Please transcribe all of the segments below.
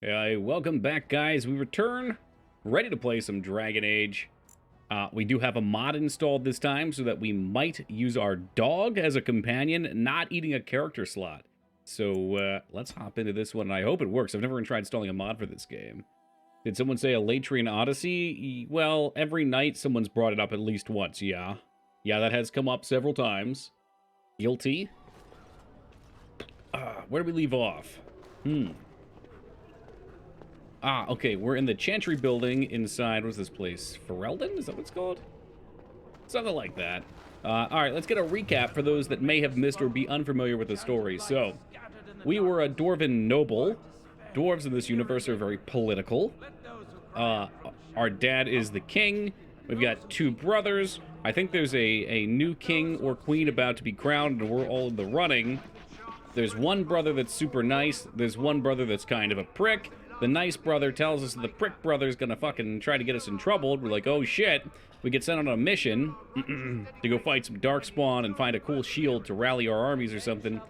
Welcome back, guys. We return, ready to play some Dragon Age. We do have a mod installed this time so that we might use our dog as a companion, not eating a character slot. So let's hop into this one, and I hope it works. I've never even tried installing a mod for this game. Did someone say a Latrian Odyssey? Well, every night someone's brought it up at least once, yeah. Yeah, that has come up several times. Guilty. Where do we leave off? Okay, we're in the Chantry building inside, what's this place? Ferelden? Is that what it's called? Something like that. Alright, let's get a recap for those that may have missed or be unfamiliar with the story. So, we were a Dwarven noble. Dwarves in this universe are very political. Our dad is the king. We've got two brothers. I think there's a new king or queen about to be crowned, and we're all in the running. There's one brother that's super nice. There's one brother that's kind of a prick. The nice brother tells us the prick brother's gonna fucking try to get us in trouble. We're like, oh shit. We get sent on a mission to go fight some Darkspawn and find a cool shield to rally our armies or something.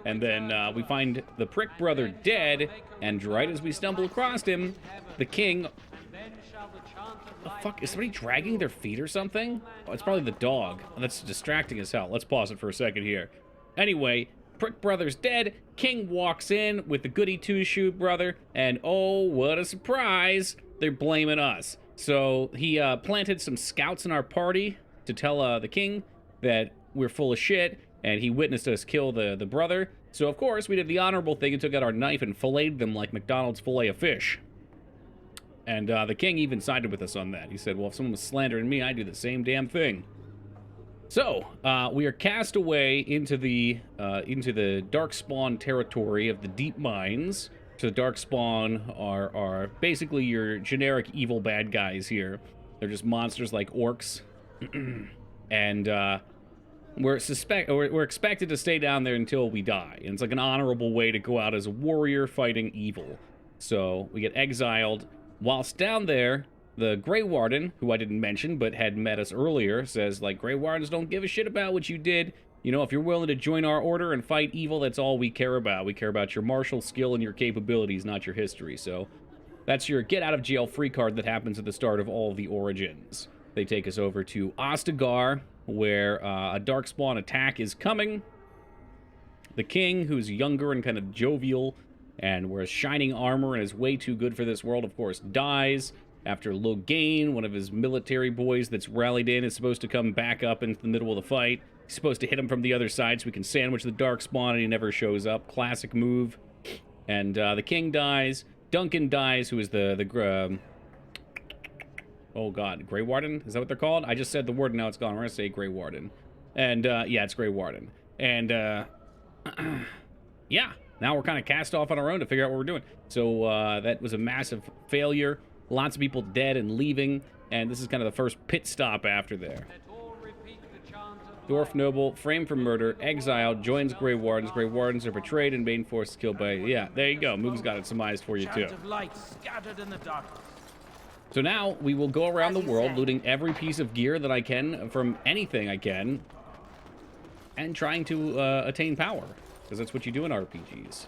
And then we find the prick brother dead, and right as we stumble across him, the king... The fuck? Is somebody dragging their feet or something? Oh, it's probably the dog. That's distracting as hell. Let's pause it for a second here. Anyway... Prick brother's dead, King walks in with the goody two-shoe brother, and oh, what a surprise, they're blaming us. So he planted some scouts in our party to tell the king that we're full of shit, and he witnessed us kill the brother. So of course, we did the honorable thing and took out our knife and filleted them like McDonald's fillet of fish. And the king even sided with us on that. He said, well, if someone was slandering me, I'd do the same damn thing. So, we are cast away into the Darkspawn territory of the Deep Mines. So the Darkspawn are basically your generic evil bad guys here. They're just monsters like orcs. And we're expected to stay down there until we die. And it's like an honorable way to go out as a warrior fighting evil. So, we get exiled. Whilst down there... The Grey Warden, who I didn't mention but had met us earlier, says, like, Grey Wardens don't give a shit about what you did. You know, if you're willing to join our order and fight evil, that's all we care about. We care about your martial skill and your capabilities, not your history. So that's your get-out-of-jail-free card that happens at the start of all the Origins. They take us over to Ostagar, where a Darkspawn attack is coming. The king, who's younger and kind of jovial and wears shining armor and is way too good for this world, of course, dies. After Loghain, one of his military boys that's rallied in, is supposed to come back up into the middle of the fight. He's supposed to hit him from the other side so we can sandwich the Darkspawn, and he never shows up. Classic move. And the king dies. Duncan dies, who is oh god, Grey Warden? Is that what they're called? I just said the word, and now it's gone. We're gonna say Grey Warden. And, yeah, it's Grey Warden. And, yeah, now we're kind of cast off on our own to figure out what we're doing. So, that was a massive failure. Lots of people dead and leaving, and this is kind of the first pit stop after there. Dwarf noble, framed for murder, exiled, joins Grey Wardens. Grey Wardens are betrayed and main force is killed by... Yeah, there you go. Move's got it surmised for you, too. So now, we will go around the world looting every piece of gear that I can from anything I can, and trying to attain power, because that's what you do in RPGs.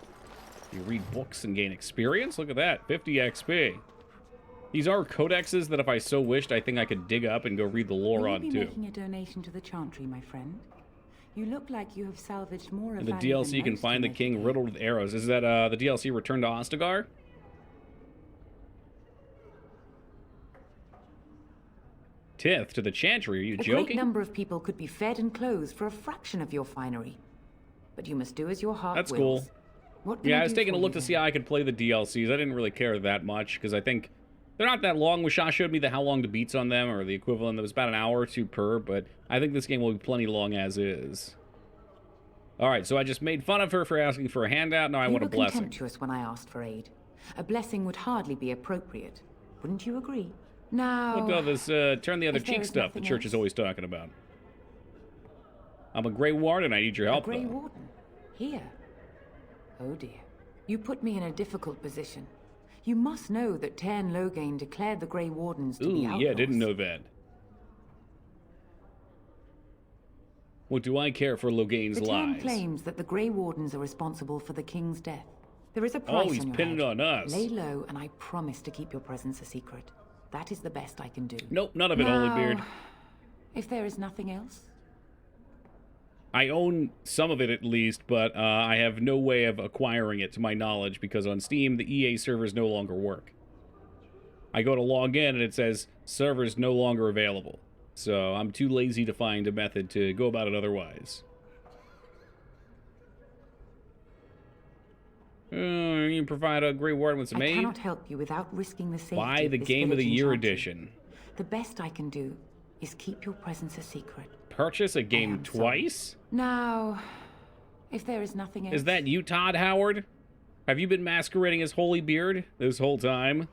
You read books and gain experience. Look at that, 50 XP. These are codexes that if I so wished, I think I could dig up and go read the lore on, too. Making a donation to the Chantry, my friend. You look like you have salvaged more of the DLC, you can find the king riddled with arrows. Is that the DLC Return to Ostagar? Tith, to the Chantry, are you joking? A great number of people could be fed and clothed for a fraction of your finery. But you must do as your heart wills. That's cool. What yeah, I was taking a look to see how I could play the DLCs. I didn't really care that much, because I think... They're not that long. Wishaw showed me how long to beats on them, or the equivalent. It was about an hour or two per, but I think this game will be plenty long as is. Alright, so I just made fun of her for asking for a handout. Now I want a blessing. You were contemptuous when I asked for aid. A blessing would hardly be appropriate. Wouldn't you agree? Now... Look at all this turn the other cheek stuff the church is always talking about. I'm a Grey Warden. I need your help, though. A Grey Warden? Here? Oh dear. You put me in a difficult position. You must know that Tairn Loghain declared the Grey Wardens to be outlaws. Yeah, didn't know that. What do I care for Loghain's lies? The Tairn claims that the Grey Wardens are responsible for the king's death. There is a price Oh, he's on your pinning head. on us. Lay low, and I promise to keep your presence a secret. That is the best I can do. Nope, none of it, Holybeard. If there is nothing else, I own some of it at least, but I have no way of acquiring it to my knowledge because on Steam, the EA servers no longer work. I go to log in and it says servers no longer available. So I'm too lazy to find a method to go about it otherwise. You provide a Grey Warden with some I aid. cannot help you without risking the safety Buy of the this Game of the village in Year Chantry. edition. The best I can do is keep your presence a secret. Purchase a I game am sorry. twice? Now, if there is nothing else... Is that you, Todd Howard? Have you been masquerading as Holybeard this whole time?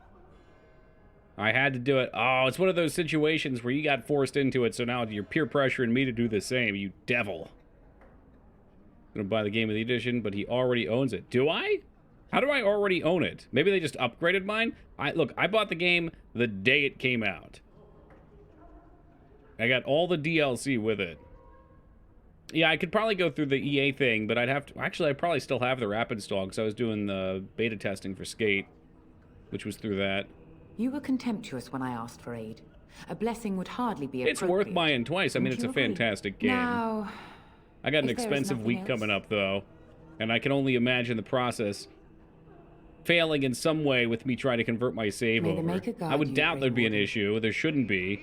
I had to do it. Oh, it's one of those situations where you got forced into it, so now you're peer pressuring me to do the same, you devil. Gonna buy the Game of the Edition, but he already owns it. Do I? How do I already own it? Maybe they just upgraded mine? Look, I bought the game the day it came out. I got all the DLC with it. Yeah, I could probably go through the EA thing, but I'd have to... Actually, I probably still have their app installed, because I was doing the beta testing for Skate, which was through that. You were contemptuous when I asked for aid. A blessing would hardly be It's appropriate. worth buying twice. I mean, Wouldn't it's a you agree? fantastic game. Now, I got an if there is expensive nothing week else- coming up, though, and I can only imagine the process failing in some way with me trying to convert my save May the over. Maker guide I would you, doubt Grey there'd be an Warden. issue. There shouldn't be.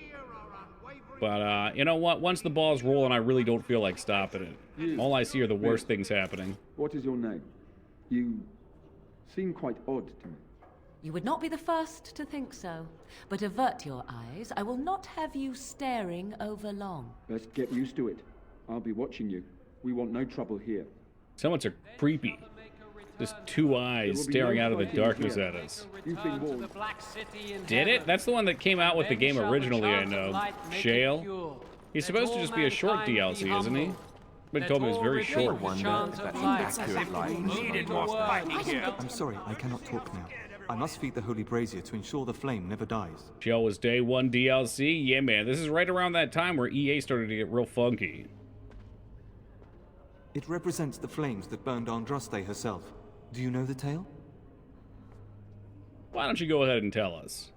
But, you know what? Once the ball's rolling, I really don't feel like stopping it. All I see are the worst things happening. What is your name? You seem quite odd to me. You would not be the first to think so. But avert your eyes. I will not have you staring over long. Best get used to it. I'll be watching you. We want no trouble here. Someone's are creepy. Just two eyes will be staring no out of the fighting darkness here. at us. You've been warned. Did it? That's the one that came out with the game originally, I know. Shale? He's supposed to just be a short DLC, isn't he? Been told me it was very short. wonder if that's an accurate light. I'm sorry, I cannot talk now. I must feed the holy brazier to ensure the flame never dies. Shale was day one DLC? Yeah, man. This is right around that time where EA started to get real funky. It represents the flames that burned Andraste herself. Do you know the tale? Why don't you go ahead and tell us?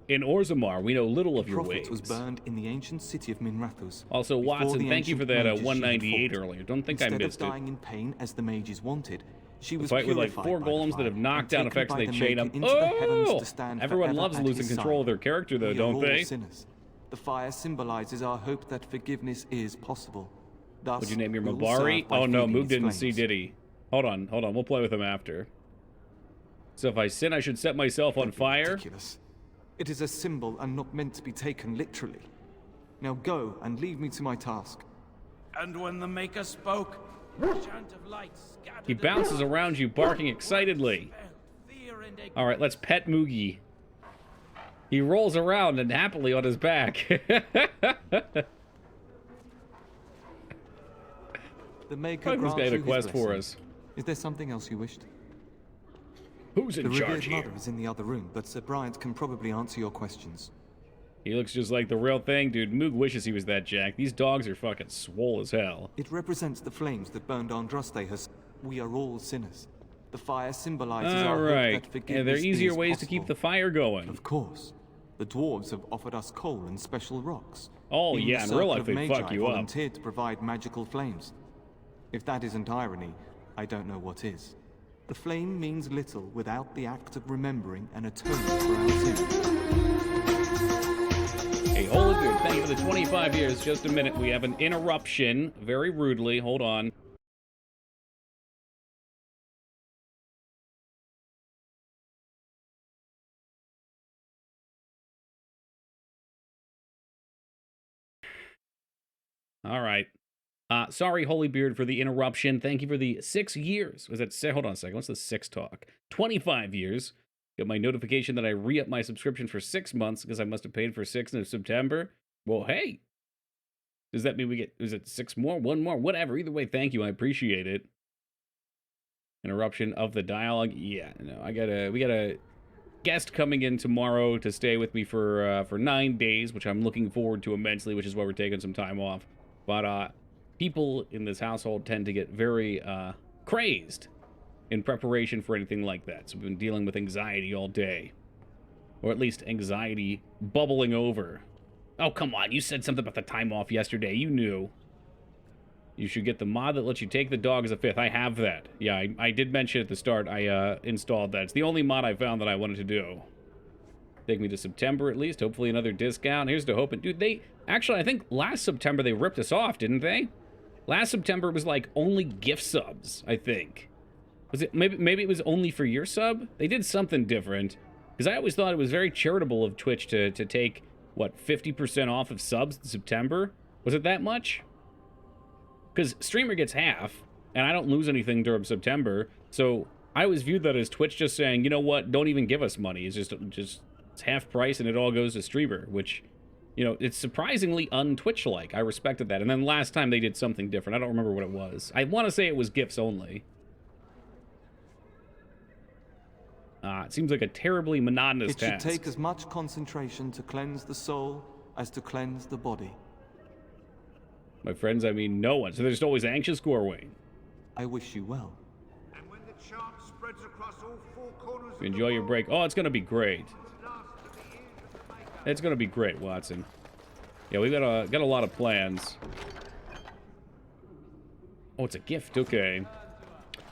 In Orzammar, we know little of The your prophet ways. was burned in the ancient city of Minrathous. Also, before Watson, the thank you for ancient that mages she had 198 fought. earlier. Don't think I Instead missed of it. dying in pain as the mages wanted, she was Fight with like purified 4 by the golems that fire have knocked and down taken effects by and they the chain them. Maker into the heavens Oh! to stand Everyone forever loves at losing his control of side. their character, though, We are don't all they? sinners. The fire symbolizes our hope that forgiveness is possible. Thus, Would you name your we will Mabari? serve by Oh no, feeding Moog its didn't see, flames. did he? Hold on. We'll play with him after. So if I sin, I should set myself on Don't be fire? Ridiculous. It is a symbol and not meant to be taken literally. Now go and leave me to my task. And when the Maker spoke, a chant of light scattered He bounces around you, barking excitedly. All right, let's pet Moogie. He rolls around and happily on his back. The Maker Who's grants got a you his quest for blessing. us? Is there something else you wished? Who's The in revered charge here? mother is in the other room, but Sir Bryant can probably answer your questions. He looks just like the real thing, dude. Moog wishes he was that jacked. These dogs are fucking swole as hell. It represents the flames that burned Andraste has. We are all sinners. The fire symbolizes All our right. hope that forgiveness Yeah, there are easier is ways to keep the possible. fire going. Of course. The dwarves have offered us coal and special rocks. Oh, Even yeah, the in real Circle life of they'd fuck Magi you up. volunteered to provide magical flames. If that isn't irony, I don't know what is. The flame means little without the act of remembering and atoning for our sins. Hey, holy dude, thank you for the 25 years. Just a minute. We have an interruption, very rudely. Hold on. All right. Sorry, Holybeard, for the interruption. Thank you for the 6 years. Was that hold on a second? What's the 6 talk? 25 years. Got my notification that I re-upped my subscription for 6 months because I must have paid for 6 in September. Well, hey. Does that mean we get, is it 6 more? 1 more? Whatever. Either way, thank you. I appreciate it. Interruption of the dialogue. Yeah, no, we got a guest coming in tomorrow to stay with me for 9 days, which I'm looking forward to immensely, which is why we're taking some time off. But people in this household tend to get very crazed in preparation for anything like that. So we've been dealing with anxiety all day. Or at least anxiety bubbling over. Oh, come on. You said something about the time off yesterday. You knew. You should get the mod that lets you take the dog as a fifth. I have that. Yeah, I did mention at the start I installed that. It's the only mod I found that I wanted to do. Take me to September at least. Hopefully another discount. Here's to hoping. Dude, they... Actually, I think last September they ripped us off, didn't they? Last September was like only gift subs, I think. Was it... Maybe it was only for your sub? They did something different. Because I always thought it was very charitable of Twitch to take, what, 50% off of subs in September? Was it that much? Because streamer gets half, and I don't lose anything during September, so I always viewed that as Twitch just saying, you know what, don't even give us money. It's just it's half price and it all goes to streamer, which, you know, it's surprisingly un-Twitch-like. I respected that. And then last time they did something different. I don't remember what it was. I want to say it was gifts only. It seems like a terribly monotonous task. It should take as much concentration to cleanse the soul as to cleanse the body. My friends, I mean no one. So they're just always anxious, Gorwayne. I wish you well. And when the charm spreads across all four corners of Enjoy the your world, break. Oh, it's going to be great. it lasts to the ears of the maker. It's going to be great, Watson. Yeah, we've got a lot of plans. Oh, it's a gift. Okay.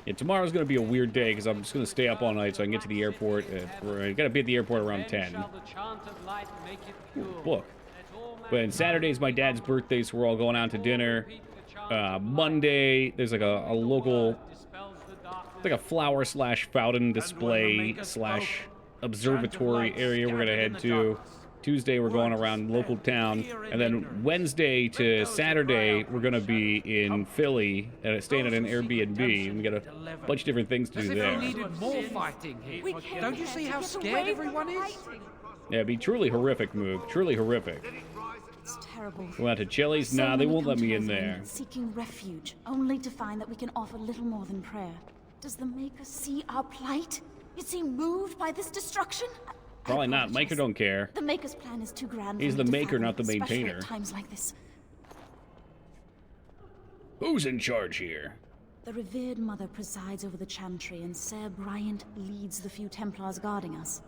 Yeah, tomorrow's going to be a weird day because I'm just going to stay up all night so I can get to the airport. I got to be at the airport around 10. Book. But Saturday's my dad's birthday, so we're all going out to dinner. Monday, there's like a local, it's like a flower slash fountain display slash observatory area we're gonna head to. Tuesday, we're going around local town, and then Wednesday to Saturday, we're gonna be in Philly, staying at an Airbnb. We got a bunch of different things to do there. Needed more fighting here. Don't you see how scared everyone is? Yeah, it'd be truly horrific, Moog. Truly horrific. It's terrible. We went to Chili's? So Nah, they many won't let come me to in us there. seeking refuge, only to find that we can offer little more than prayer. Does the Maker see our plight? Is he moved by this destruction? Probably not. Maker don't care. The Maker's plan is too grand. He's for me the to maker, fathom, not the especially maintainer. at times like this. Who's in charge here? The revered mother presides over the chantry, and Ser Bryant leads the few Templars guarding us.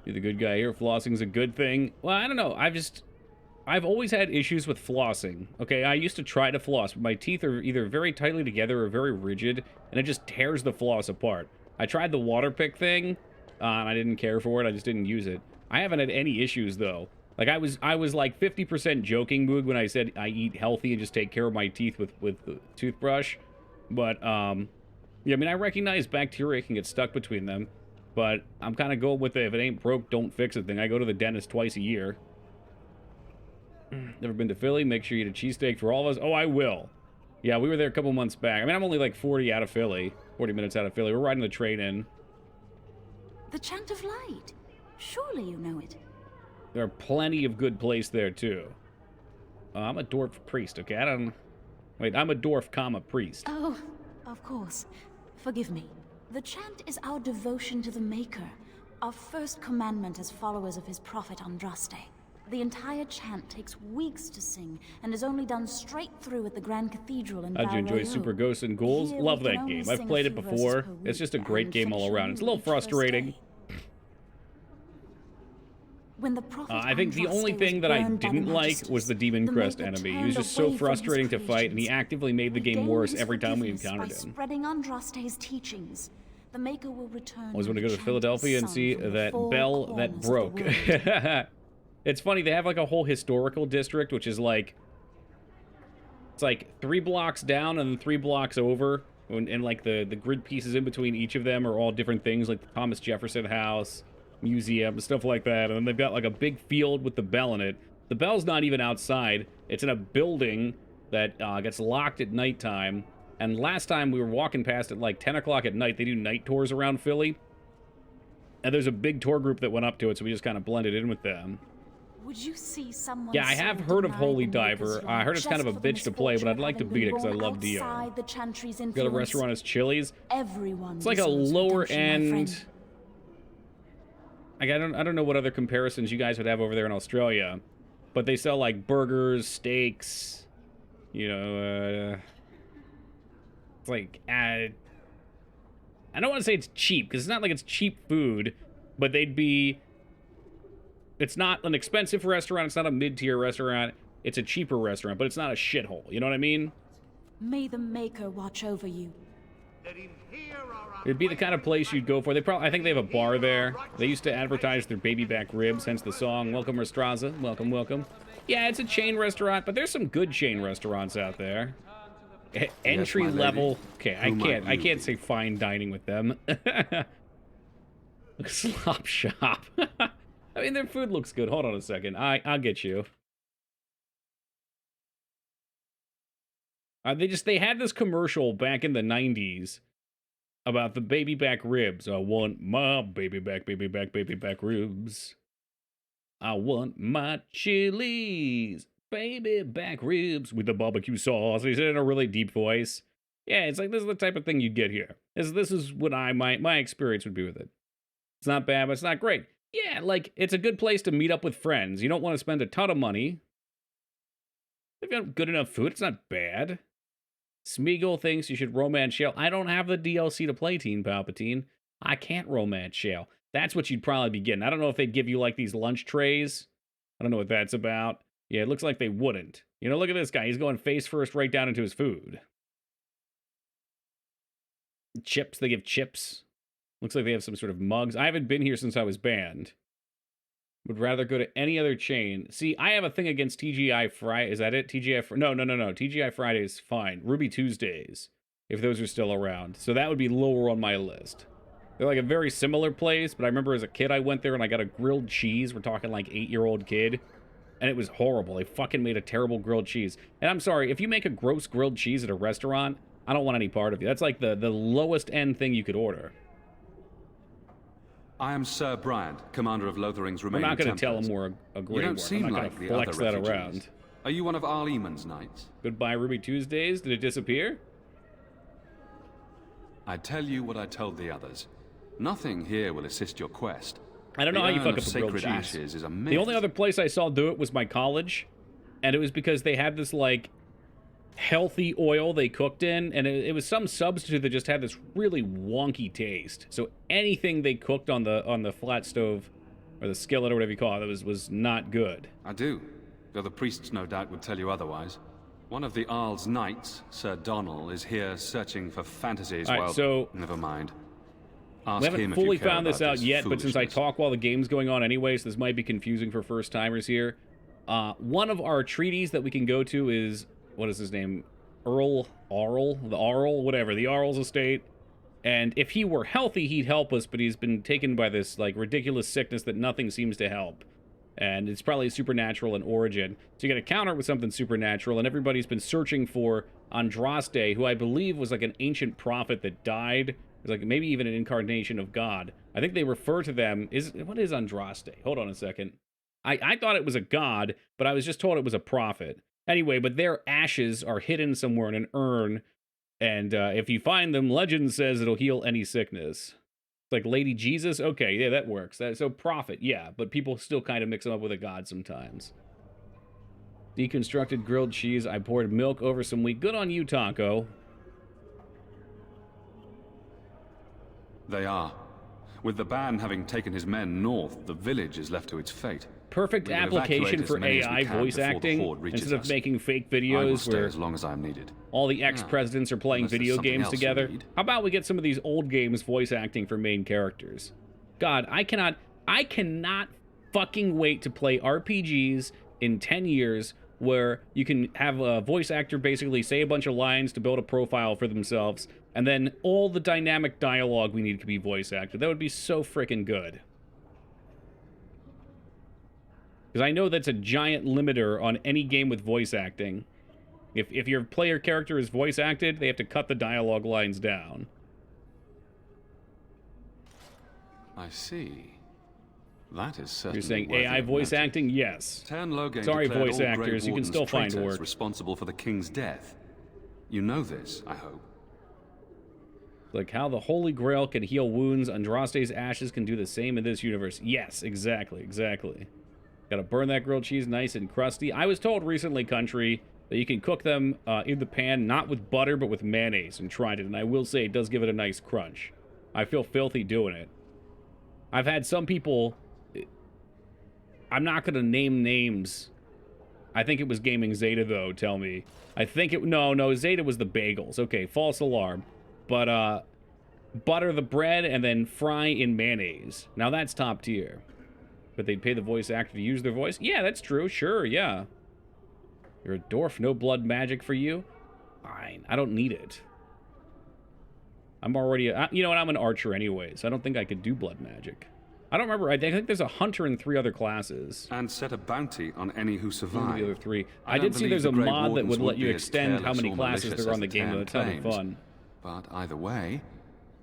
You're the good guy here. Flossing's a good thing. Well, I don't know. I've always had issues with flossing. Okay, I used to try to floss, but my teeth are either very tightly together or very rigid, and it just tears the floss apart. I tried the water pick thing, and I didn't care for it. I just didn't use it. I haven't had any issues, though. Like, I was like 50% joking, Moog, when I said I eat healthy and just take care of my teeth with the toothbrush. But, yeah, I mean, I recognize bacteria can get stuck between them. But I'm kind of going with the if it ain't broke, don't fix it thing. I go to the dentist twice a year. Never been to Philly? Make sure you eat a cheesesteak for all of us. Oh, I will. Yeah, we were there a couple months back. I mean, I'm only like 40 out of Philly. 40 minutes out of Philly. We're riding the train in. The Chant of Light. Surely you know it. There are plenty of good places there, too. I'm a dwarf priest, okay? Wait, I'm a dwarf, comma, priest. Oh, of course. Forgive me. The chant is our devotion to the Maker, our first commandment as followers of his prophet Andraste. The entire chant takes weeks to sing and is only done straight through at the Grand Cathedral in How'd you enjoy Vallejo. Super Ghosts and Ghouls? Here Love we can that only game. sing I've a played it few verses before. per It's just a week great and game all finish around. It's a little each first frustrating. day. When the prophet I think the only Andraste thing was that I burned by didn't the like Magisters, was the Demon the Crest Maker enemy. He turned was just away so from his frustrating to fight, and he creations. actively made the We game gain worse his every time we forgiveness encountered by him. spreading Andraste's teachings. The Maker will return. Always want to when go the to chant Philadelphia is and sung see from the that four bell that corners of the broke. world. It's funny, they have like a whole historical district, which is like, it's like 3 blocks down and then 3 blocks over, and like the grid pieces in between each of them are all different things, like the Thomas Jefferson House, museum, stuff like that. And then they've got like a big field with the bell in it. The bell's not even outside. It's in a building that gets locked at nighttime. And last time we were walking past at like 10 o'clock at night, they do night tours around Philly. And there's a big tour group that went up to it, so we just kind of blended in with them. Would you see someone Yeah, I have so heard of denied Holy the Maker's Diver. I wrath heard it's kind of a just for the bitch to play, but misfortune I'd of like to having beat it been because I born love Dio. outside the Chantry's Got a influence. restaurant as Chili's. Everyone It's like a deserves lower redemption, my end. friend. Like, I don't know what other comparisons you guys would have over there in Australia, but they sell like burgers, steaks, you know, It's like, I don't want to say it's cheap, because it's not like it's cheap food, but it's not an expensive restaurant, it's not a mid-tier restaurant, it's a cheaper restaurant, but it's not a shithole, you know what I mean? May the Maker watch over you. It'd be the kind of place you'd go for. I think they have a bar there. They used to advertise their baby back ribs, hence the song, Welcome Restraza, welcome, welcome. Yeah, it's a chain restaurant, but there's some good chain restaurants out there. Entry level. Okay, I can't say fine dining with them. Slop shop. I mean, their food looks good. Hold on a second. I'll get you. They had this commercial back in the 90s about the baby back ribs. I want my baby back ribs. I want my Chili's baby back ribs with the barbecue sauce. He said it in a really deep voice. Yeah, it's like, this is the type of thing you'd get here. This is what my experience would be with it. It's not bad, but it's not great. Yeah, like, it's a good place to meet up with friends. You don't want to spend a ton of money. If you have good enough food, it's not bad. Smeagol thinks you should romance Shale. I don't have the DLC to play Teen Palpatine. I can't romance Shale. That's what you'd probably be getting. I don't know if they'd give you, like, these lunch trays. I don't know what that's about. Yeah, it looks like they wouldn't. You know, look at this guy. He's going face first right down into his food. Chips. They give chips. Looks like they have some sort of mugs. I haven't been here since I was banned. Would rather go to any other chain. See, I have a thing against TGI Friday. Is that it? No. TGI Friday is fine. Ruby Tuesdays, if those are still around. So that would be lower on my list. They're like a very similar place, but I remember as a kid I went there and I got a grilled cheese. We're talking like 8-year-old kid. And it was horrible. They fucking made a terrible grilled cheese. And I'm sorry, if you make a gross grilled cheese at a restaurant, I don't want any part of you. That's like the lowest end thing you could order. I am Sir Bryant, commander of Lothering's remaining We're not going to tell Templars. him we're a Grey You don't Warden. seem I'm not like going the to flex other that refugees. around. Are you one of Arl Eamon's knights? Goodbye, Ruby Tuesdays. Did it disappear? I tell you what I told the others. Nothing here will assist your quest. I don't know how you fuck up a grilled sacred cheese. ashes is a myth. The only other place I saw do it was my college, and it was because they had this, like, healthy oil they cooked in, and it was some substitute that just had this really wonky taste. So anything they cooked on the flat stove, or the skillet, or whatever you call it, was not good. I do, though the priests no doubt would tell you otherwise. One of the Arl's knights, Sir Donnell, is here searching for fantasies. All right, so never mind. We haven't fully found this out yet, but since I talk while the game's going on anyway, so this might be confusing for first-timers here. One of our treaties that we can go to is, what is his name? The Arl's estate. And if he were healthy, he'd help us, but he's been taken by this, like, ridiculous sickness that nothing seems to help. And it's probably supernatural in origin. So you gotta counter it with something supernatural, and everybody's been searching for Andraste, who I believe was like an ancient prophet that died. It was like maybe even an incarnation of God. I think they refer to them... What is Andraste? Hold on a second. I thought it was a god, but I was just told it was a prophet. Anyway, but their ashes are hidden somewhere in an urn, and if you find them, legend says it'll heal any sickness. It's like Lady Jesus? Okay, yeah, that works. So prophet, yeah, but people still kind of mix them up with a god sometimes. Deconstructed grilled cheese. I poured milk over some wheat. Good on you, Taco. They are. With the ban having taken his men north, the village is left to its fate. Perfect application for AI voice acting, instead of making fake videos where as long as I'm needed. All the ex-presidents are playing video games together. How about we get some of these old games voice acting for main characters? God, I cannot fucking wait to play RPGs in 10 years where you can have a voice actor basically say a bunch of lines to build a profile for themselves, and then all the dynamic dialogue we need to be voice acted. That would be so freaking good. Because I know that's a giant limiter on any game with voice acting. If your player character is voice acted, they have to cut the dialogue lines down. I see. That is certainly. You're saying AI voice acting? Yes. Sorry, voice actors, you can still find work. Responsible for the king's death. You know this, I hope. Like how the Holy Grail can heal wounds, Andraste's ashes can do the same in this universe. Yes, exactly. Gotta burn that grilled cheese nice and crusty. I was told recently, Country, that you can cook them in the pan, not with butter, but with mayonnaise, and tried it. And I will say it does give it a nice crunch. I feel filthy doing it. I've had some people... I'm not going to name names. I think it was Gaming Zeta, though, tell me. I think it... No, Zeta was the bagels. Okay, false alarm. But, butter the bread and then fry in mayonnaise. Now that's top tier. But they'd pay the voice actor to use their voice? Yeah, that's true. Sure, yeah. You're a dwarf. No blood magic for you? Fine. I don't need it. I'm already... you know what? I'm an archer anyway, so I don't think I could do blood magic. I don't remember. I think there's a hunter in 3 other classes. And set a bounty on any who One survive. of the other 3. I don't did see believe there's the a Grey mod that Wardens would let would you be as extend how careless many or classes malicious there are on as the the game, though. Tarn That's having claims. fun. But either way,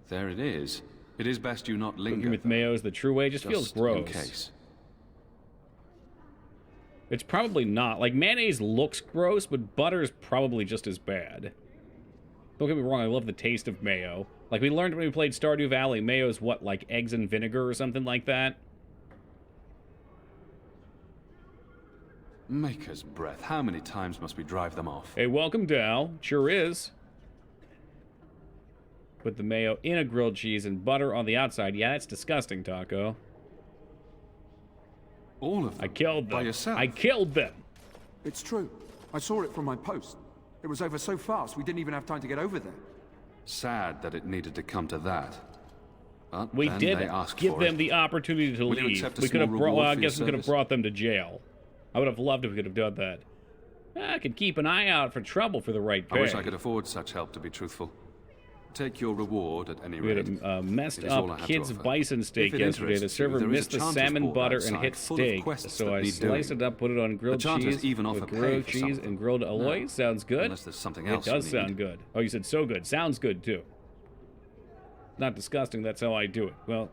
there it is. It is best you not linger. Cooking with mayo is the true way. It just feels in gross. case. It's probably not. Like, mayonnaise looks gross, but butter is probably just as bad. Don't get me wrong, I love the taste of mayo. Like, we learned when we played Stardew Valley, mayo is what, like eggs and vinegar or something like that? Maker's breath. How many times must we drive them off? Hey, welcome, Dal. Sure is. Put the mayo in a grilled cheese and butter on the outside. Yeah, that's disgusting, Taco. All of them? I killed them. By yourself? I killed them. It's true. I saw it from my post. It was over so fast, we didn't even have time to get over there. Sad that it needed to come to that. But We then did they asked give for them it. the opportunity to Will you leave. accept a We could have small brought. Well, reward I for your guess we could have service? brought them to jail. I would have loved if we could have done that. I could keep an eye out for trouble for the right pay. I wish I could afford such help, to be truthful. Take your reward at any We rate. had a messed It is all I up have to kids offer. bison steak If it yesterday. The interests you, server there is missed a the Chanter's salmon board butter and outside hit full of steak. quests So that I need sliced doing. it up, put it on grilled The Chanters cheese even with offer pay grilled for cheese something. and grilled alloy. No, Sounds good. unless there's something It else you does need. sound good. Oh, you said so good. Sounds good too. Not disgusting. That's how I do it. Well,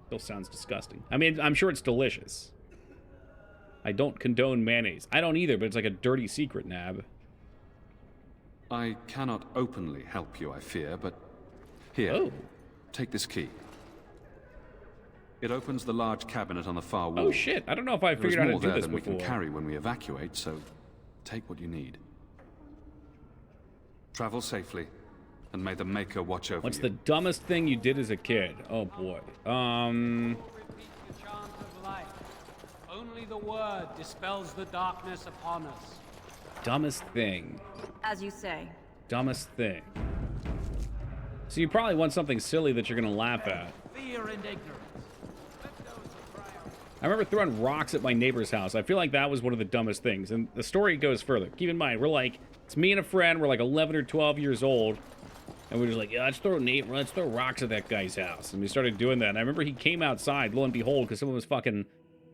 still sounds disgusting. I mean, I'm sure it's delicious. I don't condone mayonnaise. I don't either, but it's like a dirty secret, Nab. I cannot openly help you, I fear, but here, Oh. take this key. It opens the large cabinet on the far wall. Oh shit! I don't know if I There is figured out how more to do there this than we before. can carry when we evacuate, so take what you need. Travel safely, and may the Maker watch over What's you. the dumbest thing you did as a kid? Oh boy. The chant of light. Only the word dispels the darkness upon us. Dumbest thing. As you say. Dumbest thing. So you probably want something silly that you're gonna laugh at. Fear and ignorance. I remember throwing rocks at my neighbor's house. I feel like that was one of the dumbest things. And the story goes further. Keep in mind, it's me and a friend. We're like 11 or 12 years old. And we're just like, yeah, let's throw rocks at that guy's house. And we started doing that. And I remember he came outside, lo and behold, because someone was fucking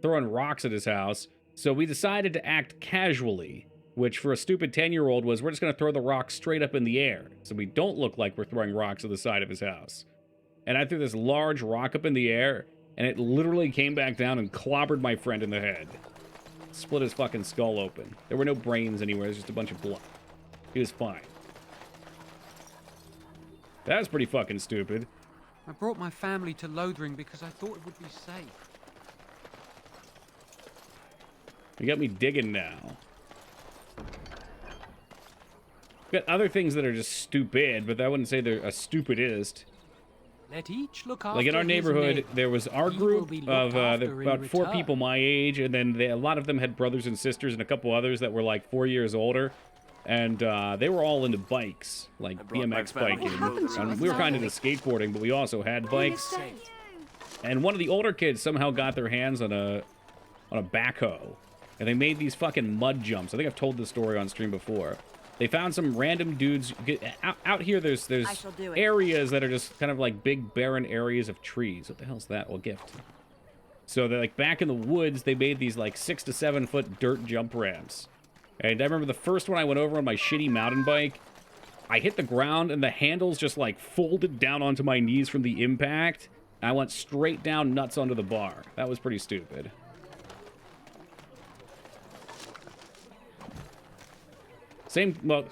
throwing rocks at his house. So we decided to act casually, which for a stupid 10-year-old was, we're just going to throw the rock straight up in the air. So we don't look like we're throwing rocks at the side of his house. And I threw this large rock up in the air, and it literally came back down and clobbered my friend in the head. Split his fucking skull open. There were no brains anywhere, it was just a bunch of blood. He was fine. That was pretty fucking stupid. I brought my family to Lothering because I thought it would be safe. You got me digging now. Got other things that are just stupid, but I wouldn't say they're a stupidest. Let each look after Like in our his neighborhood, neighbor. there was our He group will be looked of after in about 4 return. people my age, and then a lot of them had brothers and sisters, and a couple others that were like 4 years older, and they were all into bikes, like BMX biking. And we were kind of into skateboarding, but we also had bikes. And one of the older kids somehow got their hands on a backhoe, and they made these fucking mud jumps. I think I've told this story on stream before. They found some random dudes out here. There's areas that are just kind of like big barren areas of trees. What the hell's that? Well, gift. So they're like back in the woods. They made these like 6 to 7 foot dirt jump ramps. And I remember the first one I went over on my shitty mountain bike. I hit the ground and the handles just like folded down onto my knees from the impact. And I went straight down nuts onto the bar. That was pretty stupid.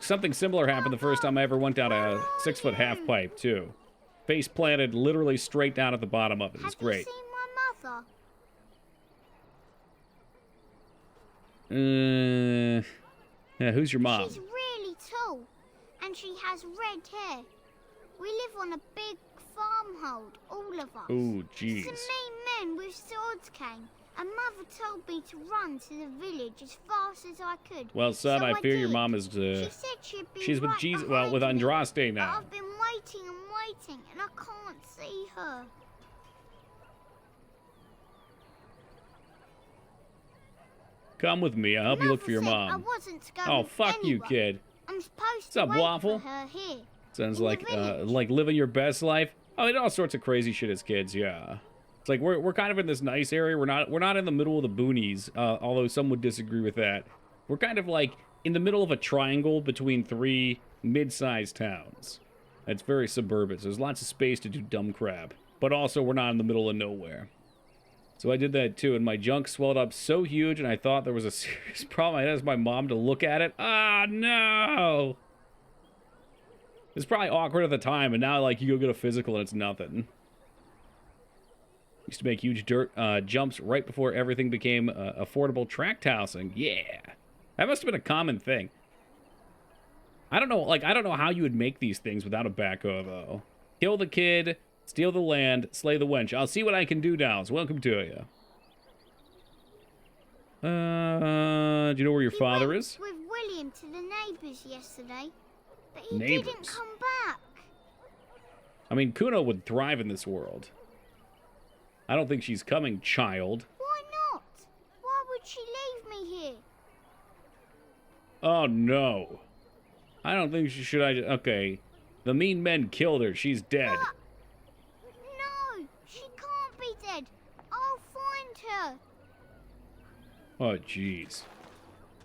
Something similar happened the first time I ever went down a 6 foot half pipe too. Face planted literally straight down at the bottom of it. It was great. Have you seen my mother? Yeah, who's your mom? She's really tall, and she has red hair. We live on a big farmhold, all of us. Oh, jeez. Some mean men with swords came, and Mother told me to run to the village as fast as I could. Well, son, So I fear your did. mom is, She said she'd be she's with right Jesus, well, with behind me, Andraste but now. I've been waiting and waiting, and I can't see her. Come with me. I'll help you look for your Mother said I mom. wasn't to go Oh, with fuck you, anyone. kid. I'm supposed What's to up, wait Waffle? for her here. Sounds in the like village. living your best life. Oh, they did all sorts of crazy shit as kids. Yeah, it's like we're kind of in this nice area. We're not in the middle of the boonies. Although some would disagree with that. We're kind of like in the middle of a triangle between 3 mid-sized towns. It's very suburban. So there's lots of space to do dumb crap. But also we're not in the middle of nowhere. So I did that too, and my junk swelled up so huge, and I thought there was a serious problem. I asked my mom to look at it. Ah, no! It's probably awkward at the time, and now, like, you go get a physical and it's nothing. Used to make huge dirt jumps right before everything became affordable tract housing. Yeah. That must have been a common thing. I don't know, like, I don't know how you would make these things without a backhoe, though. Kill the kid, steal the land, slay the wench. I'll see what I can do, Dowls. Welcome to you. Do you know where your father is? With William to the neighbours yesterday, but he Neighbours? didn't come back. I mean, Kuno would thrive in this world. I don't think she's coming, child. Why not? Why would she leave me here? Oh, no. I don't think she should. Okay. The mean men killed her. She's dead. No, she can't be dead. I'll find her. Oh, jeez.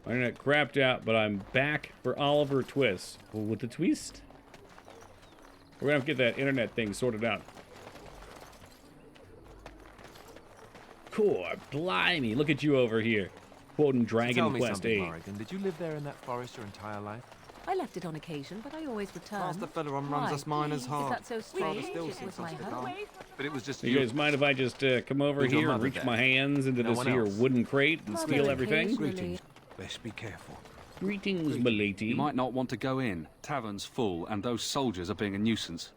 My internet crapped out, but I'm back for Oliver Twist. Well, with the twist? We're gonna have to get that internet thing sorted out. Cool, blimey, look at you over here. Quoting Dragon Tell me Quest something, 8. Morrigan. Did you live there in that forest your entire life? I left it on occasion, but I always returned. Master Feleron Why? runs us miners Is hard. that so strange? still It since was my I was home. gone. But it was just You guys mind if I just come over Who's your here and mother reach then? my hands into No this one here else? wooden crate and Mother steal everything? occasionally. Greetings. Best be careful. Greetings, m'lady. You might not want to go in. Tavern's full, and those soldiers are being a nuisance.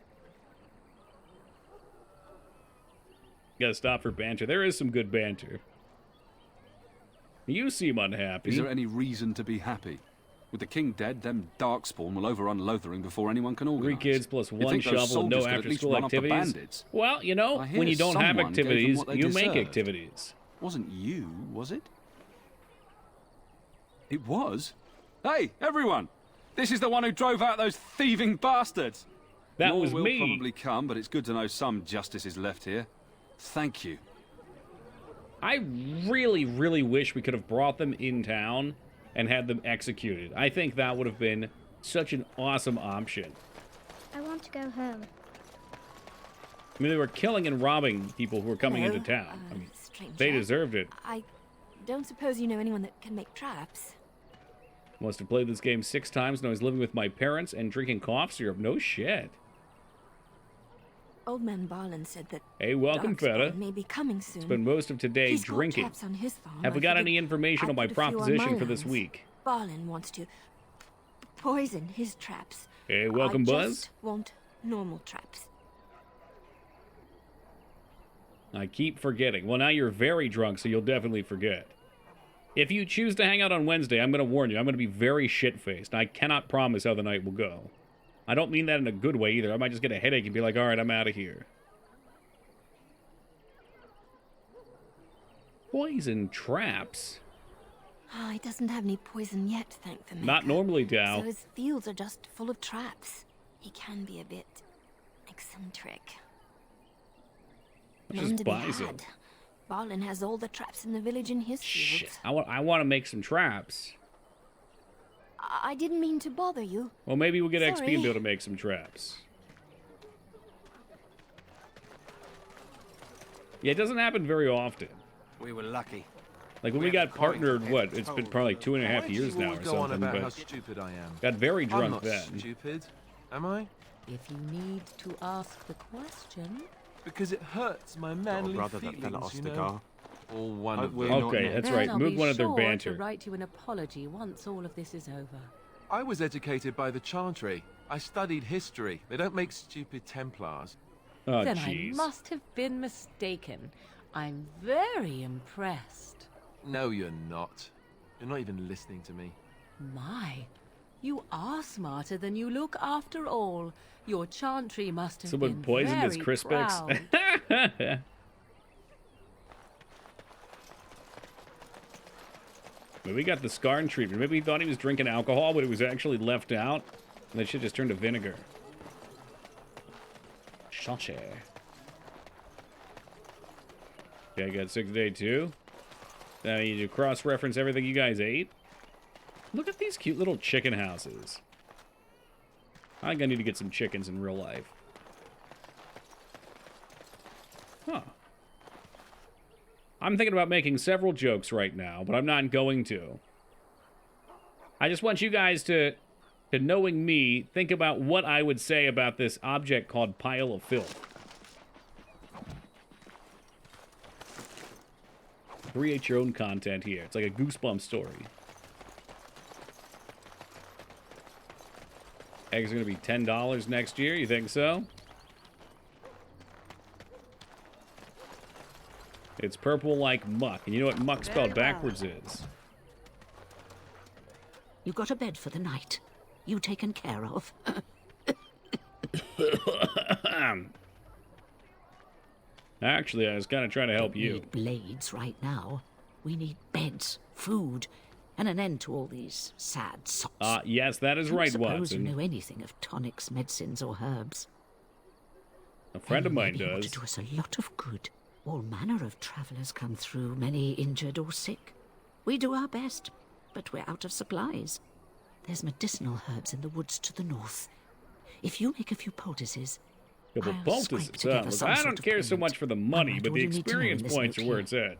Gotta stop for banter. There is some good banter. You seem unhappy. Is there any reason to be happy? With the king dead, them Darkspawn will overrun Lothering before anyone can 3 organise. kids plus You'd 1 think those shovel and no soldiers could at least after-school run off the activities. bandits. Well, you know, I hear when you don't have someone gave them activities, what they you make deserved. activities. Wasn't you, was it? It was? Hey, everyone! This is the one who drove out those thieving bastards! That More was will me. probably come, but it's good to know some justice is left here. Thank you. I really, really wish we could have brought them in town and had them executed. I think that would have been such an awesome option. I want to go home. I mean, they were killing and robbing people who were coming Hello, into town. I mean, stranger. they deserved it. I don't suppose you know anyone that can make traps. Must have played this game 6 times and I was living with my parents and drinking cough syrup. No shit. Old man Barlin said that Hey, welcome, Darkspawn Feta. may be coming soon. Spent most of today He's got drinking. traps on his farm. Have we I got figured any information I'd on my put a few on proposition my for this lands. week? Barlin wants to poison his traps. Hey, welcome, I Buzz. just want normal traps. I keep forgetting. Well, now you're very drunk, so you'll definitely forget. If you choose to hang out on Wednesday, I'm going to warn you, I'm going to be very shit-faced. I cannot promise how the night will go. I don't mean that in a good way either. I might just get a headache and be like, all right, I'm out of here. Poison traps? Oh, he doesn't have any poison yet, thank the maker. Not normally, Dow. So his fields are just full of traps. He can be a bit eccentric. None Just to be buys had. it. Barlin has all the traps in the village in his Shit. fields. I want to make some traps. I didn't mean to bother you. Well, maybe we'll get XP and Sorry. be able to make some traps. Yeah, it doesn't happen very often. We were lucky. Like when we got partnered, what? It's been probably like 2.5 years now or Go on something, about how but stupid I am. got very I'm drunk not then. stupid, am I? If you need to ask the question, Because it hurts my Got a manly brother that feelings, fell at you know. Ostagar. All one of we're them. not Okay, now. that's Then right. I'll Moog be wanted their sure banter. to write you an apology once all of this is over. I was educated by the Chantry. I studied history. They don't make stupid Templars. Oh, Then jeez. I must have been mistaken. I'm very impressed. No, you're not. You're not even listening to me. My, you are smarter than you look after all. Your Chantry must have Someone been poisoned his very Crispix. proud. Maybe he got the Scarn treatment. Maybe he thought he was drinking alcohol, but it was actually left out. And that shit just turned to vinegar. Chache. Okay, I got 6 day 2. Now you need to cross-reference everything you guys ate. Look at these cute little chicken houses. I think I need to get some chickens in real life. Huh. I'm thinking about making several jokes right now, but I'm not going to. I just want you guys to knowing me, think about what I would say about this object called Pile of Filth. Create your own content here. It's like a Goosebumps story. Eggs are going to be $10 next year. You think so? It's purple like muck. And you know what muck spelled backwards is? You got a bed for the night. You taken care of. Actually, I was kind of trying to help We you. need blades right now. We need beds, food, and an end to all these sad sops. Yes, that is Don't right, suppose Watson. you know anything of tonics, medicines, or herbs. A friend of You may mine be able does. to do us a lot of good. All manner of travelers come through, many injured or sick. We do our best, but we're out of supplies. There's medicinal herbs in the woods to the north. If you make a few poultices, Yeah, but I'll poultices, scrape together look, some I sort don't of care so payment. much for the money, Alright, but all the you need to know in experience this points are note where here. it's at.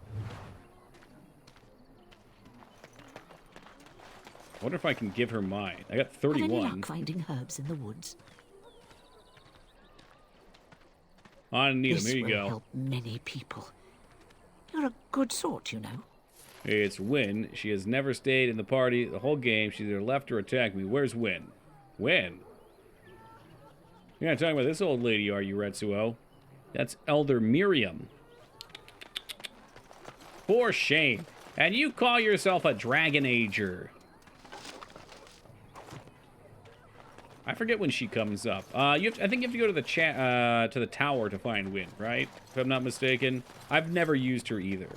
I wonder if I can give her mine. I got Have any 31. luck finding herbs in the woods? On Needham, This here you will go. help many people. You're a good sort, you know. It's Win. She has never stayed in the party the whole game. She's either left or attacked me. Where's Win? Win? You're not talking about this old lady, are you, Retsuo? That's Elder Miriam. For shame. And you call yourself a Dragon Ager. I forget when she comes up. I think you have to go to the tower to find Win, right? If I'm not mistaken. I've never used her either.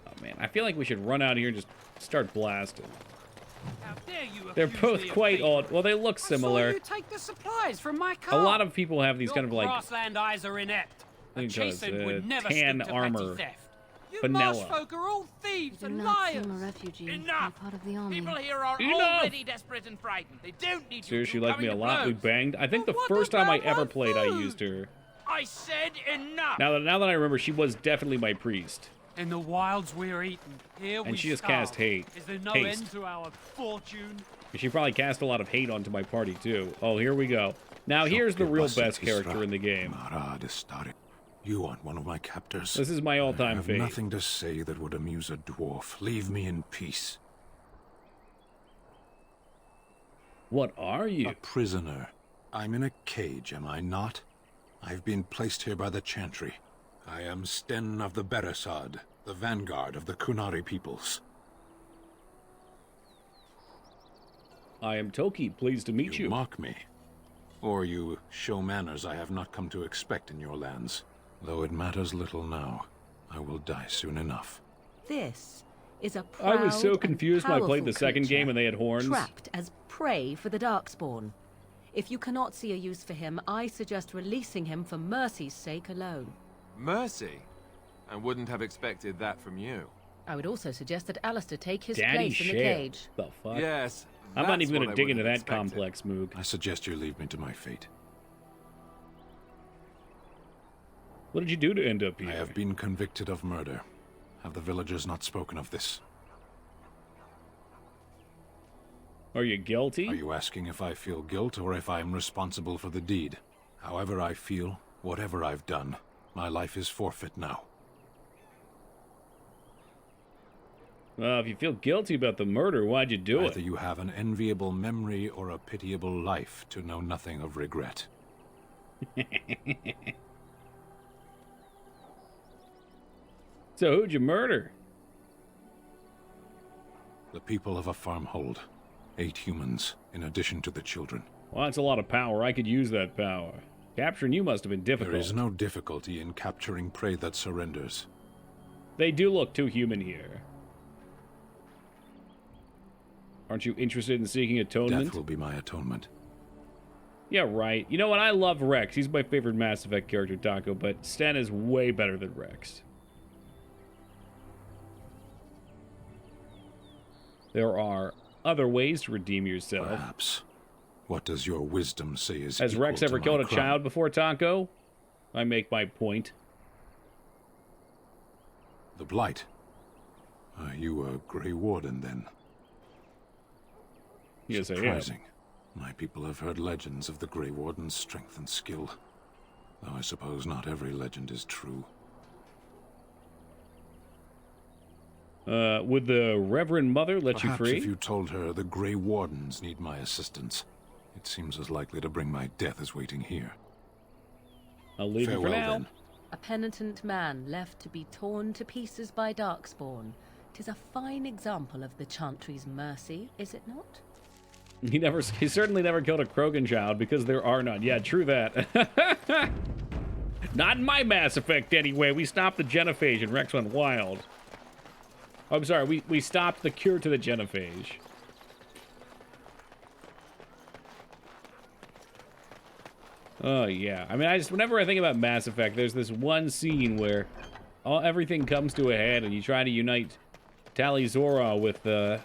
Oh man, I feel like we should run out here and just start blasting. How dare you They're accuse both me of quite thieving? odd. Well, they look I saw similar. you take the supplies from my A car. lot of people have these Your kind of like grassland eyes are inept. I A think it does, chastened would never tan stoop to armor, petty theft. You vanilla. marsh folk are all thieves Do and not liars. seem a refugee. Enough! Part of the army. People here are Enough! already desperate and frightened. They don't need Seriously, you you two like me a coming to lot. We blows. banged. I think the But what first time I about ever my played, I food? used her. I said enough. Now that I remember, she was definitely my priest. In the wilds we're eaten, here And we she has starve. cast hate. Is there no Haste. end to our fortune? And she probably cast a lot of hate onto my party too. Oh, here we go. Now here's the real best character in the game. You aren't one of my captors. This is my all-time I have fave. nothing to say that would amuse a dwarf. Leave me in peace. What are you? A prisoner. I'm in a cage, am I not? I've been placed here by the Chantry. I am Sten of the Beresad, the vanguard of the Kunari peoples. I am Toki. Pleased to meet you. You mock me. Or you show manners I have not come to expect in your lands. Though it matters little now. I will die soon enough. This is a I was so proud and confused when I played the powerful second creature, game and they had horns. Trapped as prey for the Darkspawn. If you cannot see a use for him, I suggest releasing him for mercy's sake alone. Mercy? I wouldn't have expected that from you. I would also suggest that Alistair take his Daddy place in the Shale. cage. The fuck? Yes, I'm not that's even what going I to dig into wouldn't that have expected. complex, Moog. I suggest you leave me to my fate. What did you do to end up here? I have been convicted of murder. Have the villagers not spoken of this? Are you guilty? Are you asking if I feel guilt or if I am responsible for the deed? However I feel, whatever I've done, my life is forfeit now. If you feel guilty about the murder, why'd you do Either it? you have an enviable memory or a pitiable life to know nothing of regret. So who'd you murder? The people of a farmhold. 8 humans, in addition to the children. Well, that's a lot of power. I could use that power. Capturing you must have been difficult. There is no difficulty in capturing prey that surrenders. They do look too human here. Aren't you interested in seeking atonement? Death will be my atonement. Yeah, right. You know what? I love Rex. He's my favorite Mass Effect character, Taco, but Sten is way better than Rex. There are other ways to redeem yourself. Perhaps. What does your wisdom say is Has equal Rex to ever my killed a crime? child before, Taco? I make my point. The Blight. Are you a Grey Warden, then? Yes, I am. Surprising. My people have heard legends of the Grey Warden's strength and skill. Though I suppose not every legend is true. Would the Reverend Mother let Perhaps you free? if you told her the Grey Wardens need my assistance, it seems as likely to bring my death as waiting here. I'll leave you for Farewell, now. then. A penitent man left to be torn to pieces by Darkspawn. 'Tis a fine example of the Chantry's mercy, is it not? He certainly never killed a Krogan child because there are none. Yeah, true that. Not in my Mass Effect anyway. We stopped the genophage and Rex went wild. Oh, I'm sorry, we stopped the cure to the genophage. Oh yeah. I mean, whenever I think about Mass Effect, there's this one scene where everything comes to a head and you try to unite Tali Zora with the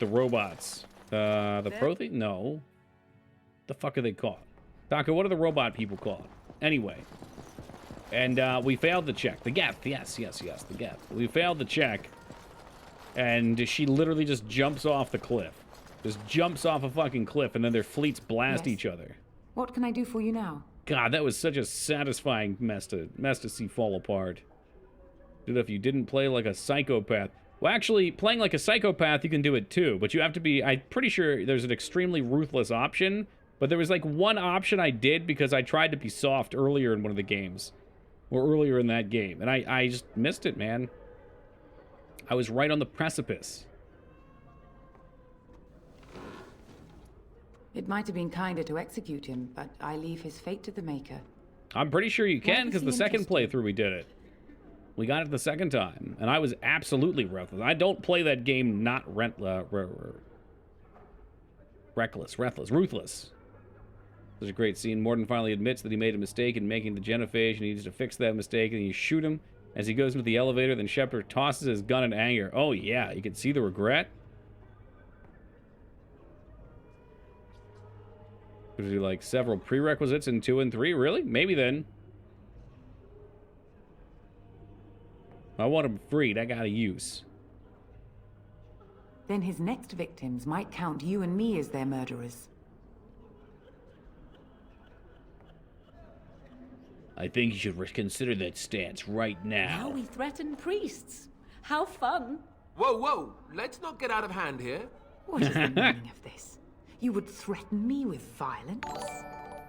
robots. The Prothean? No. The fuck are they called? Taco, what are the robot people called? Anyway. And we failed the check. The Geth. Yes, the Geth. We failed the check. And she literally just jumps off the cliff. Just jumps off a fucking cliff, and then their fleets blast each other. What can I do for you now? God, that was such a satisfying mess to see fall apart. Dude, if you didn't play like a psychopath. Well, actually, playing like a psychopath, you can do it too, but you have to be, I'm pretty sure there's an extremely ruthless option, but there was like one option I did because I tried to be soft earlier in one of the games, or earlier in that game, and I just missed it, man. I was right on the precipice. It might have been kinder to execute him, but I leave his fate to the Maker. I'm pretty sure you can, Why because was the he second playthrough we did it. We got it the second time, and I was absolutely ruthless. I don't play that game not ruthless. Such a great scene. Mordin finally admits that he made a mistake in making the genophage and he needs to fix that mistake, and you shoot him as he goes into the elevator. Then Shepard tosses his gun in anger. Oh yeah, you can see the regret. Would you like several prerequisites in 2 and 3? Really? Maybe then. I want him freed. I got a use. Then his next victims might count you and me as their murderers. I think you should reconsider that stance right Now we threaten priests. How fun. Whoa, whoa! Let's not get out of hand here. What is the meaning of this? You would threaten me with violence?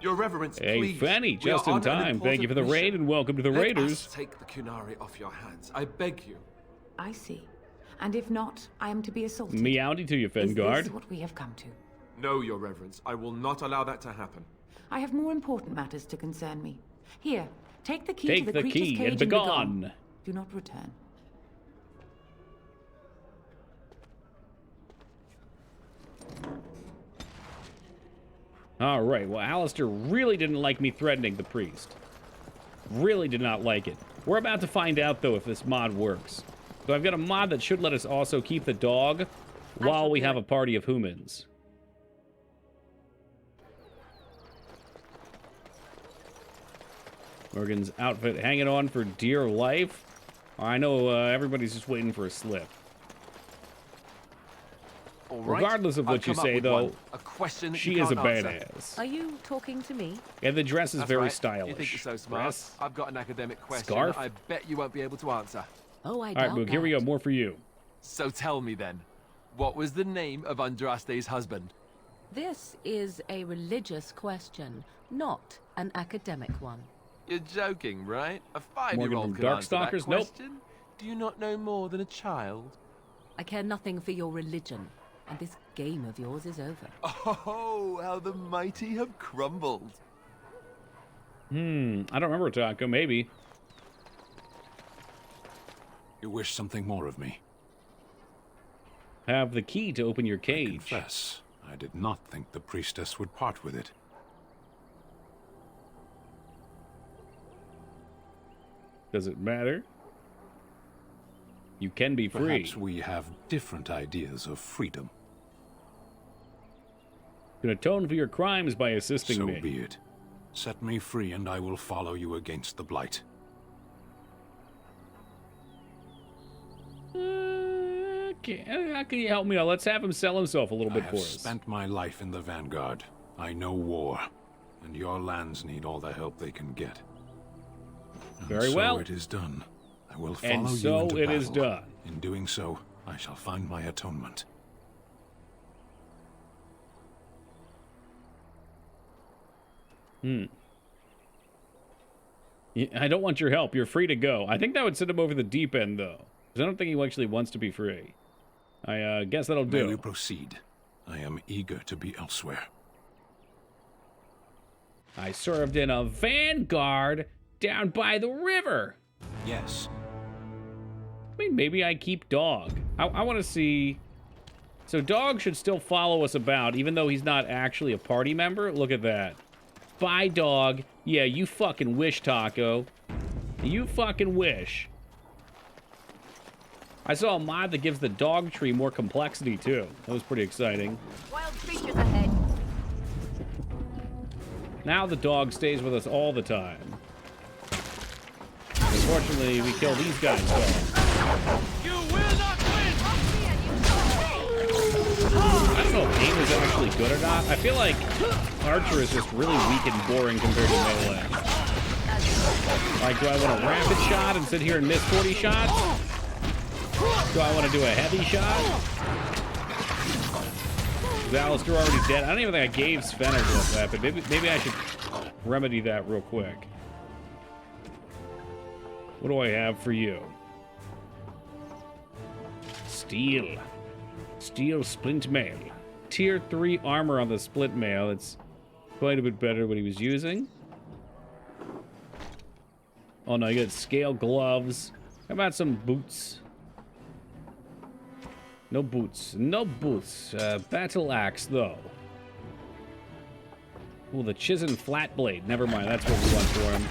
Your Reverence, Hey, please. Fanny, We are just in on an time. Thank you for the important raid mission. and welcome to the Let Raiders. us take the Kunari off your hands. I beg you. I see. And if not, I am to be assaulted. Meowdy to you, Is Fengard. this what we have come to? No, Your Reverence. I will not allow that to happen. I have more important matters to concern me. Here, take the key Take to the the creature's key cage and begone. Do not return. All right, well, Alistair really didn't like me threatening the priest. Really did not like it. We're about to find out, though, if this mod works. So I've got a mod that should let us also keep the dog while we have a party of humans. Morgan's outfit hanging on for dear life. I know everybody's just waiting for a slip. All right. Regardless of what I've you come up say, with though, one. A question that she you is a can't answer. badass. Are you talking to me? And the dress is That's very right. stylish. You think you're so smart? Dress, I've got an academic question scarf. I bet you won't be able to answer. Oh, I All right, doubt Moog, here we that. go. More for you. So tell me then, what was the name of Andraste's husband? This is a religious question, not an academic one. You're joking, right? A Morgan 5-year-old from could answer that Darkstalkers? Nope. question? Do you not know more than a child? I care nothing for your religion, and this game of yours is over. Oh, how the mighty have crumbled. I don't remember, Taco. Maybe. You wish something more of me? Have the key to open your I cage. confess, I did not think the priestess would part with it. Does it matter? You can be free. Perhaps we have different ideas of freedom. You can atone for your crimes by assisting me. So be it. Set me free and I will follow you against the Blight. Okay, how can you help me out? Let's have him sell himself a little bit I for have us. spent my life in the Vanguard. I know war, and your lands need all the help they can get. And Very so well. it is done. I will follow And you so into it battle. is done. In doing so, I shall find my atonement. I don't want your help. You're free to go. I think that would send him over the deep end, though. Because I don't think he actually wants to be free. I guess that'll May do. we proceed? I am eager to be elsewhere. I served in a vanguard down by the river. Yes. I mean, maybe I keep Dog. I want to see... So Dog should still follow us about, even though he's not actually a party member. Look at that. Bye, Dog. Yeah, you fucking wish, Taco. You fucking wish. I saw a mod that gives the dog tree more complexity, too. That was pretty exciting. Wild creatures ahead. Now the dog stays with us all the time. Unfortunately, we kill these guys, though. You will not win! I don't know if aim is actually good or not. I feel like Archer is just really weak and boring compared to melee. Like, do I want a rapid shot and sit here and miss 40 shots? Do I want to do a heavy shot? Is Alistair already dead? I don't even think I gave Sven a real weapon. Maybe I should remedy that real quick. What do I have for you? Steel. Steel splint mail. Tier 3 armor on the splint mail. It's quite a bit better than what he was using. Oh no, you got scale gloves. How about some boots? No boots. No boots. Battle axe, though. Ooh, the Chisin flat blade. Never mind, that's what we want for him.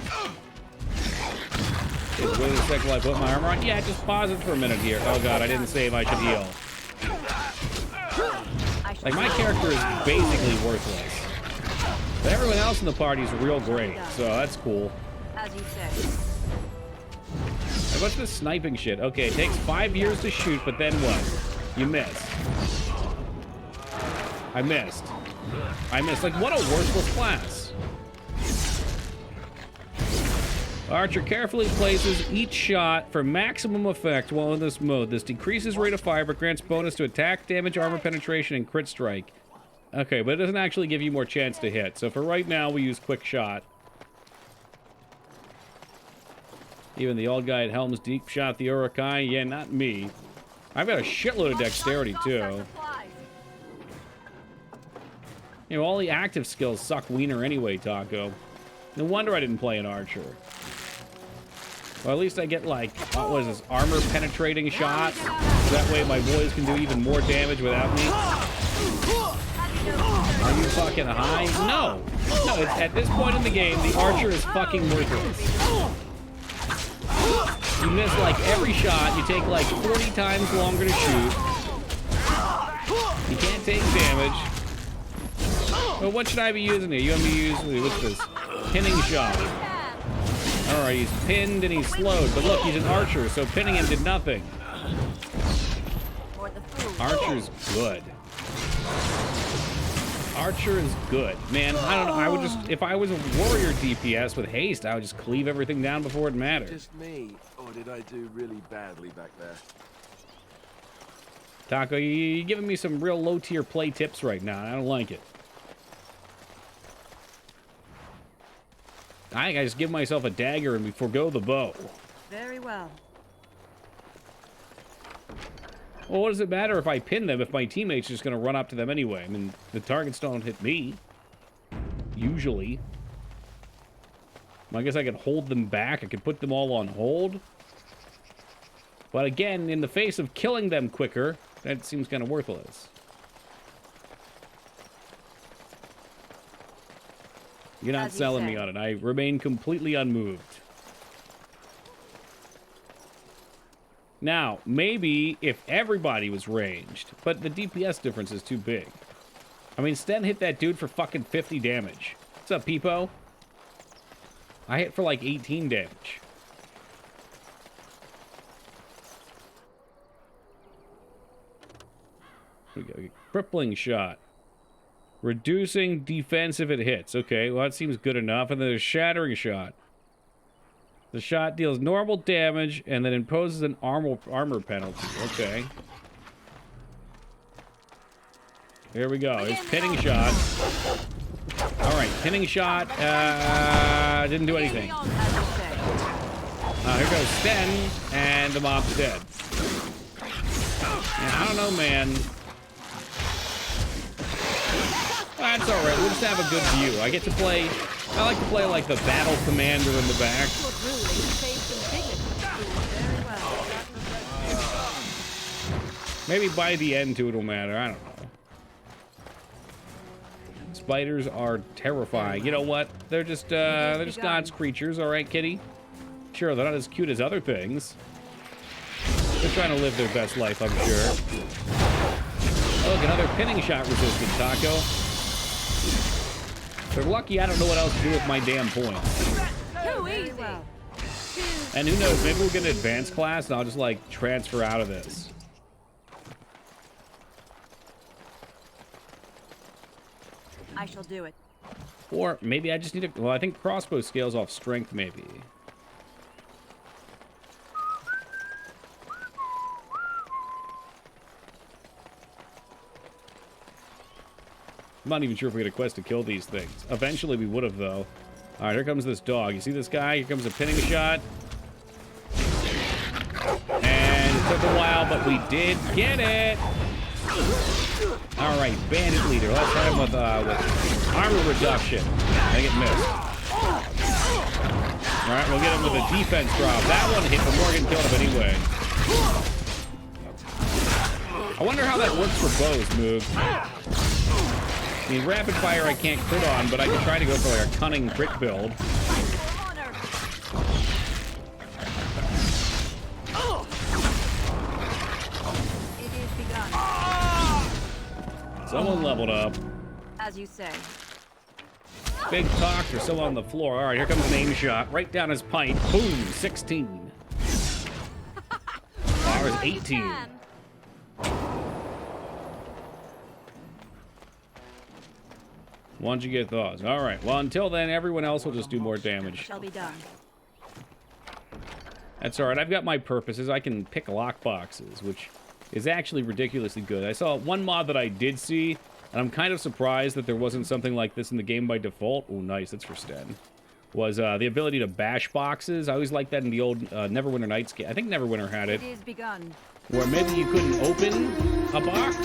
Okay, wait a second while I put my armor on. Yeah, just pause it for a minute here. Oh god, I didn't save. I should heal. Like, my character is basically worthless. But everyone else in the party is real great, so that's cool. As you said. Hey, what's this sniping shit? Okay, it takes 5 years to shoot, but then what? You miss. I missed. I missed. Like, what a worthless class. Archer carefully places each shot for maximum effect while in this mode. This decreases rate of fire, but grants bonus to attack, damage, armor penetration, and crit strike. Okay, but it doesn't actually give you more chance to hit. So for right now, we use quick shot. Even the old guy at Helm's Deep shot the Urukai. Yeah, not me. I've got a shitload of dexterity, too. You know, all the active skills suck wiener anyway, Taco. No wonder I didn't play an Archer. Well, at least I get, like, what is this, armor penetrating shot? That way my boys can do even more damage without me. Are you fucking high? No. No, it's, at this point in the game, the Archer is fucking worthless. You miss, like, every shot. You take, like, 40 times longer to shoot. You can't take damage. Well, what should I be using here? You want me to use, what's this? Pinning shot. Alright, he's pinned and he's slowed. But look, he's an archer, so pinning him did nothing. Archer's good. Archer is good. Man, I don't know. I would just, if I was a warrior DPS with haste, I would just cleave everything down before it mattered. Just me, or did I do really badly back there? Taco, you're giving me some real low-tier play tips right now. I don't like it. I think I just give myself a dagger and we forgo the bow. Very well. Well, what does it matter if I pin them if my teammate's just going to run up to them anyway? I mean, the targets don't hit me. Usually. Well, I guess I could hold them back. I could put them all on hold. But again, in the face of killing them quicker, that seems kind of worthless. You're not selling me on it. I remain completely unmoved. Now, maybe if everybody was ranged, but the DPS difference is too big. I mean, Sten hit that dude for fucking 50 damage. What's up, Peepo? I hit for like 18 damage. Here we go. Crippling shot. Reducing defense if it hits. Okay, well, that seems good enough. And then there's shattering shot. The shot deals normal damage and then imposes an armor penalty. Okay. Here we go. It's pinning shot. Alright, pinning shot. Didn't do anything. Here goes Sten, and the mob's dead. Yeah, I don't know, man. That's alright, we'll just have a good view. I get to play... I like to play like the battle commander in the back. Maybe by the end too it'll matter, I don't know. Spiders are terrifying. You know what? They're just God's creatures, alright, kitty? Sure, they're not as cute as other things. They're trying to live their best life, I'm sure. Oh, look, another pinning shot resistant, Taco. They're lucky I don't know what else to do with my damn points. Too easy. And who knows, maybe we'll get an advanced class and I'll just like transfer out of this. I shall do it. Or maybe I just need to, well, I think crossbow scales off strength maybe. I'm not even sure if we get a quest to kill these things. Eventually we would have, though. All right, here comes this dog. You see this guy? Here comes a pinning shot. And it took a while, but we did get it. All right, bandit leader. Let's hit him with armor reduction. I think it missed. All right, we'll get him with a defense drop. That one hit, but Morgan killed him anyway. I wonder how that works for bows, Moog. I mean, rapid fire I can't crit on, but I can try to go for like a cunning crit build. Someone leveled up. As you say. Big talk, they're still on the floor. All right, here comes an aim shot. Right down his pint. Boom, 16. Bar is 18. Once you get those. All right. Well, until then, everyone else will just do more damage. Shall be done. That's all right. I've got my purposes. I can pick lockboxes, which is actually ridiculously good. I saw one mod that I did see, and I'm kind of surprised that there wasn't something like this in the game by default. Oh, nice. That's for Sten. Was the ability to bash boxes. I always liked that in the old Neverwinter Nights game. I think Neverwinter had it. It is begun. Where maybe you couldn't open a box,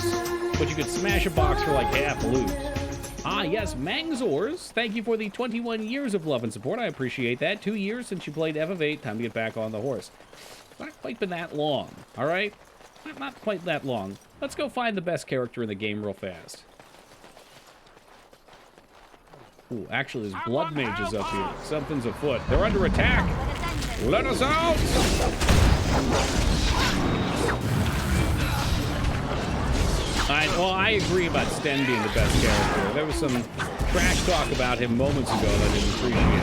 but you could smash a box for like half loot. Ah, yes, Mangzors. Thank you for the 21 years of love and support. I appreciate that. 2 years since you played Eve of 8. Time to get back on the horse. Not quite been that long, all right? Not quite that long. Let's go find the best character in the game real fast. Ooh, actually, there's blood mages up here. Something's afoot. They're under attack. Let us out! Well, I agree about Sten being the best character. There was some trash talk about him moments ago that I didn't appreciate.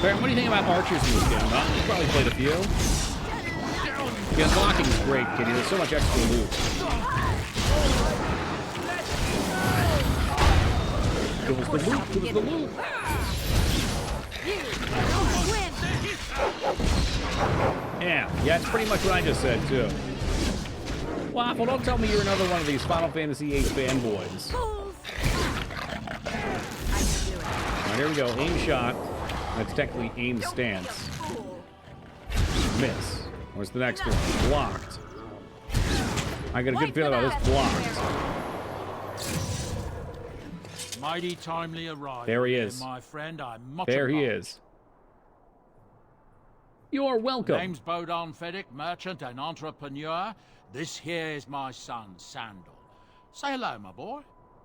Baron, what do you think about archers in this game? Huh? You probably played a few. The unlocking is great, Kitty. There's so much extra loot. Give us the loot. Give us the loot. Yeah, it's pretty much what I just said, too. Waffle, don't tell me you're another one of these Final Fantasy VIII fanboys. Alright, here we go. Aim shot. That's technically aim stance. Miss. What's the next one? Blocked. I got a good feeling about this. Blocked. Mighty timely arrival. There he is. My friend, I'm much there he obliged. is. You're welcome. Name's Bodon Fedek, merchant and entrepreneur. This here is my son, Sandal. Say hello, my boy.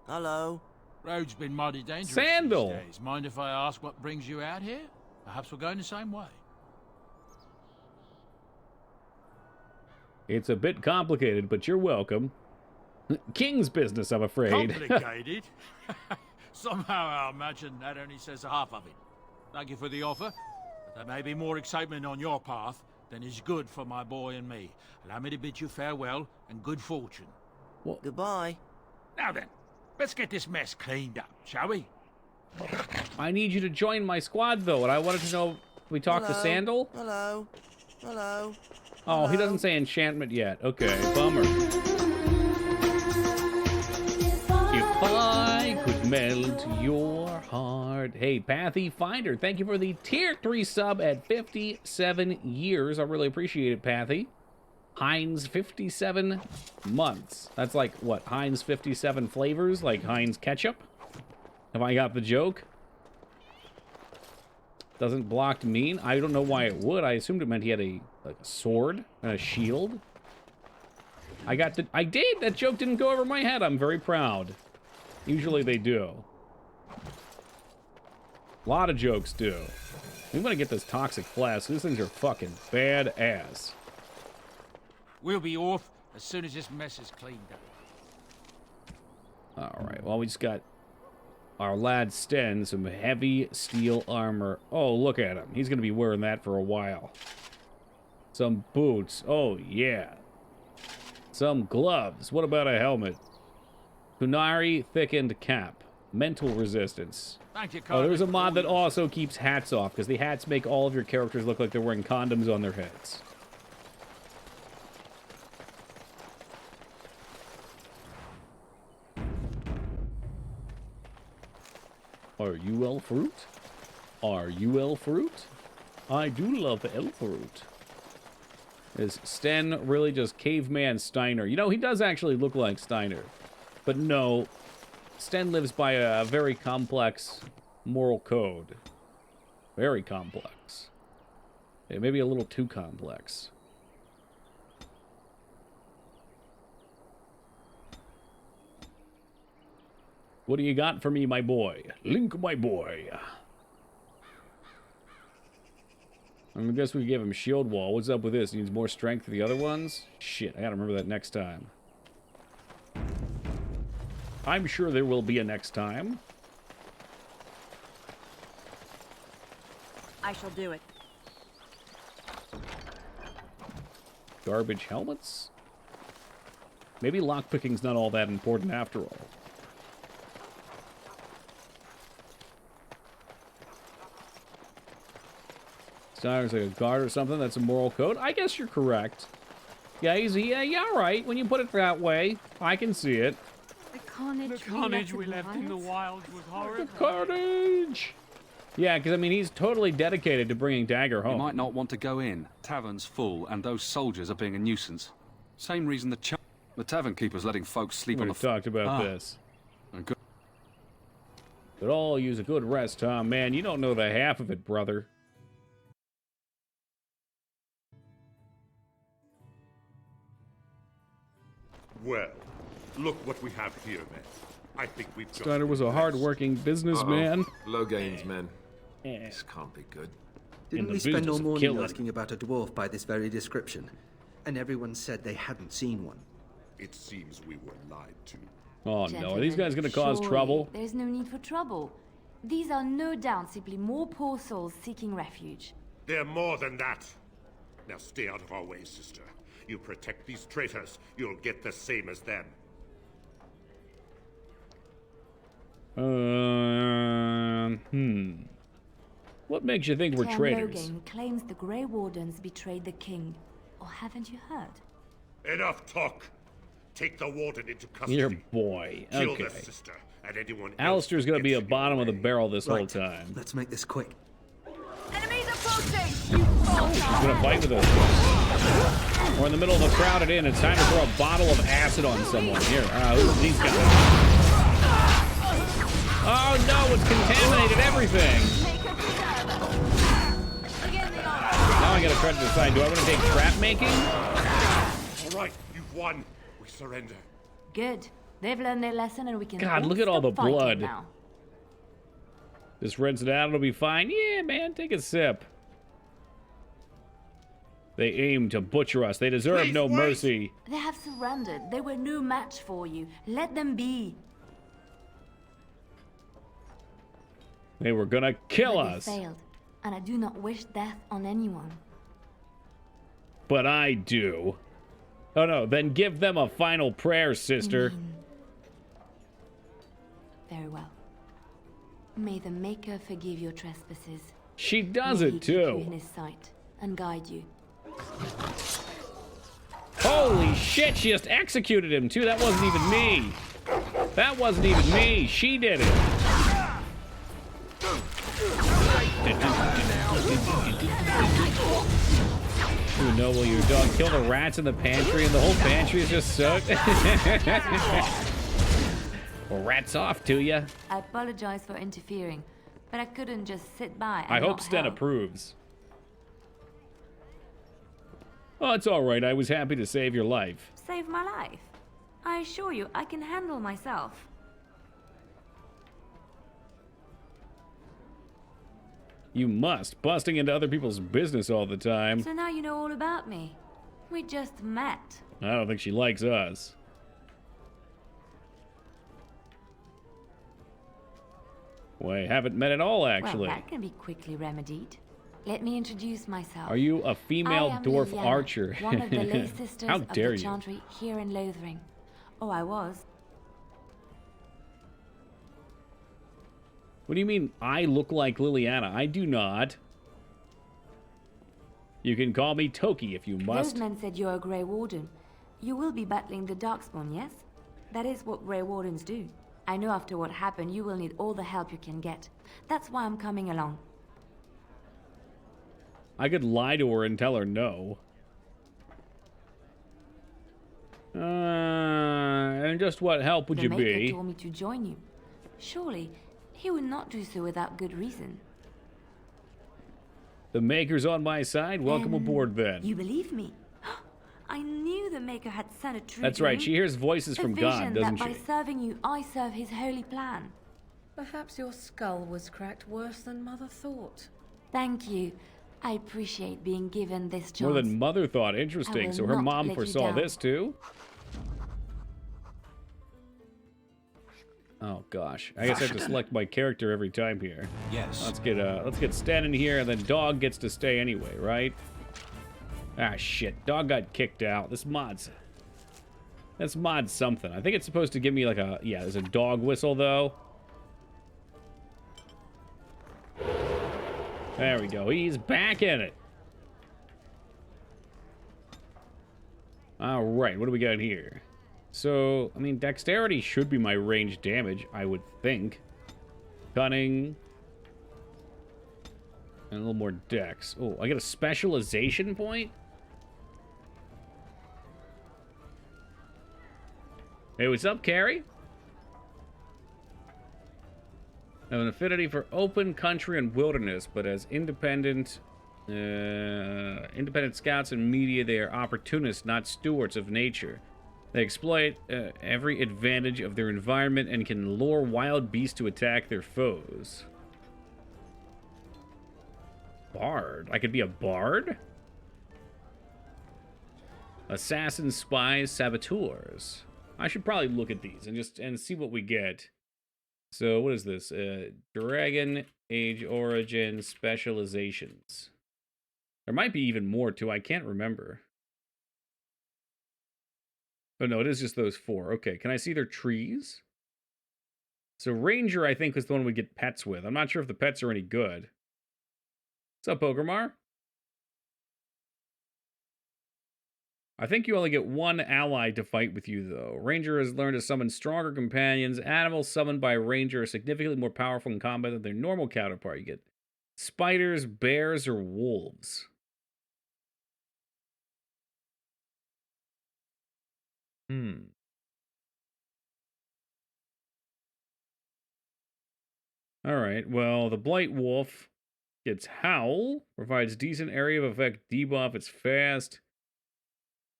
Hello. Road's been mighty dangerous Sandal. these days. Mind if I ask what brings you out here? Perhaps we're going the same way. It's a bit complicated, but you're welcome. King's business, I'm afraid. Complicated? Somehow I imagine that only says half of it. Thank you for the offer. But there may be more excitement on your path than is good for my boy and me. Allow me to bid you farewell and good fortune. What? Goodbye. Now then, let's get this mess cleaned up, shall we? I need you to join my squad, though, and I wanted to know, we talked to Sandal? Hello. Hello. Oh, he doesn't say enchantment yet. Okay, bummer. If I could melt your heart. Hey, Pathy Finder, thank you for the tier 3 sub at 57 years. I really appreciate it, Pathy. Heinz 57 months. That's like, what, Heinz 57 flavors? Like Heinz ketchup? Have I got the joke? Doesn't blocked mean? I don't know why it would. I assumed it meant he had a sword and a shield. I did! That joke didn't go over my head. I'm very proud. Usually they do. A lot of jokes do. I'm gonna get this toxic flask. These things are fucking badass. We'll be off as soon as this mess is cleaned up. Alright, well, we just got our lad Sten, some heavy steel armor. Oh, look at him. He's gonna be wearing that for a while. Some boots. Oh, yeah. Some gloves. What about a helmet? Kunari thickened cap. Mental resistance. Thank you, Oh, there's a mod that also keeps hats off, because the hats make all of your characters look like they're wearing condoms on their heads. Are you elf fruit? Are you elf fruit? I do love elf fruit. Is Sten really just caveman Steiner? You know, he does actually look like Steiner. But no, Sten lives by a very complex moral code. Very complex. Yeah, maybe a little too complex. What do you got for me, my boy? Link, my boy. I guess we gave him shield wall. What's up with this? He needs more strength to the other ones? Shit, I gotta remember that next time. I'm sure there will be a next time. I shall do it. Garbage helmets? Maybe lockpicking's not all that important after all. Steiner's like a guard or something. That's a moral code. I guess you're correct. Yeah, yeah, right. When you put it that way, I can see it. The carnage, we left in the wilds was horrible. The carnage! Yeah, because, I mean, he's totally dedicated to bringing Dagger home. You might not want to go in. Tavern's full, and those soldiers are being a nuisance. Same reason the tavern keeper's letting folks sleep on the floor. We talked about this. Could all use a good rest, Tom. Man, you don't know the half of it, brother. Well, look what we have here, men. I think we've got Steiner was a hard-working businessman. Loghain's men. This can't be good. Didn't we spend all morning asking about a dwarf by this very description? And everyone said they hadn't seen one. It seems we were lied to. Oh no, are these guys gonna cause trouble? There's no need for trouble. These are no doubt simply more poor souls seeking refuge. They're more than that. Now stay out of our way, sister. You protect these traitors, you'll get the same as them. What makes you think we're Cairn traitors? Logain claims the Grey Wardens betrayed the king. Or haven't you heard? Enough talk. Take the warden into custody. Your boy. Kill Okay. their sister and anyone else Alistair's who gonna be gets a in bottom your of the way. barrel this whole Right. time. Let's make this quick. Enemies approaching! He's gonna fight with us. We're in the middle of a crowded inn. It's time to throw a bottle of acid on someone. Here, who's these guys? Oh no, it's contaminated everything. Now I gotta try to decide, do I want to take trap making? All right, you've won. We surrender. Good. They've learned their lesson and we can God, look at all the stop fighting blood. now. Just rinse it out, it'll be fine. Yeah, man, take a sip. They aim to butcher us. They deserve no mercy. They have surrendered. They were no match for you. Let them be. They were gonna kill But us. they failed, and I do not wish death on anyone. But I do. Oh no, then give them a final prayer, sister. Very well. May the Maker forgive your trespasses. She does May it he keep you in too. his sight and guide you. Holy shit, she just executed him too. That wasn't even me. That wasn't even me. She did it. Ooh, no, will your dog kill the rats in the pantry and the whole pantry is just soaked? Well, rats off to ya. I apologize for interfering, but I couldn't just sit by and I hope not Sten help. approves. Oh, it's all right. I was happy to save your life. Save my life. I assure you, I can handle myself. You must. Busting into other people's business all the time. So now you know all about me. We just met. I don't think she likes us. Well, I haven't met at all, actually. Well, that can be quickly remedied. Let me introduce myself. Are you a female I am dwarf Liliana, archer? one of the lay sisters How of dare the you? Chantry here in Lothering. Oh, I was. What do you mean I look like Liliana? I do not. You can call me Toki if you must. Those men said you're a Grey Warden. You will be battling the Darkspawn, yes? That is what Grey Wardens do. I know after what happened, you will need all the help you can get. That's why I'm coming along. I could lie to her and tell her no. And just what help would The you Maker be? told me to join you. Surely, he would not do so without good reason. The Maker's on my side. Welcome aboard, then. You believe me? I knew the Maker had sent a true That's right. dream. She hears voices A from vision God, doesn't that by she? serving you, I serve his holy plan. Perhaps your skull was cracked worse than Mother thought. Thank you. I appreciate being given this chance. More than Mother thought. I Interesting. will So her not mom let you foresaw down. this too? Oh gosh. I guess I have to select my character every time here. Yes. Let's get Stan in here, and then Dog gets to stay anyway, right? Ah shit. Dog got kicked out. This mod's something. I think it's supposed to give me like a there's a dog whistle though. There we go. He's back in it. All right, what do we got here? So, I mean, dexterity should be my range damage, I would think. Cunning. And a little more dex. Oh, I get a specialization point? Hey, what's up, Carrie? I have an affinity for open country and wilderness, but as independent scouts and media, they are opportunists, not stewards of nature. They exploit every advantage of their environment and can lure wild beasts to attack their foes. Bard. I could be a bard? Assassins, spies, saboteurs. I should probably look at these and see what we get. So what is this? Dragon Age Origin Specializations. There might be even more too. I can't remember. Oh no, it is just those four. Okay, can I see their trees? So Ranger, I think, was the one we get pets with. I'm not sure if the pets are any good. What's up, Ogremar? I think you only get one ally to fight with you, though. Ranger has learned to summon stronger companions. Animals summoned by a Ranger are significantly more powerful in combat than their normal counterpart. You get spiders, bears, or wolves. Alright, well, the Blight Wolf gets Howl, provides decent area of effect debuff, it's fast,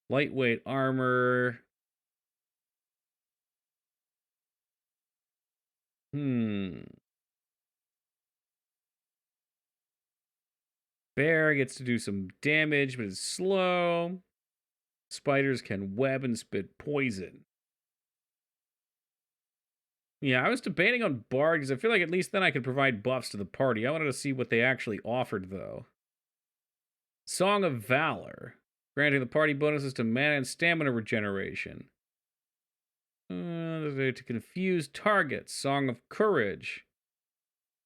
lightweight armor. Bear gets to do some damage, but it's slow. Spiders can web and spit poison. Yeah, I was debating on Bard because I feel like at least then I could provide buffs to the party. I wanted to see what they actually offered, though. Song of Valor, granting the party bonuses to mana and stamina regeneration. To confuse targets. Song of Courage,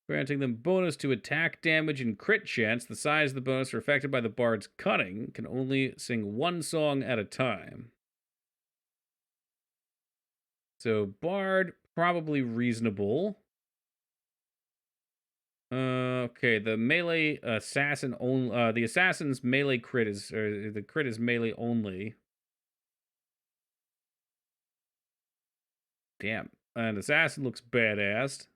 granting them bonus to attack damage and crit chance. The size of the bonus are affected by the Bard's cunning. Can only sing one song at a time. So Bard, probably reasonable. Okay, the melee assassin only. The assassin's melee crit is, or the crit is melee only. Damn, and assassin looks badass.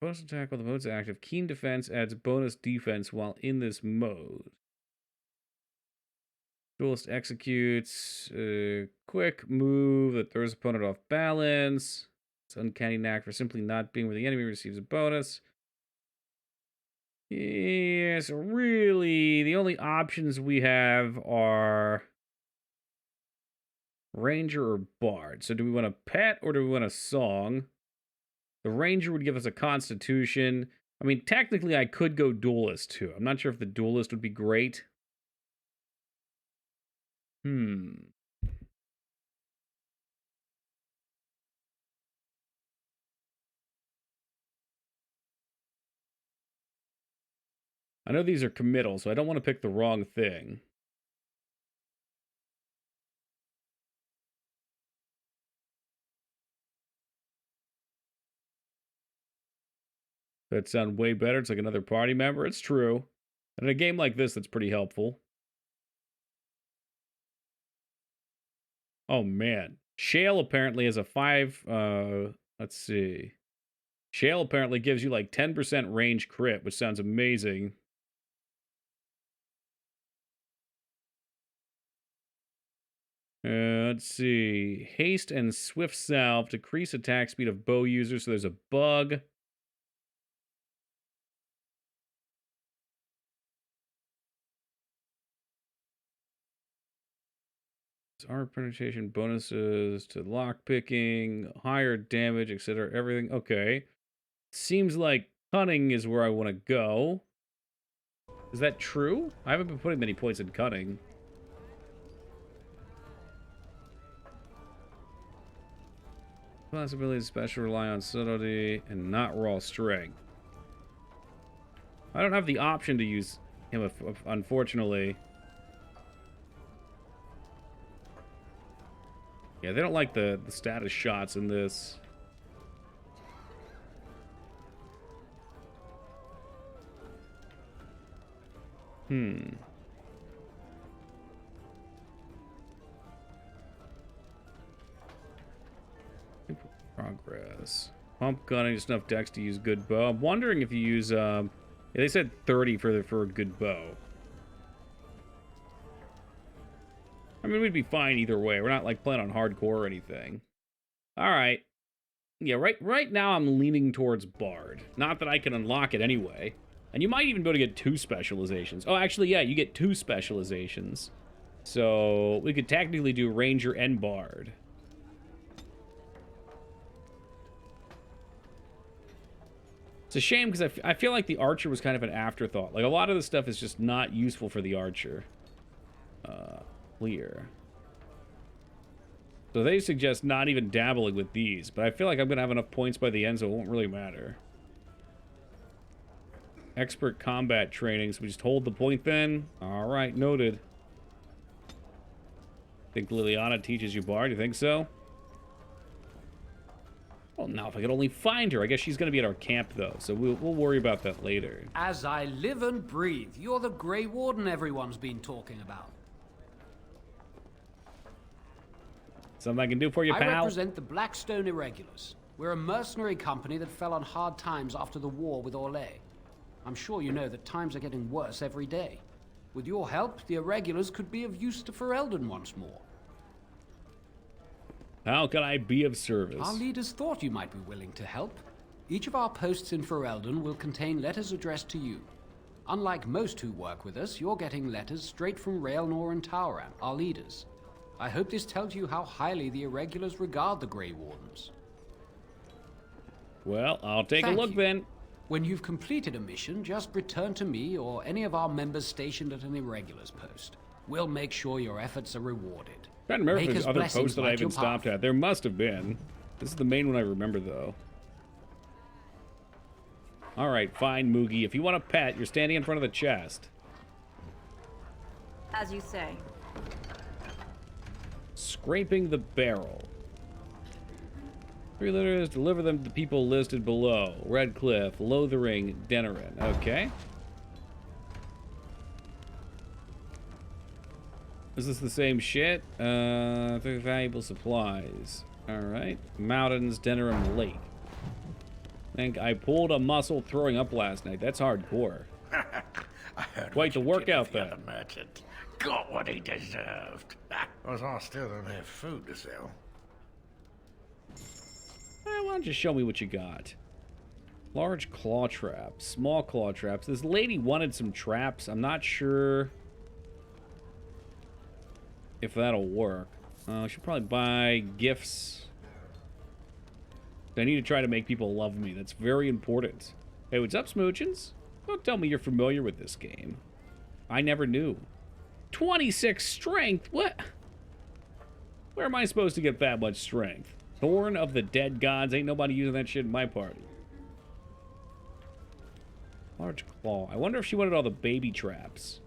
Bonus attack while the mode's active. Keen defense adds bonus defense while in this mode. Duelist executes quick move that throws opponent off balance. It's uncanny knack for simply not being where the enemy receives a bonus. Yeah, so really, the only options we have are Ranger or Bard. So do we want a pet or do we want a song? The Ranger would give us a Constitution. I mean, technically, I could go Duelist, too. I'm not sure if the Duelist would be great. I know these are committal, so I don't want to pick the wrong thing. That sounds way better. It's like another party member. It's true. And in a game like this, that's pretty helpful. Oh, man. Shale apparently has a 5... let's see. Shale apparently gives you like 10% range crit, which sounds amazing. Let's see. Haste and Swift Salve decrease attack speed of bow users, so there's a bug. Armor penetration bonuses to lockpicking, higher damage, etc. Everything. Okay. Seems like cunning is where I want to go. Is that true? I haven't been putting many points in cunning. Class abilities special rely on subtlety and not raw strength. I don't have the option to use him, unfortunately. Yeah, they don't like the status shots in this. Progress. Pump gunning, just enough dex to use good bow. I'm wondering if you use, yeah, they said 30 for a good bow. I mean, we'd be fine either way. We're not, like, playing on hardcore or anything. Alright. Yeah, right now I'm leaning towards Bard. Not that I can unlock it anyway. And you might even be able to get 2 specializations. Oh, actually, yeah, you get 2 specializations. So, we could technically do Ranger and Bard. It's a shame, because I feel like the Archer was kind of an afterthought. Like, a lot of the stuff is just not useful for the Archer. Clear. So they suggest not even dabbling with these, but I feel like I'm going to have enough points by the end, so it won't really matter. Expert combat training, so we just hold the point then? Alright, noted. Think Liliana teaches you Bard? You think so? Well, now if I could only find her. I guess she's going to be at our camp, though, so we'll worry about that later. As I live and breathe, you're the Grey Warden everyone's been talking about. Something I can do for you, pal? I represent the Blackstone Irregulars. We're a mercenary company that fell on hard times after the war with Orlais. I'm sure you know that times are getting worse every day. With your help, the Irregulars could be of use to Ferelden once more. How can I be of service? Our leaders thought you might be willing to help. Each of our posts in Ferelden will contain letters addressed to you. Unlike most who work with us, you're getting letters straight from Raelnor and Tauran, our leaders. I hope this tells you how highly the Irregulars regard the Grey Wardens. Well, I'll take a look then. When you've completed a mission, just return to me or any of our members stationed at an Irregulars post. We'll make sure your efforts are rewarded. I don't remember if Maker's there's other blessings posts that I light haven't your stopped path. at. There must have been. This is the main one I remember, though. All right, fine, Moogie. If you want a pet, you're standing in front of the chest. As you say. Scraping the barrel. 3 letters, deliver them to the people listed below. Redcliffe, Lothering, Denerin. Okay. Is this the same shit? Valuable supplies. Alright. Mountains, Denerim Lake. Think I pulled a muscle throwing up last night. That's hardcore. I heard Quite the workout the then. other merchant got what he deserved. Was I still don't have food to sell? Why don't you show me what you got? Large claw traps, small claw traps. This lady wanted some traps. I'm not sure if that'll work. I should probably buy gifts. I need to try to make people love me. That's very important. Hey, what's up, Smoochins? Don't tell me you're familiar with this game. I never knew. 26 strength? What? Where am I supposed to get that much strength? Thorn of the Dead Gods. Ain't nobody using that shit in my party. Large claw. I wonder if she wanted all the baby traps.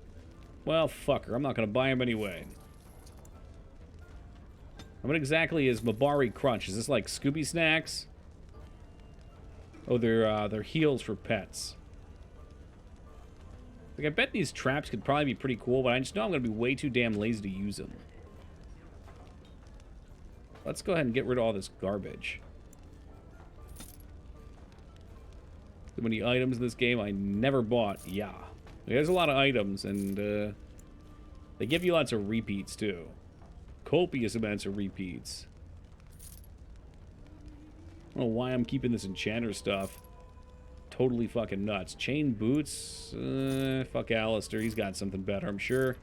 Well, fuck her. I'm not going to buy them anyway. What exactly is Mabari Crunch? Is this like Scooby Snacks? Oh, they're heals for pets. Like, I bet these traps could probably be pretty cool, but I just know I'm going to be way too damn lazy to use them. Let's go ahead and get rid of all this garbage. So many items in this game I never bought. Yeah. There's a lot of items, and they give you lots of repeats, too. Copious amounts of repeats. I don't know why I'm keeping this enchanter stuff. Totally fucking nuts. Chain boots? Fuck Alistair. He's got something better, I'm sure.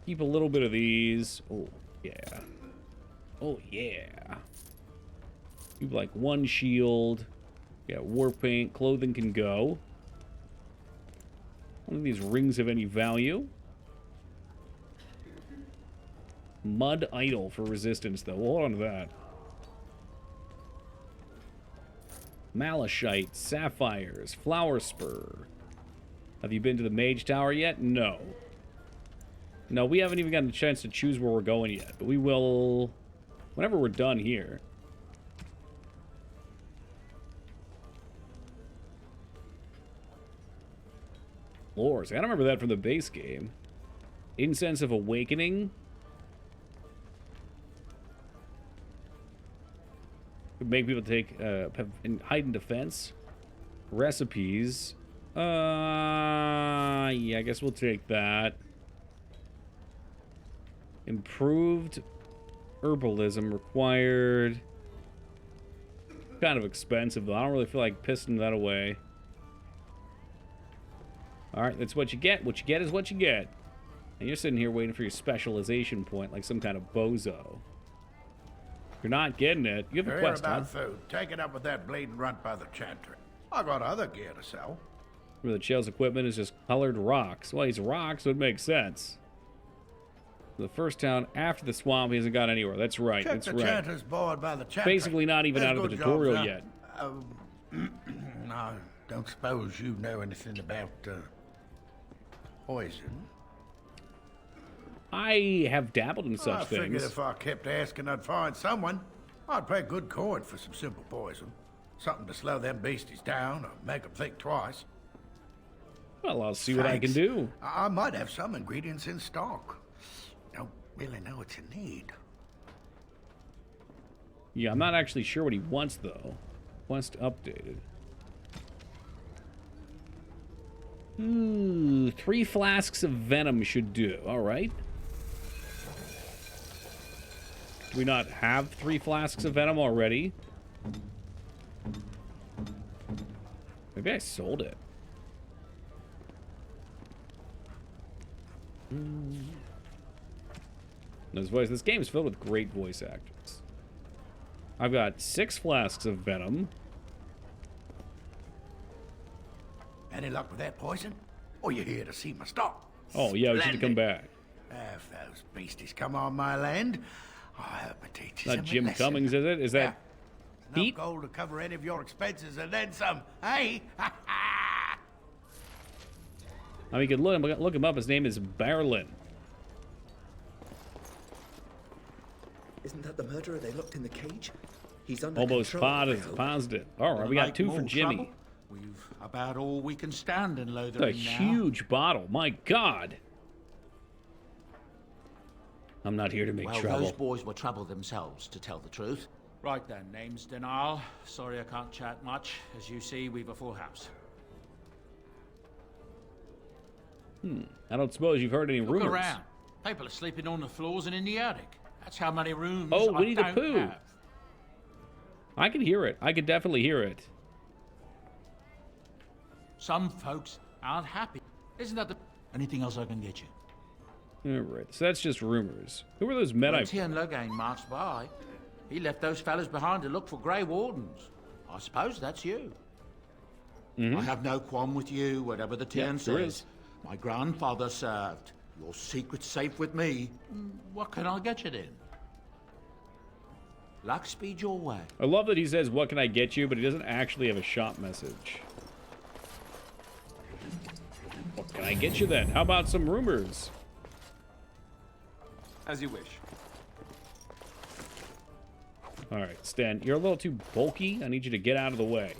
Keep a little bit of these. Oh, yeah. Oh, yeah. Keep like one shield. Yeah, war paint. Clothing can go. None of these rings have any value. Mud idol for resistance, though. We'll hold on to that. Malachite, sapphires, flower spur. Have you been to the Mage Tower yet? No. No, we haven't even gotten a chance to choose where we're going yet, but we will whenever we're done here. Lores. I don't remember that from the base game. Incense of Awakening. Make people take heightened defense. Recipes. Yeah, I guess we'll take that. Improved herbalism required. Kind of expensive, though. I don't really feel like pissing that away. Alright, that's what you get. What you get is what you get. And you're sitting here waiting for your specialization point like some kind of bozo. You're not getting it. You have a Hear quest, about huh? food. Take it up with that bleeding runt by the chantry. I got other gear to sell. Where the Chale's equipment is just colored rocks. Well, he's rocks, so it makes sense. The first town after the swamp. He hasn't got anywhere. That's right. Check That's the right. chanter's board by the chantry. Basically not even There's out of the good tutorial jobs, yet. I don't suppose you know anything about poison. I have dabbled in such I figured things. if I kept asking, I'd find someone. I'd pay good coin for some simple poison. Something to slow them beasties down or make them think twice. Well, I'll see what I can do. I might have some ingredients in stock. Don't really know what you need. Yeah, I'm not actually sure what he wants, though. Quest updated. 3 flasks of venom should do. All right. Do we not have 3 flasks of venom already? Maybe I sold it. This game is filled with great voice actors. I've got 6 flasks of venom. Any luck with that poison? Or you here to see my stock? Oh, yeah, we should come back. If those beasties come on my land, I hope it teaches Not them a Jim lesson. Cummings, is it? Is that Enough gold to cover any of your expenses and then some. Hey! I mean, you could look him up. His name is Berlin. Isn't that the murderer they locked in the cage? He's under Almost control, I hope. positive. All right, we got 2 for Jimmy. We've about all we can stand in It's a Lothering now. huge bottle. My God. I'm not here to make Well, trouble. those boys were trouble themselves, to tell the truth. Right then, name's Denal. Sorry I can't chat much. As you see, we've a full house. I don't suppose you've heard any Look rumors. around. People are sleeping on the floors and in the attic. That's how many rooms Oh, I Winnie the don't Pooh. have. I can hear it. I could definitely hear it. Some folks aren't happy. Isn't that the... Anything else I can get you? All right, so that's just rumors. Who were those men I... When Tien Logain marched by, he left those fellas behind to look for Grey Wardens. I suppose that's you. I have no qualm with you, whatever the Tien there says. is. My grandfather served. Your secret's safe with me. What can I get you then? Luck speed your way. I love that he says, "What can I get you?" but he doesn't actually have a shop message. What can I get you then? How about some rumors? As you wish. All right, Stan, you're a little too bulky. I need you to get out of the way.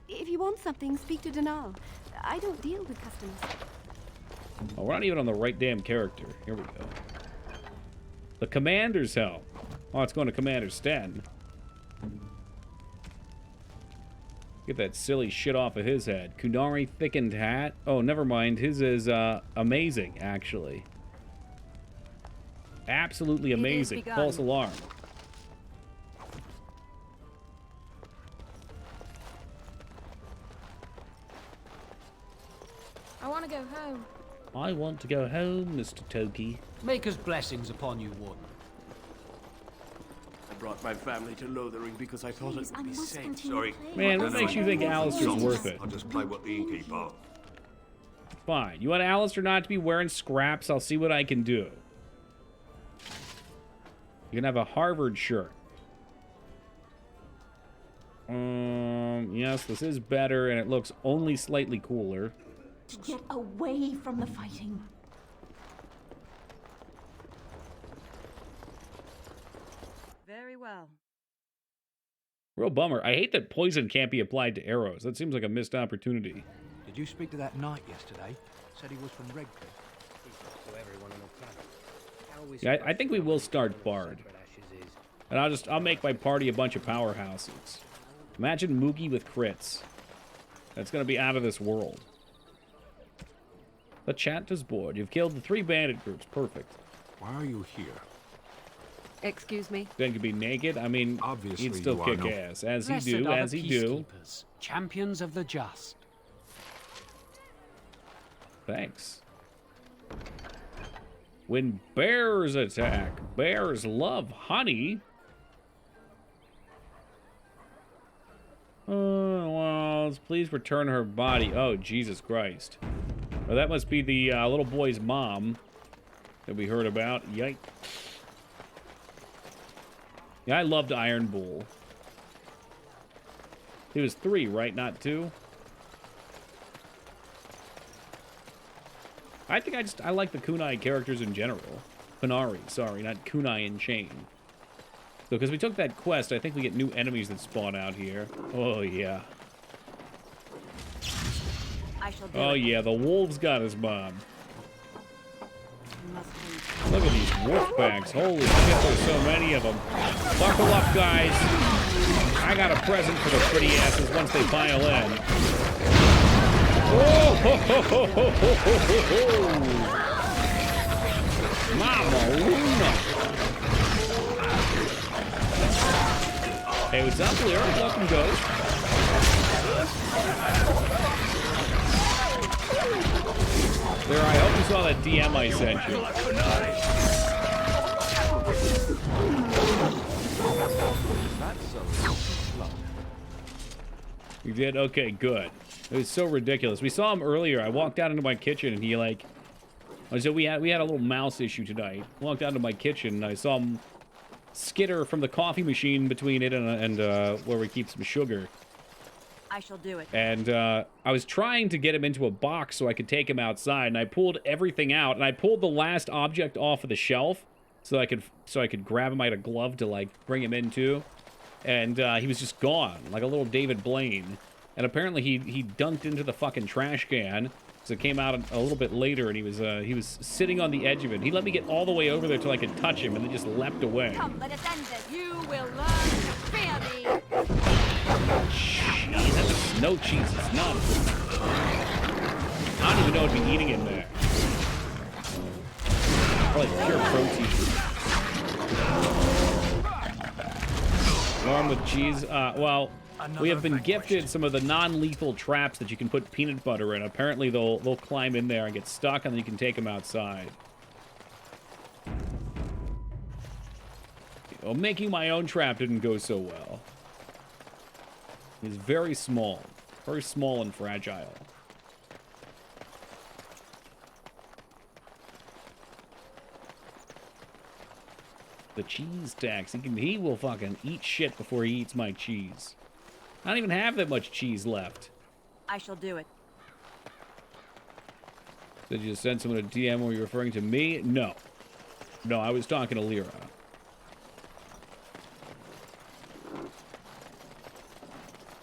If you want something, speak to Denal. I don't deal with customers. Oh, we're not even on the right damn character. Here we go. The Commander's help. Oh, it's going to Commander Sten. Get that silly shit off of his head. Kunari thickened hat. Oh, never mind. His is amazing, actually. Absolutely amazing. begun. False alarm. I want to go home. I want to go home, Mr. Toki. Maker's blessings upon you, Warden. I brought my family to Lothering because I thought it would be safe. Sorry. Man, what makes you think Alistair's worth it? I'll just play what the innkeep are. Fine. You want Alistair not to be wearing scraps? I'll see what I can do. You can have a Harvard shirt. Yes, this is better, and it looks only slightly cooler. To get away from the fighting. Very well. Real bummer. I hate that poison can't be applied to arrows. That seems like a missed opportunity. Did you speak to that knight yesterday? Said he was from Redcliffe. To everyone on the planet. Yeah, I think we will start Bard. And I'll make my party a bunch of powerhouses. Imagine Moogie with crits. That's gonna be out of this world. The Chanter's board. You've killed the 3 bandit groups. Perfect. Why are you here? Excuse me? Then could be naked. I mean, Obviously he'd still you are kick no- ass. As he Blessed do, are as the he do. peacekeepers, champions of the just. Thanks. When bears attack, bears love honey. Well, please return her body. Oh, Jesus Christ. Well, that must be the little boy's mom. that we heard about. Yikes. Yeah, I loved Iron Bull. It was 3, right? Not 2? I think I like the kunai characters in general. Kunari, sorry, not kunai in chain. So, because we took that quest, I think we get new enemies that spawn out here. Oh, yeah. Oh, yeah, the wolves got us, Bob. Look at these wolf packs. Holy shit, there's so many of them. Buckle up, guys. I got a present for the pretty asses once they pile in. Oh, ho, ho, ho, ho, ho, ho, ho. Mama Luna. Hey, what's up, Lyra? Welcome, Ghost. There, I hope you saw that DM I sent you. You did? Okay, good. It was so ridiculous. We saw him earlier. I walked out into my kitchen and he like... So we had a little mouse issue tonight. Walked out into my kitchen and I saw him skitter from the coffee machine between it and where we keep some sugar. I shall do it. And I was trying to get him into a box so I could take him outside, and I pulled everything out, and I pulled the last object off of the shelf so I could grab him. I had a glove to like bring him in too, and he was just gone, like a little David Blaine. And apparently he dunked into the fucking trash can. So it came out a little bit later, and he was sitting on the edge of it. He let me get all the way over there till I could touch him, and then just leapt away. Come, let us end this. You will learn to fear me. Cheese, that's no cheese. It's none. I don't even know what to be eating in there. Probably pure protein. Warm with cheese. Well. We have been gifted some of the non-lethal traps that you can put peanut butter in. Apparently, they'll climb in there and get stuck, and then you can take them outside. Well, making my own trap didn't go so well. It's very small and fragile. The cheese tax. He will fucking eat shit before he eats my cheese. I don't even have that much cheese left. I shall do it. Did you send someone a DM? Were you referring to me? No. No, I was talking to Lyra.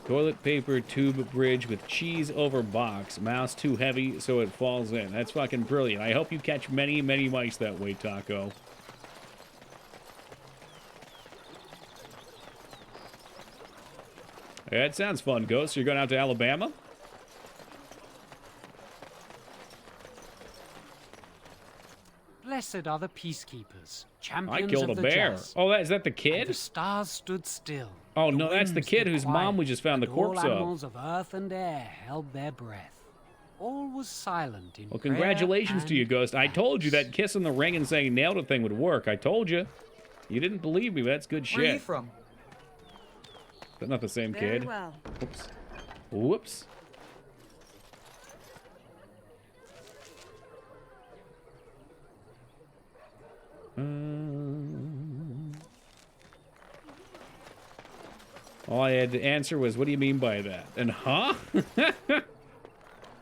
Toilet paper tube bridge with cheese over box. Mouse too heavy so it falls in. That's fucking brilliant. I hope you catch many, many mice that way, Taco. That sounds fun, Ghost. You're going out to Alabama? Blessed are the peacekeepers, champions I killed a bear. Just. Oh, is that the kid? And the stars stood still. Oh, no, that's the kid whose mom we just found the corpse all animals of earth and air held their breath. All was silent in Well, congratulations to you, Ghost. I told you that kissing the ring and saying nailed it thing would work. I told you. You didn't believe me, but that's good shit. Where are you from? Is that not the same Very kid? well. Oops. Whoops. All I had to answer was, what do you mean by that? And huh?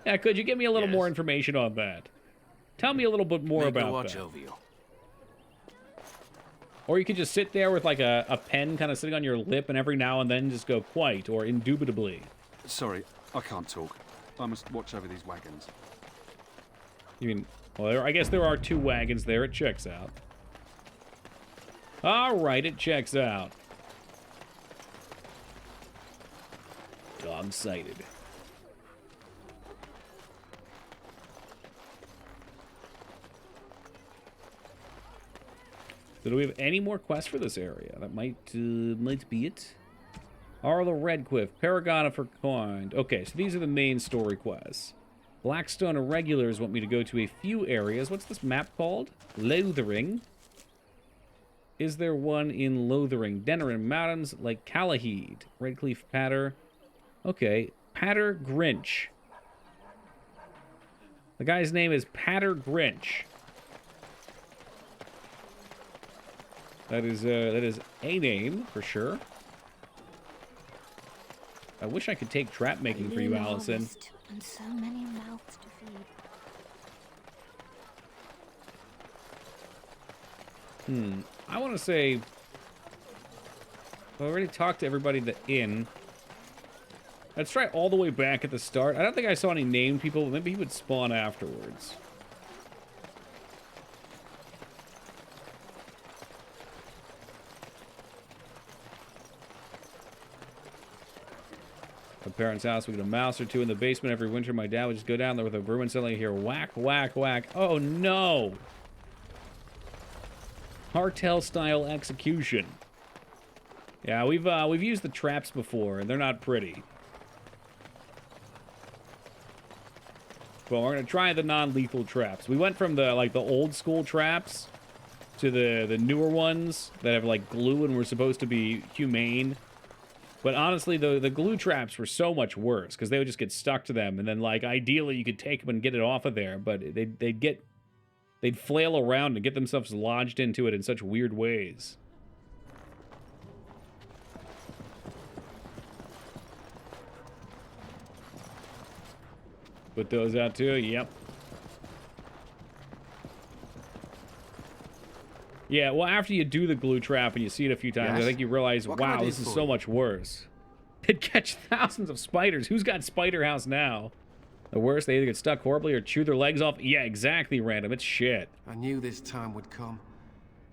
Yeah, could you give me a little more information on that? Tell me a little bit more about that. Over you. Or you could just sit there with like a pen kind of sitting on your lip and every now and then just go quite or indubitably. Sorry, I can't talk. I must watch over these wagons. You mean, well, I guess there are 2 wagons there. It checks out. All right, it checks out. Dog sighted. So do we have any more quests for this area? That might be it. Arla Redcliffe, Paragona for Coin. Okay, so these are the main story quests. Blackstone Irregulars want me to go to a few areas. What's this map called? Lothering. Is there one in Lothering? Denerin Mountains, Lake Callahede. Redcliffe Patter. Okay, Patter Grinch. The guy's name is Patter Grinch. That is a name for sure. I wish I could take trap making for you, Allison. And so many mouths to feed. I want to say, I already talked to everybody at the inn. Let's try all the way back at the start. I don't think I saw any named people, but maybe he would spawn afterwards. My parents' house, we get a mouse or two in the basement every winter. My dad would just go down there with a broom and suddenly hear whack, whack, whack. Oh no! Cartel-style execution. Yeah, we've used the traps before, and they're not pretty. Well, we're gonna try the non-lethal traps. We went from the old school traps to the newer ones that have like glue and were supposed to be humane. But honestly, the glue traps were so much worse because they would just get stuck to them, and then like ideally you could take them and get it off of there, but they'd flail around and get themselves lodged into it in such weird ways. Put those out too. Yep. Yeah, well, after you do the glue trap and you see it a few times, Yes? I think you realize, What can I wow, do this is for so you? much worse. It'd catch thousands of spiders. Who's got Spider House now? The worst, they either get stuck horribly or chew their legs off. Yeah, exactly, Random. It's shit. I knew this time would come.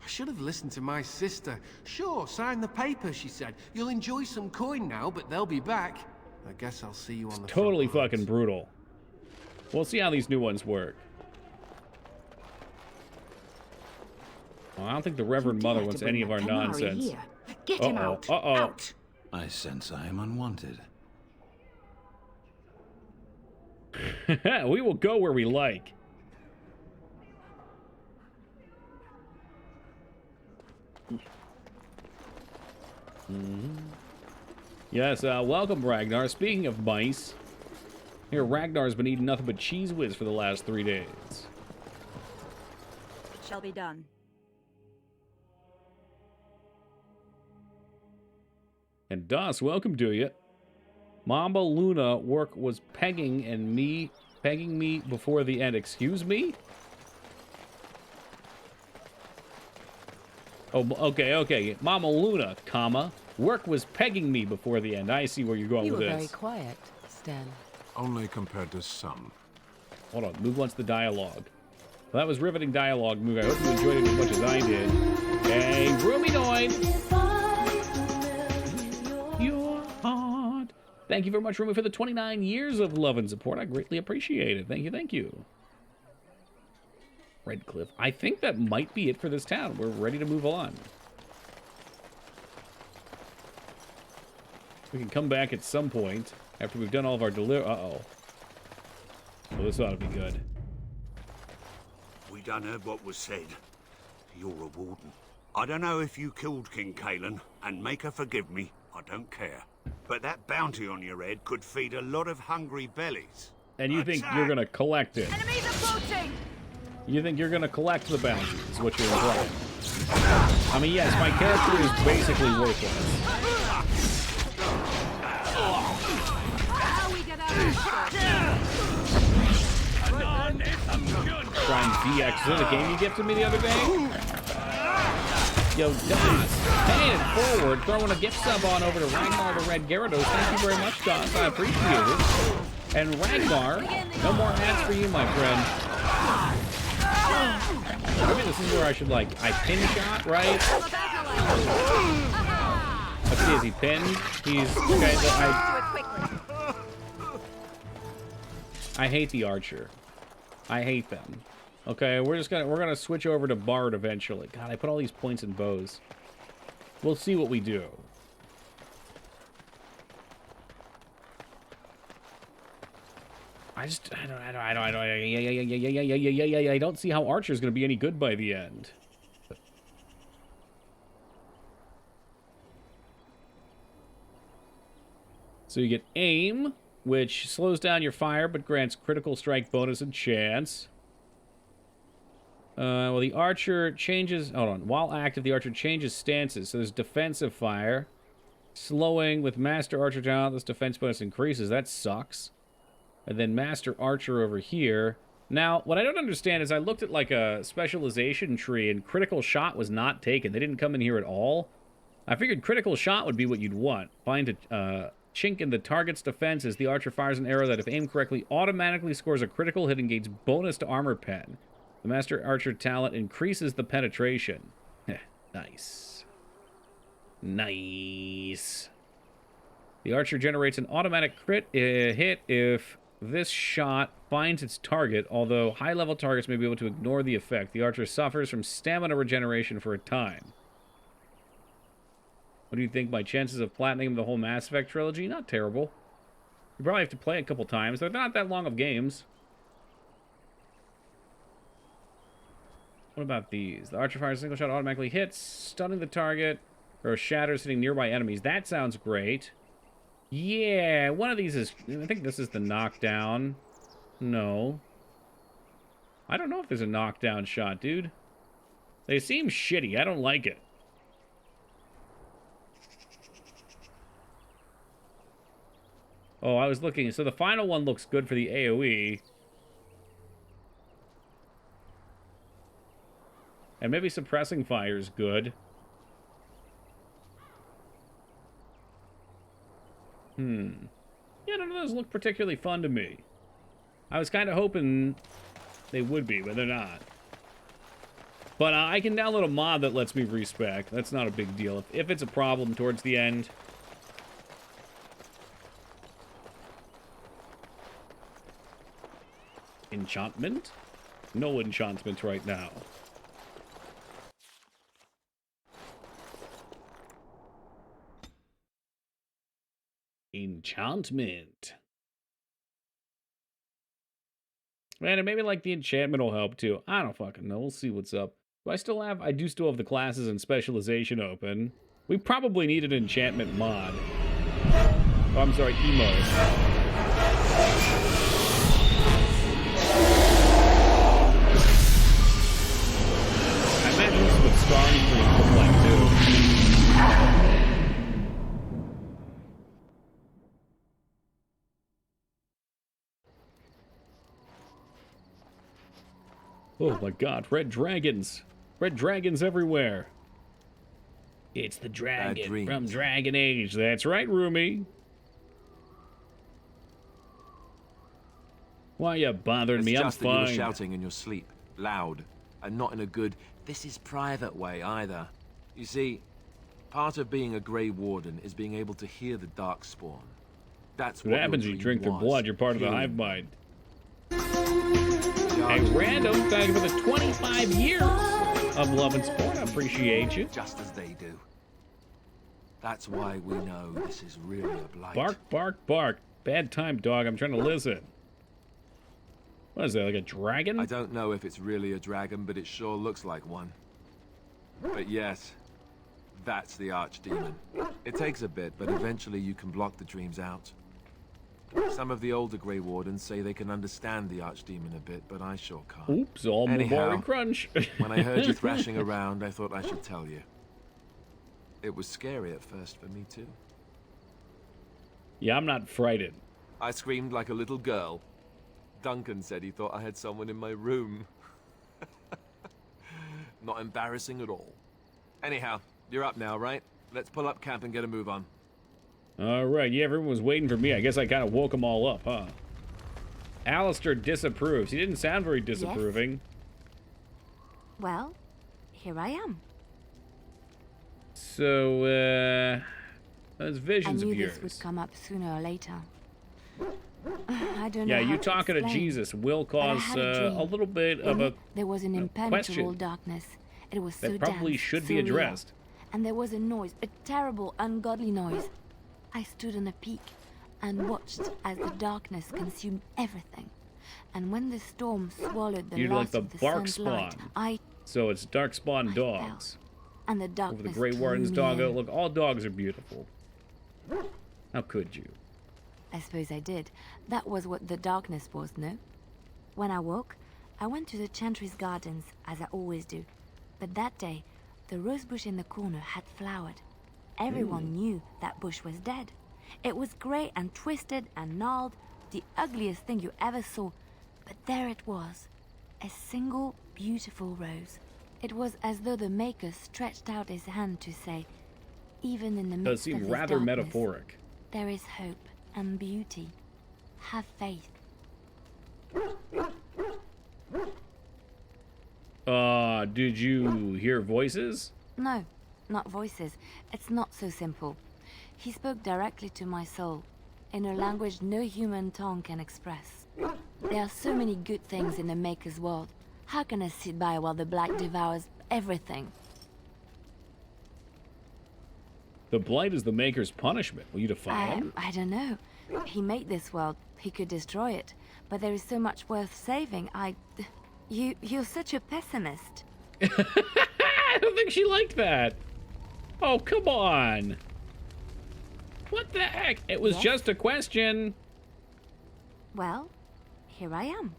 I should have listened to my sister. Sure, sign the paper, she said. You'll enjoy some coin now, but they'll be back. I guess I'll see you on the Totally front lines. fucking brutal. We'll see how these new ones work. Well, I don't think the Reverend Mother wants any of our nonsense. Get him out. Uh-oh. Out. I sense I am unwanted. We will go where we like. Yes, welcome, Ragnar. Speaking of mice, here Ragnar's been eating nothing but cheese whiz for the last 3 days. It shall be done. And Das, welcome to you. Mamba Luna work was pegging me before the end. Excuse me? Oh, okay. Mama Luna, comma. Work was pegging me before the end. I see where you're going You with were this. very quiet, Stan. Only compared to some. Hold on, Moog wants the dialogue. Well, that was riveting dialogue, Moog. I hope you enjoyed it as much as I did. Hey, Ruminoid! Your heart. Thank you very much, Rumi, for the 29 years of love and support. I greatly appreciate it. Thank you. Redcliffe. I think that might be it for this town. We're ready to move on. We can come back at some point after we've done all of our Uh-oh. Well, this ought to be good. We done heard what was said. You're a warden. I don't know if you killed King Kalen, and make her forgive me, I don't care. But that bounty on your head could feed a lot of hungry bellies. And you think you're gonna collect it? Enemies approaching! You think you're gonna collect the bounty, is what you're implying. I mean, yes, my character is basically worthless. How we get out of this? Try and DX. Is that a game you gifted me the other day? Yo, Das, paying it forward, throwing a gift sub on over to Ragnar the Red Gyarados. Thank you very much, Das. I appreciate it. And Ragnar, no more hats for you, my friend. Maybe this is where I should, I pin shot, right? Let's see, is he pinned? He's, okay, I hate the archer. I hate them. Okay, we're gonna switch over to Bard eventually. God, I put all these points in bows. We'll see what we do. I don't see how Archer's gonna be any good by the end. So you get aim, which slows down your fire but grants critical strike bonus and chance. Well, the archer changes... Hold on. While active, the archer changes stances. So there's defensive fire. Slowing with Master Archer talent. This defense bonus increases. That sucks. And then Master Archer over here. Now, what I don't understand is I looked at, like, a specialization tree, and Critical Shot was not taken. They didn't come in here at all. I figured Critical Shot would be what you'd want. Find a chink in the target's defense as the archer fires an arrow that, if aimed correctly, automatically scores a critical hit and gains bonus to armor pen. The Master Archer talent increases the penetration. Nice. Nice. The archer generates an automatic crit hit if this shot finds its target, although high-level targets may be able to ignore the effect. The archer suffers from stamina regeneration for a time. What do you think? My chances of platining the whole Mass Effect trilogy? Not terrible. You probably have to play it a couple times. They're not that long of games. What about these? The archer fires a single shot, automatically hits, stunning the target, or shatters hitting nearby enemies. That sounds great. Yeah, one of these is... I think this is the knockdown. No. I don't know if there's a knockdown shot, dude. They seem shitty. I don't like it. Oh, I was looking. So the final one looks good for the AoE. And maybe suppressing fire is good. Yeah, none of those look particularly fun to me. I was kind of hoping they would be, but they're not. But I can download a mod that lets me respec. That's not a big deal. If it's a problem towards the end. Enchantment? No enchantment right now. Enchantment. Man, and maybe like the enchantment will help too. I don't fucking know. We'll see what's up. Do I still have... I do still have the classes and specialization open. We probably need an enchantment mod. Oh, I'm sorry, emo. I imagine this is what Scarring Tree look like too. Oh my god, red dragons. Red dragons everywhere. It's the dragon from Dragon Age. That's right, Rumi. Why are you bothering me? I'm just fine. That you were shouting in your sleep, loud, and not in a good, this is private way either. You see, part of being a Grey Warden is being able to hear the Darkspawn. That's what happens when you drink their blood. You're part of the hive mind. Hey, Random, thank you for the 25 years of love and support. I appreciate you. Just as they do. That's why we know this is really a blight. Bark, bark, bark. Bad time, dog. I'm trying to listen. What is that, like a dragon? I don't know if it's really a dragon, but it sure looks like one. But yes, that's the Archdemon. It takes a bit, but eventually you can block the dreams out. Some of the older Grey Wardens say they can understand the Archdemon a bit, but I sure can't. Oops, all Mubari crunch. When I heard you thrashing around, I thought I should tell you. It was scary at first for me, too. Yeah, I'm not frightened. I screamed like a little girl. Duncan said he thought I had someone in my room. Not embarrassing at all. Anyhow, you're up now, right? Let's pull up camp and get a move on. All right, yeah, everyone was waiting for me. I guess I kind of woke them all up, huh? Alistair disapproves. He didn't sound very disapproving. Yes. Well, here I am. So, those visions I knew of yours. This would come up sooner or later. I don't know. Yeah, you how talking to Jesus will cause a little bit of a There was an impenetrable darkness. It was so that probably dense, should so be addressed. real. And there was a noise, a terrible, ungodly noise. I stood on a peak and watched as the darkness consumed everything. And when the storm swallowed the You're last like of the the sun's light, So it's Darkspawn dogs. and the darkness Over the Grey Warden's drew me doggo. in. Look, all dogs are beautiful. How could you? I suppose I did. That was what the darkness was, no? When I woke, I went to the Chantry's gardens, as I always do. But that day, the rose bush in the corner had flowered. Everyone knew that bush was dead. It was grey and twisted and gnarled, the ugliest thing you ever saw. But there it was, a single beautiful rose. It was as though the Maker stretched out his hand to say, even in the midst of this rather darkness, metaphoric. there is hope and beauty. Have faith. Did you hear voices? No, not voices. It's not so simple. He spoke directly to my soul, in a language no human tongue can express. There are so many good things in the Maker's world. How can I sit by while the Black devours everything? The Blight is the Maker's punishment. Will you defy him? I don't know. He made this world. He could destroy it. But there is so much worth saving. You're such a pessimist. I don't think she liked that. Oh, come on. What the heck? It was just a question. Well, here I am.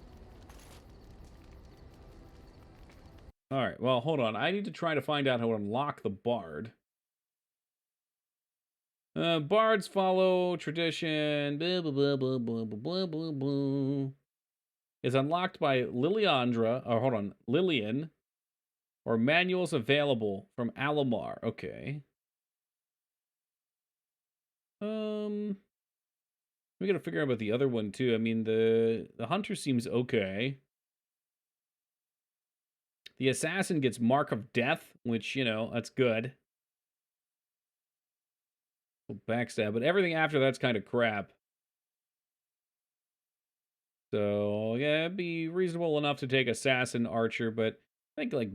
All right, well, hold on. I need to try to find out how to unlock the Bard. Bards follow tradition. Blah, blah, blah, blah, blah, blah, blah, blah. Is unlocked by Lillian, or manuals available from Alamar. Okay. We gotta figure out about the other one too. I mean, the hunter seems okay. The assassin gets Mark of Death, which, you know, that's good. Backstab, but everything after that's kind of crap. So, yeah, it'd be reasonable enough to take Assassin Archer, but I think, like,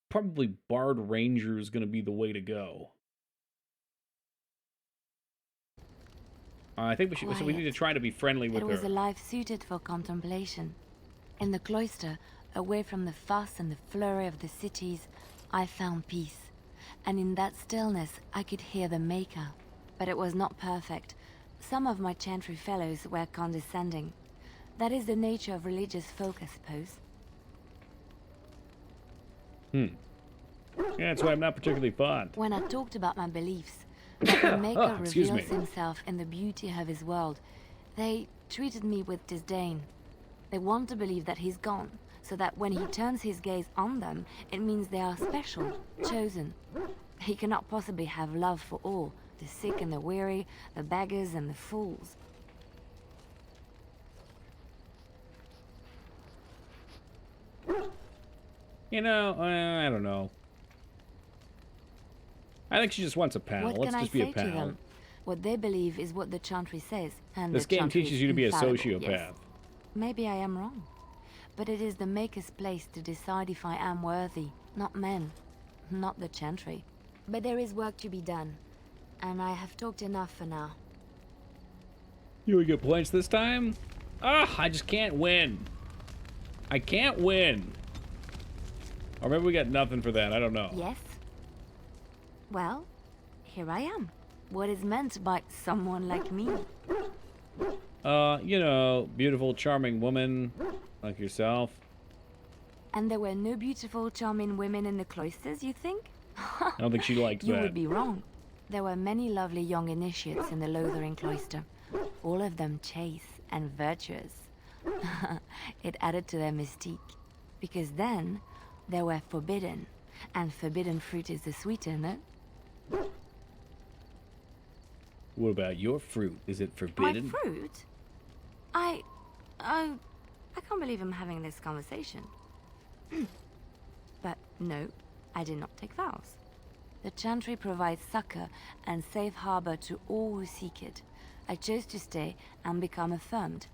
probably Bard Ranger is going to be the way to go. I think we should. So we need to try to be friendly with her. It was a life suited for contemplation. In the cloister, away from the fuss and the flurry of the cities, I found peace. And in that stillness, I could hear the Maker. But it was not perfect. Some of my Chantry fellows were condescending. That is the nature of religious folk, I suppose. Yeah, that's why I'm not particularly fond. When I talked about my beliefs, that the Maker reveals himself in the beauty of his world, they treated me with disdain. They want to believe that he's gone, so that when he turns his gaze on them, it means they are special, chosen. He cannot possibly have love for all, the sick and the weary, the beggars and the fools. You know, I don't know. I think she just wants a pal. What Let's can just I be say a pal. To them? What they believe is what the Chantry says, and This the game Chantry teaches is you to be a infallible, sociopath. yes. Maybe I am wrong. But it is the Maker's place to decide if I am worthy, not men, not the Chantry. But there is work to be done, and I have talked enough for now. You would get points this time? I just can't win. I can't win. Or maybe we got nothing for that. I don't know. Yes? Well, here I am. What is meant by someone like me? You know, beautiful, charming woman like yourself. And there were no beautiful, charming women in the cloisters, you think? I don't think she liked You that. would be wrong. There were many lovely young initiates in the Lothering cloister. All of them chaste and virtuous. It added to their mystique. Because then, they were forbidden. And forbidden fruit is the sweeter, no? What about your fruit? Is it forbidden? My fruit? I can't believe I'm having this conversation. But no, I did not take vows. The Chantry provides succor and safe harbor to all who seek it. I chose to stay and become affirmed.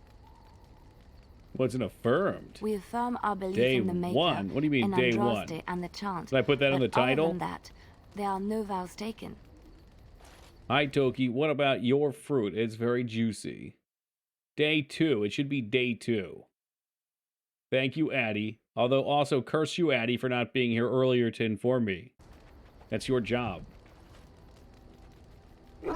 What's an affirmed? We affirm our belief Day in the Maker, one? What do you mean, in day Andraste one? and the chant. Did I put that on the But title? Other than that, there are no vows taken. Hi, Toki. What about your fruit? It's very juicy. Day 2. It should be day 2. Thank you, Addie. Although also curse you, Addie, for not being here earlier to inform me. That's your job. I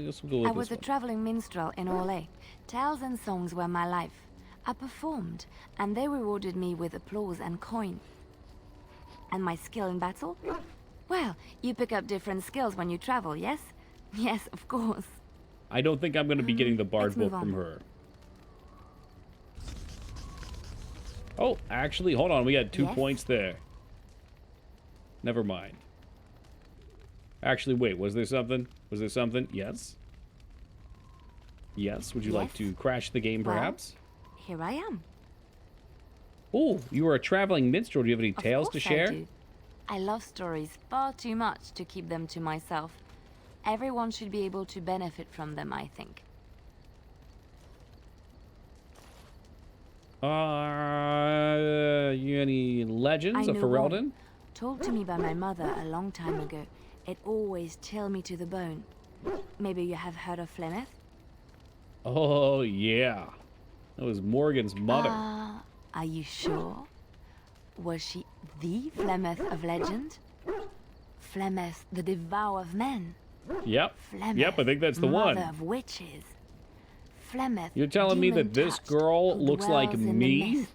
guess So we'll go with I was this a traveling minstrel in Orlais. Tales and songs were my life. I performed, and they rewarded me with applause and coin. And my skill in battle? Well, you pick up different skills when you travel, yes? Yes, of course. I don't think I'm going to be getting the Bard book from her. Oh, actually, hold on. We got 2 points there. Never mind. Actually, wait. Was there something? Was there something? Yes. Yes. Would you like to crash the game, perhaps? Well, here I am. Oh, you are a traveling minstrel. Do you have any tales to share? I do. I love stories far too much to keep them to myself. Everyone should be able to benefit from them, I think. You any legends of know Ferelden? one, told to me by my mother a long time ago. It always chilled me to the bone. Maybe you have heard of Flemeth? Oh, yeah. That was Morgan's mother. Are you sure? Was she the Flemeth of legend? Flemeth, the devourer of men? Yep. Flemeth, yep, I think that's the one. Mother of witches. Flemeth, You're telling me that this girl looks like me?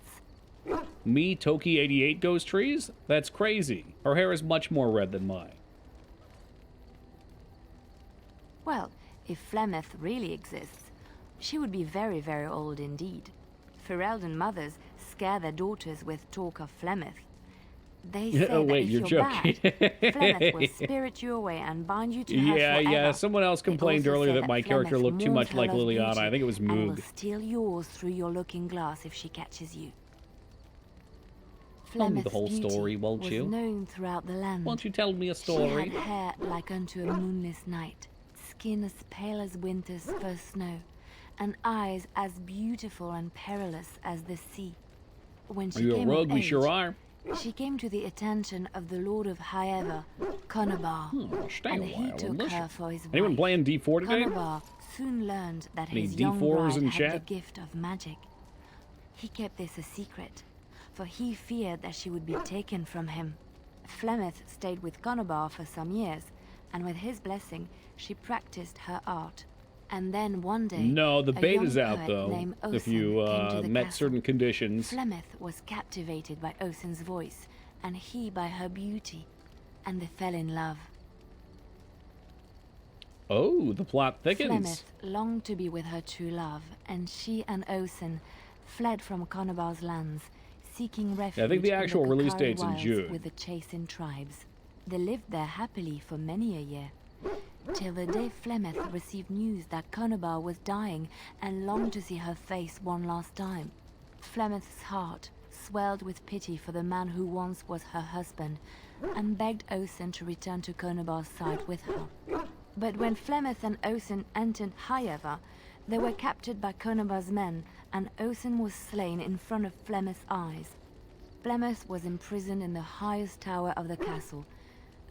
Me, Toki 88 Ghost Trees? That's crazy. Her hair is much more red than mine. Well, if Flemeth really exists, she would be very, very old indeed. Ferelden mothers scare their daughters with talk of Flemeth. They say oh, wait, that if you're joking. bad, Flemeth will spirit you away and bind you to her forever. Yeah. Someone else complained earlier that my character looked too much like Liliana. I think it was and will Moog. steal yours through your looking glass if she catches you. Tell me the Flemeth's whole beauty story, won't was you? known throughout the land. Won't you tell me a story? She had hair like unto a moonless night, skin as pale as winter's first snow, and eyes as beautiful and perilous as the sea. When she Are you a came rogue? of We age, sure are. she came to the attention of the Lord of Highever, Conobar, stay and a he while took and listen. her for his Anyone wife. playing D4 today? Conobar soon learned that Any his young D4s bride in had chat? the gift of magic. He kept this a secret, for he feared that she would be taken from him. Flemeth stayed with Conobar for some years, and with his blessing, she practiced her art. And then one day, No, the a beta's young out, poet though, named if Osen you came to the met castle. certain conditions. Flemeth was captivated by Osen's voice, and he by her beauty, and they fell in love. Oh, the plot thickens. Flemeth longed to be with her true love, and she and Osen fled from Conobar's lands, seeking refuge I think the actual in the release Kokari date's in wilds June. with the Chasing tribes. They lived there happily for many a year, till the day Flemeth received news that Conobar was dying and longed to see her face one last time. Flemeth's heart swelled with pity for the man who once was her husband, and begged Osen to return to Conobar's side with her. But when Flemeth and Osen entered Highever, they were captured by Conobar's men, and Osen was slain in front of Flemeth's eyes. Flemeth was imprisoned in the highest tower of the castle,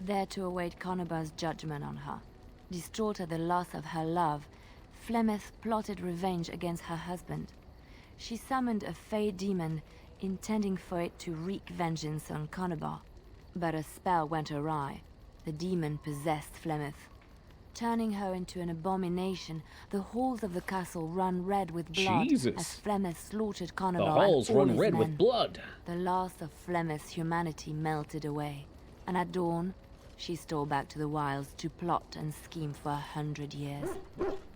there to await Conobar's judgment on her. Distraught at the loss of her love, Flemeth plotted revenge against her husband. She summoned a fey demon, intending for it to wreak vengeance on Conobar. But a spell went awry. The demon possessed Flemeth. Turning her into an abomination, the halls of the castle run red with blood Jesus. as Flemeth slaughtered Conobar The halls and all run his red men. with blood. The last of Flemeth's humanity melted away, and at dawn, she stole back to the wilds to plot and scheme for 100 years.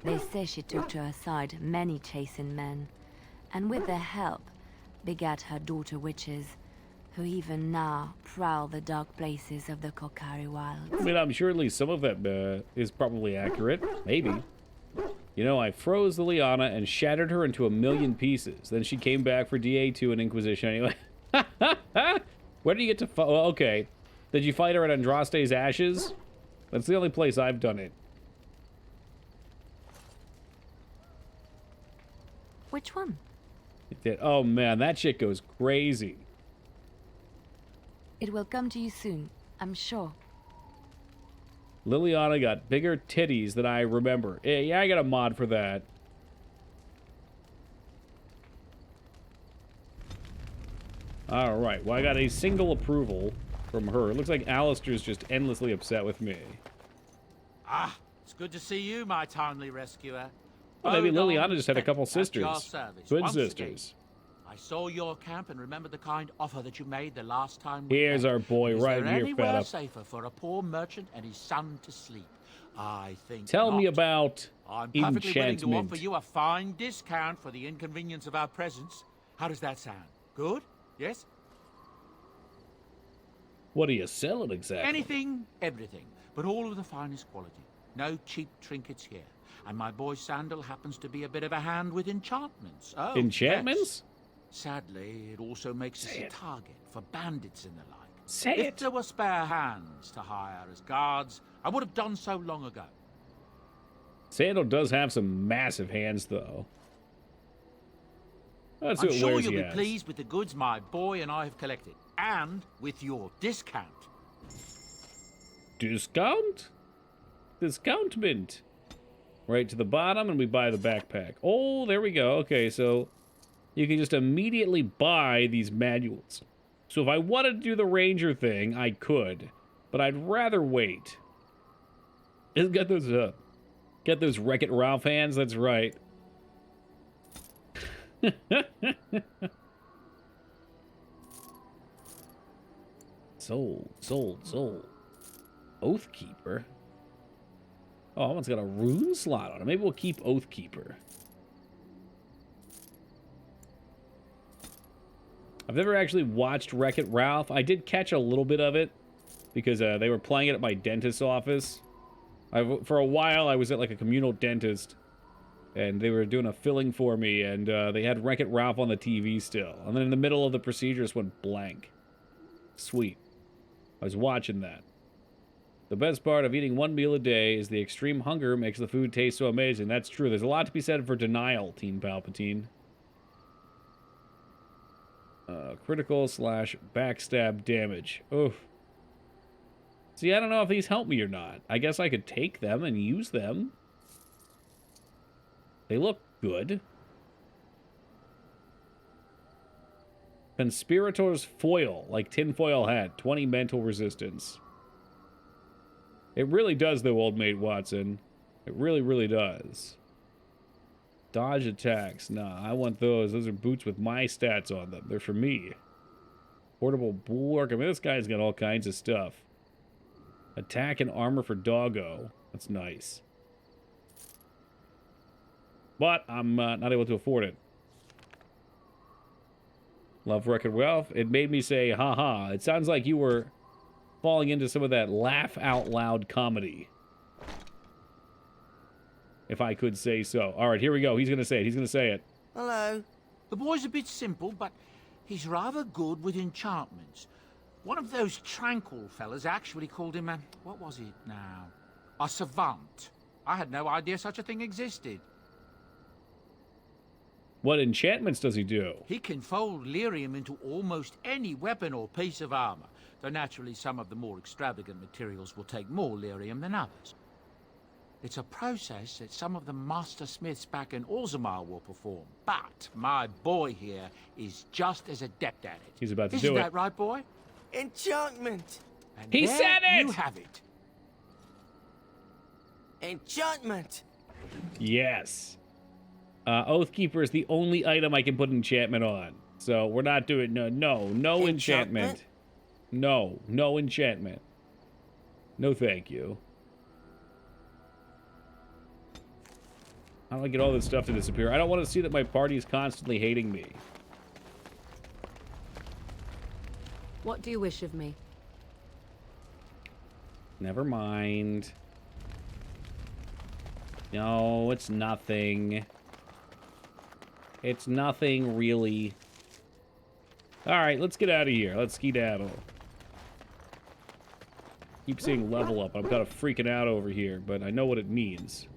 They say she took to her side many Chasing men, and with their help, begat her daughter witches, who even now prowl the dark places of the Kokari wilds. I mean, I'm sure at least some of that is probably accurate. Maybe. You know, I froze Liliana and shattered her into a million pieces. Then she came back for DA2 and Inquisition anyway. Where did you get to fight? Well, okay. Did you fight her at Andraste's Ashes? That's the only place I've done it. Which one? It did. Oh man, that shit goes crazy. It will come to you soon, I'm sure. Liliana got bigger titties than I remember. Yeah, I got a mod for that. Alright, well I got a single approval from her. It looks like Alistair's just endlessly upset with me. Ah, It's good to see you, my timely rescuer. Well, maybe Odon Liliana just had a couple at your sisters. service Twin once sisters. again. I saw your camp and remembered the kind offer that you made the last time we Here's met. our boy Is right there here, anywhere fella. safer for a poor merchant and his son to sleep? I think Tell me not. about I'm perfectly willing to enchantment. offer you a fine discount for the inconvenience of our presence. How does that sound? Good? Yes? What are you selling exactly? Anything, everything, but all of the finest quality. No cheap trinkets here. And my boy Sandal happens to be a bit of a hand with enchantments. Oh, Enchantments? yes. Sadly, it also makes us a target for bandits and the like. Say if it. there were spare hands to hire as guards, I would have done so long ago. Sandal does have some massive hands, though. Let's see I'm what sure wares you'll he be has. pleased with the goods my boy and I have collected, and with your discount. Discount? Discountment. Right to the bottom, and we buy the backpack. Oh, there we go. Okay, so you can just immediately buy these manuals. So if I wanted to do the ranger thing, I could, but I'd rather wait. Just get those Wreck-It Ralph hands. That's right. Sold. Oathkeeper. Oh, that one's got a rune slot on it. Maybe we'll keep Oathkeeper. I've never actually watched Wreck-It Ralph. I did catch a little bit of it because they were playing it at my dentist's office. For a while, I was at like a communal dentist, and they were doing a filling for me, and they had Wreck-It Ralph on the TV still. And then in the middle of the procedure, just went blank. Sweet. I was watching that. The best part of eating one meal a day is the extreme hunger makes the food taste so amazing. That's true. There's a lot to be said for denial, Teen Palpatine. Critical / backstab damage. Oof. See, I don't know if these help me or not. I guess I could take them and use them. They look good. Conspirator's Foil, like tinfoil hat. 20 mental resistance. It really does, though, old mate Watson. It really, really does. Dodge attacks. Nah, I want those. Those are boots with my stats on them. They're for me. Portable bulwark. I mean, this guy's got all kinds of stuff. Attack and armor for Doggo. That's nice. But I'm not able to afford it. Love Wreck-It Ralph. It made me say, haha. It sounds like you were falling into some of that laugh out loud comedy. If I could say so. All right, here we go. He's going to say it. He's going to say it. Hello. The boy's a bit simple, but he's rather good with enchantments. One of those tranquil fellas actually called him a... what was it now? A savant. I had no idea such a thing existed. What enchantments does he do? He can fold lyrium into almost any weapon or piece of armor, though naturally some of the more extravagant materials will take more lyrium than others. It's a process that some of the master smiths back in Orzammar will perform, but my boy here is just as adept at it. He's about to Isn't do it. that right, boy? Enchantment! And He there said it! You have it. Enchantment! Yes. Oathkeeper is the only item I can put enchantment on. So we're not doing... No enchantment. No enchantment. No thank you. How do I get all this stuff to disappear? I don't want to see that my party is constantly hating me. What do you wish of me? Never mind. No, it's nothing. It's nothing, really. Alright, let's get out of here. Let's skedaddle. Keep seeing level up. I'm kind of freaking out over here, but I know what it means.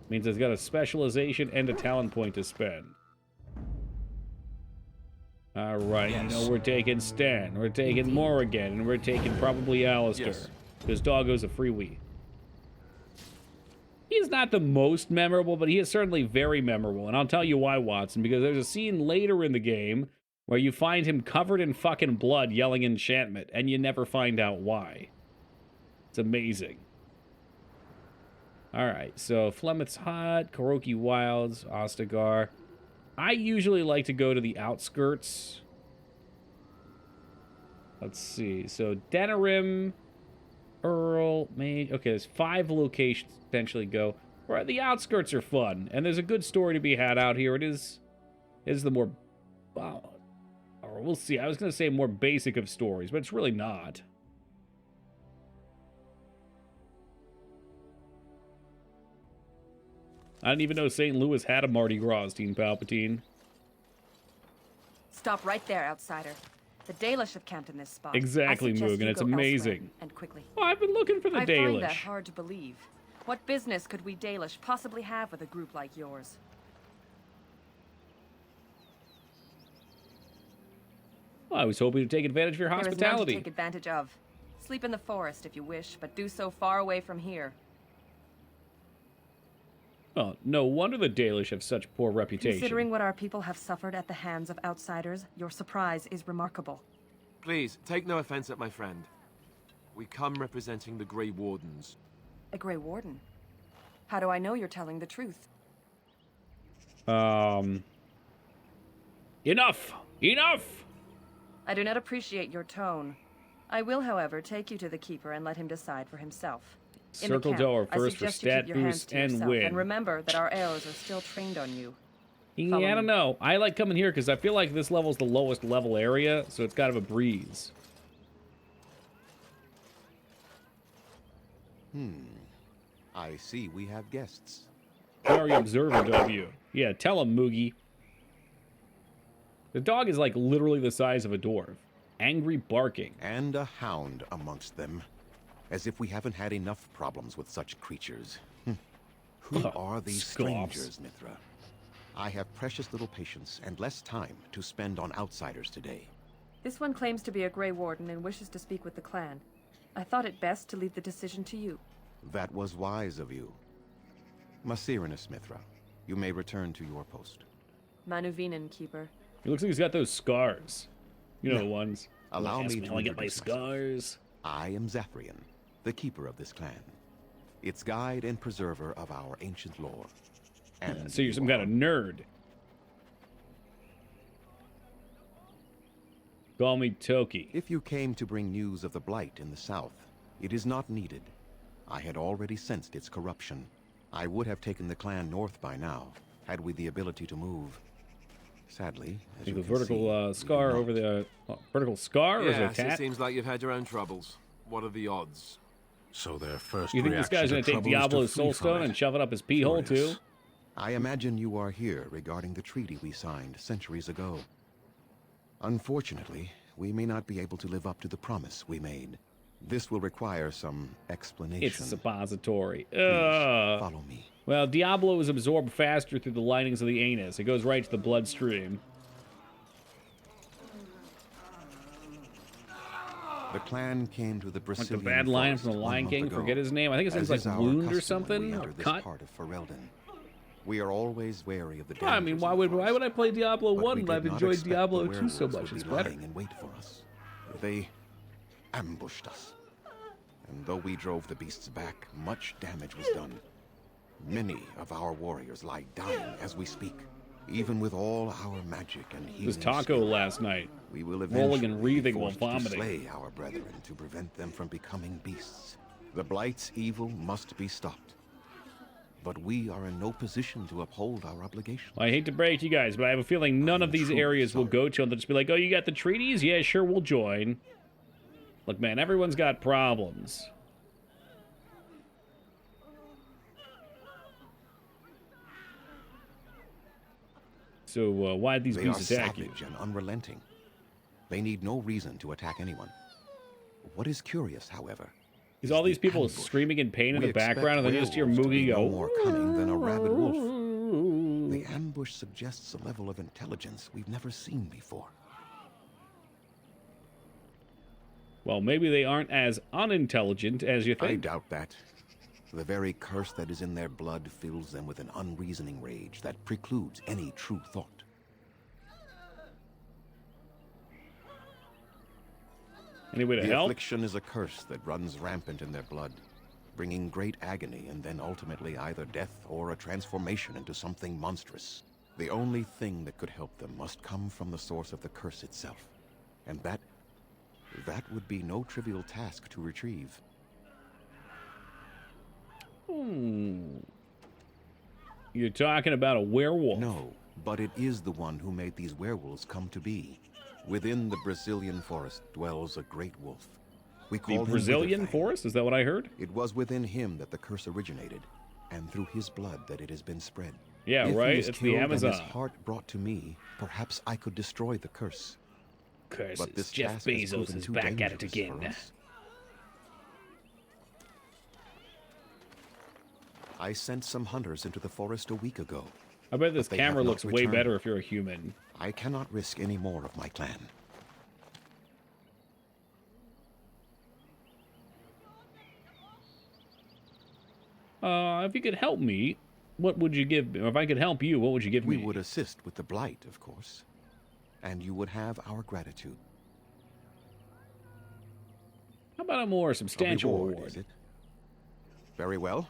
It means it's got a specialization and a talent point to spend. Alright, Yes. you know, we're taking Stan, we're taking Morrigan, and we're taking probably Alistair. Yes. Because Doggo's a freewee. He's not the most memorable, but he is certainly very memorable. And I'll tell you why, Watson, because there's a scene later in the game where you find him covered in fucking blood yelling enchantment, and you never find out why. It's amazing. All right, so Flemeth's Hut, Kuroki Wilds, Ostagar. I usually like to go to the outskirts. Let's see. So Denerim, Earl, Mage. Okay, there's 5 locations to potentially go. Where the outskirts are fun, and there's a good story to be had out here. It is the more, or we'll see. I was gonna say more basic of stories, but it's really not. I didn't even know St. Louis had a Mardi Gras, Teen Palpatine. Stop right there, outsider. The Dalish have camped in this spot. Exactly, Mugen. It's amazing. And quickly. Oh, I've been looking for the Dalish. I find that hard to believe. What business could we Dalish possibly have with a group like yours? Well, I was hoping to take advantage of your hospitality. There is none to take advantage of. Sleep in the forest if you wish, but do so far away from here. Oh, no wonder the Dalish have such poor reputation. Considering what our people have suffered at the hands of outsiders, your surprise is remarkable. Please, take no offense at my friend. We come representing the Grey Wardens. A Grey Warden? How do I know you're telling the truth? Enough! Enough! I do not appreciate your tone. I will, however, take you to the Keeper and let him decide for himself. Circle door first for stat boost and win. And remember that our arrows are still trained on you. Yeah, I don't know. I like coming here because I feel like this level's the lowest level area, so it's kind of a breeze. I see we have guests. Very observant of you. Yeah, tell him, Moogie. The dog is like literally the size of a dwarf. Angry barking. And a hound amongst them. As if we haven't had enough problems with such creatures. Who are these strangers, Mithra? I have precious little patience and less time to spend on outsiders today. This one claims to be a Grey Warden and wishes to speak with the clan. I thought it best to leave the decision to you. That was wise of you. Masirinus, Mithra, you may return to your post. Manuvinen, Keeper. He looks like he's got those scars. You know the ones. Allow me to get my scars. I am Zafrian, the keeper of this clan. Its guide and preserver of our ancient lore. And so you're some kind of nerd. Call me Toki. If you came to bring news of the Blight in the south, it is not needed. I had already sensed its corruption. I would have taken the clan north by now, had we the ability to move. Sadly, as you the can vertical scar over the vertical scar, or is it a tat? It seems like you've had your own troubles. What are the odds? So their first You think this guy's gonna take Diablo's soulstone and shove it up his pee hole too? I imagine you are here regarding the treaty we signed centuries ago. Unfortunately, we may not be able to live up to the promise we made. This will require some explanation. It's suppository. Follow me. Well, Diablo is absorbed faster through the linings of the anus. It goes right to the bloodstream. The clan came to the Brazilian Like the bad line from the Lion King. Forget his name. I think his name's like Wound or something. Or Cut. Part of Ferelden. We are always wary of the well, I mean, why would I play Diablo 1 when I've enjoyed Diablo 2 so much? It's better. And wait for us. They ambushed us. And though we drove the beasts back, much damage was done. Many of our warriors lie dying as we speak. Even with all our magic and healing. It was Taco last night. We will rolling and wreathing while to vomiting. Slay our brethren to prevent them from becoming beasts. The Blight's evil must be stopped. But we are in no position to uphold our obligations. Well, I hate to break to you guys, but I have a feeling none of these areas will go to, and they'll just be like, oh, you got the treaties? Yeah, sure, we'll join. Look, man, everyone's got problems. So, why did these beasts attack you? They are savage and unrelenting. They need no reason to attack anyone. What is curious, however, is all these people screaming in pain in the background, and then you just hear Moogie go. No more cunning than a rabid wolf. The ambush suggests a level of intelligence we've never seen before. Well, maybe they aren't as unintelligent as you think. I doubt that. The very curse that is in their blood fills them with an unreasoning rage that precludes any true thought. Any way to the help? Affliction is a curse that runs rampant in their blood, bringing great agony and then ultimately either death or a transformation into something monstrous. The only thing that could help them must come from the source of the curse itself. And that would be no trivial task to retrieve. You're talking about a werewolf? No, but it is the one who made these werewolves come to be. Within the Brazilian forest dwells a great wolf. We call The Brazilian forest? Is that what I heard? It was within him that the curse originated, and through his blood that it has been spread. Yeah, if right? He is It's the killed Amazon. And his heart brought to me, perhaps I could destroy the curse. Curses. But this Jeff task has Bezos proven is too back at it dangerous again. for us. I sent some hunters into the forest a week ago. I bet this but they have camera not looks way returned. better if you're a human. I cannot risk any more of my clan. If you could help me, what would you give me? Or if I could help you, what would you give me? We would assist with the blight, of course. And you would have our gratitude. How about a more substantial reward, is it? Very well.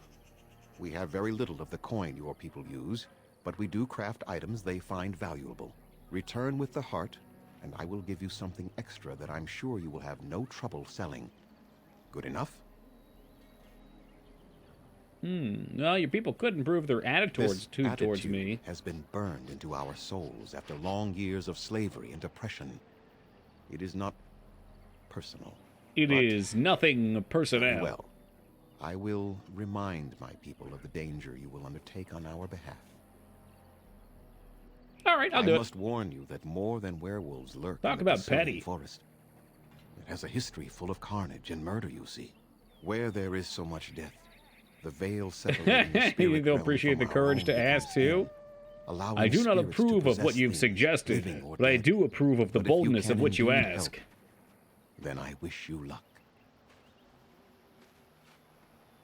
We have very little of the coin your people use, but we do craft items they find valuable. Return with the heart, and I will give you something extra that I'm sure you will have no trouble selling. Good enough? Well, your people could improve their attitudes towards attitude me. Has been burned into our souls after long years of slavery and oppression. It is not personal. It is nothing personnel. Well, I will remind my people of the danger you will undertake on our behalf. All right, I'll do it. I must warn you that more than werewolves lurk Talk in the about Brazilian petty. forest. It has a history full of carnage and murder, you see. Where there is so much death, the veil separating the spirit They'll realm appreciate from the our courage own to becomes ask too. thin, allowing I do not spirits to approve of what possess you've things, suggested, living or but I dead. do approve of the But if you boldness of can what you indeed ask. help, then I wish you luck.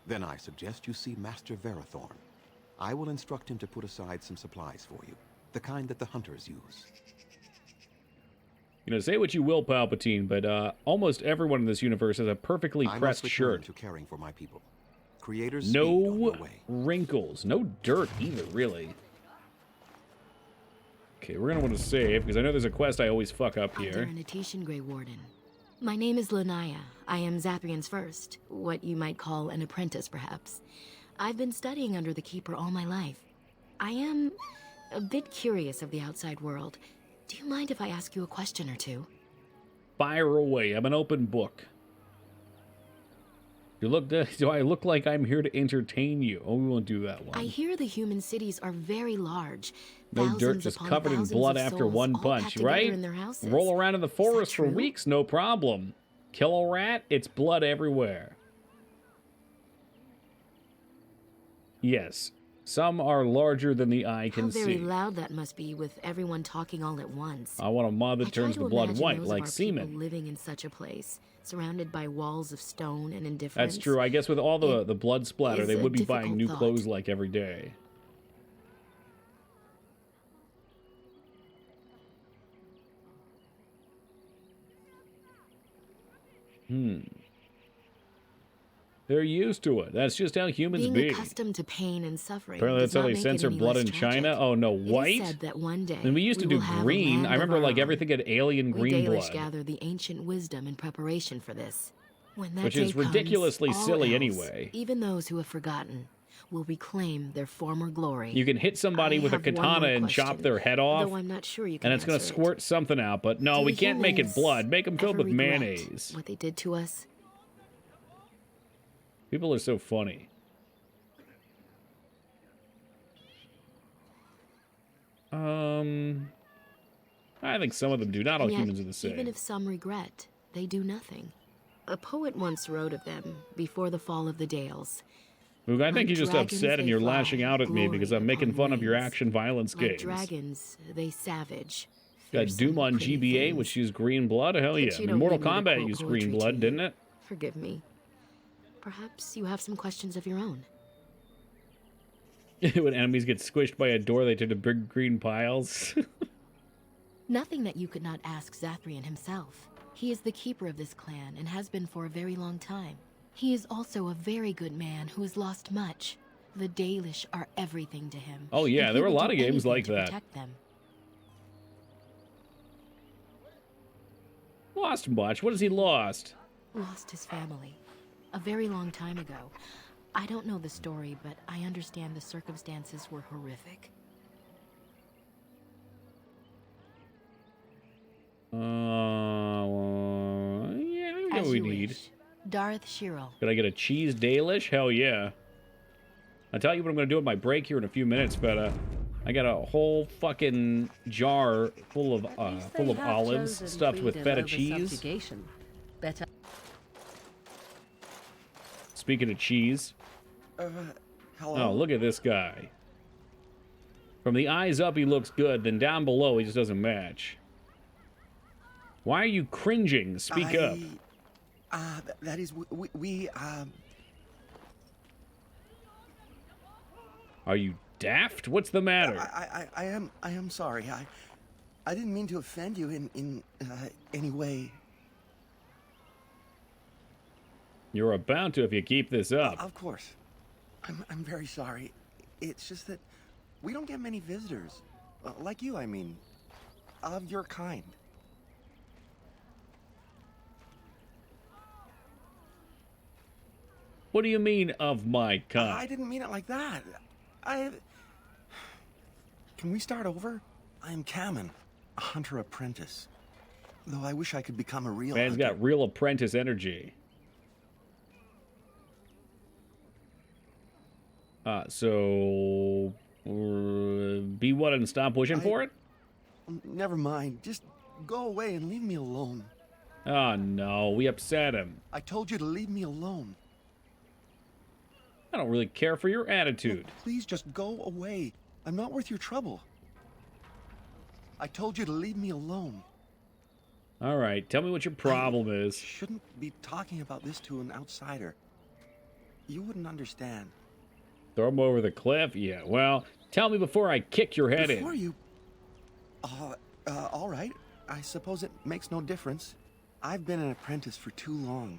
Then I suggest you see Master Verathorn. I will instruct him to put aside some supplies for you, the kind that the hunters use. You know, say what you will, Palpatine, but almost everyone in this universe has a perfectly I must pressed return shirt. to caring for my people. Creators speed on No your way. wrinkles, no dirt either, really. Okay, we're gonna want to save because I know there's a quest I always fuck up Under here. an Etetian Grey Warden. My name is Lanaya. I am Zathrian's first, what you might call an apprentice, perhaps. I've been studying under the Keeper all my life. I am a bit curious of the outside world. Do you mind if I ask you a question or two? Fire away. I'm an open book. Do I look like I'm here to entertain you? Oh, we won't do that one. I hear the human cities are very large. No dirt, Thousands just upon covered in thousands blood of after souls one all punch, packed together right? in their houses. Roll around in the forest for true? weeks, no problem. Kill a rat, it's blood everywhere. Yes, some are larger than the eye can How very see. loud that must be with everyone talking all at once. I want a mod that I try turns to the blood imagine white, those like of our semen. people living in such a place, surrounded by walls of stone and indifference. That's true. I guess with all the blood splatter, is they a would be buying difficult new thought. clothes like every day. They're used to it. That's just how humans Being be. accustomed to pain and suffering. Apparently does that's how not they make it censor any blood less in tragic. China. Oh no, It is white? said that one day And we used to do will have a green. land I remember of our like own. everything had alien We green Dalish blood. gather the ancient wisdom in preparation for this. When that Which day is ridiculously comes, all silly elves, anyway. Even those who have forgotten will reclaim their former glory. You can hit somebody I with a have one katana more and chop question, their head off, though I'm not sure you can and it's going to answer it. squirt something out. But no, Do we the can't make it humans blood. Make them filled ever with regret mayonnaise. what they did to us? People are so funny. I think some of them do. Not all And yet, humans are the same. Even if some regret, they do nothing. A poet once wrote of them before the fall of the Dales. Moog, I think Like you're just dragons, upset and they you're fly, lashing out at me because I'm making fun of your wings. action violence Like games. dragons, they savage. Got Doom on pretty GBA, things. which used green blood. Hell yeah! But you And don't Mortal need me to Kombat quote used poetry green to blood, you. didn't it? Forgive me. Perhaps you have some questions of your own. When enemies get squished by a door, they turn to big green piles. Nothing that you could not ask Zathrian himself. He is the keeper of this clan and has been for a very long time. He is also a very good man who has lost much. The Dalish are everything to him. Oh yeah, and there he were a will lot do of games anything like to that. protect them. Lost much? What has he lost? Lost his family. A very long time ago. I don't know the story, but I understand the circumstances were horrific. Yeah, I know As what we you need. wish. Darth Shirel. Could I get a cheese Dalish? Hell yeah. I'll tell you what I'm going to do with my break here in a few minutes, but I got a whole fucking jar full of olives stuffed with feta cheese. Better. Speaking of cheese. Hello? Oh, look at this guy. From the eyes up, he looks good. Then down below, he just doesn't match. Why are you cringing? Speak up. That is, we. Are you daft? What's the matter? I am sorry. I didn't mean to offend you in any way. You're about to if you keep this up. Of course. I'm very sorry. It's just that we don't get many visitors. Like you, I mean. Of your kind. What do you mean, of my kind? I didn't mean it like that. Can we start over? I am Kamen, a hunter apprentice. Though I wish I could become a real Man's hunter. got real apprentice energy. So be what and stop pushing for it? Never mind. Just go away and leave me alone. Oh no, we upset him. I told you to leave me alone. I don't really care for your attitude. Look, please just go away. I'm not worth your trouble. I told you to leave me alone. All right, tell me what your problem is. Shouldn't be talking about this to an outsider. You wouldn't understand. Throw him over the cliff? Yeah, well, tell me before I kick your head Before in. you... all right. I suppose it makes no difference. I've been an apprentice for too long.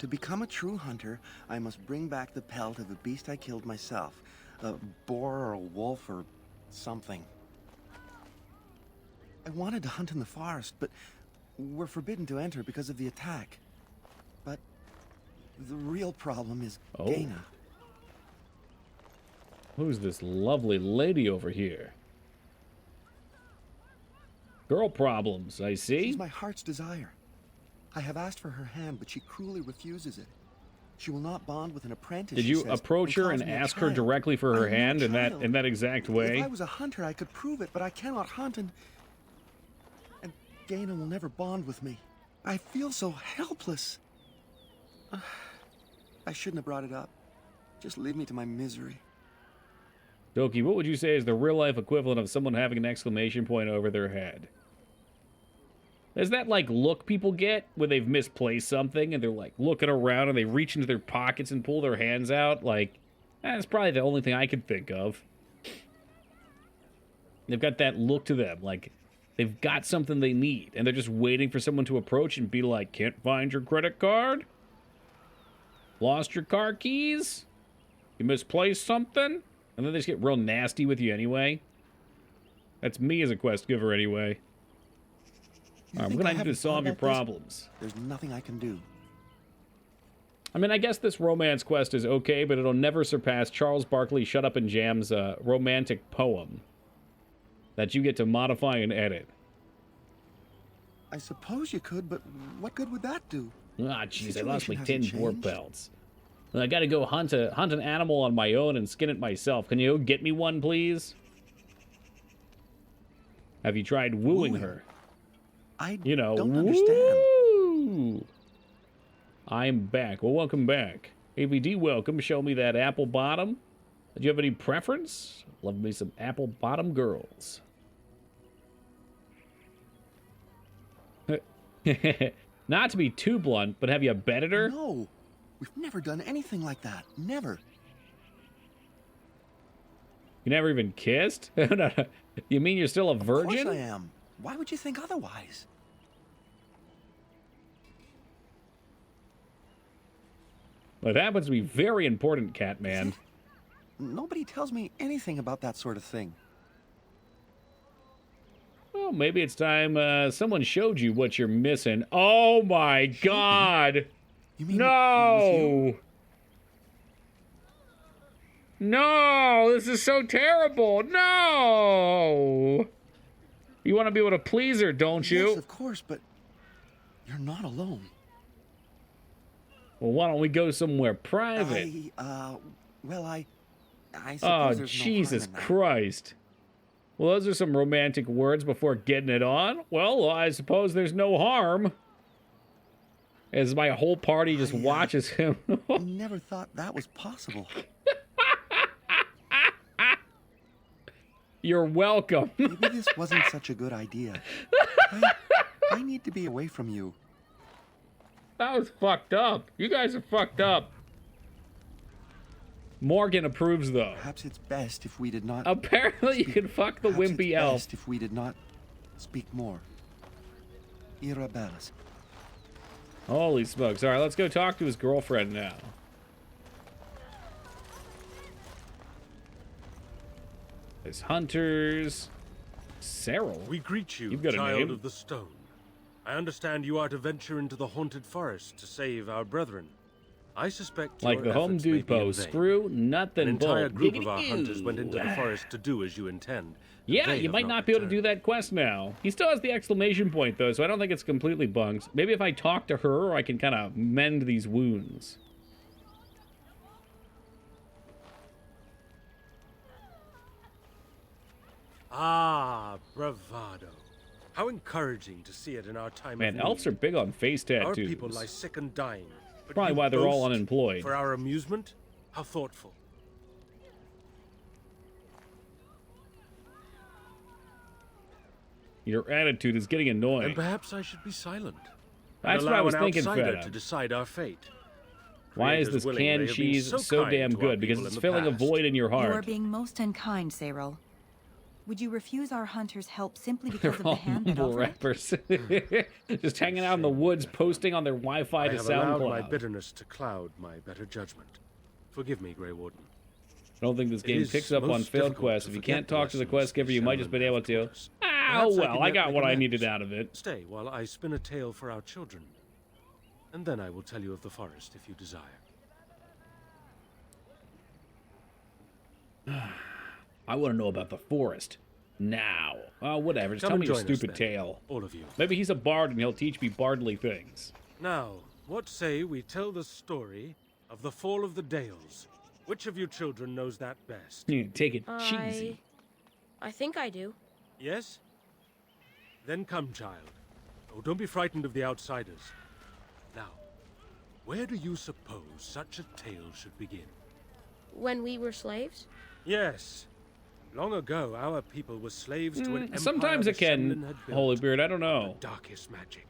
To become a true hunter, I must bring back the pelt of a beast I killed myself. A boar or a wolf or something. I wanted to hunt in the forest, but we're forbidden to enter because of the attack. But the real problem is Gaina. Who's this lovely lady over here? Girl problems, I see. She's my heart's desire. I have asked for her hand, but she cruelly refuses it. She will not bond with an apprentice. Did she you says, approach her calls and me a ask her child. directly for her I'm no hand in child. that exact way? If I was a hunter, I could prove it, but I cannot hunt, and Gaina will never bond with me. I feel so helpless. I shouldn't have brought it up. Just leave me to my misery. Doki, what would you say is the real-life equivalent of someone having an exclamation point over their head? Is that like look people get when they've misplaced something and they're like looking around and they reach into their pockets and pull their hands out? Like, that's probably the only thing I can think of. They've got that look to them, like they've got something they need and they're just waiting for someone to approach and be like, can't find your credit card? Lost your car keys? You misplaced something? And then they just get real nasty with you anyway. That's me as a quest giver anyway. All right, what can I do to solve your problems? There's nothing I can do. I mean, I guess this romance quest is okay, but it'll never surpass Charles Barkley Shut Up and Jam's romantic poem that you get to modify and edit. I suppose you could, but what good would that do? Ah, jeez, I lost my Situation 10 hasn't war changed. belts. I gotta go hunt an animal on my own and skin it myself. Can you go get me one, please? Have you tried wooing her? I don't understand. Woo! I'm back. Well, welcome back. AVD, welcome. Show me that apple bottom. Do you have any preference? Love me some apple bottom girls. Not to be too blunt, but have you bedded her? No, we've never done anything like that. Never. You never even kissed? You mean you're still a virgin? Of course I am. Why would you think otherwise? Well, that happens to be very important, Catman. Nobody tells me anything about that sort of thing. Well, maybe it's time someone showed you what you're missing. Oh my God! You mean no! No! This is so terrible! No! You want to be able to please her, don't you? Yes, of course, but you're not alone. Well, why don't we go somewhere private? Well, I suppose Oh, there's Jesus no harm in that. Christ. Well, those are some romantic words before getting it on. Well, I suppose there's no harm. As my whole party just watches him. Never thought that was possible. You're welcome. Maybe this wasn't such a good idea. I need to be away from you. That was fucked up. You guys are fucked up. Morgan approves, though. Perhaps it's best if we did not. Apparently, you can fuck the Perhaps wimpy it's elf. best if we did not speak more. Irabellas. Holy smokes. All right, let's go talk to his girlfriend now. There's hunters. Cyril. We greet you, You've got a child name. of the stone. I understand you are to venture into the haunted forest to save our brethren. I suspect Like your the Home efforts may be Depot. in vain. Screw nothing. An entire bull. group of our hunters went into the forest to do as you intend. and Yeah, they you have might not be able to do that quest now. He still has the exclamation point, though, so I don't think it's completely bugged. Maybe if I talk to her, I can kind of mend these wounds. Ah, bravado. How encouraging to see it in our time Man, of elves need. are big on face tattoos. Our people lie sick and dying. but Probably you why they're all boast unemployed. For our amusement? How thoughtful. Your attitude is getting annoying. And perhaps I should be silent. That's and what I allow was an thinking, outsider Feta. to decide our fate. Why is Creators this willingly canned have been cheese so so kind damn to our good? Because people it's in the filling a past. void in your You are heart. being most unkind, Cyril. Would you refuse our hunters' help simply They're because of the all hand that mumble offered it? rappers. Just hanging out in the woods, posting on their Wi-Fi I to have allowed my SoundCloud. bitterness to cloud my better judgment. Forgive me, Grey Warden. I don't think this It game is picks up on most failed difficult quests. to If you forget can't the talk to the lessons quest giver, you might just been able to. Oh Perhaps well, can I yet got make what I amends. needed out of it. Stay while I spin a tale for our children. And then I will tell you of the forest if you desire. I want to know about the forest. Now. Oh, whatever. Just Come tell and me your join us stupid then, tale. all of you. Maybe he's a bard and he'll teach me bardly things. Now, what say we tell the story of the fall of the Dales? Which of you children knows that best? Take it cheesy. I think I do. Yes? Then come, child. Oh, don't be frightened of the outsiders. Now, where do you suppose such a tale should begin? When we were slaves? Yes. Long ago, our people were slaves to an empire Sometimes the it can, Shemlin had built. Holybeard. I don't know. Darkest magic.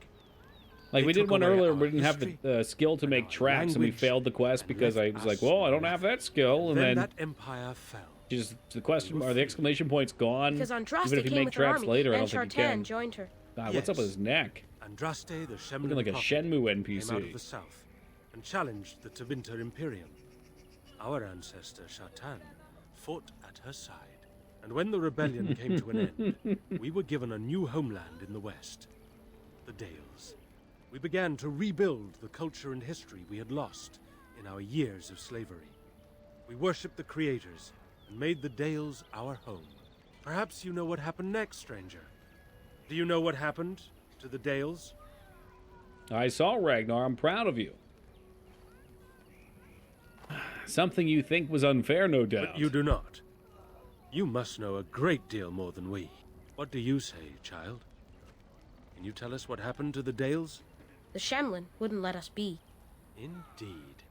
Like, They we did took one away earlier, our we didn't have history the skill to make tracks, and we language failed the quest because I was like, well, I don't have that skill, and Then then that empire fell. just the question or the exclamation point's gone. Because Andraste Even if you came make with her tracks army, later, I and don't think you Chartan can. joined her. God, what's up with his neck? Andraste, the Shemlin Looking like a prophet, Shenmue came out of NPC. the south and challenged the Tevinter Imperium. Our ancestor, Chartan, fought at her side. And when the rebellion came to an end, we were given a new homeland in the west, the Dales. We began to rebuild the culture and history we had lost in our years of slavery. We worshipped the creators and made the Dales our home. Perhaps you know what happened next, stranger. Do you know what happened to the Dales? I saw Ragnar. I'm proud of you. Something you think was unfair, no doubt. But you do not. You must know a great deal more than we. What do you say, child? Can you tell us what happened to the Dales? The Shemlin wouldn't let us be. Indeed.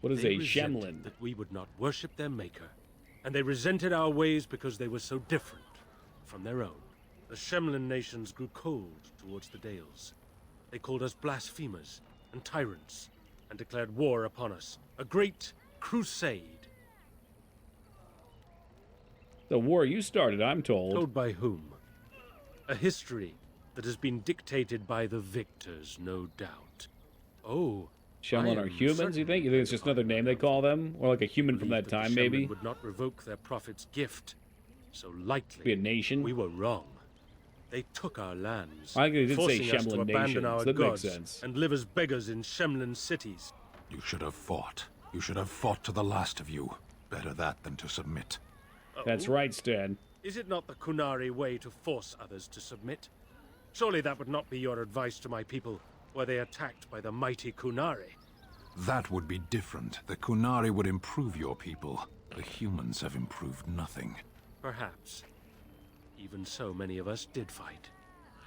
What is They a resented Shemlin? that we would not worship their maker. And they resented our ways because they were so different from their own. The Shemlin nations grew cold towards the Dales. They called us blasphemers and tyrants and declared war upon us. A great crusade. The war you started, I'm told. Told by whom? A history that has been dictated by the victors, no doubt. Oh, Shemlin are humans, you think? You think it's just another name they call them? Or like a human from that time, maybe? Would not revoke their prophet's gift so lightly. Be a nation? We were wrong. They took our lands, I think they did say forcing us to Shemlin abandon nation, our so that gods makes sense. and live as beggars in Shemlin cities. You should have fought. You should have fought to the last of you. Better that than to submit. That's right, Stan. Is it not the Kunari way to force others to submit? Surely that would not be your advice to my people, were they attacked by the mighty Kunari. That would be different. The Kunari would improve your people. The humans have improved nothing. Perhaps. Even so, many of us did fight.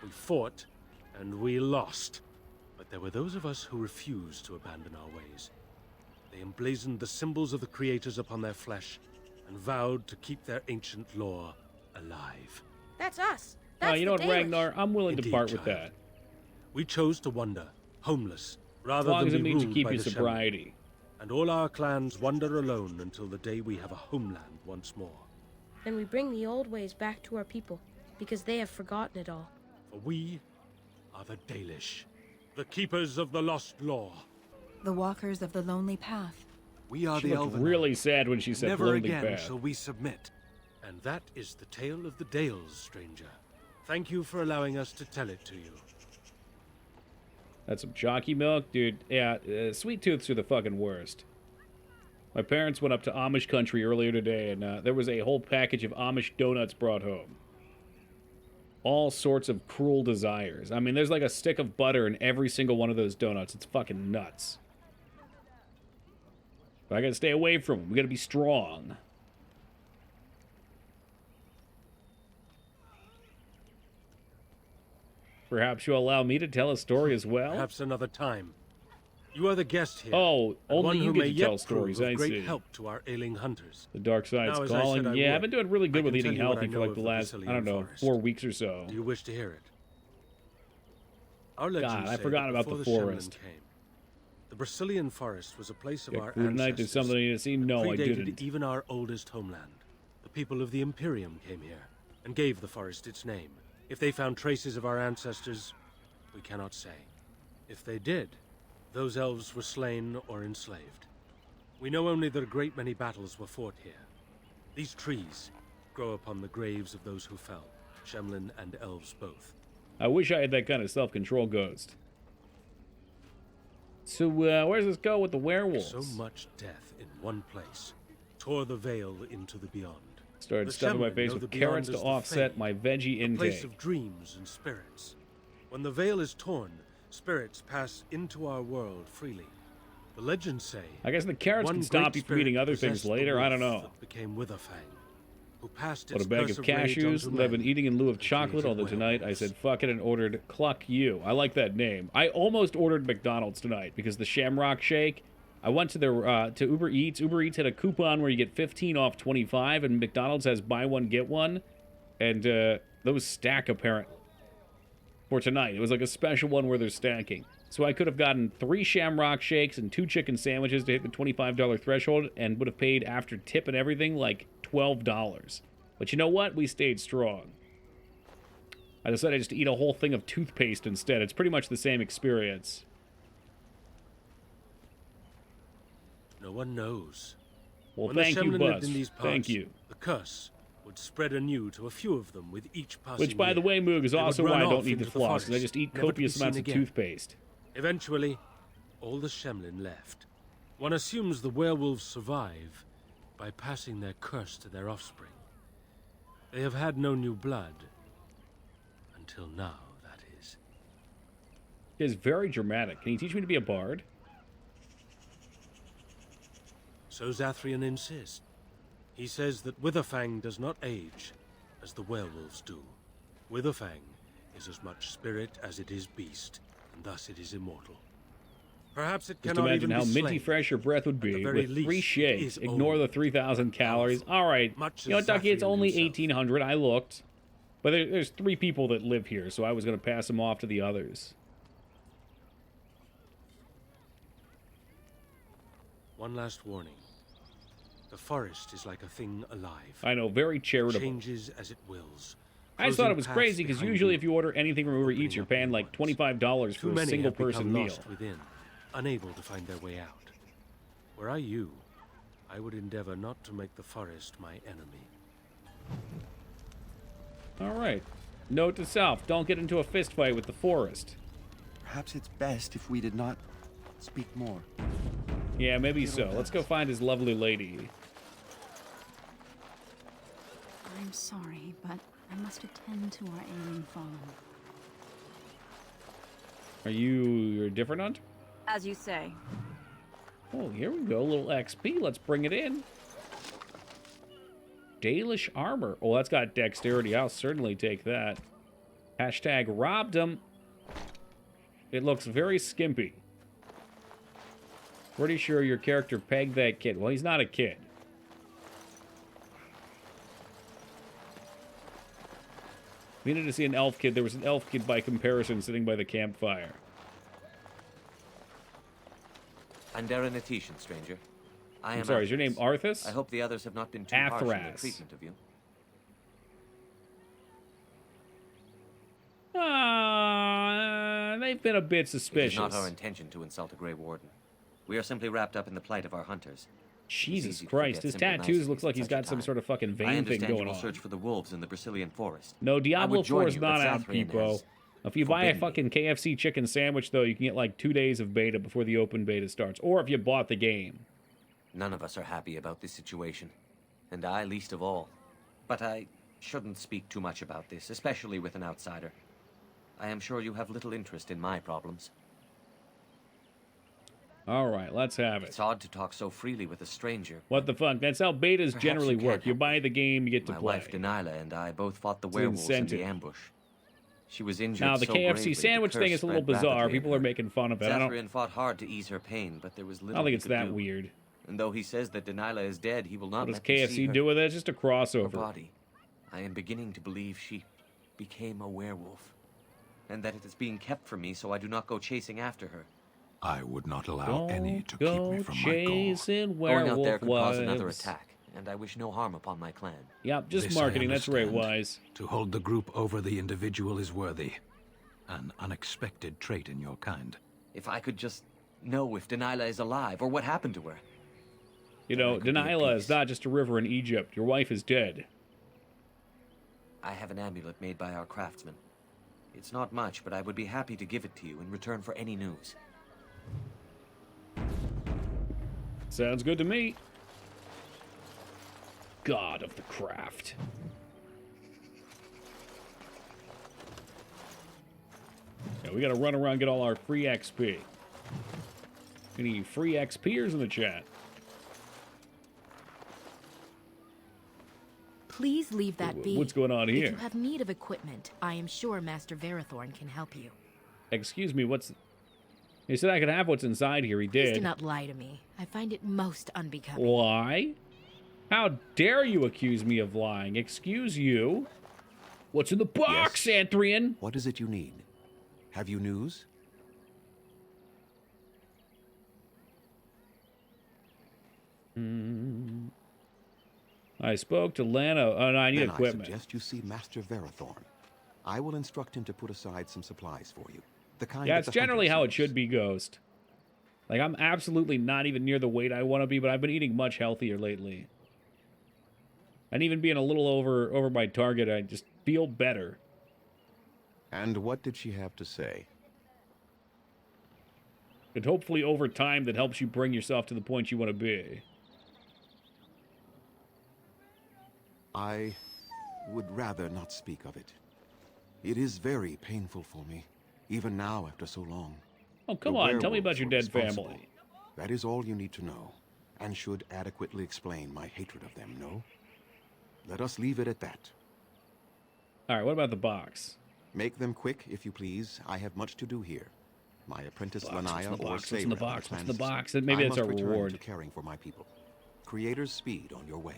We fought, and we lost. But there were those of us who refused to abandon our ways. They emblazoned the symbols of the creators upon their flesh, and vowed to keep their ancient lore alive. That's us. That's You know what, the Dalish. Ragnar? I'm willing to Indeed, part with child. that. We chose to wander, homeless, rather As long than as it be means to ruled keep by you the Shemlin. sobriety. And all our clans wander alone until the day we have a homeland once more. Then we bring the old ways back to our people, because they have forgotten it all. For we are the Dalish, the keepers of the lost lore. The walkers of the lonely path. We are She the looked Elven. really sad when she said Never lonely again path. shall we submit. And that is the tale of the Dales, stranger. Thank you for allowing us to tell it to you. That's some jockey milk? Dude, yeah, sweet tooths are the fucking worst. My parents went up to Amish country earlier today, and there was a whole package of Amish donuts brought home. All sorts of cruel desires. I mean, there's like a stick of butter in every single one of those donuts. It's fucking nuts. But I gotta stay away from them. We gotta be strong. Perhaps you'll allow me to tell a story as well? Perhaps another time. You are the guest here. Oh, and only one you who get may to yet tell stories, prove of I great see. help to our ailing hunters. The dark side's Now, as I calling. said I Yeah, would, I've been doing really good I with can eating tell you what healthy I for know like of the the last, I Basilian don't know, Forest. 4 weeks or so. Do you wish to hear it? Our legends God, I say forgot that about before the Shemlin forest. Came, the Brazilian Forest was a place of Yeah, our Good night, ancestors. there's something I need to see. No, I predated didn't. even our oldest homeland. The people of the Imperium came here and gave the forest its name. If they found traces of our ancestors, we cannot say. If they did, those elves were slain or enslaved. We know only that a great many battles were fought here. These trees grow upon the graves of those who fell, Shemlin and elves both. I wish I had that kind of self-control, Ghost. So, where does this go with the werewolves? So much death in one place tore the veil into the beyond. Started The stuffing my Shemlin face know with the beyond carrots to as the offset Fey, my veggie a place intake. of dreams and spirits. When the veil is torn, spirits pass into our world freely. The legends say I guess the carrots one can stop great you from eating spirit other things possessed the later. I don't wolf know. that became Witherfang, who passed What, its a bag curse of rage cashews onto that I've been men. eating in lieu of chocolate, although tonight I said fuck it and ordered Cluck You. I like that name. I almost ordered McDonald's tonight because the Shamrock Shake, I went to their to Uber Eats. Uber Eats had a coupon where you get 15 off 25, and McDonald's has buy one, get one. And those stack apparently for tonight. It was like a special one where they're stacking. So I could have gotten 3 Shamrock Shakes and 2 chicken sandwiches to hit the $25 threshold and would have paid after tip and everything like $12. But you know what? We stayed strong. I decided just to eat a whole thing of toothpaste instead. It's pretty much the same experience. No one knows. Well, When thank the you, Shemlin Buzz. lived in these parts, Thank you. The curse would spread anew to a few of them with each passing Which, by the year. way, Moog, is They would also run why I don't off need into to the floss, because I forest, just eat never to be copious seen amounts of again. toothpaste. Eventually, all the Shemlin left. One assumes the werewolves survive by passing their curse to their offspring. They have had no new blood. Until now, that is. It is very dramatic. Can you teach me to be a bard? So Zathrian insists. He says that Witherfang does not age as the werewolves do. Witherfang is as much spirit as it is beast, and thus it is immortal. Perhaps it Just cannot imagine even how be minty slain. fresh your breath would be very with 3 least, it shakes. is Ignore the old, 3,000 calories. All right. much You know, as Ducky, it's Zathrian only himself. 1,800. I looked. But there's 3 people that live here, so I was going to pass them off to the others. One last warning. The forest is like a thing alive. I know, very charitable. Changes as it wills. I just thought it was closing crazy because paths usually behind if you order anything from Uber Eats, you're paying like $25 Too for a many single have become person meal. lost within. unable to find their way out. Were I you, I would endeavor not to make the forest my enemy. All right. Note to self, don't get into a fist fight with the forest. Perhaps it's best if we did not speak more. Yeah, maybe so. Let's go find his lovely lady. I'm sorry, but I must attend to our ailing fallen. Are you're a different hunt? As you say. Oh, here we go. A little XP. Let's bring it in. Dalish armor. Oh, that's got dexterity. I'll certainly take that. Hashtag robbed him. It looks very skimpy. Pretty sure your character pegged that kid. Well, he's not a kid. We needed to see an elf kid. There was an elf kid by comparison sitting by the campfire. I'm Darren Atishan, stranger. I'm sorry, is your name Arthas? I hope the others have not been too harsh in their Athras. treatment of you. They've been a bit It is suspicious. not our intention to insult a Grey Warden. We are simply wrapped up in the plight of our hunters. Jesus easy to Christ, forget his simple tattoos niceties looks like at he's such a got some time. sort of fucking I vein thing understand you going will on. search for the wolves in the Brazilian forest. No, I Diablo would join 4 is you, not but out, Zathrian Pico. has If you buy a forbidden fucking KFC chicken sandwich, though, you can get like 2 days of beta before the open beta starts. Or if you bought the game. None of us are happy about this situation, and I least of all. But I shouldn't speak too much about this, especially with an outsider. I am sure you have little interest in my problems. All right, let's have it. It's odd to talk so freely with a stranger. What the fuck? That's how betas Perhaps generally you can work. You buy the game, you get to My play. wife Denilah and I both fought the It's an werewolves in incentive. the ambush. She was injured Now, the so KFC gravely, sandwich the thing curse is a little spread bizarre. rapidly in People are her. making fun of it. Zathrian fought hard to ease her pain, but there was little I don't think he it's could that do. weird. And though he says that Denilah is dead, he will not What does let me see KFC her. do with it? It's just a Her crossover. body. I am beginning to believe she became a werewolf, and that it is being kept from me so I do not go chasing after her. I would not allow any to keep Go me from my goal. chasing Going out there werewolf could cause another wives. attack, and I wish no harm upon my clan. Yep, just This I marketing. That's right, understand. Wise. To hold the group over the individual is worthy. An unexpected trait in your kind. If I could just know if Denilah is alive, or what happened to her. You know, could be at Denilah is peace. not just a river in Egypt. Your wife is dead. I have an amulet made by our craftsman. It's not much, but I would be happy to give it to you in return for any news. Sounds good to me. God of the craft. Yeah, we gotta run around and get all our free XP. Any free XPers in the chat? Please leave that be. What's going on If here? you have need of equipment, I am sure Master Verathorn can help you. Excuse me, what's... He said I could have what's inside here. He Please did. do not lie to me. I find it most unbecoming. Lie? How dare you accuse me of lying? Excuse you? What's in the box, Anthrian? What is it you need? Have you news? I spoke to Lana. Oh, no, I need Then equipment. I suggest you see Master Verathorn. I will instruct him to put aside some supplies for you. The kind Yeah, that it's the generally hunters how it use. should be, Ghost. Like, I'm absolutely not even near the weight I want to be, but I've been eating much healthier lately. And even being a little over my target, I just feel better. And what did she have to say? And hopefully over time that helps you bring yourself to the point you want to be. I would rather not speak of it. It is very painful for me, even now after so long. Oh, come The on, tell me about werewolves your were dead responsible. family. That is all you need to know, and should adequately explain my hatred of them, no? Let us leave it at that. All right, what about the box? Make them quick, if you please. I have much to do here. My apprentice Box, what's Lanaya in the or box? What's in the Sayra box? What's in the plans- box? Maybe I that's a must return reward. to caring for my people. Creator's speed on your way.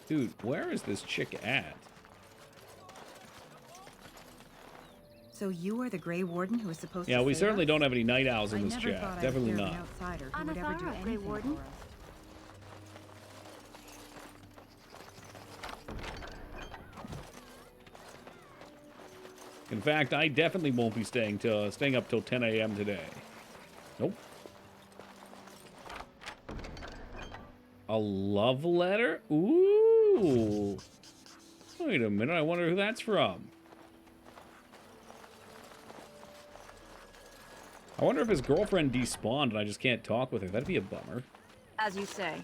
Dude, where is this chick at? So you are the Grey Warden who is supposed to Yeah, we save certainly us? don't have any night owls in I this never chat. thought I'd Definitely hear of not. an outsider who would ever do Anathara, Grey anything Warden. for us. In fact, I definitely won't be staying up till 10 a.m. today. Nope. A love letter? Ooh. Wait a minute, I wonder who that's from. I wonder if his girlfriend despawned and I just can't talk with her. That'd be a bummer. As you say.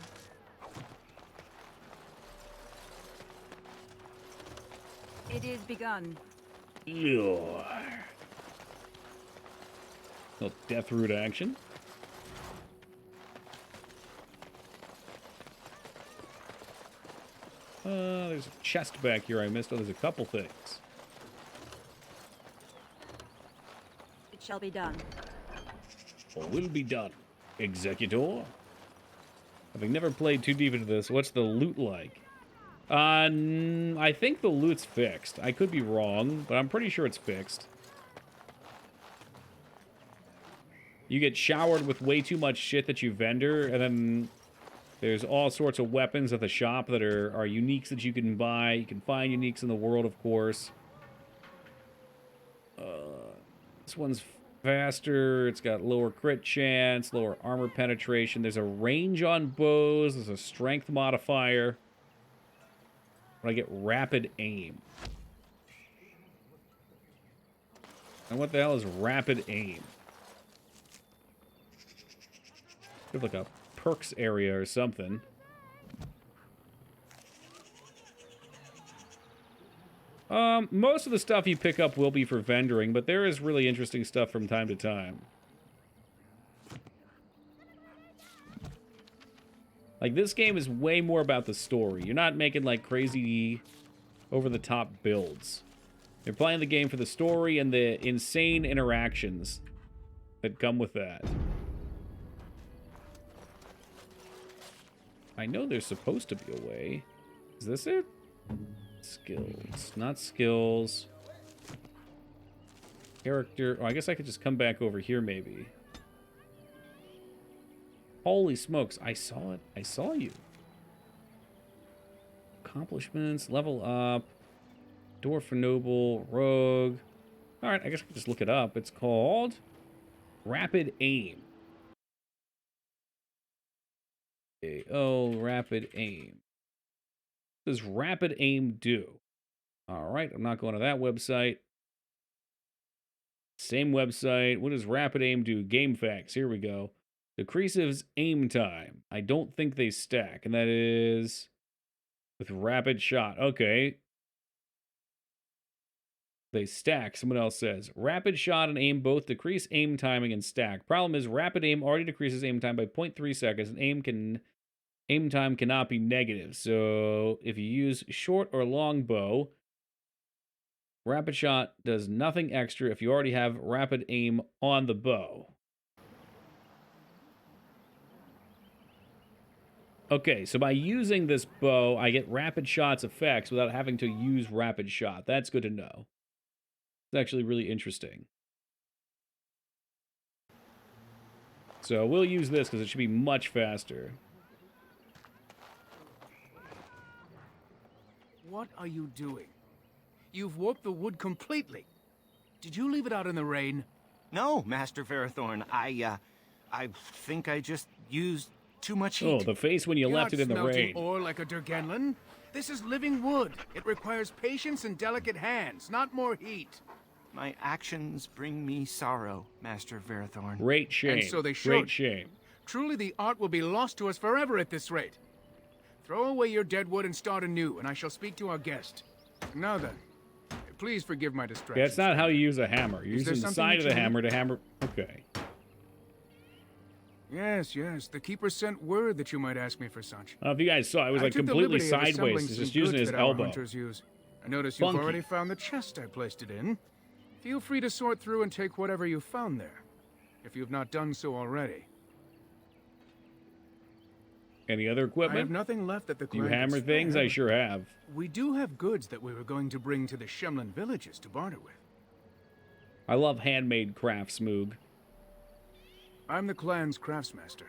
It is begun. Ugh. Little death root action. There's a chest back here I missed. Oh, there's a couple things. It shall be done. Or will be done. Executor. Having never played too deep into this, what's the loot like? I think the loot's fixed. I could be wrong, but I'm pretty sure it's fixed. You get showered with way too much shit that you vendor, and then there's all sorts of weapons at the shop that are uniques that you can buy. You can find uniques in the world, of course. This one's faster. It's got lower crit chance, lower armor penetration. There's a range on bows. There's a strength modifier. But I get rapid aim. And what the hell is rapid aim? Could look up perks area or something. Most of the stuff you pick up will be for vendoring, but there is really interesting stuff from time to time. Like, this game is way more about the story. You're not making, like, crazy over-the-top builds. You're playing the game for the story and the insane interactions that come with that. I know there's supposed to be a way. Is this it? Skills. Not skills. Character. Oh, I guess I could just come back over here, maybe. Holy smokes, I saw it. I saw you. Accomplishments, level up. Door for Noble, Rogue. Alright, I guess I can just look it up. It's called Rapid Aim. Oh, Rapid Aim. What does Rapid Aim do? Alright, I'm not going to that website. Same website. What does Rapid Aim do? Game facts. Here we go. Decreases aim time. I don't think they stack, and that is with rapid shot. Okay. They stack, someone else says. Rapid shot and aim both decrease aim timing and stack. Problem is, rapid aim already decreases aim time by 0.3 seconds, and aim time cannot be negative. So if you use short or long bow, rapid shot does nothing extra if you already have rapid aim on the bow. Okay, so by using this bow, I get rapid shot's effects without having to use rapid shot. That's good to know. It's actually really interesting. So we'll use this because it should be much faster. What are you doing? You've warped the wood completely. Did you leave it out in the rain? No, Master Ferrothorn. I think I just used too much heat. Oh, the face when you left it in the rain. Ore like a Durgenlin. This is living wood. It requires patience and delicate hands, not more heat. My actions bring me sorrow, Master Ferrothorn. Great shame. And so they should. Great shame. Truly, the art will be lost to us forever at this rate. Throw away your dead wood and start anew, and I shall speak to our guest. Now then, please forgive my distraction. Yeah, that's not how you use a hammer. You're using the side of the hammer to hammer. Okay. Yes, yes. The Keeper sent word that you might ask me for such. If you guys saw, it was like completely sideways. He's just using his elbow. I notice you've already found the chest I placed it in. Feel free to sort through and take whatever you found there, if you've not done so already. Any other equipment? I have nothing left at the Do you hammer things? I sure have. We do have goods that we were going to bring to the Shemlin villages to barter with. I love handmade crafts, Moog. I'm the clan's craftsmaster.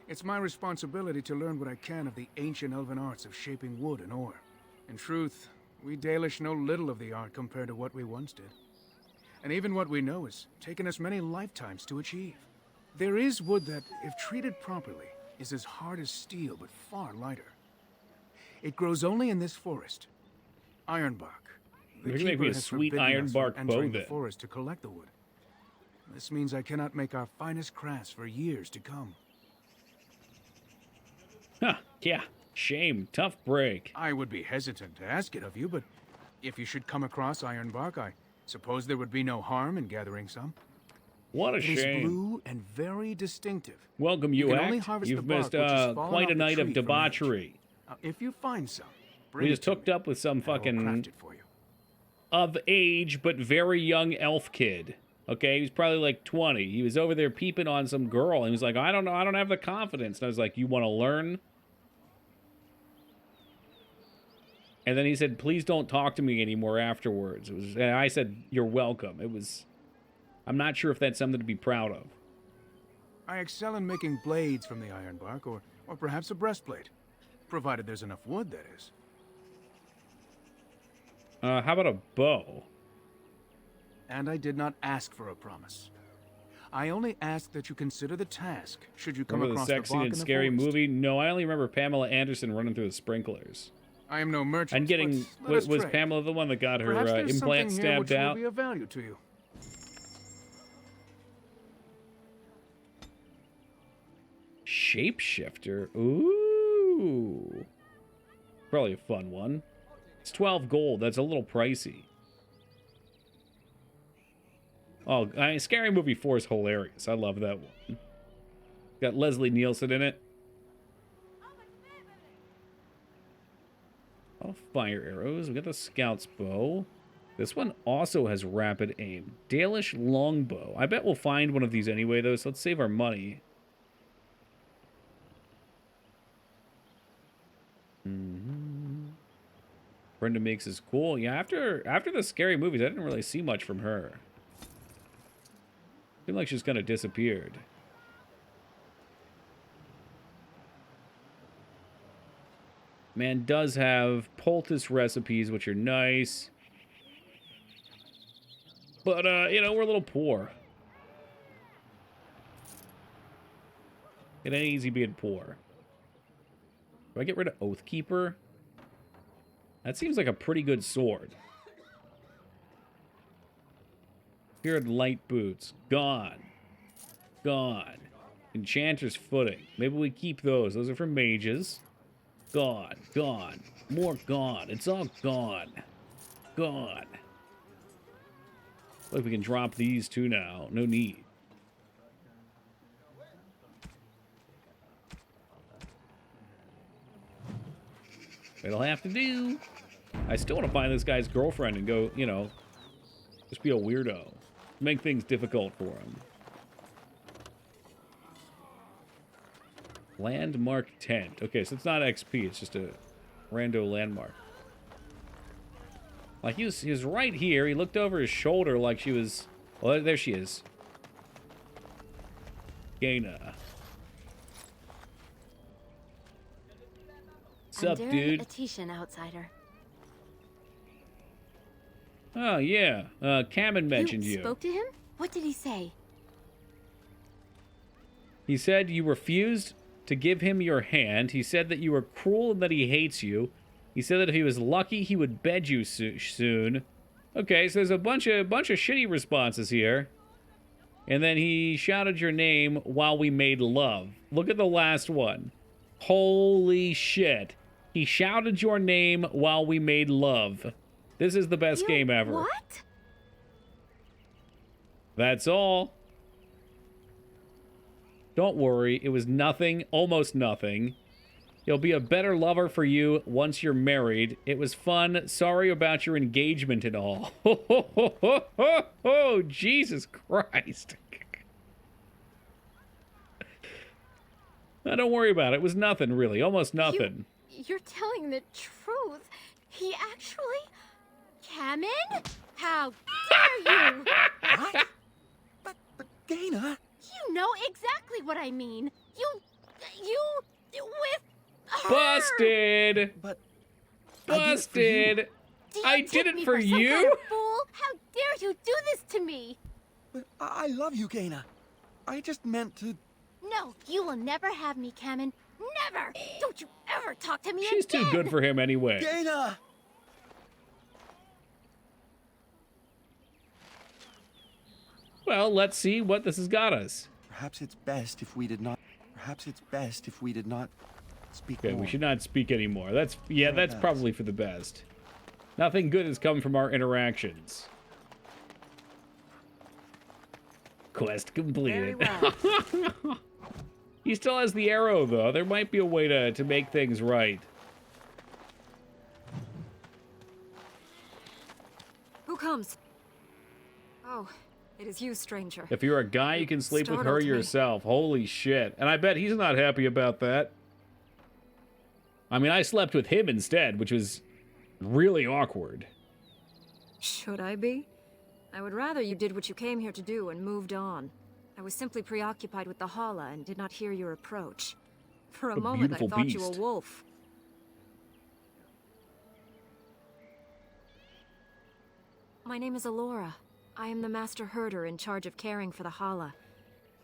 It's my responsibility to learn what I can of the ancient elven arts of shaping wood and ore. In truth, We Dalish know little of the art compared to what we once did. And even what we know has taken us many lifetimes to achieve. There is wood that, if treated properly, is as hard as steel but far lighter. It grows only in this forest. Ironbark. The Maybe make keeper me a has sweet forbidden us from ironbark bow entering the then. forest to collect the wood. This means I cannot make our finest crafts for years to come. Huh, yeah. Shame. Tough break. I would be hesitant to ask it of you, but if you should come across ironbark, I suppose there would be no harm in gathering some. What a It is shame. blue and very distinctive. Welcome, You you can only act. harvest You've the bark missed which has fallen quite off a the night of tree from age. debauchery. If you find some, We bring just it to hooked me, up with some and I will fucking craft it for you. of age but very young elf kid. Okay, he was probably like 20. He was over there peeping on some girl. And he was like, I don't know, I don't have the confidence. And I was like, you want to learn? And then he said, please don't talk to me anymore afterwards. And I said, you're welcome. I'm not sure if that's something to be proud of. I excel in making blades from the ironbark, or perhaps a breastplate. Provided there's enough wood, that is. How about a bow? And I did not ask for a promise. I only ask that you consider the task, should you come Remember the across sexy bark and in the scary forest. movie? No, I only remember Pamela Anderson running through the sprinklers. I am no merchant. And getting, but let us was trade. Pamela the one that got her Perhaps there's implant something here stabbed which out? will be of value to you. Shapeshifter. Ooh. Probably a fun one. It's 12 gold. That's a little pricey. Oh, Scary Movie 4 is hilarious. I love that one. Got Leslie Nielsen in it. Oh, fire arrows. We got the Scout's bow. This one also has rapid aim. Dalish longbow. I bet we'll find one of these anyway, though, so let's save our money. Brenda makes is cool. Yeah, after the scary movies, I didn't really see much from her. Seemed like she's kind of disappeared. Man does have poultice recipes, which are nice. But, you know, we're a little poor. It ain't easy being poor. Do I get rid of Oathkeeper? That seems like a pretty good sword. Feared light boots. Gone. Gone. Enchanter's footing. Maybe we keep those. Those are for mages. Gone. Gone. More gone. It's all gone. Gone. Look, we can drop these too now. No need. It'll have to do. I still want to find this guy's girlfriend and go, you know, just be a weirdo. Make things difficult for him. Landmark tent. Okay, so it's not XP. It's just a rando landmark. Like, he was right here. He looked over his shoulder like she was... Well, there she is. Gaina. Sup, I'm dude? a Tishan outsider. Oh, yeah. Kamen mentioned you. You spoke to him? What did he say? He said you refused to give him your hand. He said that you were cruel and that he hates you. He said that if he was lucky, he would bed you soon. Okay, so there's a bunch of shitty responses here. And then he shouted your name while we made love. Look at the last one. Holy shit. He shouted your name while we made love. This is the best game ever. What? That's all. Don't worry, it was nothing, almost nothing. He'll be a better lover for you once you're married. It was fun. Sorry about your engagement and all. Oh, Jesus Christ. Now, don't worry about it. It was nothing, really. Almost nothing. You're telling the truth. He actually... Kamen? How dare you? What? But Gaina... You know exactly what I mean. You with her. Busted! But Busted! Do you I take did it me for some you? kind of fool? How dare you do this to me? But I love you, Gaina. I just meant to... No, you will never have me, Kamen. Never! Don't you ever talk to me She's again! too good for him anyway. Gaina! Well, let's see what this has got us. Perhaps it's best if we did not... Perhaps it's best if we did not speak Okay, more. we should not speak anymore. That's probably for the best. Nothing good has come from our interactions. Quest completed. Very well. He still has the arrow, though. There might be a way to make things right. Who comes? Oh, it is you, stranger. If you're a guy, you can sleep with her Startled me. yourself. Holy shit. And I bet he's not happy about that. I mean, I slept with him instead, which was really awkward. Should I be? I would rather you did what you came here to do and moved on. I was simply preoccupied with the Hala and did not hear your approach. For a moment, I beautiful thought you beast. a wolf. My name is Alora. I am the Master Herder in charge of caring for the Hala.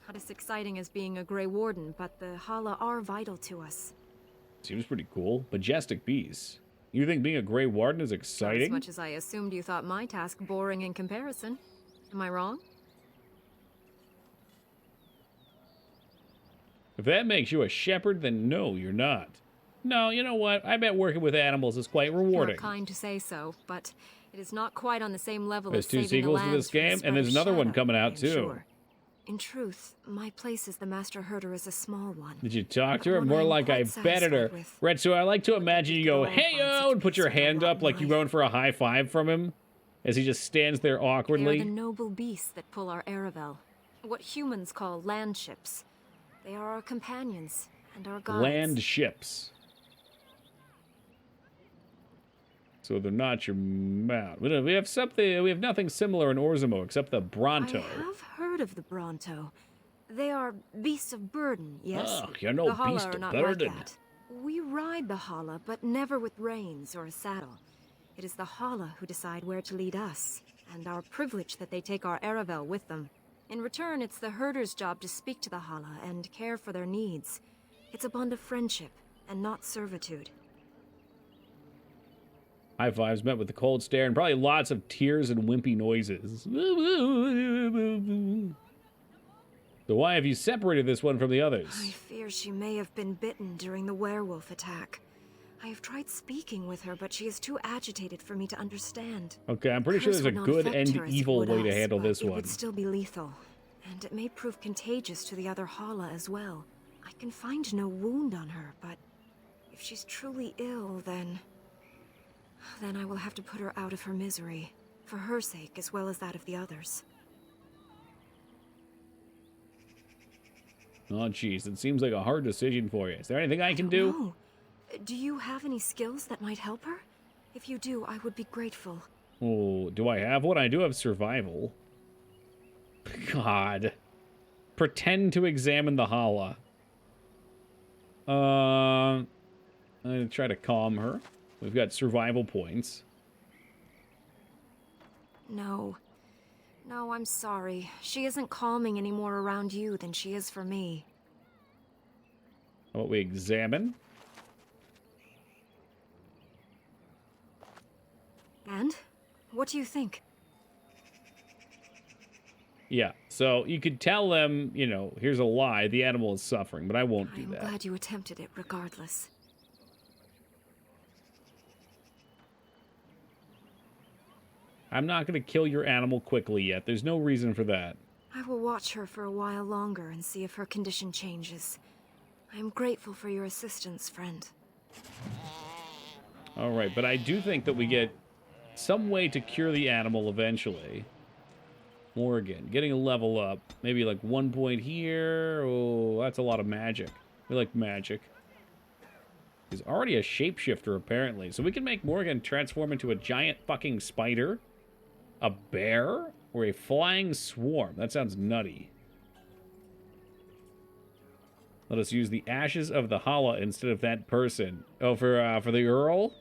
Not as exciting as being a Grey Warden, but the Hala are vital to us. Seems pretty cool. Majestic beasts. You think being a Grey Warden is Not as exciting? much as I assumed you thought my task boring in comparison. Am I wrong? If that makes you a shepherd, then no, you're not. No, you know what? I bet working with animals is quite rewarding. You're kind to say so, but it is not quite on the same level There's as 2 saving the sequels to lands this from the game, spread and there's of another one shadow, coming I out am too. sure. In truth, my place as the Master Herder is a small one. Did you talk to her? One More I'm like I quite betted her. satisfied with. Right, so I like to imagine you go, all hey yo, and put your hand up like you're going for a high five from him as he just stands there They are awkwardly. the noble beasts that pull our Aravel. What humans call land ships. They are our companions and our guides. Land ships. So they're not your mount. We have something. We have nothing similar in Orzamo except the Bronto. I have heard of the Bronto. They are beasts of burden, yes? Oh, you're no the Hala beast are of not burden. like that. We ride the Hala, but never with reins or a saddle. It is the Hala who decide where to lead us, and our privilege that they take our Aravel with them. In return, it's the herder's job to speak to the Hala and care for their needs. It's a bond of friendship, and not servitude. High fives met with the cold stare and probably lots of tears and wimpy noises. So why have you separated this one from the others? I fear she may have been bitten during the werewolf attack. I have tried speaking with her, but she is too agitated for me to understand. Okay, I'm pretty sure Curse there's a would not good affect and her as it evil would way to us, handle but this it one. would still be lethal, and it may prove contagious to the other Hala as well. I can find no wound on her, but if she's truly ill, then I will have to put her out of her misery, for her sake as well as that of the others. Oh, jeez, it seems like a hard decision for you. Is there anything I can do? No. Do you have any skills that might help her? If you do, I would be grateful. Oh, do I have one? I do have survival. God. Pretend to examine the Hala. I'm gonna try to calm her. We've got survival points. No. No, I'm sorry. She isn't calming any more around you than she is for me. How about we examine? And? What do you think? Yeah, so you could tell them, you know, here's a lie, the animal is suffering, but I won't do I'm that. glad you attempted it regardless. I'm not going to kill your animal quickly yet. There's no reason for that. I will watch her for a while longer and see if her condition changes. I am grateful for your assistance, friend. All right, but I do think that we get some way to cure the animal eventually. Morgan, getting a level up. Maybe like 1 point here. Oh, that's a lot of magic. We like magic. He's already a shapeshifter, apparently. So we can make Morgan transform into a giant fucking spider, a bear, or a flying swarm. That sounds nutty. Let us use the ashes of the Hala instead of that person. Oh, for the Earl?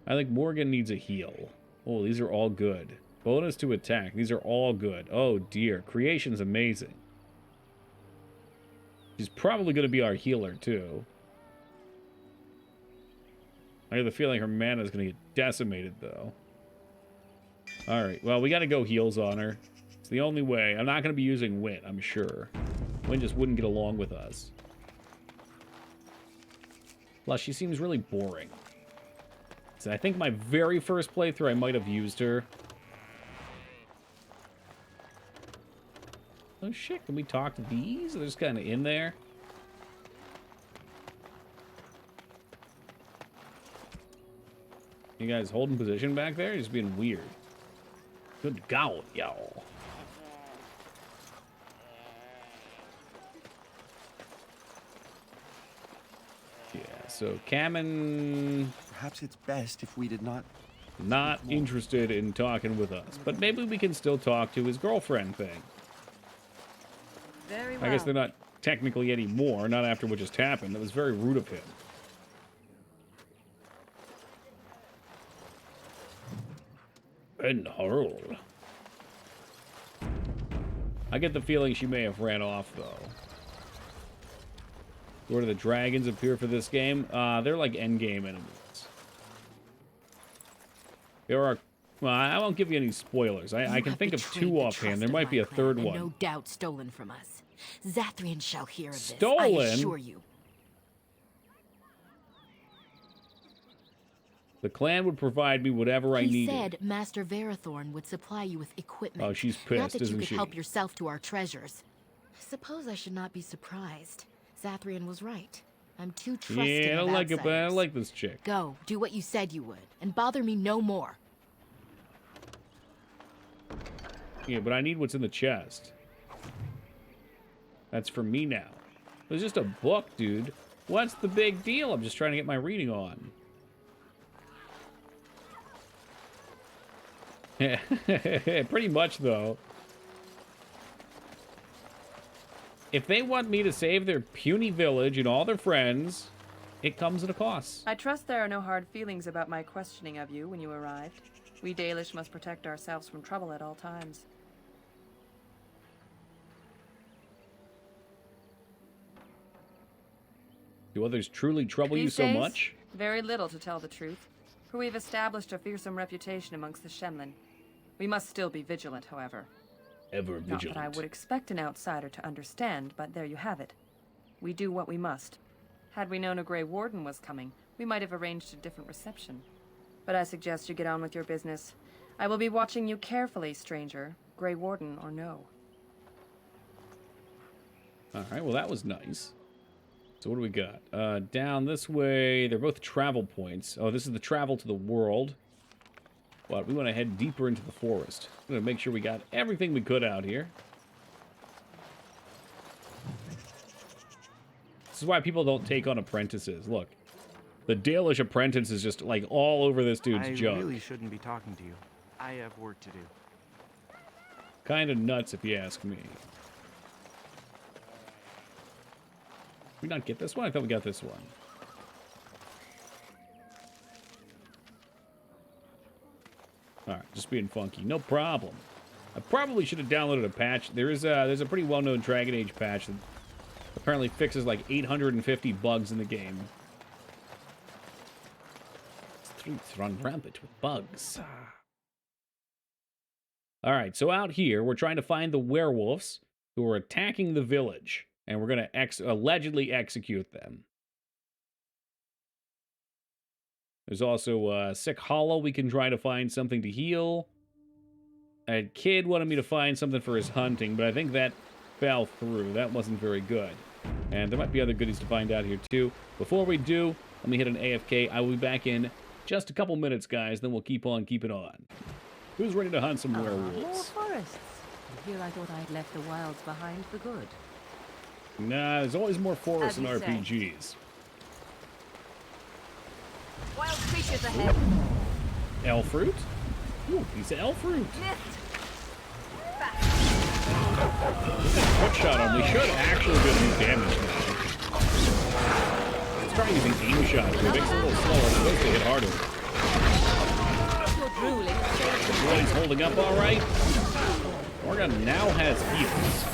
I think Morgan needs a heal. Oh, these are all good. Bonus to attack. These are all good. Oh, dear. Creation's amazing. She's probably going to be our healer, too. I have the feeling her mana is going to get decimated, though. Alright, well, we got to go heals on her. It's the only way. I'm not going to be using Wit, I'm sure. Wynn just wouldn't get along with us. Plus, she seems really boring. So I think my very first playthrough, I might have used her. Oh shit, can we talk to these? They're just kind of in there. You guys holding position back there? You're just being weird. Good God, y'all. Yeah, so Kamen... Perhaps it's best if we did not... Not interested in talking with us. But maybe we can still talk to his girlfriend thing. Very well. I guess they're not technically anymore, not after what just happened. That was very rude of him. And Harold. I get the feeling she may have ran off, though. Where do the dragons appear for this game? They're like endgame enemies. There are... Well, I won't give you any spoilers. I can think of two offhand. There might be a third one. No doubt stolen from us. Zathrian shall hear of this. Stolen? I assure you. The clan would provide me whatever I needed. He said Master Verathorn would supply you with equipment. Oh, she's Not pissed, that you isn't could she? help yourself to our treasures. Suppose I should not be surprised. Zathrian was right. I'm too trusting Yeah, I of don't like it, but I outsiders. like this chick. Go, do what you said you would, and bother me no more. Yeah, but I need what's in the chest. That's for me now. It was just a book, dude. What's the big deal? I'm just trying to get my reading on. Pretty much, though. If they want me to save their puny village and all their friends, it comes at a cost. I trust there are no hard feelings about my questioning of you when you arrived. We Dalish must protect ourselves from trouble at all times. Do others truly trouble you These so days, much? Very little, to tell the truth. For we've established a fearsome reputation amongst the Shemlin. We must still be vigilant, however. Ever Not vigilant. that I would expect an outsider to understand, but there you have it. We do what we must. Had we known a Grey Warden was coming, we might have arranged a different reception. But I suggest you get on with your business. I will be watching you carefully, stranger, Grey Warden or no. Alright, well that was nice. So what do we got? Down this way, they're both travel points. Oh, this is the travel to the world. But we want to head deeper into the forest. I'm going to make sure we got everything we could out here. This is why people don't take on apprentices. Look, the Dalish apprentice is just like all over this dude's junk. I really shouldn't be talking to you. I have work to do. Kind of nuts if you ask me. Did we not get this one? I thought we got this one. Alright, just being funky. No problem. I probably should have downloaded a patch. There's a pretty well-known Dragon Age patch that apparently fixes like 850 bugs in the game. Streets run rampant with bugs. Alright, so out here, we're trying to find the werewolves who are attacking the village. And we're going to allegedly execute them. There's also a sick hollow. We can try to find something to heal. A kid wanted me to find something for his hunting, but I think that fell through. That wasn't very good. And there might be other goodies to find out here, too. Before we do, let me hit an AFK. I will be back in just a couple minutes, guys. Then we'll keep on keeping on. Who's ready to hunt some More werewolves? forests. Here I thought I'd left the wilds behind for good. Nah, there's always more forests As in you say. RPGs. Wild creatures ahead. Elf fruit? Ooh, piece of elf fruit. Quick shot on. We should actually be able to do damage now. Let's try using aim shots. It makes it a little slower. It's supposed to hit harder. Ruling Boys holding up all right. Morgan now has heals.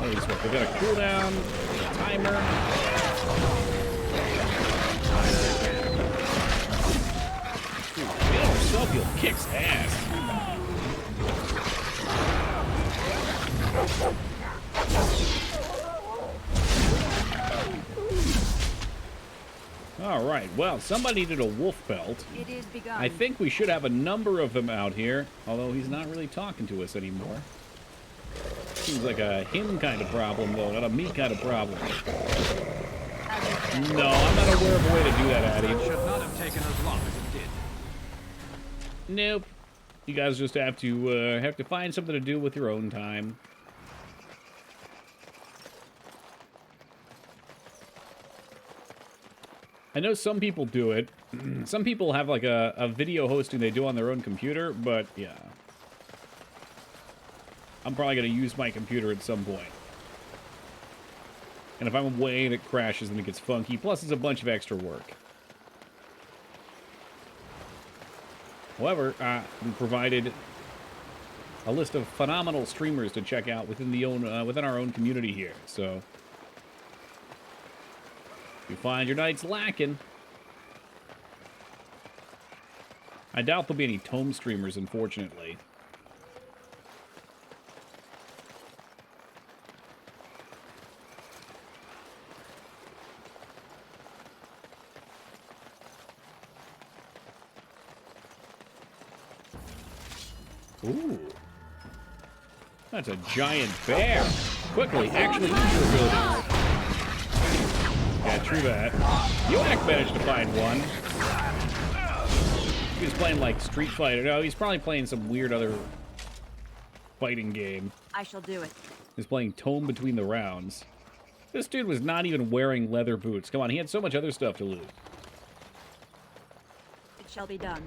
Oh, these work. We've got a cooldown, a timer. Get yourself, he'll kicks ass. All right, well, somebody needed a wolf pelt. It is begun. I think we should have a number of them out here, although he's not really talking to us anymore. Seems like a him kind of problem, though, not a me kind of problem. No, I'm not aware of a way to do that, Addy. It should not have taken as long as it did. Nope. You guys just have to find something to do with your own time. I know some people do it. Some people have like a video hosting they do on their own computer, but yeah. I'm probably going to use my computer at some point. And if I'm away and it crashes and it gets funky, plus it's a bunch of extra work. However, we provided a list of phenomenal streamers to check out within our own community here, so if you find your nights lacking, I doubt there'll be any tome streamers, unfortunately. Ooh. That's a giant bear. Quickly, actually use your abilities. Yeah, true that. Yoak managed to find one. He was playing like Street Fighter. No, he's probably playing some weird other fighting game. I shall do it. He's playing Tome Between the Rounds. This dude was not even wearing leather boots. Come on, he had so much other stuff to lose. It shall be done.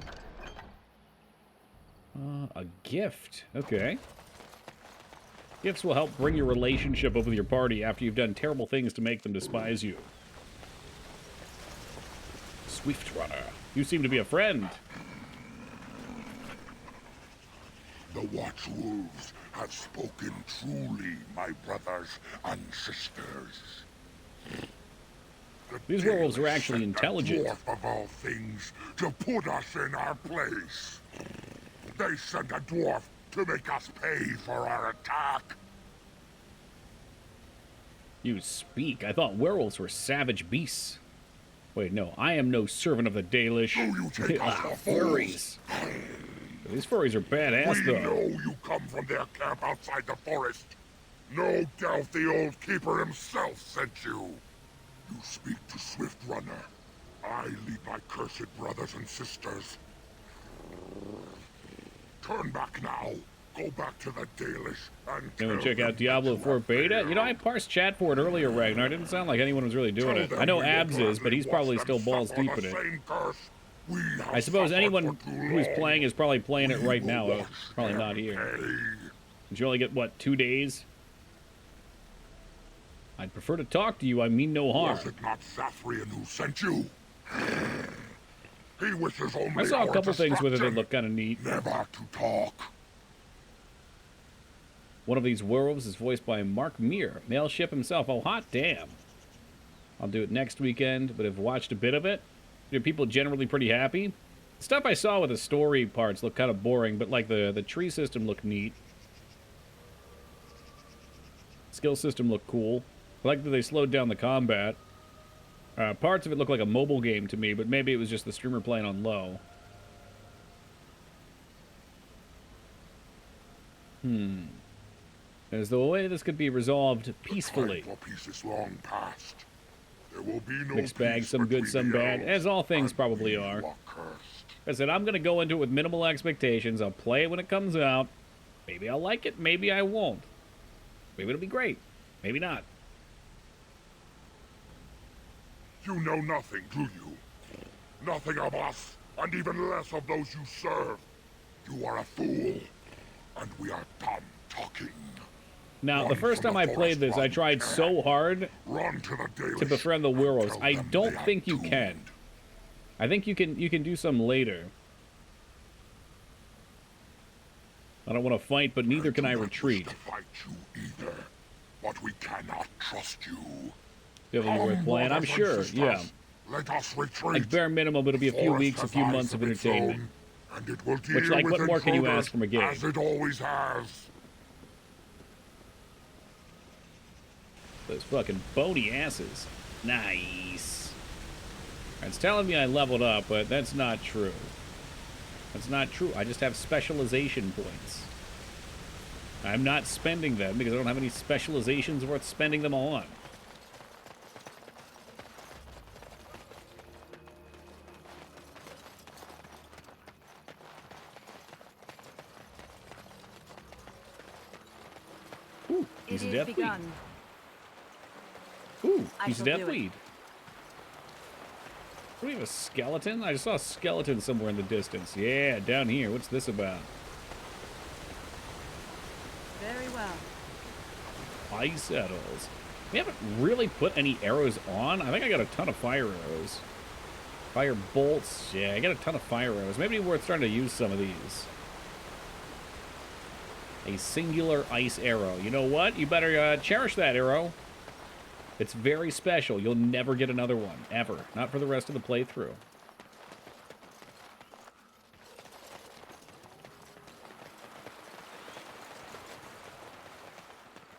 A gift. Okay. Gifts will help bring your relationship up with your party after you've done terrible things to make them despise you. Swift Runner. You seem to be a friend. The Watchwolves have spoken truly, my brothers and sisters. These werewolves are actually intelligent. Dwarf of all things to put us in our place. They sent a dwarf to make us pay for our attack. You speak. I thought werewolves were savage beasts. Wait, no. I am no servant of the Dalish. You take us for furries. These furries are badass, We though. know you come from their camp outside the forest. No doubt the old keeper himself sent you. You speak to Swift Runner. I lead my cursed brothers and sisters. Turn back now. Go back to the Dalish and Anyone check out Diablo 4 beta? You know, I parsed chat for it earlier, Ragnar. It didn't sound like anyone was really doing it. I know Abs is, but he's probably still balls deep in it. I suppose anyone who's playing is probably playing it right now. Probably not here. Did you only get, what, 2 days? I'd prefer to talk to you. I mean no harm. Was it not Sathrian who sent you? He wishes only I saw a our couple things with it that destruction. looked kind of neat. Never to talk. One of these werewolves is voiced by Mark Meir, male ship himself. Oh, hot damn. I'll do it next weekend, but I've watched a bit of it. Are people generally pretty happy? The stuff I saw with the story parts looked kind of boring, but like the tree system looked neat. Skill system looked cool. I like that they slowed down the combat. Parts of it look like a mobile game to me, but maybe it was just the streamer playing on low. There's the way this could be resolved peacefully. For peace is long past. There will be no Mixed bag, peace some good, between some the bad, elves as all things and probably we are. who cursed. I said, I'm going to go into it with minimal expectations. I'll play it when it comes out. Maybe I'll like it, maybe I won't. Maybe it'll be great. Maybe not. You know nothing, do you? Nothing of us, and even less of those you serve. You are a fool, and we are done talking. Now, the first time I played this, I tried so hard Run to the Dalish to befriend the werewolves. tell I them don't they are think you doomed. can. I think you can do some later. I don't want to fight, but neither can I retreat. Fight you either, but we cannot trust you. Definitely worth playing, I'm sure. Yeah. Let us retreat. Like bare minimum, it'll be a few weeks, a few months of entertainment. And it will deal Which, like, with what more can you intruders ask from a game? As it always has. Those fucking bony asses. Nice. It's telling me I leveled up, but that's not true. That's not true. I just have specialization points. I'm not spending them because I don't have any specializations worth spending them on. Ooh, piece of death weed. Ooh, piece of death weed. Do we have a skeleton? I just saw a skeleton somewhere in the distance. Yeah, down here. What's this about? Very well. Ice Eddles. We haven't really put any arrows on. I think I got a ton of fire arrows. Fire bolts. Yeah, I got a ton of fire arrows. Maybe worth starting to use some of these. A singular ice arrow. You know what? You better cherish that arrow. It's very special. You'll never get another one, ever. Not for the rest of the playthrough.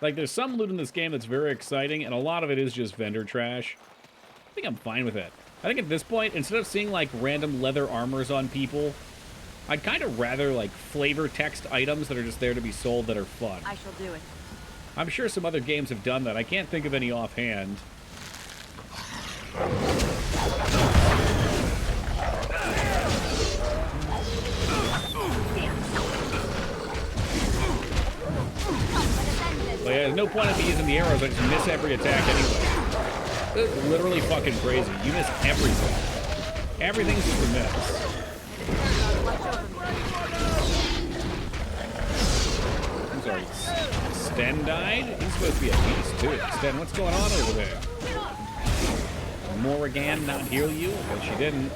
Like, there's some loot in this game that's very exciting, and a lot of it is just vendor trash. I think I'm fine with it. I think at this point, instead of seeing, like, random leather armors on people, I'd kind of rather, like, flavor text items that are just there to be sold that are fun. I shall do it. I'm sure some other games have done that. I can't think of any offhand. But yeah, there's no point in me using the arrows. I just miss every attack anyway. It's literally fucking crazy. You miss everything. Everything's just a miss. I'm sorry. Sten died? He's supposed to be a beast, too. Sten, what's going on over there? Morrigan not heal you? Well, she didn't.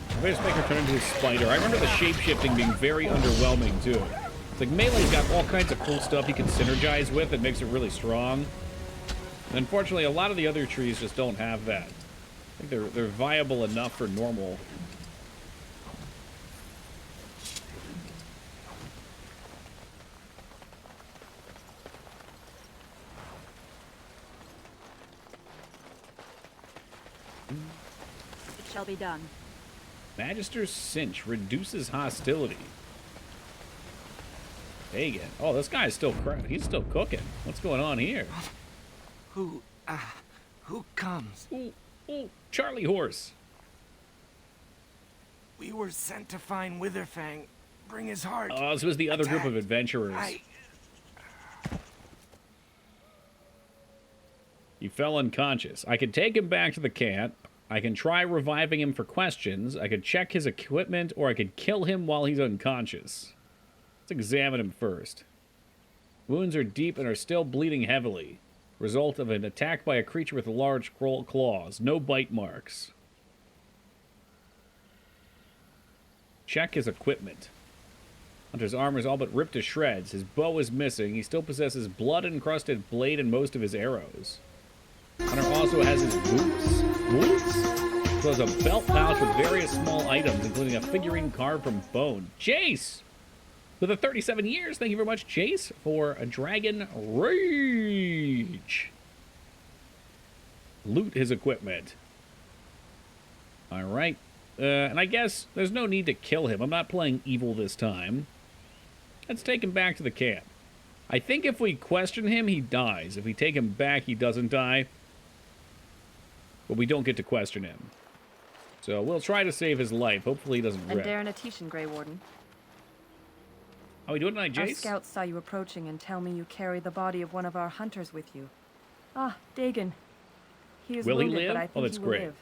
If I just make her turn into a spider. I remember the shape-shifting being very underwhelming, too. It's like Melee's got all kinds of cool stuff you can synergize with that makes it really strong. And unfortunately, a lot of the other trees just don't have that. I think they're viable enough for normal. It shall be done. Magister's Cinch reduces hostility. Hagen. Oh, this guy's still he's still cooking. What's going on here? Who comes? Ooh, Charlie Horse. We were sent to find Witherfang. Bring his heart. Oh, this was the other group of adventurers. He fell unconscious. I could take him back to the camp. I can try reviving him for questions. I could check his equipment, or I could kill him while he's unconscious. Let's examine him first. Wounds are deep and are still bleeding heavily. Result of an attack by a creature with large claws. No bite marks. Check his equipment. Hunter's armor is all but ripped to shreds. His bow is missing. He still possesses blood-encrusted blade and most of his arrows. Hunter also has his boots. Boots? So has a belt pouch with various small items, including a figurine carved from bone. Jace! With the 37 years, thank you very much, Jace, for a Dragon Rage. Loot his equipment. Alright. And I guess there's no need to kill him. I'm not playing evil this time. Let's take him back to the camp. I think if we question him, he dies. If we take him back, he doesn't die. But we don't get to question him. So we'll try to save his life. Hopefully he doesn't And rip. Darren Atishan, Grey Warden. Are we doing it tonight, Our Jace? scouts saw you approaching and tell me you carry the body of one of our hunters with you. Ah, Dagon. He is Will he wounded, live? but I Oh, think that's he will great. live.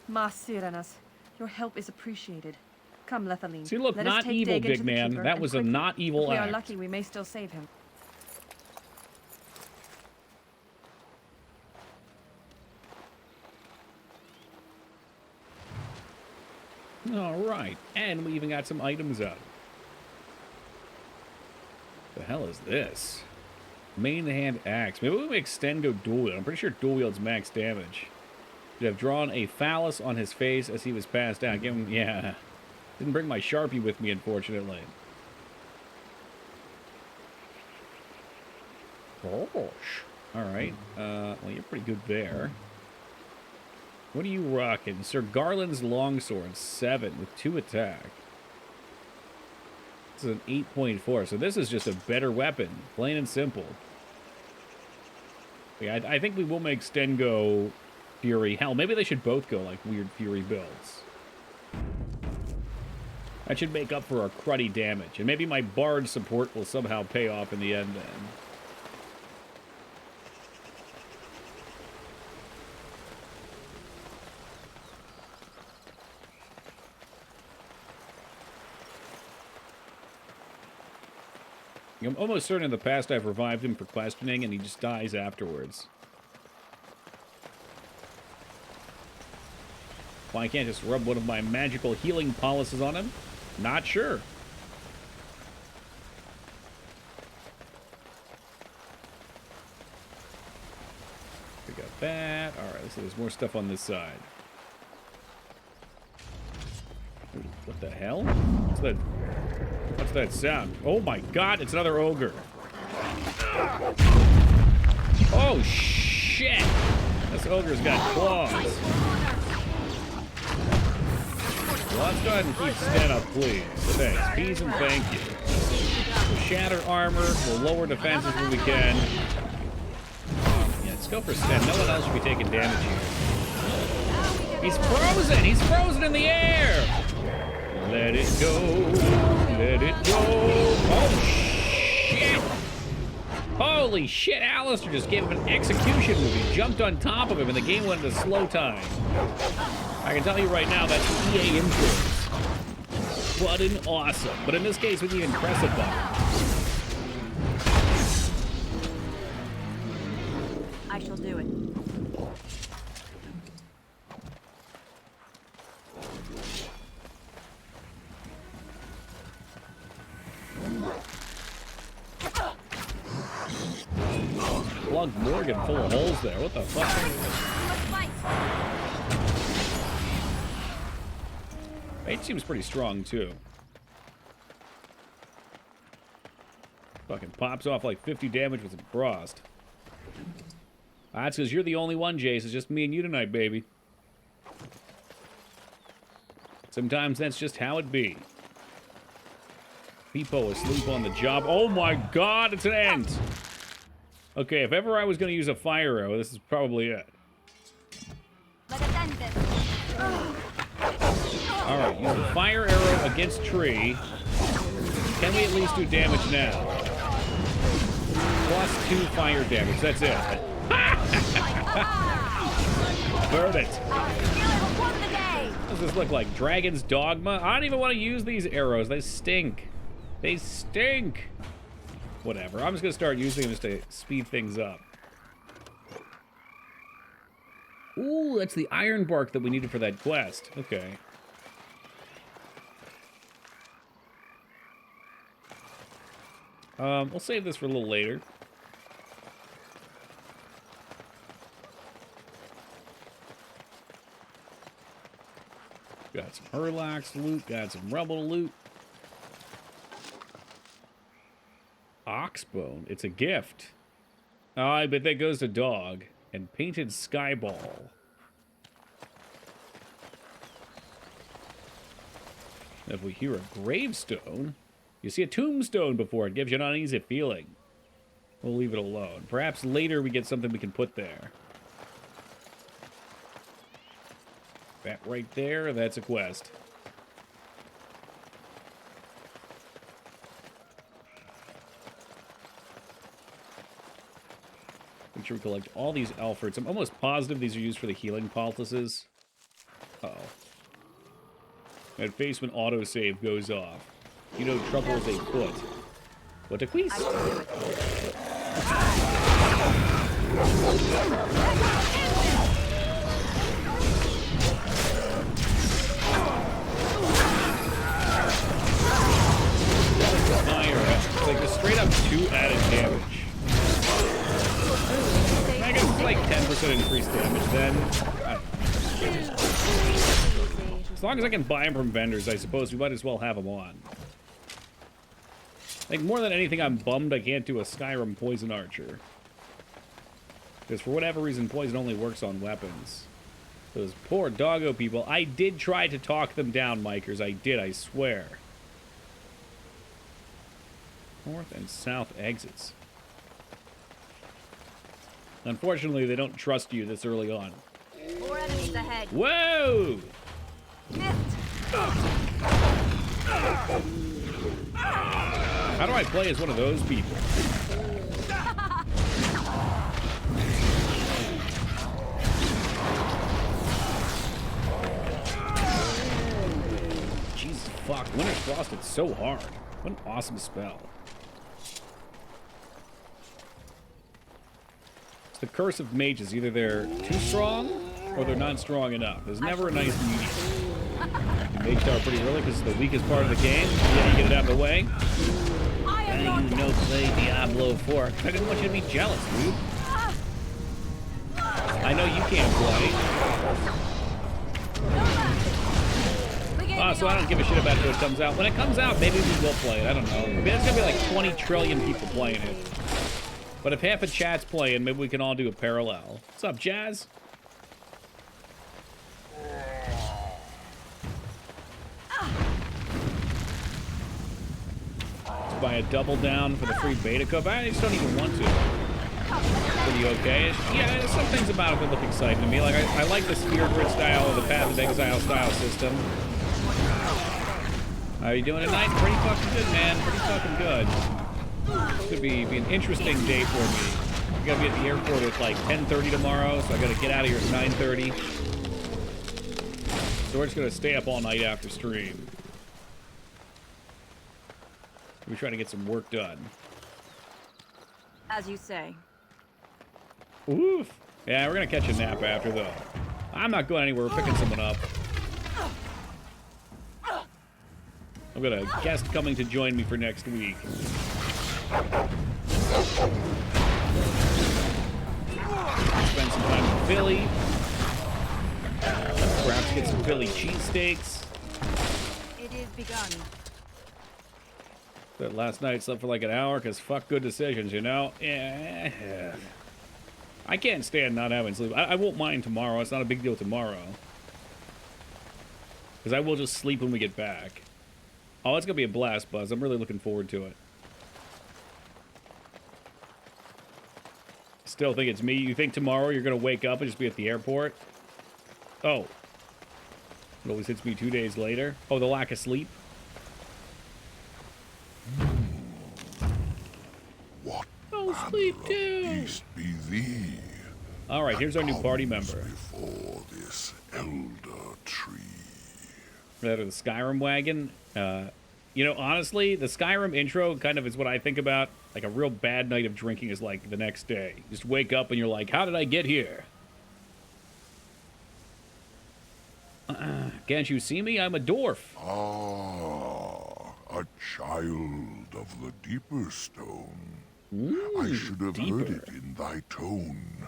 Ma Syranas, your help is appreciated. Come, Lethaline. See, look, let us not take evil, Dagon big to the man. keeper, That and was a quickly. not evil If we are act. lucky, we may still save him. All right, and we even got some items out. The hell is this? Main hand axe. Maybe we make Stengo dual wield. I'm pretty sure dual wield's max damage. Should have drawn a phallus on his face as he was passed out. Give him, yeah. Didn't bring my Sharpie with me, unfortunately. Gosh. Alright. Well, you're pretty good there. What are you rocking? Sir Garland's longsword, 7 with 2 attack. This is an 8.4, so this is just a better weapon. Plain and simple. Yeah, I think we will make Stengo Fury. Hell, maybe they should both go like weird Fury builds. That should make up for our cruddy damage. And maybe my Bard support will somehow pay off in the end then. I'm almost certain in the past I've revived him for questioning and he just dies afterwards. Why I can't just rub one of my magical healing policies on him? Not sure. We got that. Alright, so there's more stuff on this side. Ooh, what the hell? What's that? What's that sound? Oh my god, it's another ogre. Oh shit! This ogre's got claws. Well, let's go ahead and keep Sten up, please. Thanks. Peace and thank you. We'll shatter armor, we'll lower defenses when we can. Yeah, let's go for Sten. No one else should be taking damage here. He's frozen! He's frozen in the air! Let it go. Let it go. Oh, shit. Holy shit, Alistair just gave him an execution move. He jumped on top of him and the game went into slow time. I can tell you right now, that's EA influence. What an awesome. But in this case, we can even press a button. I shall do it. Plug Morgan full of holes there. What the fuck? Mate seems pretty strong, too. Fucking pops off like 50 damage with some frost. That's because you're the only one, Jace. It's just me and you tonight, baby. Sometimes that's just how it be. Peepo asleep on the job. Oh my god, it's an ant! Okay, if ever I was going to use a fire arrow, this is probably it. Alright, use a fire arrow against tree. Can we at least do damage now? +2 fire damage, that's it. Burn it. What does this look like? Dragon's Dogma? I don't even want to use these arrows, they stink. They stink! Whatever, I'm just gonna start using them just to speed things up. Ooh, that's the iron bark that we needed for that quest. Okay. We'll save this for a little later. Got some Herlax loot, got some Rebel loot. Oxbone, it's a gift. Oh, I bet that goes to dog. And painted skyball. If we hear a gravestone, you see a tombstone before it, gives you an uneasy feeling. We'll leave it alone. Perhaps later we get something we can put there. That right there, that's a quest. Make sure we collect all these Alfords. I'm almost positive these are used for the healing poultices. Uh-oh. That face when autosave goes off. You know trouble is afoot. What a quest! Fire. It's like just straight up 2 added damage. I guess it's like 10% increased damage then. As long as I can buy them from vendors, I suppose we might as well have them on. Like, more than anything, I'm bummed I can't do a Skyrim Poison Archer. Because for whatever reason, poison only works on weapons. Those poor doggo people. I did try to talk them down, Mikers. I did, I swear. North and south exits. Unfortunately, they don't trust you this early on. More enemies ahead. Whoa! How do I play as one of those people? Jesus fuck, Winter's Frost, it's so hard. What an awesome spell. It's the curse of mages. Either they're too strong or they're not strong enough. There's never a nice medium. You mage tower pretty early because it's the weakest part of the game. Yeah, you get it out of the way. And you know play Diablo 4. I didn't want you to be jealous, dude. I know you can't play. So I don't give a shit about it until it comes out. When it comes out, maybe we will play it. I don't know. I mean, there's gonna be like 20 trillion people playing it. But if half of chat's playing, maybe we can all do a parallel. What's up, Jazz? Let's buy a double down for the free beta code. I just don't even want to. Pretty okay. Yeah, there's some things about it that look exciting to me. Like, I like the Spear Grid style or the Path of Exile style system. How are you doing tonight? Pretty fucking good, man. Pretty fucking good. It's gonna be an interesting day for me. I gotta be at the airport at like 10:30 tomorrow, so I gotta get out of here at 9:30. So we're just gonna stay up all night after stream. We try to get some work done. As you say. Oof. Yeah, we're gonna catch a nap after though. I'm not going anywhere. We're picking someone up. I've got a guest coming to join me for next week. Spend some time in Philly. Perhaps get some Philly cheesesteaks. It is begun. But last night slept for like an hour because fuck good decisions, you know? Yeah. I can't stand not having sleep. I won't mind tomorrow. It's not a big deal tomorrow. Because I will just sleep when we get back. Oh, it's going to be a blast, Buzz. I'm really looking forward to it. Still think it's me. You think tomorrow you're going to wake up and just be at the airport? Oh. It always hits me 2 days later. Oh, the lack of sleep? What oh, sleep too. Beast be thee? All right, here's our new party member. Before this elder tree. That or the Skyrim wagon. You know, honestly, the Skyrim intro kind of is what I think about. Like a real bad night of drinking is like the next day. You just wake up and you're like, how did I get here? Can't you see me? I'm a dwarf. Ah, a child of the deeper stone. Ooh, I should have deeper. heard it in thy tone.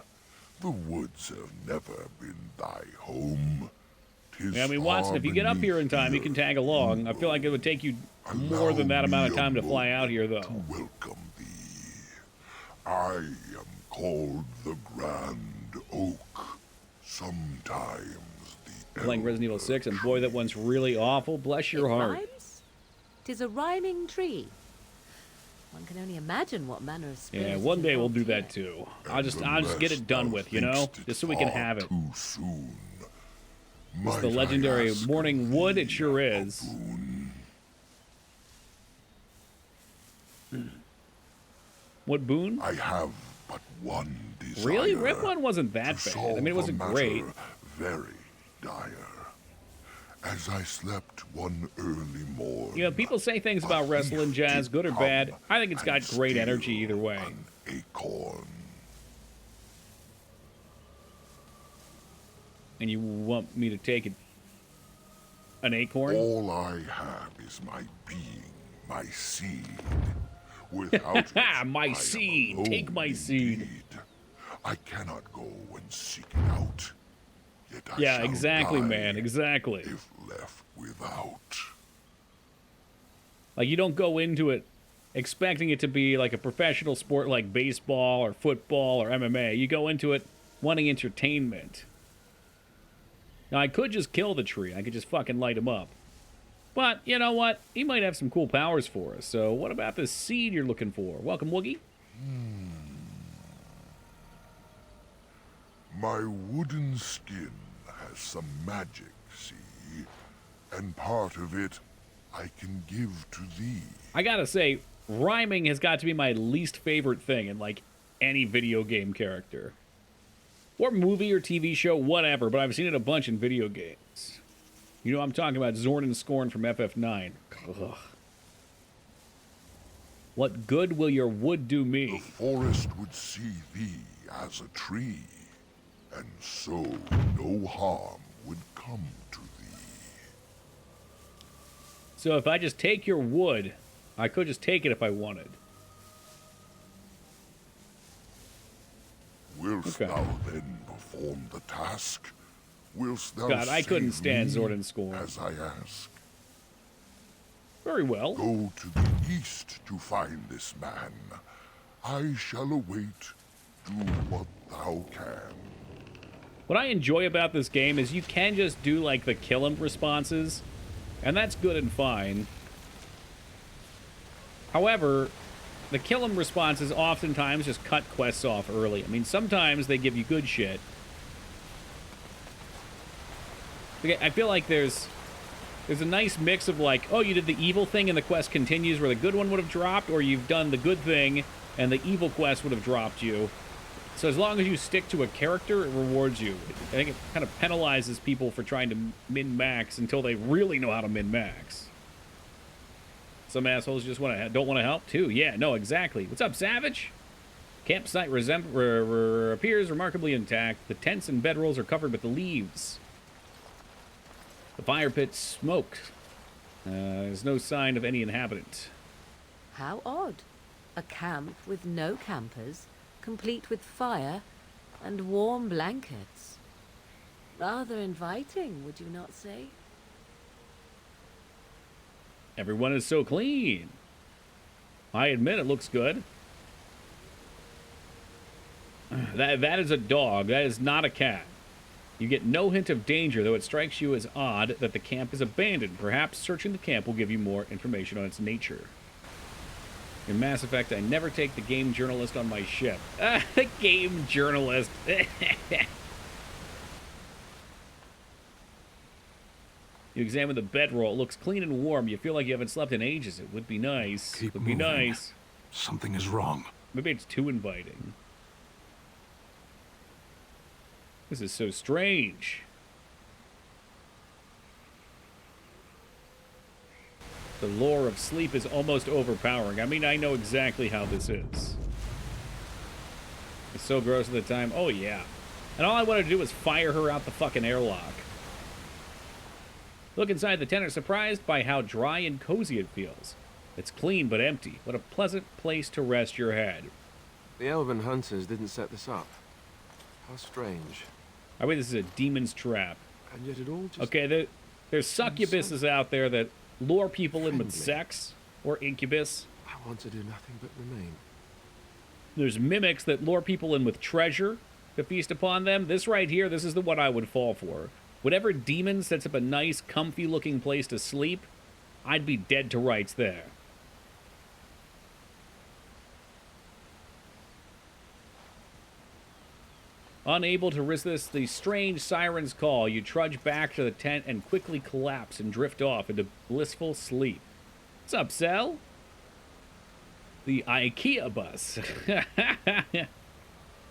The woods have never been thy home. Yeah, I mean, Watson, if you get up here in time, you can tag along. I feel like it would take you more than that amount of time to fly out here, though. Welcome thee. I am called the Grand Oak. Sometimes the Playing Resident Evil 6, and boy, that one's really awful. Bless your heart. Rhymes? 'Tis a rhyming tree. One can only imagine what manner of spirit. Yeah, one day we'll do that too. I'll just get it done with, you know, just so we can have it. Too soon. It's the legendary Morning Wood. It sure is. What boon? I have but one desire. Really? Rip one wasn't that bad. I mean, it wasn't great. Very dire. As I slept one early morn. You know, people say things about wrestling, Jazz, good or bad. I think it's got great energy either way. Acorn. And you want me to take it? An acorn? All I have is my being, my seed. Without it, my seed. Take my seed. I cannot go and seek it out. Yet I Yeah, shall exactly, die man. Exactly. if left without. Like, you don't go into it expecting it to be like a professional sport like baseball or football or MMA. You go into it wanting entertainment. Now, I could just kill the tree. I could just fucking light him up. But, you know what? He might have some cool powers for us. So, what about this seed you're looking for? Welcome, Woogie. My wooden skin has some magic, see? And part of it I can give to thee. I gotta say, rhyming has got to be my least favorite thing in, like, any video game character. Or movie or TV show, whatever, but I've seen it a bunch in video games. You know, I'm talking about Zorn and Scorn from FF9. Ugh. What good will your wood do me? The forest would see thee as a tree, and so no harm would come to thee. So if I just take your wood, I could just take it if I wanted. Wilt thou then perform the task? Wilt thou God, I couldn't save stand me Zord and Scorn. as I ask? Very well. Go to the east to find this man. I shall await. Do what thou can. What I enjoy about this game is you can just do, like, the kill him responses, and that's good and fine. However, the kill him responses oftentimes just cut quests off early. I mean, sometimes they give you good shit. I feel like there's a nice mix of, like, oh, you did the evil thing and the quest continues where the good one would have dropped, or you've done the good thing and the evil quest would have dropped you. So as long as you stick to a character, it rewards you. I think it kind of penalizes people for trying to min-max until they really know how to min-max. Some assholes just don't want to help, too. Yeah, no, exactly. What's up, Savage? Campsite appears remarkably intact. The tents and bedrolls are covered with the leaves. The fire pit smokes. There's no sign of any inhabitant. How odd. A camp with no campers, complete with fire and warm blankets. Rather inviting, would you not say? Everyone is so clean. I admit it looks good. That is a dog. That is not a cat. You get no hint of danger, though it strikes you as odd that the camp is abandoned. Perhaps searching the camp will give you more information on its nature. In Mass Effect, I never take the game journalist on my ship. The game journalist. You examine the bedroll. It looks clean and warm. You feel like you haven't slept in ages. It would be nice. Keep Would be moving. nice. Something is wrong. Maybe it's too inviting. This is so strange. The lore of sleep is almost overpowering. I mean, I know exactly how this is. It's so gross at the time. Oh, yeah. And all I wanted to do was fire her out the fucking airlock. Look inside the tent, are surprised by how dry and cozy it feels. It's clean but empty. What a pleasant place to rest your head. The Elven Hunters didn't set this up. How strange. I mean, this is a demon's trap. And yet it all just... Okay, there's succubuses out there that lure people in with sex, or incubus. I want to do nothing but remain. There's mimics that lure people in with treasure to feast upon them. This right here, this is the one I would fall for. Whatever demon sets up a nice, comfy-looking place to sleep, I'd be dead to rights there. Unable to resist the strange siren's call, you trudge back to the tent and quickly collapse and drift off into blissful sleep. What's up, Sal? The IKEA bus.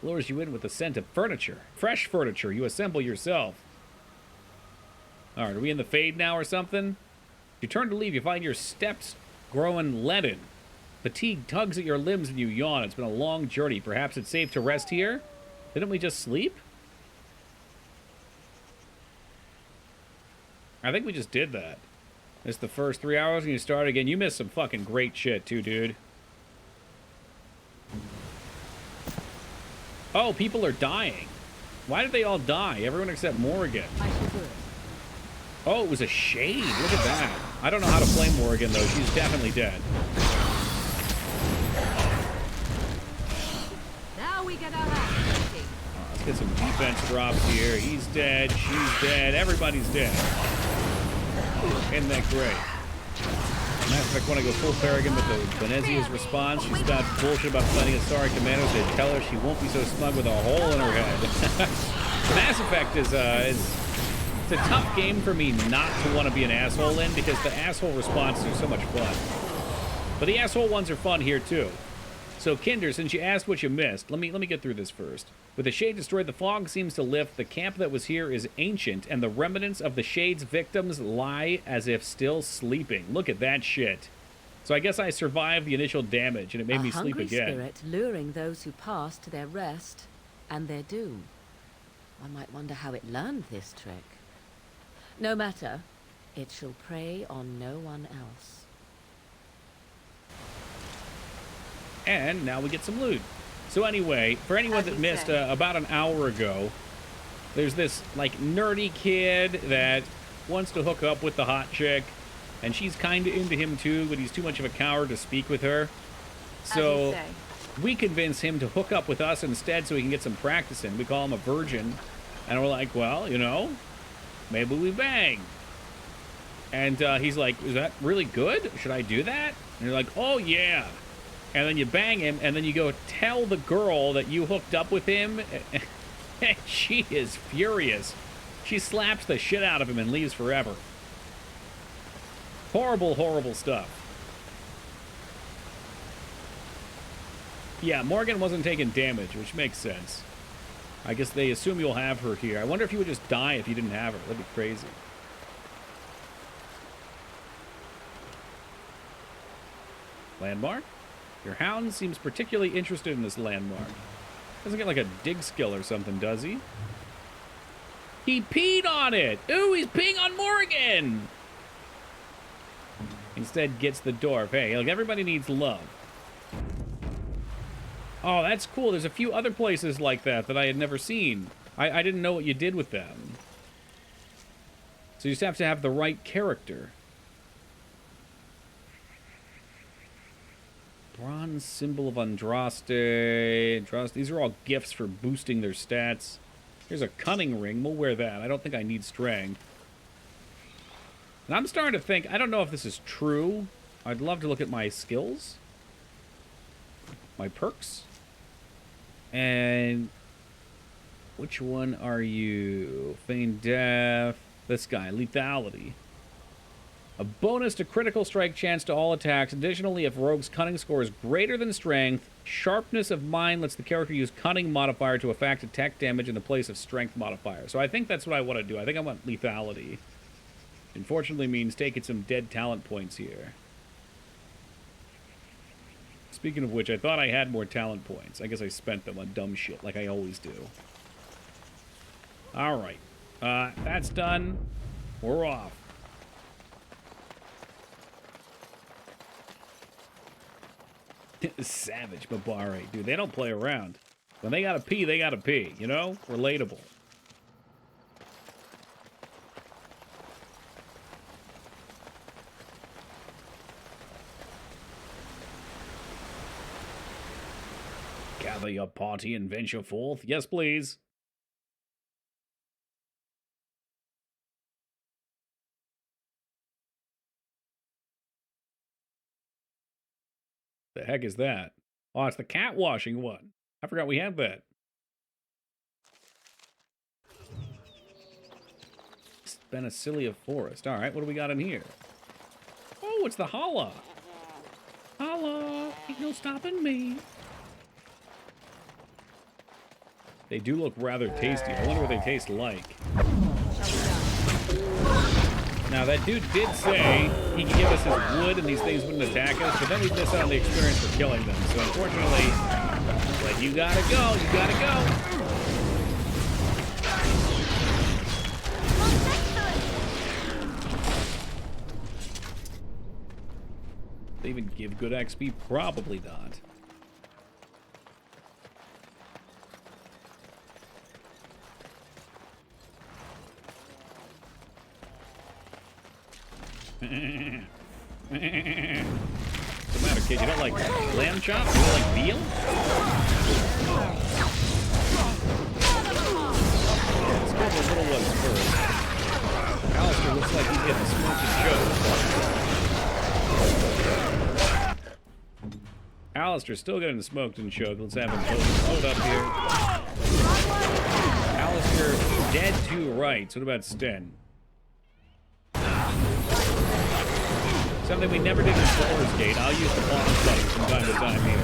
Lures you in with the scent of furniture. Fresh furniture you assemble yourself. Alright, are we in the fade now or something? You turn to leave, you find your steps growing leaden. Fatigue tugs at your limbs and you yawn. It's been a long journey. Perhaps it's safe to rest here? Didn't we just sleep? I think we just did that. It's the first 3 hours and you start again. You missed some fucking great shit too, dude. Oh, people are dying. Why did they all die? Everyone except Morrigan. Oh, it was a shade. Look at that. I don't know how to play Morrigan, though. She's definitely dead. Now we get our hands dirty. Let's get some defense drops here. He's dead. She's dead. Everybody's dead. Isn't that great? Matter of fact, when I go full Farragon with the Benezia's response, she stopped bullshit about fighting Asari commandos. They tell her she won't be so smug with a hole in her head. Mass Effect is it's a tough game for me not to want to be an asshole in, because the asshole responses are so much fun. But the asshole ones are fun here too. So Kinder, since you asked what you missed, let me get through this first. With the Shade destroyed, the fog seems to lift. The camp that was here is ancient, and the remnants of the Shade's victims lie as if still sleeping. Look at that shit. So I guess I survived the initial damage, and it made me sleep again. A hungry spirit luring those who pass to their rest and their doom. I might wonder how it learned this trick. No matter, it shall prey on no one else. And now we get some loot. So anyway, for anyone that missed about an hour ago, there's this like nerdy kid that wants to hook up with the hot chick, and she's kind of into him too, but he's too much of a coward to speak with her. So we convince him to hook up with us instead so he can get some practice in. We call him a virgin, and we're like, well, you know, maybe we bang. And he's like, is that really good? Should I do that? And you're like, oh yeah. And then you bang him, and then you go tell the girl that you hooked up with him, and she is furious. She slaps the shit out of him and leaves forever. Horrible, horrible stuff. Yeah, Morgan wasn't taking damage, which makes sense. I guess they assume you'll have her here. I wonder if you would just die if you didn't have her. That'd be crazy. Landmark? Your hound seems particularly interested in this landmark. Doesn't get like a dig skill or something, does he? He peed on it! Ooh, he's peeing on Morgan! Instead gets the dwarf. Hey, like everybody needs love. Oh, that's cool. There's a few other places like that I had never seen. I didn't know what you did with them. So you just have to have the right character. Bronze symbol of Andraste. These are all gifts for boosting their stats. Here's a cunning ring. We'll wear that. I don't think I need strength. And I'm starting to think, I don't know if this is true. I'd love to look at my skills. My perks. And which one are you? Feign Death. This guy, lethality. A bonus to critical strike chance to all attacks. Additionally, if Rogue's cunning score is greater than strength, sharpness of mind lets the character use cunning modifier to affect attack damage in the place of strength modifier. So I think that's what I want to do. I think I want lethality. Unfortunately means taking some dead talent points here. Speaking of which, I thought I had more talent points. I guess I spent them on dumb shit like I always do. Alright. That's done. We're off. Savage Babare. Dude, they don't play around. When they gotta pee, they gotta pee. You know? Relatable. Gather your party and venture forth? Yes, please. The heck is that? Oh, it's the cat washing one. I forgot we had that. Benicilia Forest. All right, what do we got in here? Oh, it's the Hala. Hala, ain't no stopping me. They do look rather tasty. I wonder what they taste like. Now, that dude did say he could give us his wood and these things wouldn't attack us, but then we'd miss out on the experience for killing them. So, unfortunately, like, you gotta go, you gotta go. They even give good XP? Probably not. What's the matter, kid? You don't like lamb chop? You don't like veal? Let's go for the little ones first. Alistair looks like he's getting smoked and choked. Alistair's still getting smoked and choked. Let's have him load up here. Alistair dead to rights. What about Sten? Something we never did in Baldur's Gate. I'll use the pause button from time to time here.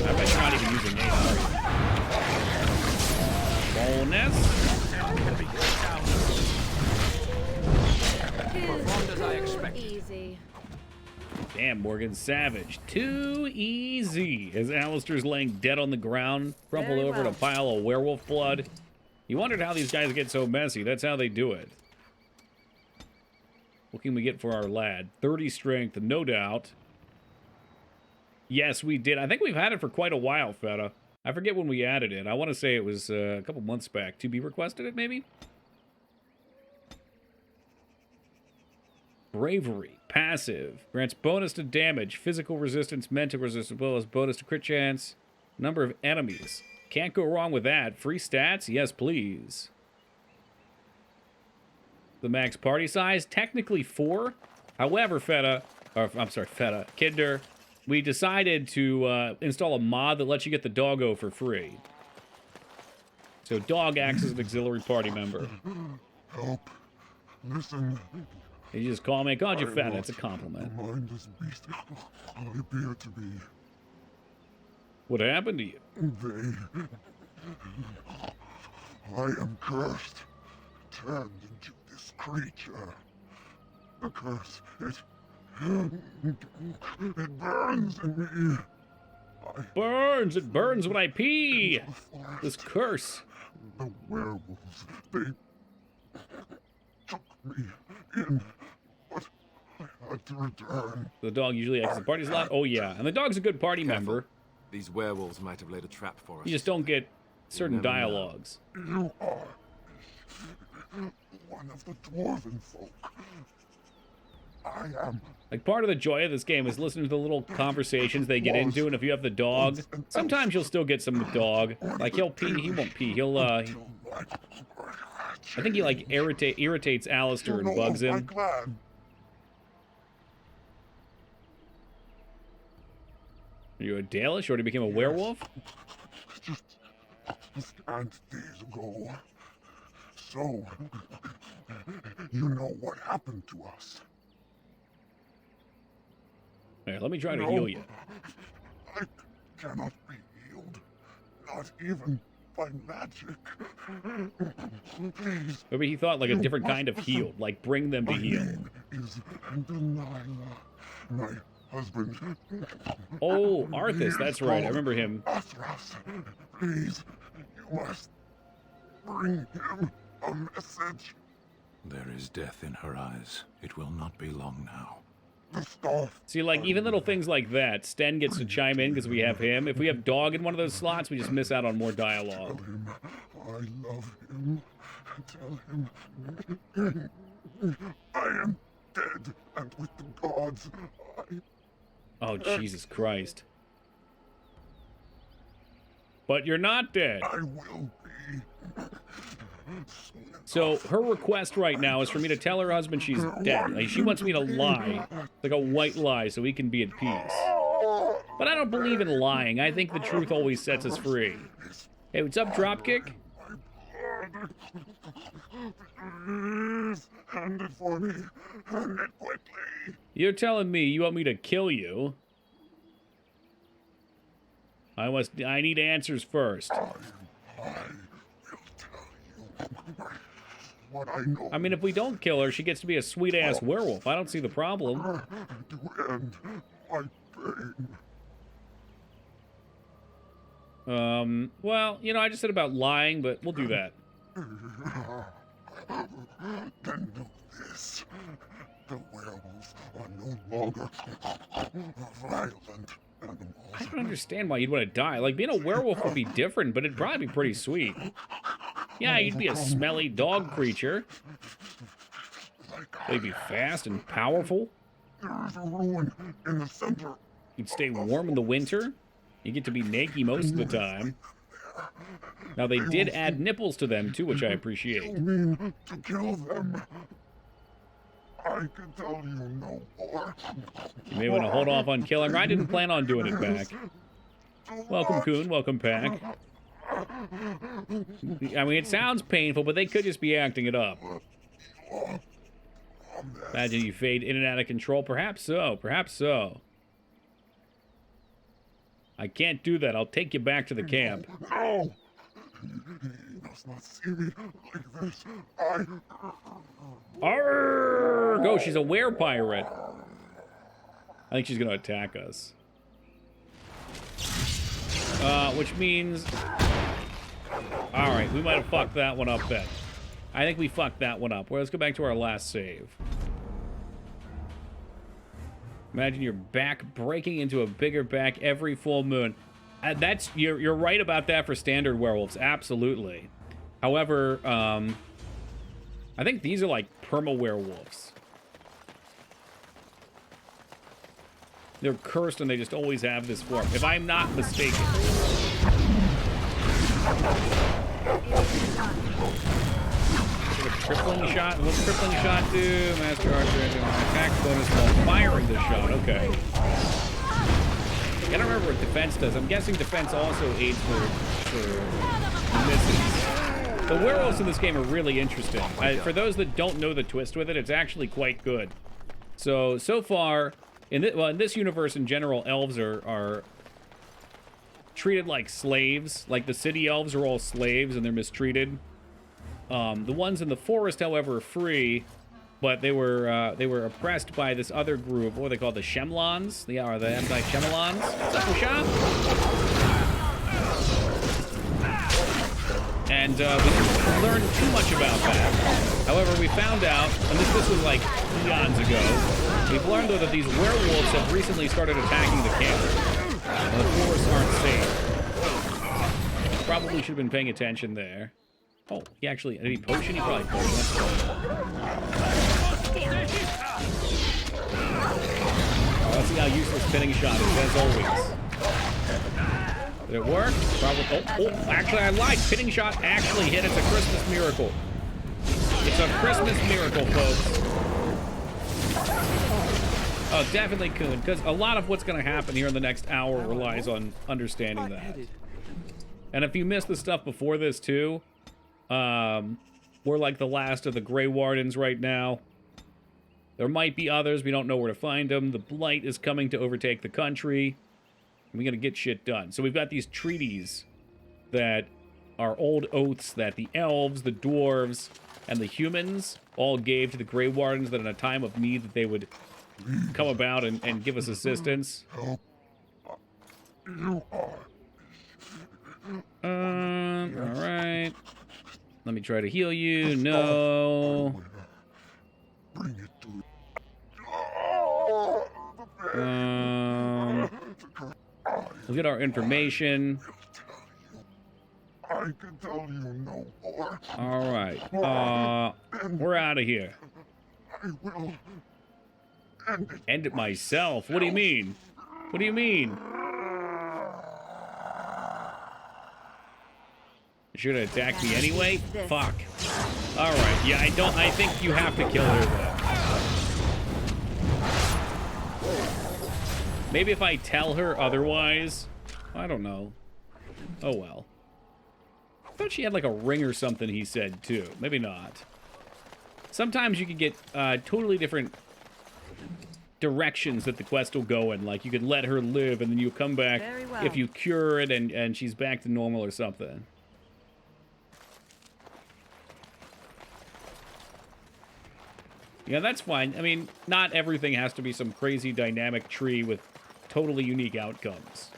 I bet you're not even using 8, are you? Bonus. Performed as I expected. Easy. Damn, Morgan Savage. Too easy. As Alistair's laying dead on the ground, crumpled over in a pile of werewolf blood. You wondered how these guys get so messy. That's how they do it. What can we get for our lad? 30 strength, no doubt. Yes, we did. I think we've had it for quite a while, Feta. I forget when we added it. I want to say it was a couple months back. To be requested it, maybe? Bravery. Passive. Grants bonus to damage, physical resistance, mental resistance, as well as bonus to crit chance. Number of enemies. Can't go wrong with that. Free stats? Yes, please. The max party size, technically 4. However, Kinder, we decided to install a mod that lets you get the doggo for free. So dog acts as an auxiliary party member. Help. Listen. You just call me. I called you Feta. It's a compliment. Mindless beast I appear to be. What happened to you? I am cursed. Turned into this creature. The curse, it burns in me. Burns! It burns when I pee! This curse. The werewolves, they took me in, but I had to return. The dog usually acts as a party slot? Oh yeah, and the dog's a good party member. These werewolves might have laid a trap for us. You just don't get certain dialogues. You are one of the dwarven folk. I am. Like, part of the joy of this game is listening to the little conversations they get into, and if you have the dog, sometimes you'll still get some dog. Like, he'll pee, he won't pee, he'll, I think he, like, irritates Alistair and bugs him. Are you a Dalish, or he became a werewolf? Just scant days ago. So, you know what happened to us. Here, let me try to heal you. I cannot be healed. Not even by magic. Please. Maybe he thought like a different kind of healed, like bring them to heal. Is Delilah, my husband. Oh, Arthas, that's right. I remember him. Athras, please, you must bring him a message. There is death in her eyes. It will not be long now. See, like, even little things like that, Sten gets to chime in because we have him. If we have dog in one of those slots, we just miss out on more dialogue. Tell him I love him. Tell him I am dead, and with the gods, Oh, Jesus Christ. But you're not dead. I will be. So her request right now is for me to tell her husband she's dead. Like, she wants me to lie, like a white lie, so he can be at peace. But I don't believe in lying. I think the truth always sets us free. Hey, what's up, Dropkick? Please, hand it for me. Hand it quickly. You're telling me you want me to kill you? I need answers first. What I know. I mean, if we don't kill her, she gets to be a sweet-ass werewolf. I don't see the problem. To end my pain. Well, you know, I just said about lying, but we'll do that. Then do this. The werewolves are no longer violent animals. I don't understand why you'd want to die. Like, being a werewolf would be different, but it'd probably be pretty sweet. Yeah, you'd be a smelly dog creature. They'd be fast and powerful. There is a ruin in the center. You'd stay warm in the winter. You get to be naked most of the time. Now, they did add nipples to them, too, which I appreciate. You mean to kill them? I can tell you no more. You may want to hold off on killing her. I didn't plan on doing it back. Welcome, Coon. Welcome, Pack. I mean, it sounds painful, but they could just be acting it up. Imagine you fade in and out of control. Perhaps so. Perhaps so. I can't do that. I'll take you back to the camp. No! You must not see me like this. Arrgh! Go, she's a were-pirate. I think she's going to attack us. Which means... Alright, we might have fucked that one up then. I think we fucked that one up. Well, let's go back to our last save. Imagine your back breaking into a bigger back every full moon. That's you're right about that for standard werewolves, absolutely. However, I think these are like perma-werewolves. They're cursed and they just always have this form, if I'm not mistaken. Crippling shot? What's crippling shot do? Master Archer, attack bonus while firing the shot. Okay. I don't remember what defense does. I'm guessing defense also aids for misses. The werewolves in this game are really interesting. For those that don't know the twist with it, it's actually quite good. So far, in this universe in general, elves are treated like slaves. Like the city elves are all slaves and they're mistreated. The ones in the forest, however, are free, but they were oppressed by this other group. What are they called? The Shemlons? The anti-Shemlons? What's up, Rashad? And we didn't learn too much about that. However, we found out, and this was like eons ago, we've learned though that these werewolves have recently started attacking the camp. The forests aren't safe. Probably should have been paying attention there. Oh, he actually, did he potion? He probably potion. Let's see how useless spinning shot is, as always. Did it work? Probably. Oh, actually, I lied. Spinning shot actually hit. It's a Christmas miracle. It's a Christmas miracle, folks. Oh, definitely Coon, because a lot of what's going to happen here in the next hour relies on understanding that. And if you missed the stuff before this, too, we're like the last of the Grey Wardens right now. There might be others. We don't know where to find them. The Blight is coming to overtake the country. And we got to get shit done. So we've got these treaties that are old oaths that the elves, the dwarves, and the humans all gave to the Grey Wardens that in a time of need that they would come about and give us assistance. Alright. Let me try to heal you. No. We'll get our information. I can tell you no more. Alright. We're out of here. I will end it. End it myself? What do you mean? What do you mean? You should have attacked me anyway? Fuck. Alright, yeah, I think you have to kill her then. Maybe if I tell her otherwise. I don't know. Oh well. I thought she had like a ring or something, he said too. Maybe not. Sometimes you can get totally different directions that the quest will go in. Like you could let her live and then you'll come back if you cure it and she's back to normal or something. Yeah, that's fine. I mean, not everything has to be some crazy dynamic tree with totally unique outcomes.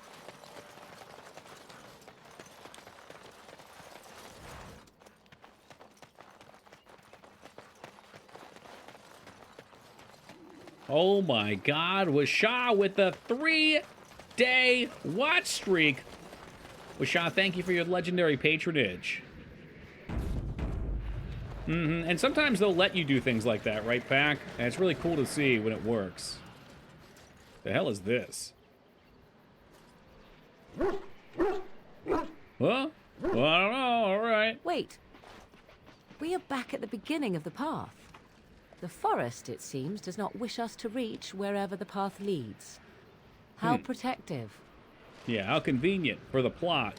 Oh my God, Washa with the 3-day watch streak. Washa, thank you for your legendary patronage. And sometimes they'll let you do things like that, right, Pack? And it's really cool to see when it works. The hell is this? Huh? Well, I don't know, alright. Wait. We are back at the beginning of the path. The forest, it seems, does not wish us to reach wherever the path leads. How protective. Yeah, how convenient for the plot.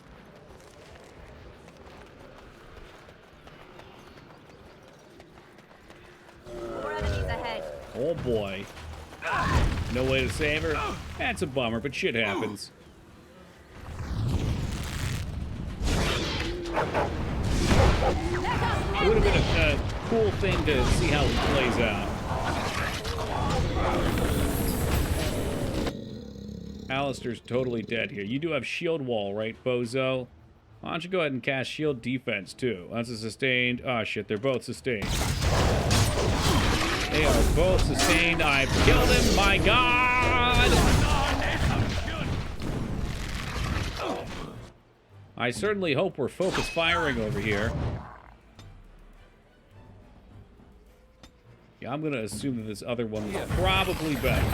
More enemies ahead. Oh boy. No way to save her? That's a bummer, but shit happens. It would have been a cool thing to see how it plays out. Alistair's totally dead here. You do have shield wall, right, Bozo? Why don't you go ahead and cast shield defense, too? That's a sustained. Oh, shit, they're both sustained. They are both sustained. I've killed him, my god! I certainly hope we're focus firing over here. Yeah, I'm gonna assume that this other one was probably better.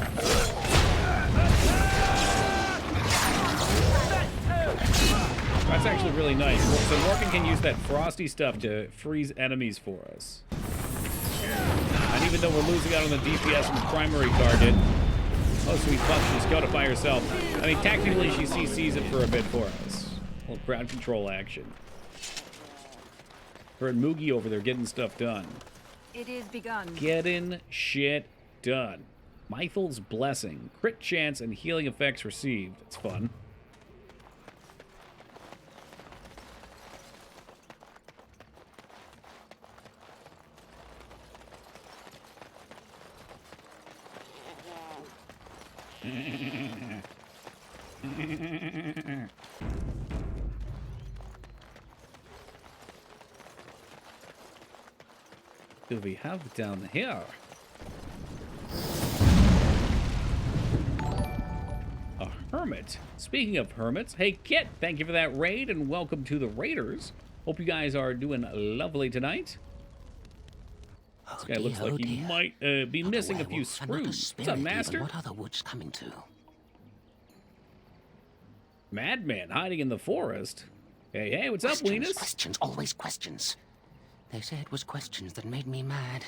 That's actually really nice. So Morgan can use that frosty stuff to freeze enemies for us. And even though we're losing out on the DPS and the primary target, oh sweet fuck, she's got it by herself. I mean, technically she CCs it for a bit for us. A little crowd control action. Her and Moogie over there getting stuff done. It is begun. Getting shit done. Mythel's Blessing. Crit chance and healing effects received. It's fun. Do we have down here? A hermit. Speaking of hermits, hey Kit, thank you for that raid and welcome to the Raiders. Hope you guys are doing lovely tonight. This guy looks like he might be missing a few screws. What's up, Master? What are the woods coming to? Madman hiding in the forest. Hey, hey, what's up, Weenus? Questions, always questions. They say it was questions that made me mad.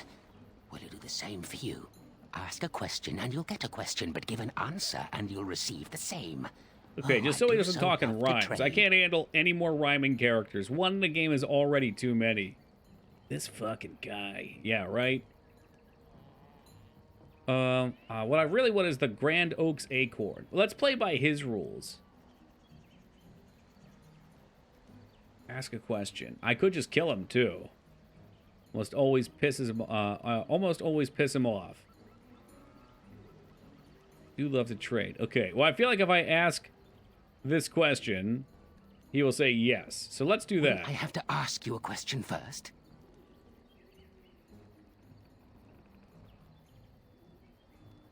Will it do the same for you? Ask a question and you'll get a question, but give an answer and you'll receive the same. Okay, just so he doesn't talk in rhymes. I can't handle any more rhyming characters. One in the game is already too many. This fucking guy. Yeah, right? What I really want is the Grand Oaks Acorn. Let's play by his rules. Ask a question. I could just kill him, too. Almost always piss him off. Do love to trade. Okay, well, I feel like if I ask this question, he will say yes. So let's do that. I have to ask you a question first.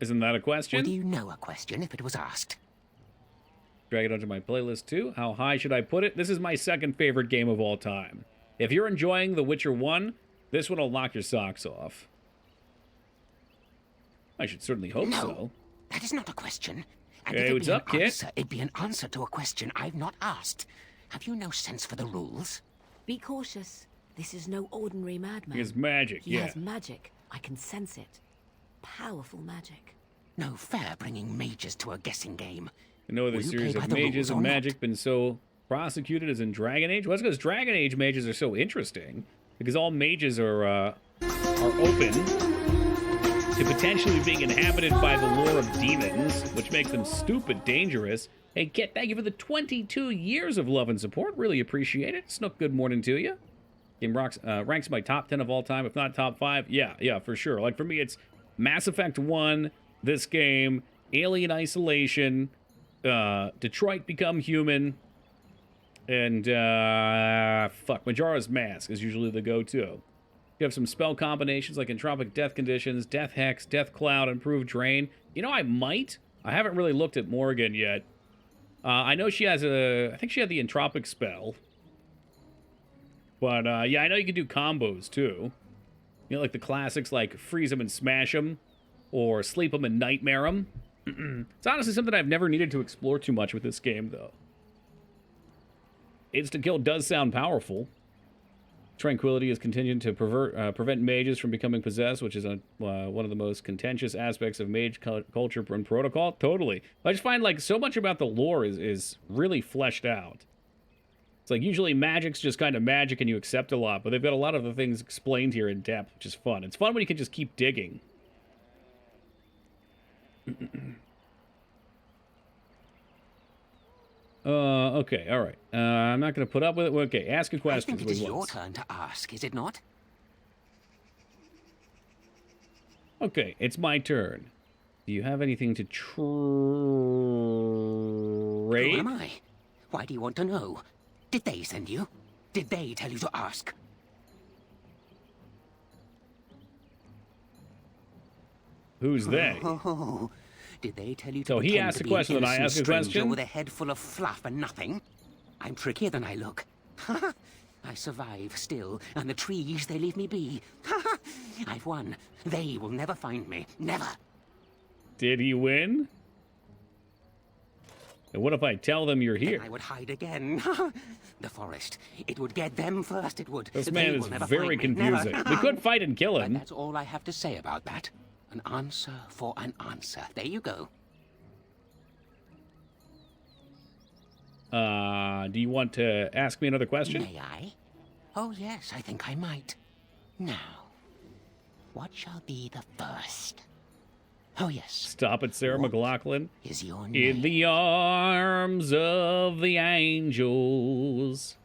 Isn't that a question? Would you know a question if it was asked? Drag it onto my playlist, too. How high should I put it? This is my second favorite game of all time. If you're enjoying The Witcher 1, this one will knock your socks off. I should certainly hope so. That is not a question. And hey, what's up, kid? It'd be an answer to a question I've not asked. Have you no sense for the rules? Be cautious. This is no ordinary madman. He has magic, He has magic. I can sense it. Powerful magic. No fair bringing mages to a guessing game. No other series of mages and magic been so prosecuted as in Dragon Age? Well, that's because Dragon Age mages are so interesting. Because all mages are open to potentially being inhabited by the lore of demons, which makes them stupid dangerous. Hey, Kit, thank you for the 22 years of love and support. Really appreciate it. Snook, good morning to you. Game ranks my top 10 of all time, if not top 5. Yeah, for sure. Like, for me, it's Mass Effect 1, this game, Alien Isolation, Detroit Become Human, and, Majora's Mask is usually the go-to. You have some spell combinations like Entropic Death Conditions, Death Hex, Death Cloud, Improved Drain. You know, I haven't really looked at Morgan yet. I know she has I think she had the Entropic spell. But, yeah, I know you can do combos, too. You know, like the classics like Freeze 'em and Smash 'em, or Sleep 'em and Nightmare 'em. It's honestly something I've never needed to explore too much with this game, though. Insta-kill does sound powerful. Tranquility is contingent to prevent mages from becoming possessed, which is one of the most contentious aspects of mage culture and protocol. Totally. I just find, like, so much about the lore is really fleshed out. It's like, usually magic's just kind of magic and you accept a lot, but they've got a lot of the things explained here in depth, which is fun. It's fun when you can just keep digging. Okay, all right. I'm not going to put up with it. Okay, ask a question. I think it is your turn to ask, is it not? Okay, it's my turn. Do you have anything to trade? Who am I? Why do you want to know? Did they send you? Did they tell you to ask? Who's they? Oh, did they tell you to So he pretend asked to a be an question and I innocent asked a stranger question? with a head full of fluff and nothing? I'm trickier than I look. I survive still, and the trees, they leave me be. I've won. They will never find me. Never. Did he win? And what if I tell them you're here? Then I would hide again. The forest. It would get them first, it would. This They man will is never very find me. confusing. Never. We could fight and kill But him. that's all I have to say about that. An answer for an answer. There you go. Do you want to ask me another question? May I? Oh, yes, I think I might. Now, what shall be the first? Oh, yes. Stop it, Sarah McLaughlin. Is your In name? the arms of the angels,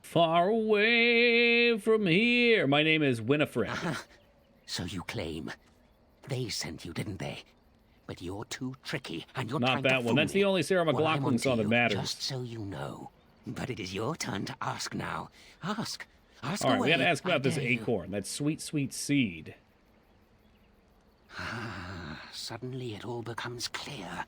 far away from here. My name is Winifred. So you claim. They sent you, didn't they? But you're too tricky, and you're Not trying to that one. fool That's me. the only Sarah Well, I'm McLaughlin onto song that you, matters. Just so you know. But it is your turn to ask now. Ask. Ask All right, away. we got to ask I about this dare you. acorn, that sweet, sweet seed. Suddenly it all becomes clear.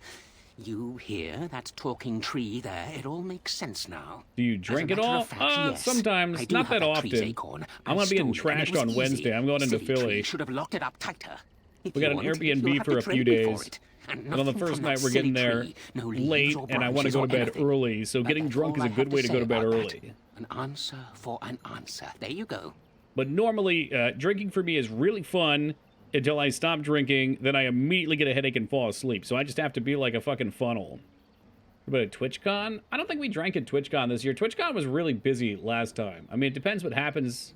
You here, that talking tree there, it all makes sense now. Do you drink it matter all? of fact, yes. Sometimes, I do not have that that tree's often. acorn. I'm I going to be getting stole it, and it trashed was on easy. Wednesday. I'm going into Silly tree Philly. should have locked it up tighter. If We got you an want it, you'll Airbnb have for to a few trade me for days. it. And And on the nothing first from night, that we're getting silly there tree. No leaves late, or and I want to branches go or to bed anything. early, so But getting that's drunk all is I a have good way to say go to bed about that. early. An answer for an answer. There you go. But normally, drinking for me is really fun until I stop drinking, then I immediately get a headache and fall asleep. So I just have to be like a fucking funnel. What about TwitchCon? I don't think we drank at TwitchCon this year. TwitchCon was really busy last time. I mean, it depends what happens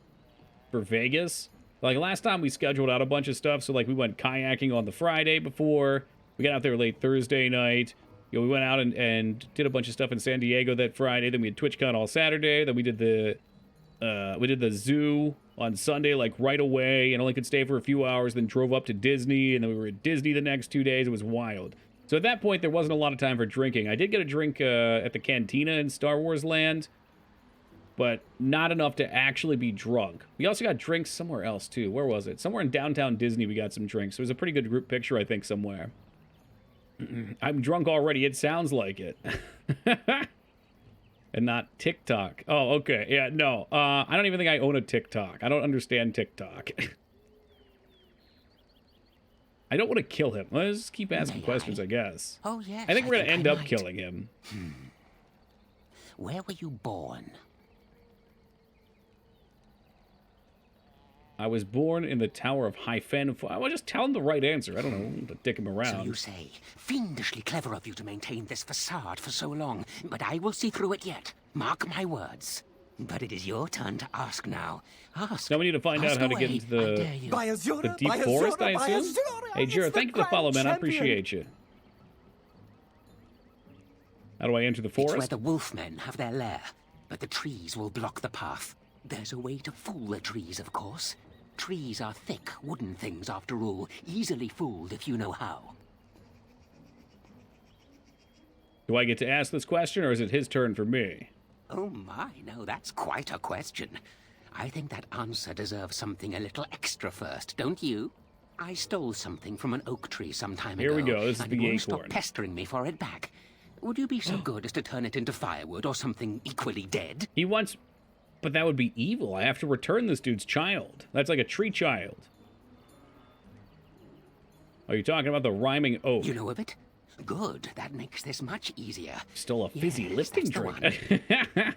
for Vegas. Like, last time we scheduled out a bunch of stuff, so, like, we went kayaking on the Friday before. We got out there late Thursday night. You know, we went out and did a bunch of stuff in San Diego that Friday. Then we had TwitchCon all Saturday. Then we did the zoo on Sunday, like, right away, and only could stay for a few hours, then drove up to Disney, and then we were at Disney the next 2 days. It was wild. So at that point, there wasn't a lot of time for drinking. I did get a drink at the Cantina in Star Wars Land, but not enough to actually be drunk. We also got drinks somewhere else, too. Where was it? Somewhere in downtown Disney, we got some drinks. It was a pretty good group picture, I think, somewhere. I'm drunk already. It sounds like it. And not TikTok. Oh, okay. Yeah, no. I don't even think I own a TikTok. I don't understand TikTok. I don't want to kill him. Let's just keep asking questions, I guess. Oh, yes. I think we're going to end up might. killing him. Where were you born? I was born in the Tower of Hyphen. I will just tell him the right answer. I don't know to dick him So around. you say. Fiendishly clever of you to maintain this facade for so long, but I will see through it yet. Mark my words. But it is your turn to ask now. Ask. Now we need to find out Ask how to away. get into I dare you. the deep forest, I assume? Hey, Jira, thank you for the follow, man. I appreciate you. How do I enter the It's where forest? the wolfmen have their lair, but the trees will block the path. There's a way to fool the trees, of course. Trees are thick, wooden things, after all. Easily fooled if you know how. Do I get to ask this question, or is it his turn for me? Oh my, no, that's quite a question. I think that answer deserves something a little extra first, don't you? I stole something from an oak tree some time Here ago. we go, this is and the you won't stop acorn. pestering me for it back. Would you be so good as to turn it into firewood or something equally dead? He wants... But that would be evil. I have to return this dude's child. That's like a tree child. Are you talking about the rhyming oak? You know of it? Good. That makes this much easier. Still a fizzy lifting that's the drink.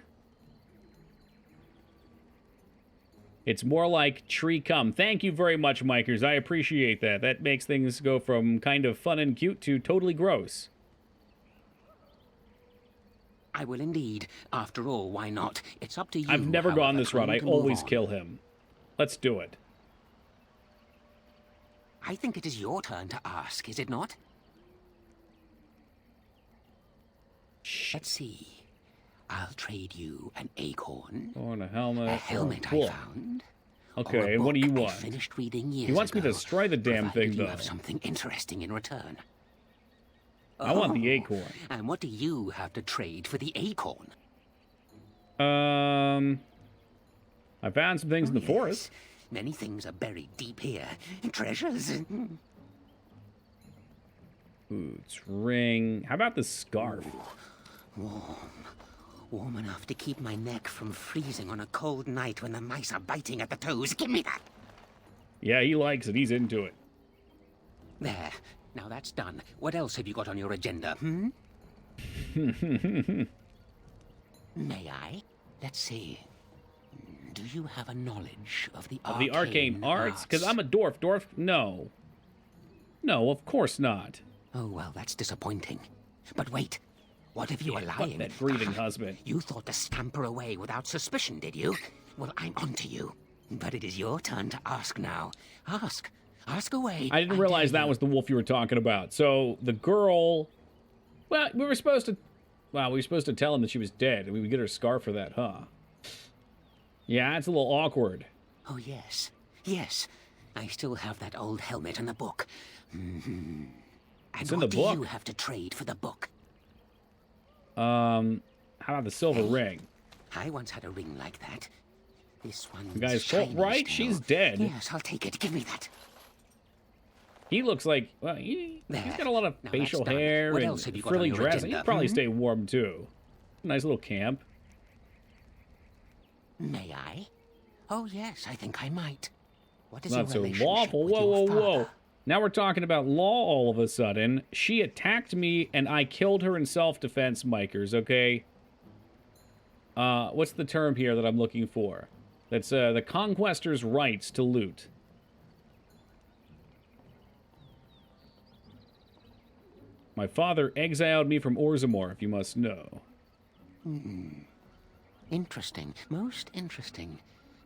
It's more like tree cum. Thank you very much, Mikers. I appreciate that. That makes things go from kind of fun and cute to totally gross. I will indeed. After all, why not? It's up to you. I've never gone however, this route. I to move always on. kill him. Let's do it. I think it is your turn to ask, is it not? Let's see. I'll trade you an acorn. Or a helmet. A helmet or a I book. found. Okay, or a and what do book you I want? finished reading years He wants me to ago, destroy the damn provided thing, you though. have something interesting in return. I want the Oh, acorn. And what do you have to trade for the acorn? I found some things in the yes. forest. Many things are buried deep here. Treasures. Boots, ring. How about the scarf? Warm. Warm enough to keep my neck from freezing on a cold night when the mice are biting at the toes. Give me that. Yeah, he likes it. He's into it. There. Now that's done. What else have you got on your agenda, hmm? May I? Let's see. Do you have a knowledge of the Of the arcane arts? Because I'm a dwarf. Dwarf? No. No, of course not. Oh, well, that's disappointing. But wait. What if you were Fuck lying? that grieving husband. You thought to scamper away without suspicion, did you? Well, I'm onto you. But it is your turn to ask now. Ask. Ask away. I didn't realize that was the wolf you were talking about. So the girl... Well, we were supposed to tell him that she was dead, and we would get her scarf for that, huh? Yeah, it's a little awkward. Oh, yes. Yes. I still have that old helmet and the book. Mm-hmm. It's And in what the do book? you have to trade for the book? How about the silver ring? I once had a ring like that. This one's The guy's shiny full, right? still. She's dead. Yes, I'll take it. Give me that. He looks like, well, he's got a lot of Now facial that's done. hair What and else have you got frilly on your dress. agenda? He'd probably Hmm? stay warm, too. Nice little camp. May I? Oh, yes, I think I might. What is Not your so relationship lawful. with Whoa, your whoa, whoa. father? Now we're talking about law all of a sudden. She attacked me, and I killed her in self-defense, Mikers, okay? What's the term here that I'm looking for? That's, the conquestor's rights to loot. My father exiled me from Orzammar, if you must know. Interesting. Most interesting.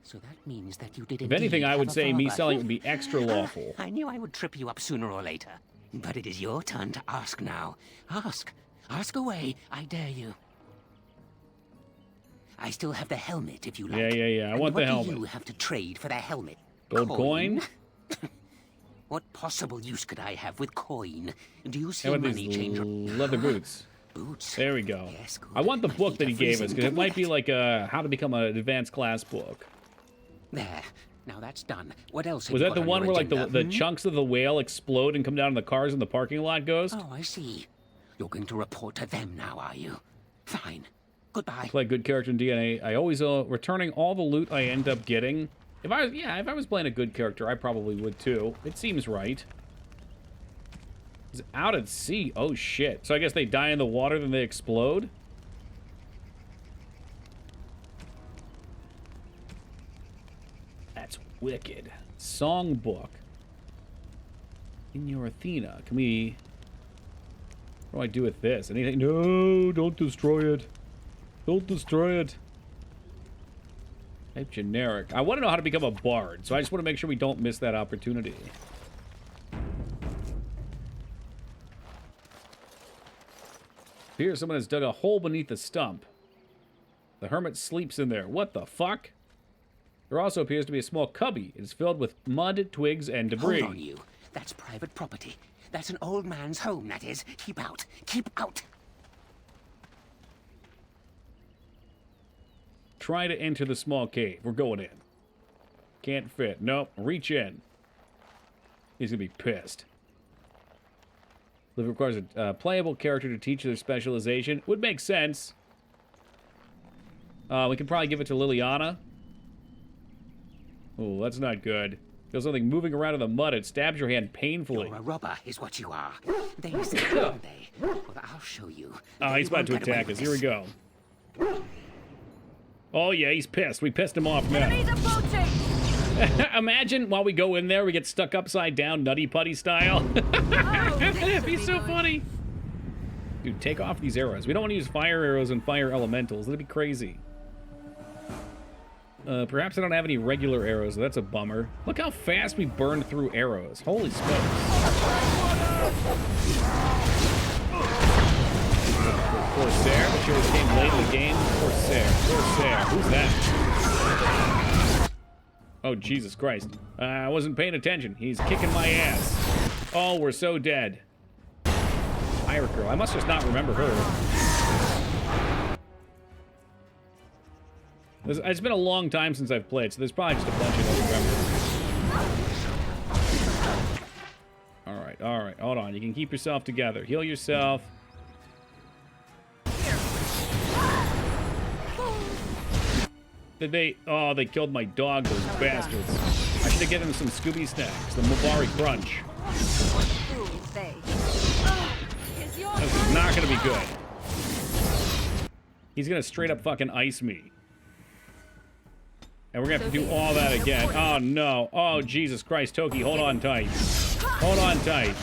So that means that you did If anything, indeed I have would a say me father. selling would be extra lawful. I knew I would trip you up sooner or later. But it is your turn to ask now. Ask. Ask away. I dare you. I still have the helmet, if you like. Yeah. I And want the what helmet. do you have to trade for the helmet? Gold coin? What possible use could I have with coin? Do you see How about money these changer? leather boots? Boots. There we go. Yes, good. I want the My book feet that he are gave us, freezing. because it Give me might be that. like how to become an advanced class book. There. Now that's done. What else have Was you that got the on one your where like the agenda, hmm? chunks of the whale explode and come down in the cars in the parking lot, Ghost? Oh, I see. You're going to report to them now, are you? Fine. Goodbye. Play good character in DNA. I always returning all the loot I end up getting. If I was playing a good character, I probably would too. It seems right. It's out at sea. Oh shit. So I guess they die in the water, then they explode? That's wicked. Songbook. In your Athena. Can we... What do I do with this? Anything? No, don't destroy it. Don't destroy it. Type generic. I want to know how to become a bard, so I just want to make sure we don't miss that opportunity. Here, someone has dug a hole beneath the stump. The hermit sleeps in there. What the fuck? There also appears to be a small cubby. It is filled with mud, twigs, and debris. Hold on, you. That's private property. That's an old man's home, that is. Keep out. Keep out. Try to enter the small cave. We're going in. Can't fit. Nope. Reach in. He's gonna be pissed. Live requires a playable character to teach their specialization. Would make sense. We can probably give it to Liliana. Oh, that's not good. Feels something moving around in the mud. It stabs your hand painfully. You're a robber, is what you are. They say, don't they? Well, I'll show you. Oh, he's about to attack us. Here we go. Oh, yeah, he's pissed. We pissed him off now. Imagine while we go in there, we get stuck upside down, Nutty Putty style. That'd be so funny. Dude, take off these arrows. We don't want to use fire arrows and fire elementals. That'd be crazy. Perhaps I don't have any regular arrows. So that's a bummer. Look how fast we burned through arrows. Holy smokes. Corsair, but she always came late in the game. Corsair. Who's that? Oh, Jesus Christ. I wasn't paying attention. He's kicking my ass. Oh, we're so dead. Pirate Girl. I must just not remember her. It's been a long time since I've played, so there's probably just a bunch I don't remember. Alright, hold on. You can keep yourself together. Heal yourself. Did they... Oh, they killed my dog, those bastards. I should have given them some Scooby snacks. The Mubari Crunch. This is not gonna be good. He's gonna straight up fucking ice me. And we're gonna have to do all that again. Oh no. Oh Jesus Christ, Toki, hold on tight. Hold on tight.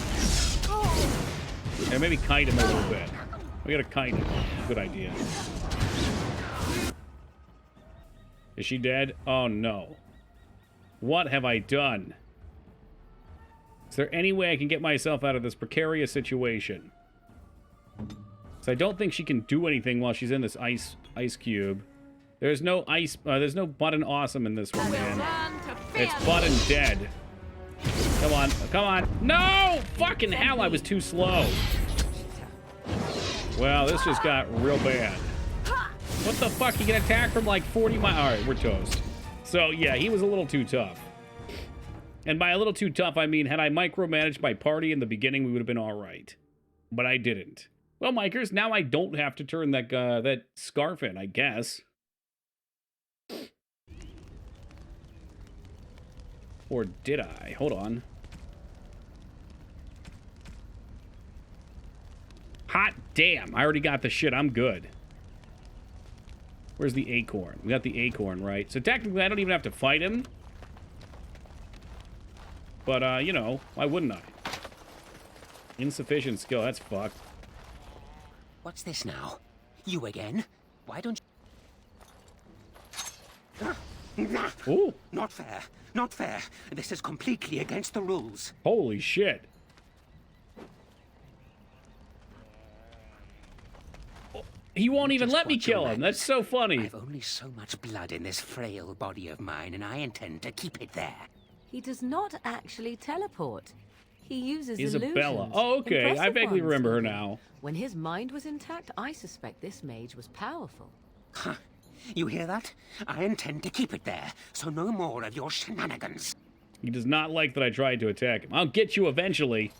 Yeah, maybe kite him a little bit. We gotta kite him. Good idea. Is she dead? Oh no. What have I done? Is there any way I can get myself out of this precarious situation? So I don't think she can do anything while she's in this ice cube. There's no ice, there's no button awesome in this one, man. It's button dead. Come on, come on. No! Fucking hell, I was too slow. Well, this just got real bad. What the fuck? He can attack from like 40 miles. All right, we're toast. So yeah, he was a little too tough. And by a little too tough, I mean, had I micromanaged my party in the beginning, we would have been all right. But I didn't. Well, Mikers, now I don't have to turn that that scarf in, I guess. Or did I? Hold on. Hot damn. I already got the shit. I'm good. Where's the acorn? We got the acorn, right? So technically, I don't even have to fight him. But, you know, why wouldn't I? Insufficient skill. That's fucked. What's this now? You again? Why don't you... Ooh. Not fair. Not fair. This is completely against the rules. Holy shit. He won't even let me kill him. That's so funny. I've only so much blood in this frail body of mine, and I intend to keep it there. He does not actually teleport. He uses Isabella. illusions. Oh, okay. I Impressive vaguely ones, remember her even. now. When his mind was intact, I suspect this mage was powerful. Huh. You hear that? I intend to keep it there, so no more of your shenanigans. He does not like that I tried to attack him. I'll get you eventually.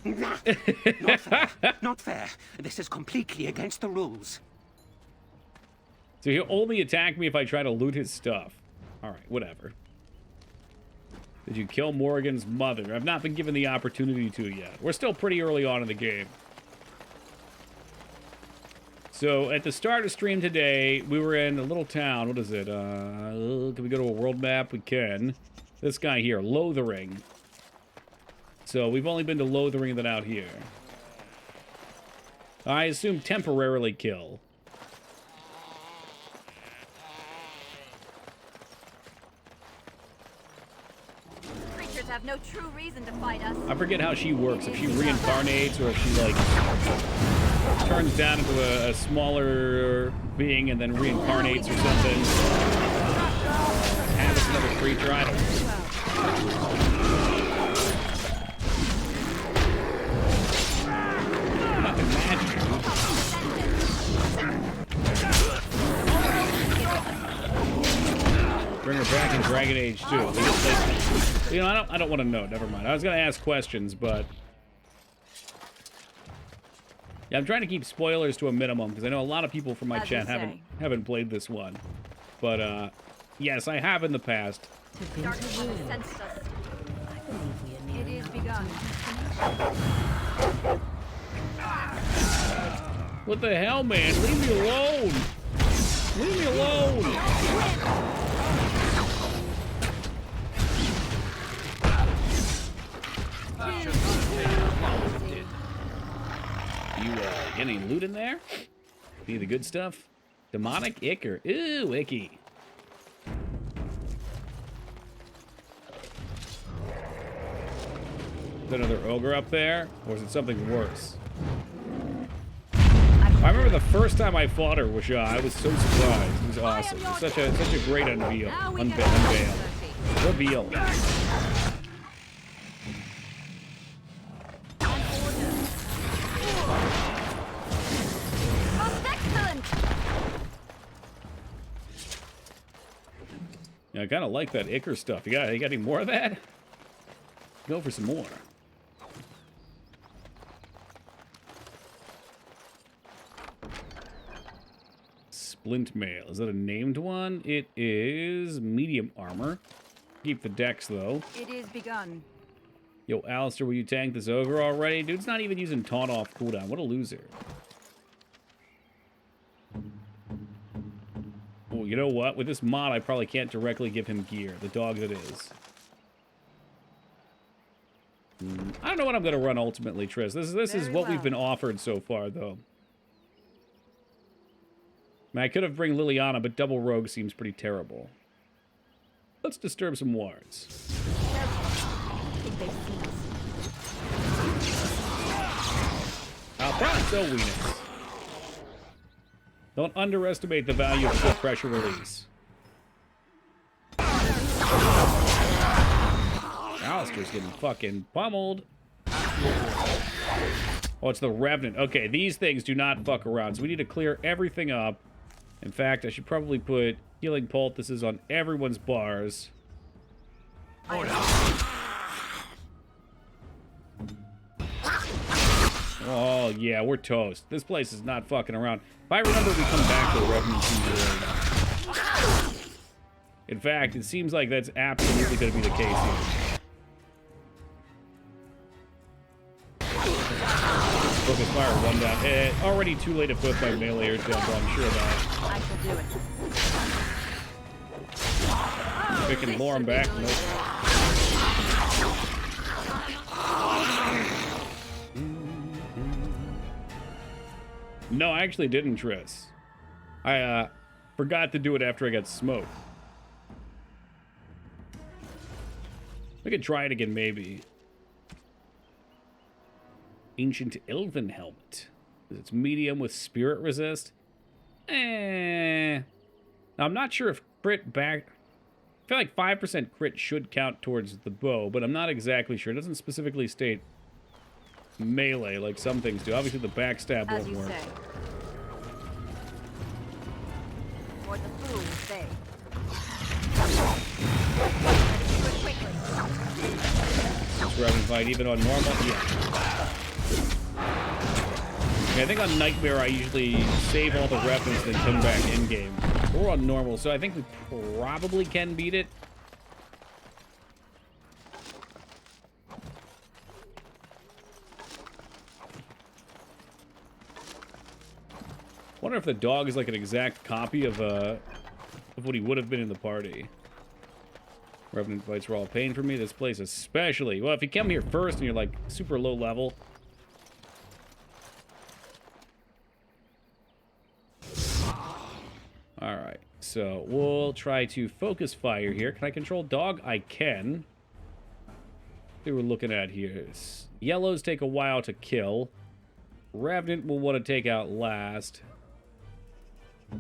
Not fair. Not fair. This is completely against the rules. So he'll only attack me if I try to loot his stuff. Alright, whatever. Did you kill Morrigan's mother? I've not been given the opportunity to yet. We're still pretty early on in the game. So, at the start of stream today, we were in a little town. What is it? Can we go to a world map? We can. This guy here, Lothering. So, we've only been to Lothering than out here. I assume temporarily kill. Creatures have no true reason to fight us. I forget how she works. If she reincarnates or if she, like, turns down into a smaller being and then reincarnates or something. Habits another creature. I don't know. Fucking magic. Bring her back in Dragon Age 2. You know, I don't want to know. Never mind. I was gonna ask questions, but Yeah, I'm trying to keep spoilers to a minimum because I know a lot of people from my As you chat say. haven't played this one. But yes, I have in the past. Darkness has sensed us. It is begun. What the hell, man? Leave me alone! Leave me alone! You get any loot in there? Any of the good stuff? Demonic Ichor. Ooh, icky. Is there another ogre up there? Or is it something worse? I remember the first time I fought her, which I was so surprised. It was awesome. It was such a great unveil. Reveal. Yeah, I kind of like that Ichor stuff. You got any more of that? Go for some more. Splint mail. Is that a named one? It is medium armor. Keep the dex, though. It is begun. Yo, Alistair, will you tank this ogre already? Dude's not even using taunt off cooldown. What a loser. Oh, you know what? With this mod, I probably can't directly give him gear. The dog that is. I don't know what I'm going to run ultimately, Triss. This is what we've been offered so far, though. I mean, I could have bring Liliana, but double rogue seems pretty terrible. Let's disturb some wards. Alfonso Weenus. Don't underestimate the value of a good pressure release. Alistair's getting fucking pummeled. Oh, it's the Revenant. Okay, these things do not fuck around, so we need to clear everything up. In fact, I should probably put healing poultices on everyone's bars. Oh, yeah, we're toast. This place is not fucking around. If I remember, we come back to the Revenant Team. In fact, it seems like that's absolutely going to be the case here. Focus fire, one down. Already too late to put my melee down, but I'm sure of that. I shall do it. We can lure him back. Nope. No, I actually didn't, Triss. I forgot to do it after I got smoked. We could try it again, maybe. Ancient Elven Helmet. It's medium with spirit resist. Now, I'm not sure if crit back... I feel like 5% crit should count towards the bow, but I'm not exactly sure. It doesn't specifically state melee like some things do. Obviously, the backstab won't work. Say. Or the fools say. This Revenant fight, even on normal? Yeah. I think on Nightmare, I usually save all the Revenants and then come back in-game. We're on normal, so I think we probably can beat it. Wonder if the dog is like an exact copy of what he would have been in the party. Revenant fights were all pain for me. This place especially. Well, if you come here first and you're like super low level. Alright, so we'll try to focus fire here. Can I control dog? I can. What we're looking at here is yellows take a while to kill. Revenant will want to take out last. Why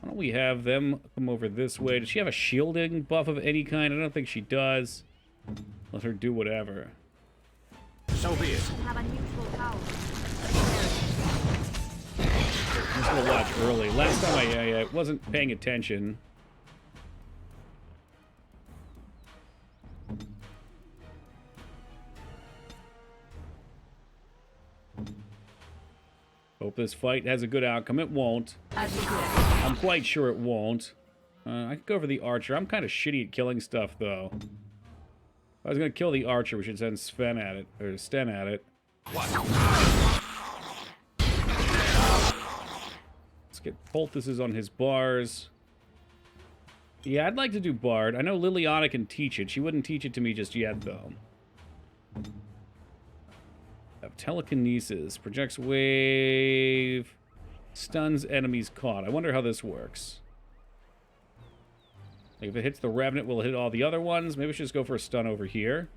don't we have them come over this way? Does she have a shielding buff of any kind? I don't think she does. Let her do whatever. So be it. Have a neutral power. I'm just gonna watch early. Last time I wasn't paying attention. Hope this fight has a good outcome. It won't. I'm quite sure it won't. I could go for the archer. I'm kind of shitty at killing stuff, though. If I was going to kill the archer, we should send Sven at it. Or Sten at it. Let's get poultices on his bars. Yeah, I'd like to do Bard. I know Liliana can teach it. She wouldn't teach it to me just yet, though. Have telekinesis. Projects wave. Stuns enemies caught. I wonder how this works. Like if it hits the Revenant, will it hit all the other ones? Maybe we should just go for a stun over here.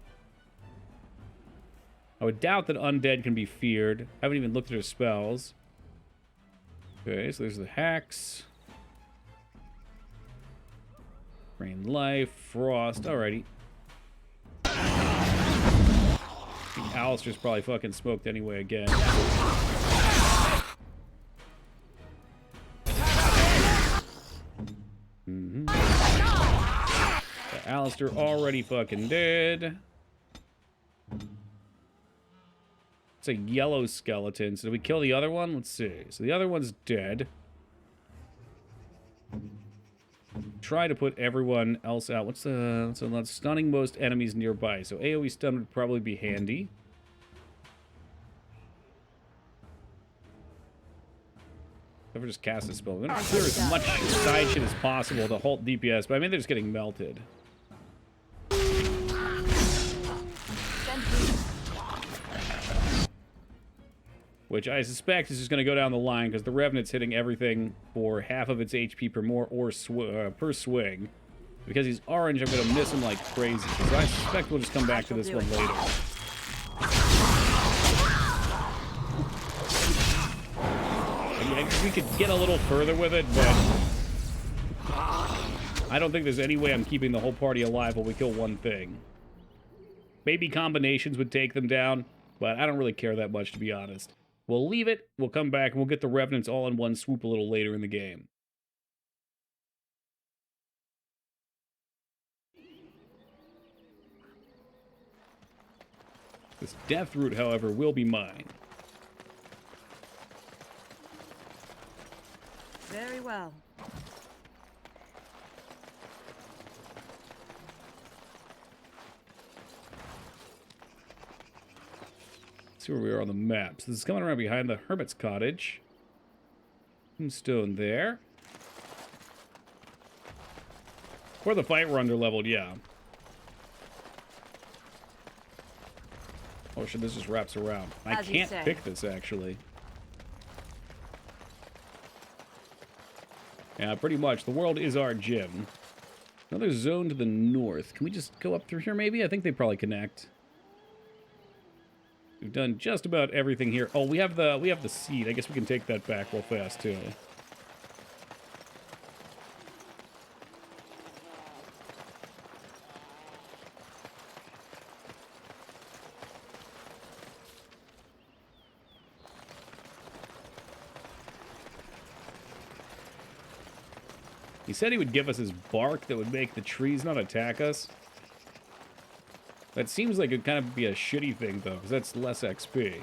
I would doubt that Undead can be feared. I haven't even looked at her spells. Okay, so there's the hacks. Rain Life, Frost, alrighty. I think Alistair's probably fucking smoked anyway again. Alistair already fucking dead. It's a yellow skeleton. So did we kill the other one? Let's see. So the other one's dead. Try to put everyone else out. What's stunning most enemies nearby? So AoE stun would probably be handy. Ever just cast a spell. I'm gonna clear as much side shit as possible to halt DPS, but I mean they're just getting melted. Which I suspect is just going to go down the line because the Revenant's hitting everything for half of its HP per more or per swing. Because he's orange, I'm going to miss him like crazy. So I suspect we'll just come back to this one later. We could get a little further with it, but I don't think there's any way I'm keeping the whole party alive while we kill one thing. Maybe combinations would take them down, but I don't really care that much, to be honest. We'll leave it, we'll come back, and we'll get the Revenants all in one swoop a little later in the game. This Death Root, however, will be mine. Very well. See where we are on the map. So this is coming around behind the Hermit's Cottage. Tombstone there. For the fight, we're under-leveled, yeah. Oh shit, this just wraps around. I can't pick this, actually. Yeah, pretty much. The world is our gym. Another zone to the north. Can we just go up through here, maybe? I think they probably connect. We've done just about everything here. Oh, we have the seed. I guess we can take that back real fast, too. He said he would give us his bark that would make the trees not attack us. That seems like it'd kind of be a shitty thing, though, because that's less XP.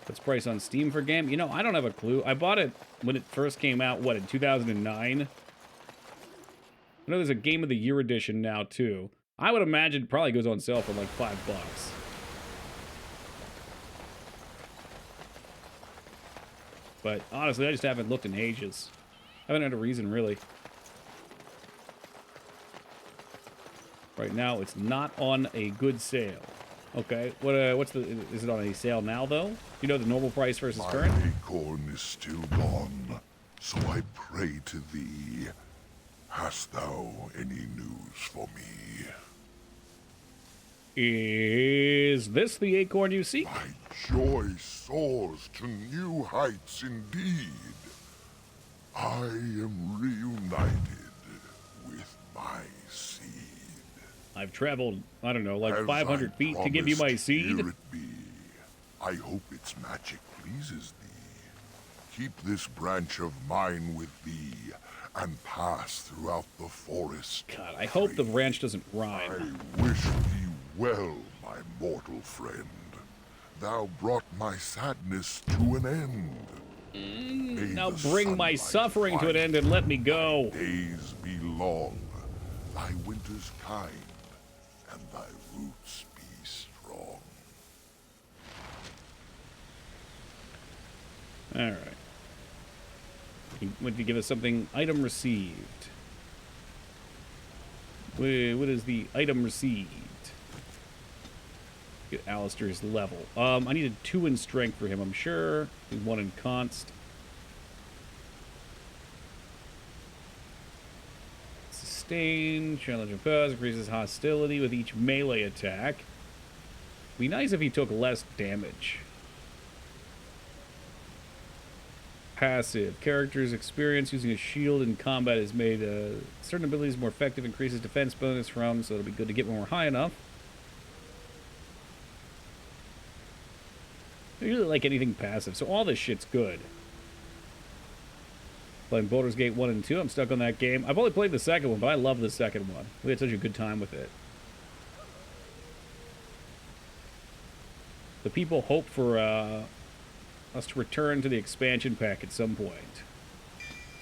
What's price on Steam for game? You know, I don't have a clue. I bought it when it first came out, what, in 2009? I know there's a Game of the Year edition now, too. I would imagine it probably goes on sale for like $5. But honestly, I just haven't looked in ages. I haven't had a reason, really. Right now, it's not on a good sale. Okay, is it on a sale now, though? You know the normal price versus current? My acorn is still gone, so I pray to thee. Hast thou any news for me? Is this the acorn you seek? My joy soars to new heights indeed. I am reunited with my seed. I've traveled, I don't know, like 500 feet to give you my seed. Here it be. I hope its magic pleases thee. Keep this branch of mine with thee, and pass throughout the forest. God, I hope the branch doesn't rhyme. I wish thee well, my mortal friend. Thou brought my sadness to an end. Now bring my suffering to an end and let me go. Days be long, thy winters kind, and thy roots be strong. All right. He went to give us something. Item received. What is the item received? Get Alistair's level. I needed 2 in strength for him, I'm sure. 1 in const. Sustain. Challenge of pause. Increases hostility with each melee attack. Be nice if he took less damage. Passive. Character's experience using a shield in combat is made certain abilities more effective, increases defense bonus from, so it'll be good to get when we're high enough. I really like anything passive, so all this shit's good. Playing Baldur's Gate 1 and 2, I'm stuck on that game. I've only played the second one, but I love the second one. We had such a good time with it. The people hope for us to return to the expansion pack at some point.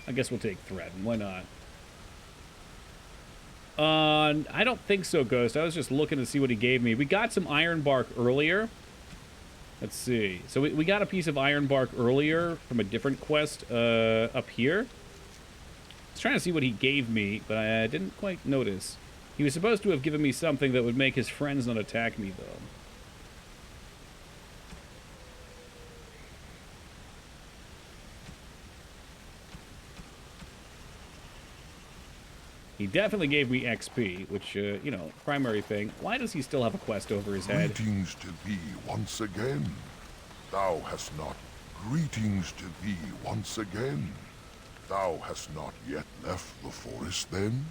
I guess we'll take Threaten. Why not? I don't think so, Ghost. I was just looking to see what he gave me. We got some Iron Bark earlier. Let's see. So we got a piece of Iron Bark earlier from a different quest up here. I was trying to see what he gave me, but I didn't quite notice. He was supposed to have given me something that would make his friends not attack me, though. He definitely gave me XP, which, you know, primary thing. Why does he still have a quest over his head? Greetings to thee once again. Thou hast not. Greetings to thee once again. Thou hast not yet left the forest, then?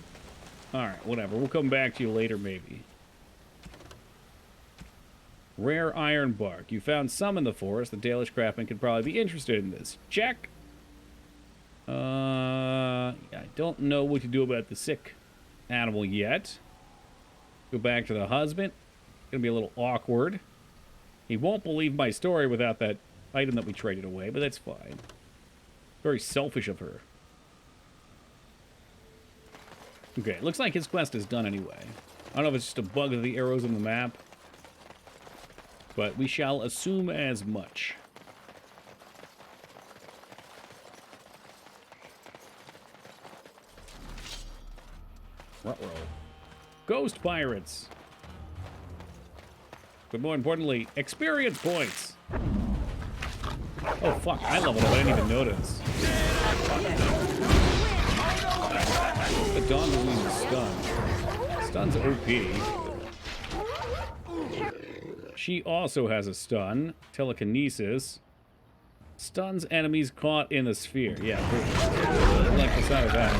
Alright, whatever. We'll come back to you later, maybe. Rare Iron Bark. You found some in the forest. The Dalish craftsman could probably be interested in this. Check. I don't know what to do about the sick animal yet. Go back to the husband. Gonna be a little awkward. He won't believe my story without that item that we traded away, but that's fine. Very selfish of her. Okay, it looks like his quest is done anyway. I don't know if it's just a bug of the arrows on the map, but we shall assume as much. Ruh-roh. Ghost pirates. But more importantly, experience points. Oh fuck, I leveled up, I didn't even notice. The Dawn was losing stun. Stun's OP. She also has a stun. Telekinesis. Stuns enemies caught in the sphere. Yeah, I like the sound of that.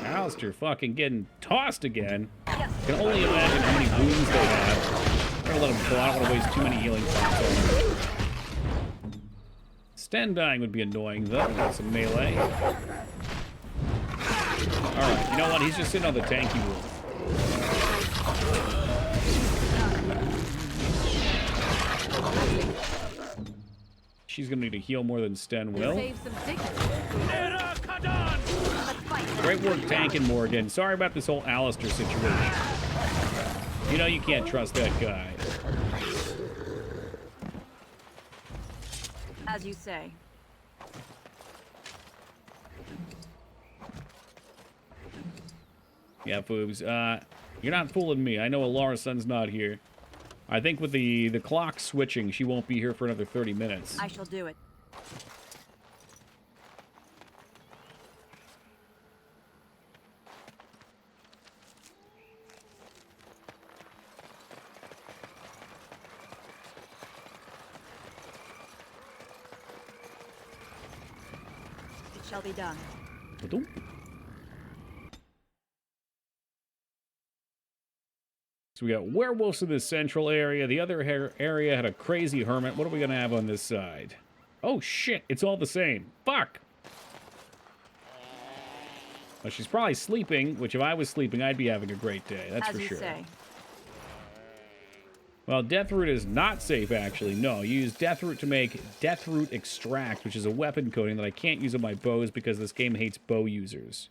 Alistair fucking getting tossed again. I can only imagine how many wounds they have. I'm gonna let him go. I don't want to waste too many healing points on him. Sten dying would be annoying though. We got some melee. Alright, you know what? He's just sitting on the tanky wolf. She's gonna need to heal more than Sten will. Great work tanking Morgan. Sorry about this whole Alistair situation. You know you can't trust that guy. As you say. Yeah, Foobs. You're not fooling me. I know Alara's son's not here. I think with the clock switching, she won't be here for another 30 minutes. I shall do it. It shall be done. So we got werewolves in this central area. The other area had a crazy hermit. What are we going to have on this side? Oh, shit. It's all the same. Fuck. Well, she's probably sleeping, which if I was sleeping, I'd be having a great day. That's As for you sure. say. Well, Deathroot is not safe, actually. No, you use Deathroot to make Deathroot Extract, which is a weapon coating that I can't use on my bows because this game hates bow users.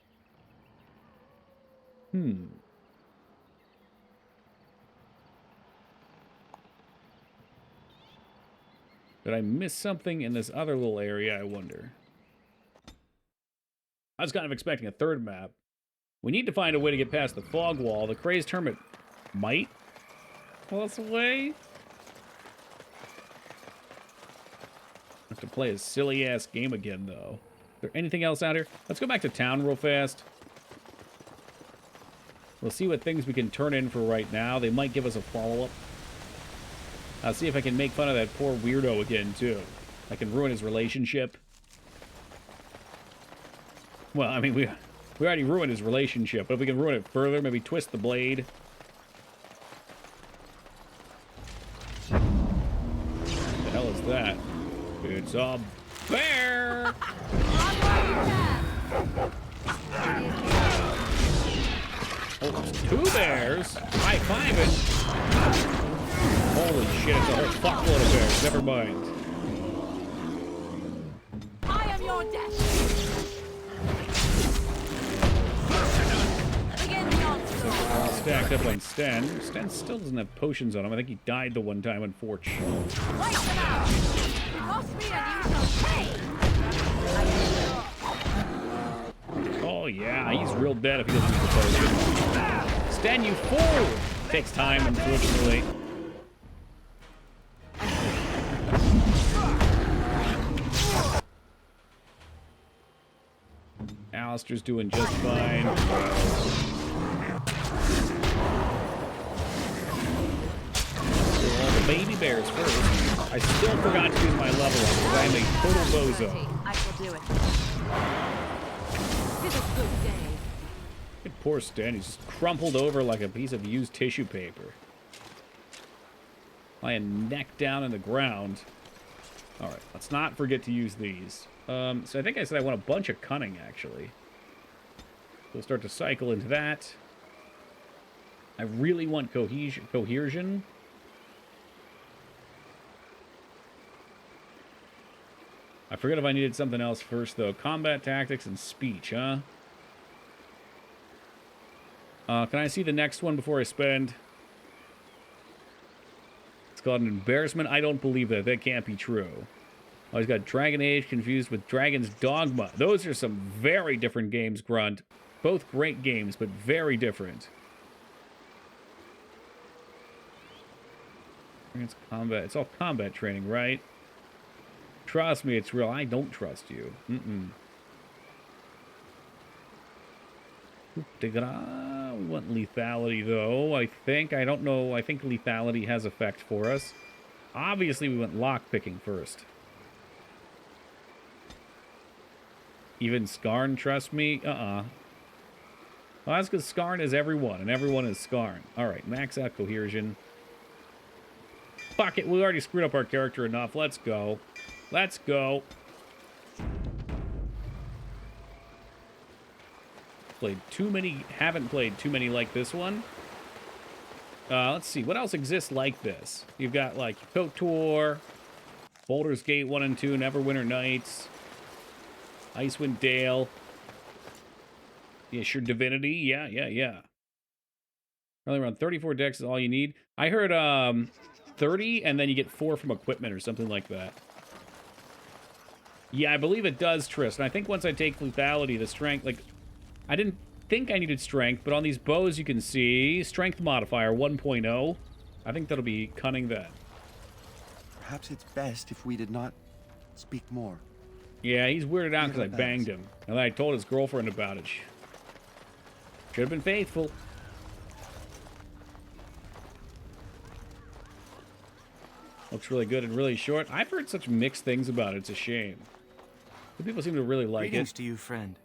Did I miss something in this other little area, I wonder? I was kind of expecting a third map. We need to find a way to get past the fog wall. The crazed hermit might pull us away. Have to play a silly-ass game again, though. Is there anything else out here? Let's go back to town real fast. We'll see what things we can turn in for right now. They might give us a follow-up. I'll see if I can make fun of that poor weirdo again, too. I can ruin his relationship. Well, I mean, we already ruined his relationship, but if we can ruin it further, maybe twist the blade. What the hell is that? It's a bear! Oh, there's 2 bears! High-fiving! Holy shit, it's a whole fuckload of bears. Never mind. I am your death. All stacked up on Sten. Sten still doesn't have potions on him. I think he died the one time on Forge. Wipe them out. Cross me and you shall pay. Oh yeah, he's real dead if he doesn't use the potion. Sten, you fool! Takes time, unfortunately. Alistair's doing just fine. All the baby bears first. I still forgot to use my level up because I'm a total bozo. I shall do it. It's a good day. Poor Stan, he's just crumpled over like a piece of used tissue paper. Lying neck down in the ground. Alright, let's not forget to use these. So I think I said I want a bunch of cunning, actually. We'll start to cycle into that. I really want cohesion. I forget if I needed something else first, though. Combat tactics and speech, huh? Can I see the next one before I spend? It's called an embarrassment. I don't believe that. That can't be true. Oh, he's got Dragon Age confused with Dragon's Dogma. Those are some very different games, Grunt. Both great games, but very different. It's combat. It's all combat training, right? Trust me, it's real. I don't trust you. We want lethality, though, I think. I don't know. I think lethality has effect for us. Obviously, we went lockpicking first. Even Skarn, trust me? Well, that's because Skarn is everyone, and everyone is Skarn. Alright, max out cohesion. Fuck it, we already screwed up our character enough. Let's go. Let's go. Haven't played too many like this one. Let's see, what else exists like this? You've got, like, KOTOR, Baldur's Gate 1 and 2, Neverwinter Nights, Icewind Dale. Yeah, sure, Divinity. Yeah. Probably around 34 decks is all you need. I heard 30, and then you get 4 from equipment or something like that. Yeah, I believe it does, Tristan. I think once I take lethality, the strength, like, I didn't think I needed strength, but on these bows you can see strength modifier 1.0. I think that'll be cunning then. Perhaps it's best if we did not speak more. Yeah, he's weirded out because I banged him. And then I told his girlfriend about it. Should have been faithful. Looks really good and really short. I've heard such mixed things about it. It's a shame. Some people seem to really like Greetings it. to you, friend.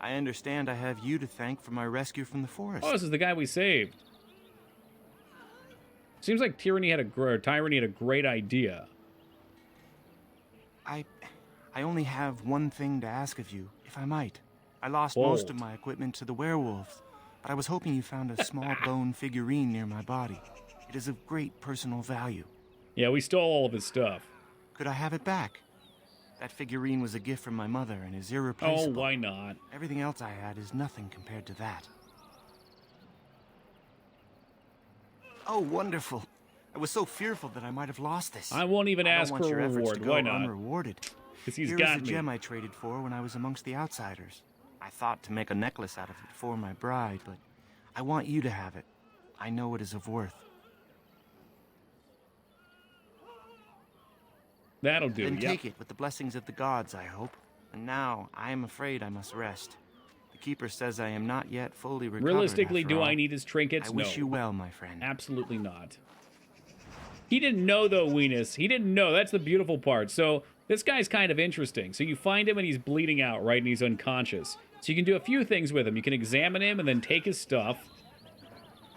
I understand I have you to thank for my rescue from the forest. Oh, this is the guy we saved. Seems like Tyranny had a great idea. I only have one thing to ask of you, if I might. I lost most of my equipment to the werewolves, but I was hoping you found a small bone figurine near my body. It is of great personal value. Yeah, we stole all of his stuff. Could I have it back? That figurine was a gift from my mother and is irreplaceable. Oh, why not? Everything else I had is nothing compared to that. Oh, wonderful. I was so fearful that I might have lost this. I won't even ask for a reward. Why not? Unrewarded. Because he's Here got is the me. gem I traded for when I was amongst the outsiders. I thought to make a necklace out of it for my bride, but I want you to have it. I know it is of worth. That'll do, Then yep. take it with the blessings of the gods, I hope. And now, I am afraid I must rest. The Keeper says I am not yet fully recovered. Realistically, after do all. I need his trinkets? I wish No. you well, my friend. Absolutely not. He didn't know, though, Weenus. He didn't know. That's the beautiful part. So this guy's kind of interesting. So you find him and he's bleeding out, right? And he's unconscious. So you can do a few things with him. You can examine him and then take his stuff.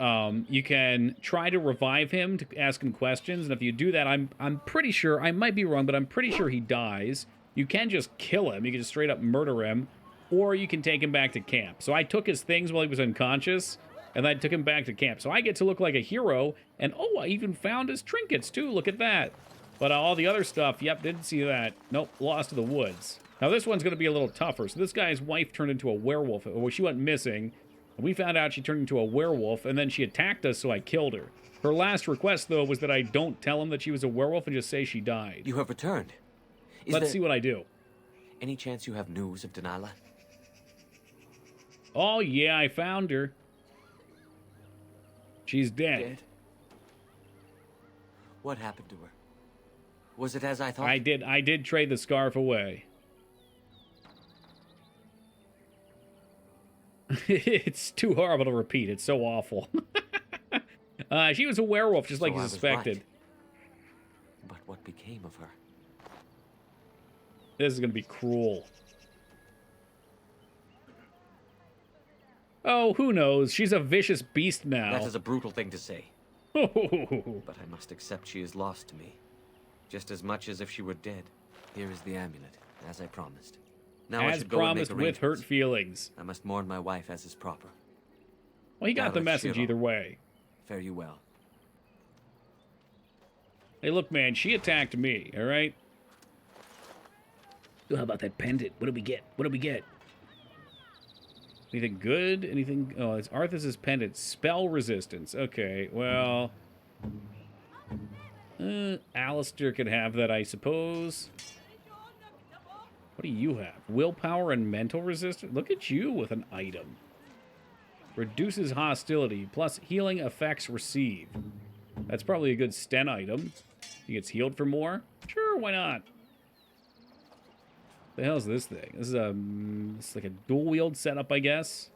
You can try to revive him to ask him questions. And if you do that, I'm pretty sure, I might be wrong, but I'm pretty sure he dies. You can just kill him. You can just straight up murder him. Or you can take him back to camp. So I took his things while he was unconscious, and I took him back to camp. So I get to look like a hero, and oh, I even found his trinkets too. Look at that. But all the other stuff, yep, didn't see that. Nope, lost to the woods. Now this one's going to be a little tougher. So this guy's wife turned into a werewolf. Well, she went missing. And we found out she turned into a werewolf, and then she attacked us, so I killed her. Her last request, though, was that I don't tell him that she was a werewolf and just say she died. You have returned. Let's see what I do. Any chance you have news of Delilah? Oh, yeah, I found her. She's dead. What happened to her? Was it as I thought? I did trade the scarf away. It's too horrible to repeat. It's so awful. She was a werewolf, just like So you I was suspected. right. But what became of her? This is going to be cruel. Oh, who knows? She's a vicious beast now. That is a brutal thing to say. But I must accept she is lost to me. Just as much as if she were dead. Here is the amulet, as I promised. Now I As should go and make promised, with hurt arrangements. feelings. I must mourn my wife as is proper. Well, he got the Dareth message Shiro. either way. Fare you well. Hey, look, man, she attacked me, all right? So how about that pendant? What do we get? What do we get? Anything good? Anything? Oh, it's Arthas's pendant. Spell resistance. Okay, well... Alistair could have that, I suppose. What do you have? Willpower and mental resistance? Look at you with an item. Reduces hostility, plus healing effects received. That's probably a good Sten item. He gets healed for more? Sure, why not? The hell is this thing? This is it's like a dual wield setup, I guess.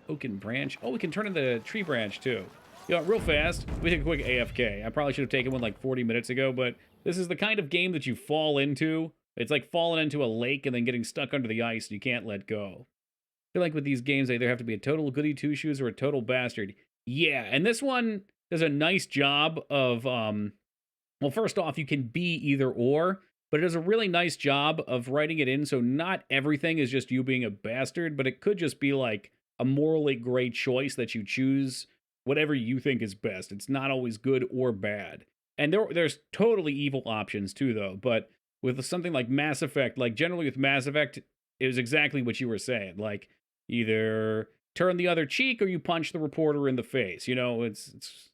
Oaken branch. Oh, we can turn into a tree branch too. You know, real fast, we take a quick AFK. I probably should have taken one like 40 minutes ago, but this is the kind of game that you fall into. It's like falling into a lake and then getting stuck under the ice and you can't let go. I feel like with these games, they either have to be a total goody two-shoes or a total bastard. Yeah, and this one does a nice job of, well, first off, you can be either or, but it does a really nice job of writing it in so not everything is just you being a bastard, but it could just be like a morally great choice that you choose whatever you think is best. It's not always good or bad. And there's totally evil options too, though, but with something like Mass Effect, like generally with Mass Effect, it was exactly what you were saying. Like, either turn the other cheek or you punch the reporter in the face. You know, it's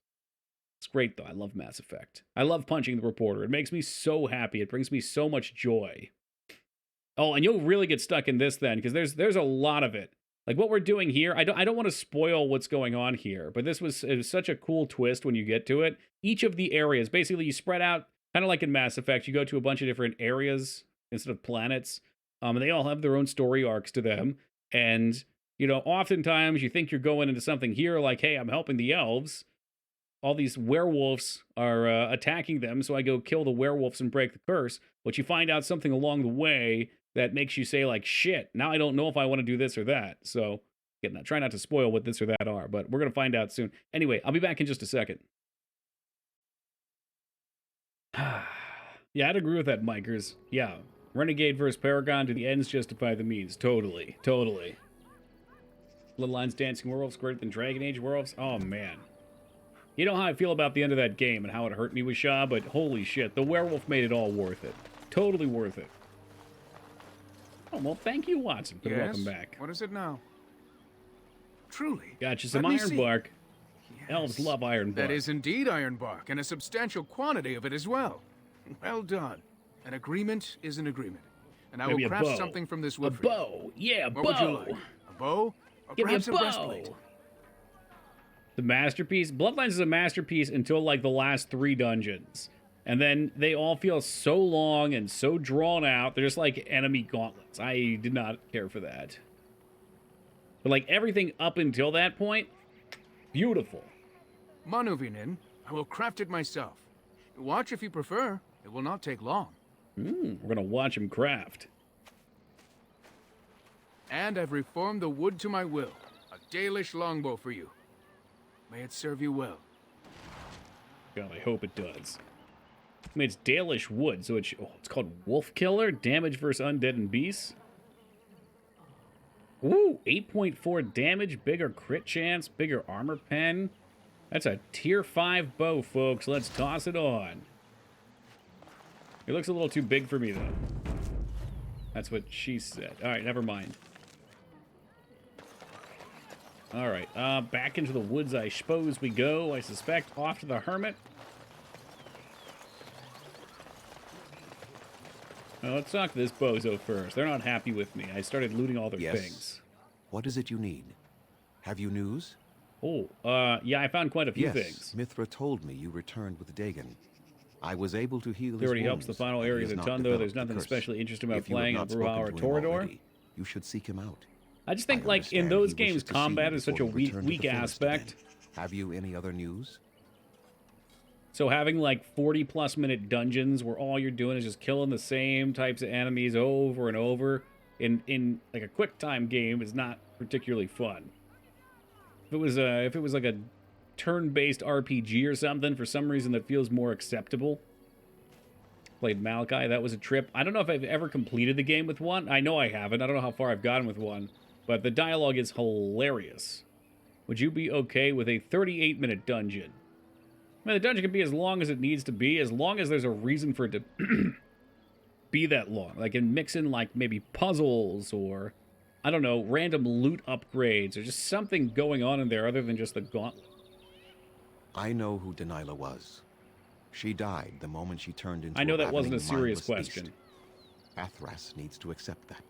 great, though. I love Mass Effect. I love punching the reporter. It makes me so happy. It brings me so much joy. Oh, and you'll really get stuck in this then, because there's a lot of it. Like what we're doing here, I don't want to spoil what's going on here, but it was such a cool twist when you get to it. Each of the areas, basically you spread out, kind of like in Mass Effect, you go to a bunch of different areas instead of planets, and they all have their own story arcs to them. And, you know, oftentimes you think you're going into something here like, hey, I'm helping the elves. All these werewolves are attacking them, so I go kill the werewolves and break the curse. But you find out something along the way that makes you say, like, shit, now I don't know if I want to do this or that. So, again, try not to spoil what this or that are, but we're going to find out soon. Anyway, I'll be back in just a second. Yeah, I'd agree with that, Mikers. Yeah, Renegade versus Paragon. Do the ends justify the means? Totally. Totally. Bloodlines Dancing Werewolves greater than Dragon Age Werewolves? Oh, man. You know how I feel about the end of that game and how it hurt me with Shaw, but holy shit, the werewolf made it all worth it. Totally worth it. Oh, well, thank you, Watson, for the welcome back. What is it now? Truly. Got you some Let me iron see. bark. Elves love iron bark. That is indeed iron bark, and a substantial quantity of it as well. Well done. An agreement is an agreement. And I Maybe will a craft bow. something from this A wood for you. bow. Yeah, a What would you bow. like? A bow? Or Give me a perhaps bow. breastplate? The masterpiece? Bloodlines is a masterpiece until, like, the last 3 dungeons. And then they all feel so long and so drawn out. They're just like enemy gauntlets. I did not care for that. But, like, everything up until that point, beautiful. Manuvinin, I will craft it myself. Watch if you prefer. It will not take long. We're gonna watch him craft. And I've reformed the wood to my will. A Dalish longbow for you. May it serve you well. God, I hope it does. I mean, it's Dalish wood, so it's called Wolf Killer. Damage versus undead and beasts. Ooh, 8.4 damage, bigger crit chance, bigger armor pen. That's a tier 5 bow, folks. Let's toss it on. It looks a little too big for me, though. That's what she said. All right, never mind. All right, back into the woods, I suppose we go. I suspect off to the hermit. Well, let's talk to this bozo first. They're not happy with me. I started looting all their things. What is it you need? Have you news? Oh, yeah, I found quite a few yes, things. Mithra told me you returned with Dagon. I was able to heal his It already wounds, helps the final but he areas has of not Tundo. There's developed the nothing curse. especially interesting about If you have playing not on Bruhá spoken or to him Torador. already, you should seek him out. I just think, like, in understand those he wishes games, to see combat you is such a before you return to the weak forest aspect. again. Have you any other news? So having, like, 40-plus minute dungeons where all you're doing is just killing the same types of enemies over and over in like, a quick-time game is not particularly fun. If it was like a turn-based RPG or something, for some reason that feels more acceptable. Played Malachi, that was a trip. I don't know if I've ever completed the game with one. I know I haven't. I don't know how far I've gotten with one. But the dialogue is hilarious. Would you be okay with a 38-minute dungeon? I mean, the dungeon can be as long as it needs to be, as long as there's a reason for it to be that long. Like, and mix in, like, maybe puzzles or, I don't know, random loot upgrades or just something going on in there other than just the gauntlet. I know who Delilah was. She died the moment she turned into I know a that wasn't a ravening, serious mindless question. beast. Athras needs to accept that.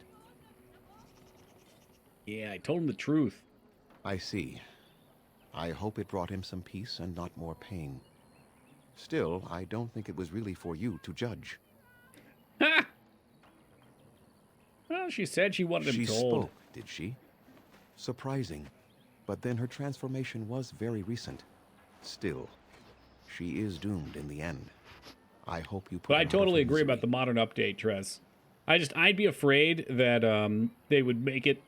Yeah, I told him the truth. I see. I hope it brought him some peace and not more pain. Still, I don't think it was really for you to judge. Ha! Well, she said she wanted him She told. spoke, did she? Surprising. But then her transformation was very recent. Still, she is doomed in the end. I hope you put But I her out of totally her agree misery. about the modern update, Tress. I'd be afraid that they would make it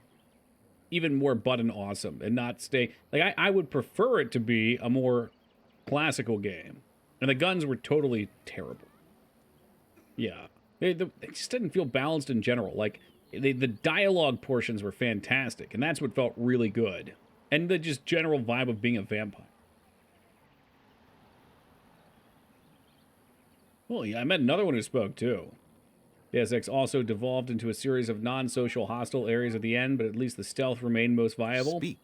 even more button awesome and not stay... Like, I would prefer it to be a more classical game. And the guns were totally terrible. Yeah. They just didn't feel balanced in general. Like, the dialogue portions were fantastic, and that's what felt really good. And the just general vibe of being a vampire. Well, yeah, I met another one who spoke, too. Deus Ex also devolved into a series of non-social hostile areas at the end, but at least the stealth remained most viable. Speak?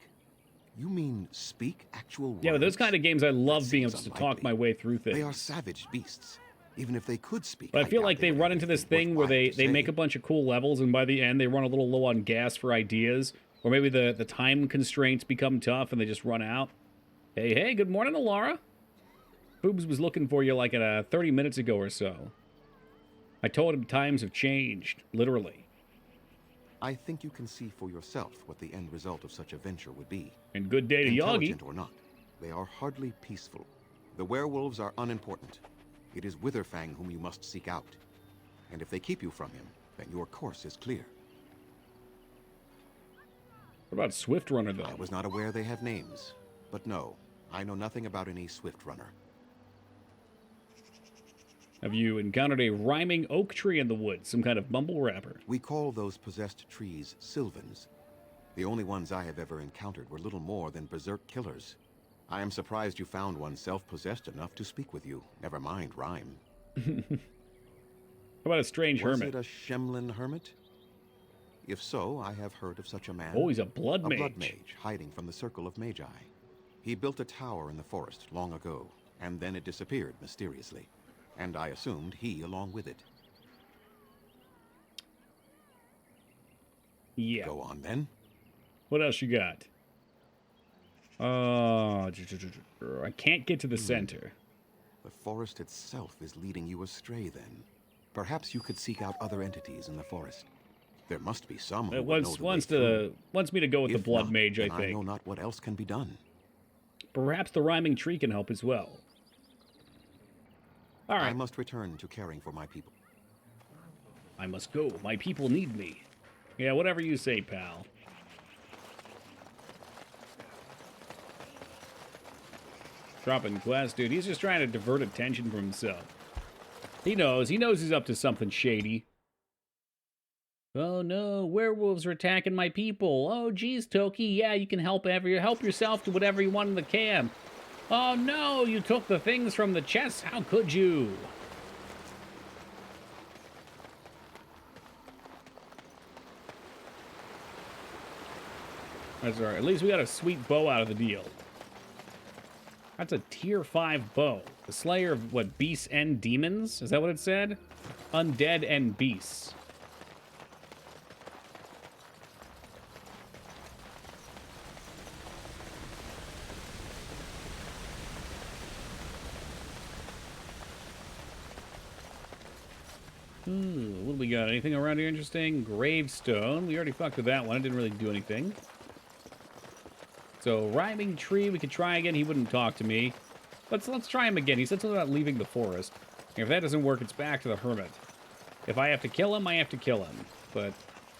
You mean speak actual words? Yeah, but those kind of games, I love That being able seems to talk unlikely. my way through things. They are savage beasts. Even if they could speak, But I feel doubt like they would run have into this anything thing where worthwhile they to make say. a bunch of cool levels, and by the end they run a little low on gas for ideas, or maybe the time constraints become tough and they just run out. Hey, good morning, Alara. Boobs was looking for you like 30 minutes ago or so. I told him times have changed, literally. I think you can see for yourself what the end result of such a venture would be. And good day to Yagi. Intelligent or not, they are hardly peaceful. The werewolves are unimportant. It is Witherfang whom you must seek out. And if they keep you from him, then your course is clear. What about Swift Runner, though? I was not aware they have names. But no, I know nothing about any Swift Runner. Have you encountered a rhyming oak tree in the woods? Some kind of mumble rapper? We call those possessed trees Sylvans. The only ones I have ever encountered were little more than berserk killers. I am surprised you found one self-possessed enough to speak with you. Never mind rhyme. How about a strange hermit? Was it a Shemlin hermit? If so, I have heard of such a man. Oh, he's a blood mage. A blood mage, hiding from the circle of magi. He built a tower in the forest long ago, and then it disappeared mysteriously. And I assumed he along with it. Yeah. Go on, then. What else you got? I can't get to the center. The forest itself is leading you astray, then. Perhaps you could seek out other entities in the forest. There must be some who It would know the way through. wants me to go with the If blood not, mage, I then think. I know not what else can be done. Perhaps the rhyming tree can help as well. All right. I must return to caring for my people. I must go. My people need me. Yeah, whatever you say, pal. Dropping quest, dude. He's just trying to divert attention from himself. He knows he's up to something shady. Oh no, werewolves are attacking my people. Oh geez, Toki, yeah, you can help yourself to whatever you want in the camp. Oh no, you took the things from the chest. How could you? That's all right. At least we got a sweet bow out of the deal. That's a tier 5 bow. The slayer of, what, beasts and demons? Is that what it said? Undead and beasts. What do we got? Anything around here interesting? Gravestone. We already fucked with that one. It didn't really do anything. So, rhyming tree, we could try again. He wouldn't talk to me. Let's try him again. He said something about leaving the forest. If that doesn't work, it's back to the hermit. If I have to kill him, I have to kill him. But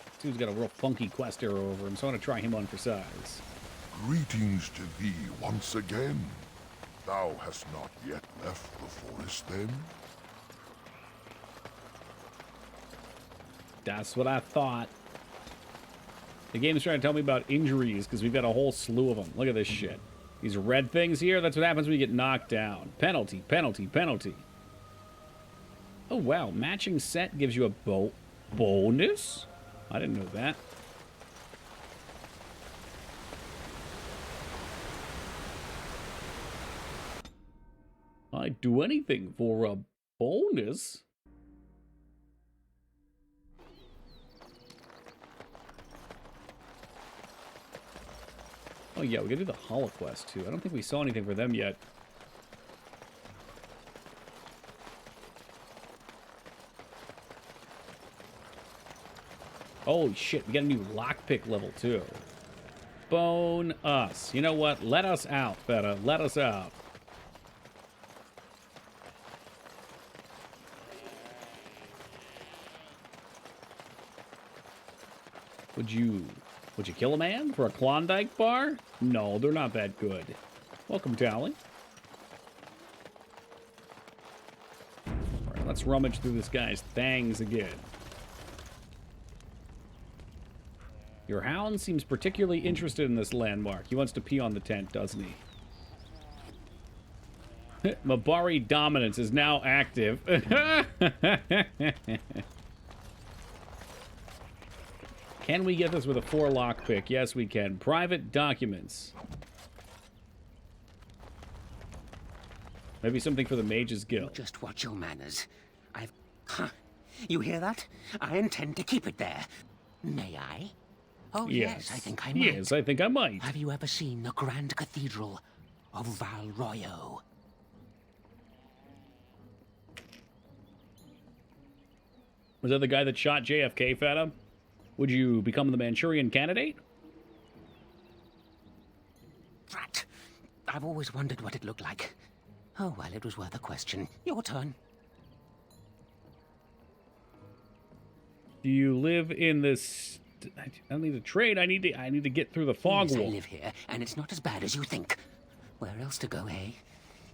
this dude's got a real funky quest arrow over him, so I want to try him on for size. Greetings to thee once again. Thou hast not yet left the forest, then? That's what I thought. The game's trying to tell me about injuries, because we've got a whole slew of them. Look at this shit. These red things here, that's what happens when you get knocked down. Penalty, penalty, penalty. Oh, wow. Matching set gives you a bonus? I didn't know that. I'd do anything for a bonus. Oh yeah, we gotta do the HoloQuest too. I don't think we saw anything for them yet. Holy shit, we got a new lockpick level too. Bone us. You know what? Let us out, Feta. Let us out. Would you kill a man for a Klondike bar? No, they're not that good. Welcome, Tally. Alright, let's rummage through this guy's things again. Your hound seems particularly interested in this landmark. He wants to pee on the tent, doesn't he? Mabari dominance is now active. Can we get this with a 4 lockpick? Yes, we can. Private documents. Maybe something for the Mages Guild. Just watch your manners. You hear that? I intend to keep it there. May I? Oh, yes, I think I might. Yes, I think I might. Have you ever seen the Grand Cathedral of Val Royo? Was that the guy that shot JFK, Feta? Would you become the Manchurian Candidate? Drat! I've always wondered what it looked like. Oh, well, it was worth a question. Your turn. Do you live in this... I don't need to trade. I need to get through the fog Yes, wall. I live here, and it's not as bad as you think. Where else to go, eh?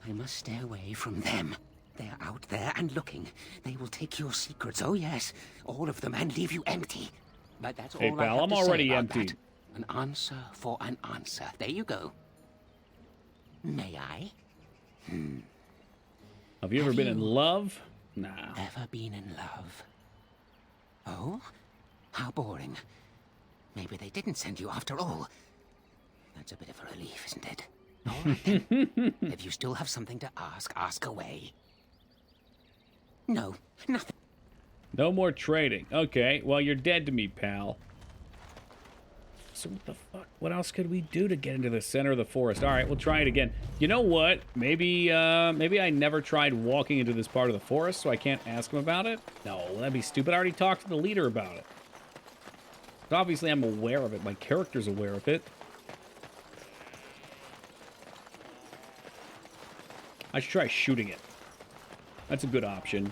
I must stay away from them. They're out there and looking. They will take your secrets, oh yes, all of them, and leave you empty. But that's Hey, all I pal, have I'm to say already about empty. that. An answer for an answer. There you go. May I? Have you ever been in love? Nah. Ever been in love? Oh? How boring. Maybe they didn't send you after all. That's a bit of a relief, isn't it? All right then. If you still have something to ask, ask away. No, nothing. No more trading. Okay, well, you're dead to me, pal. So what the fuck? What else could we do to get into the center of the forest? All right, we'll try it again. You know what? Maybe I never tried walking into this part of the forest, so I can't ask him about it? No, that'd be stupid. I already talked to the leader about it. So obviously, I'm aware of it. My character's aware of it. I should try shooting it. That's a good option.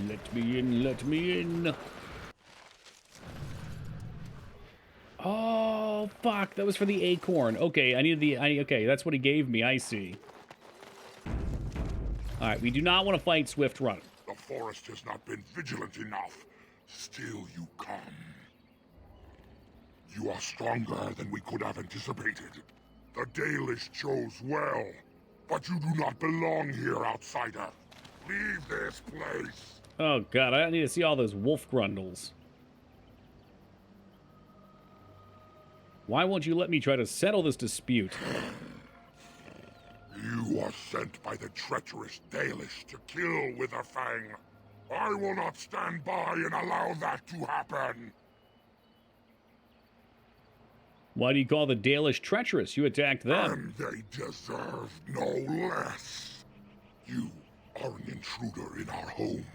Let me in, let me in. Oh, fuck. That was for the acorn. Okay, I needed the... okay, that's what he gave me. I see. Alright, we do not want to fight Swift Runner. The forest has not been vigilant enough. Still you come. You are stronger than we could have anticipated. The Dalish chose well, but you do not belong here, outsider. Leave this place. Oh, God, I need to see all those wolf grundles. Why won't you let me try to settle this dispute? You are sent by the treacherous Dalish to kill Witherfang. I will not stand by and allow that to happen. Why do you call the Dalish treacherous? You attacked them. And they deserve no less. You are an intruder in our home.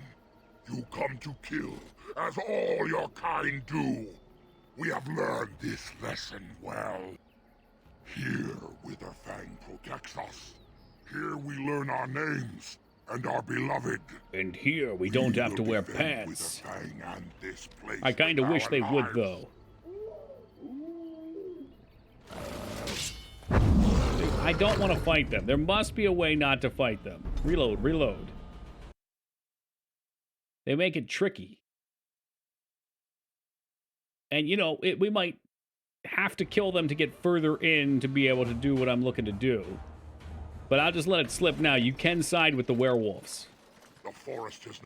You come to kill, as all your kind do. We have learned this lesson well. Here, Witherfang protects us. Here we learn our names and are beloved. And here we don't have to wear pants. Witherfang and this place I kind of with wish our they would, lives. though. I don't want to fight them. There must be a way not to fight them. Reload, reload. They make it tricky. And, you know, we might have to kill them to get further in to be able to do what I'm looking to do. But I'll just let it slip now. You can side with the werewolves. The forest is...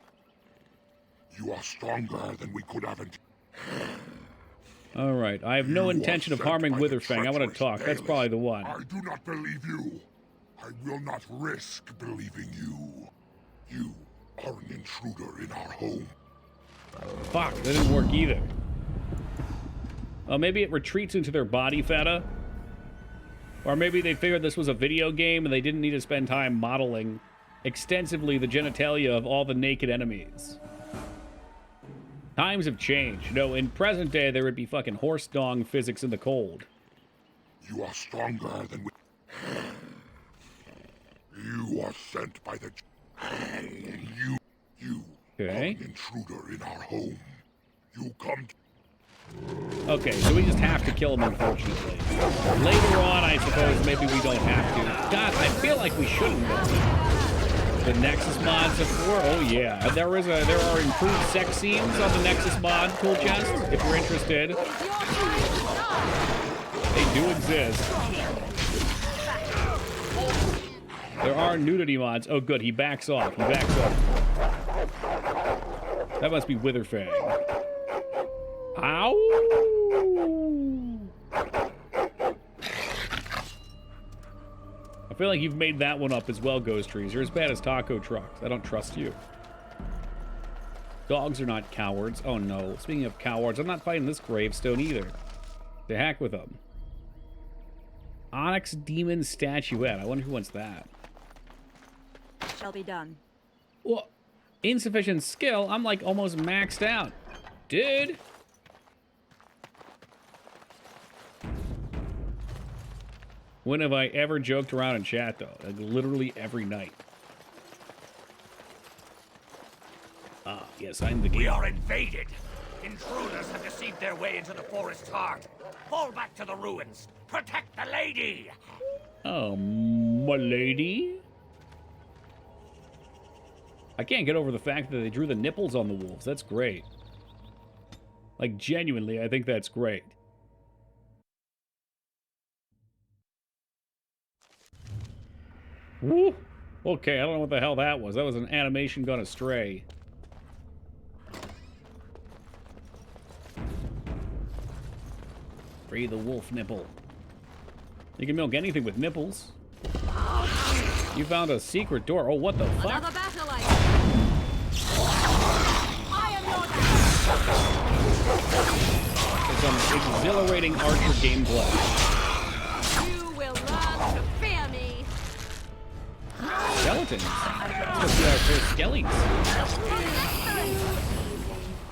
You are stronger than we could have anticipated. All right. I have no intention of harming Witherfang. I want to talk. That's probably the one. I do not believe you. I will not risk believing you. You are an intruder in our home. Fuck, that didn't work either. Oh, maybe it retreats into their body, Feta? Or maybe they figured this was a video game and they didn't need to spend time modeling extensively the genitalia of all the naked enemies. Times have changed. You know, in present day, there would be fucking horse dong physics in the cold. You are stronger than we... You are sent by the... You okay. Are an intruder in our home. You come to... Okay, so we just have to kill him, unfortunately. Later on, I suppose, maybe we don't have to. God, I feel like we shouldn't, though. The Nexus mods of 4? Oh, yeah. There are improved sex scenes on the Nexus mod, Cool Chest, if you're interested. They do exist. There are nudity mods. Oh, good. He backs off. He backs off. That must be Witherfang. Ow! I feel like you've made that one up as well, Ghost Trees. You're as bad as taco trucks. I don't trust you. Dogs are not cowards. Oh no. Speaking of cowards, I'm not fighting this gravestone either. The heck with them. Onyx Demon Statuette. I wonder who wants that. Shall be done. Well, insufficient skill? I'm like almost maxed out. Dude. When have I ever joked around in chat, though? Like, literally every night. Ah, yes, I'm the game. We are invaded. Intruders have deceived their way into the forest's heart. Fall back to the ruins. Protect the lady. Oh, my lady. I can't get over the fact that they drew the nipples on the wolves. That's great. Like, genuinely, I think that's great. Woo! Okay, I don't know what the hell that was. That was an animation gone astray. Free the wolf nipple. You can milk anything with nipples. You found a secret door. Oh, what the fuck? Another battle I am your Some exhilarating Archer gameplay. You will learn to fear me. Skeletons. Let's see our first skellies.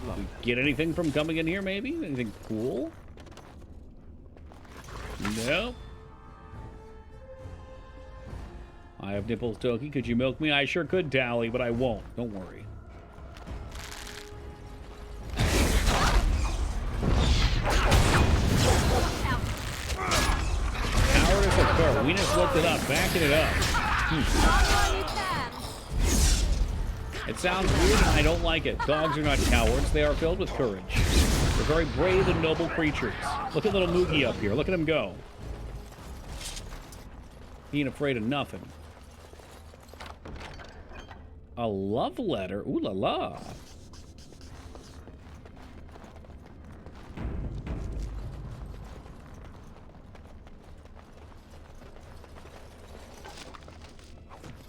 Did we get anything from coming in here, maybe? Anything cool? No. I have nipples, Toki. Could you milk me? I sure could, Tally, but I won't. Don't worry. Cowardice of Cur. We just looked it up. Backing it up. It sounds weird and I don't like it. Dogs are not cowards. They are filled with courage. They're very brave and noble creatures. Look at little Moogie up here. Look at him go. He ain't afraid of nothing. A love letter? Ooh la la.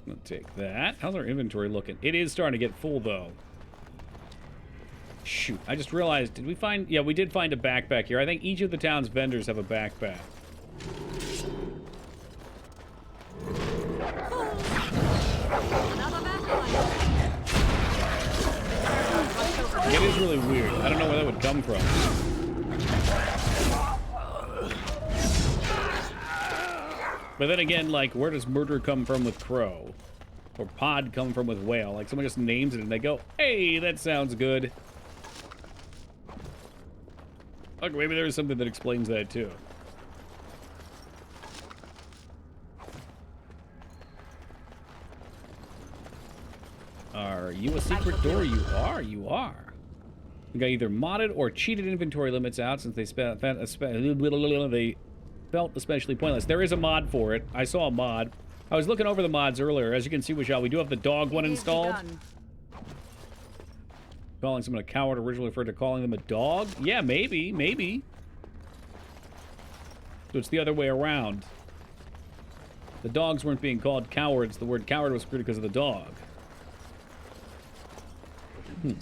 I'll take that. How's our inventory looking? It is starting to get full, though. Shoot, I just realized, did we find... Yeah, we did find a backpack here. I think each of the town's vendors have a backpack. It is really weird. I don't know where that would come from. But then again, like, where does murder come from with crow? Or pod come from with whale? Like, someone just names it and they go, hey, that sounds good. Look, maybe there's something that explains that, too. Are you a secret door? You are. You are. We got either modded or cheated inventory limits out since they felt especially pointless. There is a mod for it. I saw a mod. I was looking over the mods earlier. As you can see, Michelle, we do have the dog one installed. Calling someone a coward originally referred to calling them a dog? Yeah, maybe, maybe. So it's the other way around. The dogs weren't being called cowards. The word coward was created because of the dog. You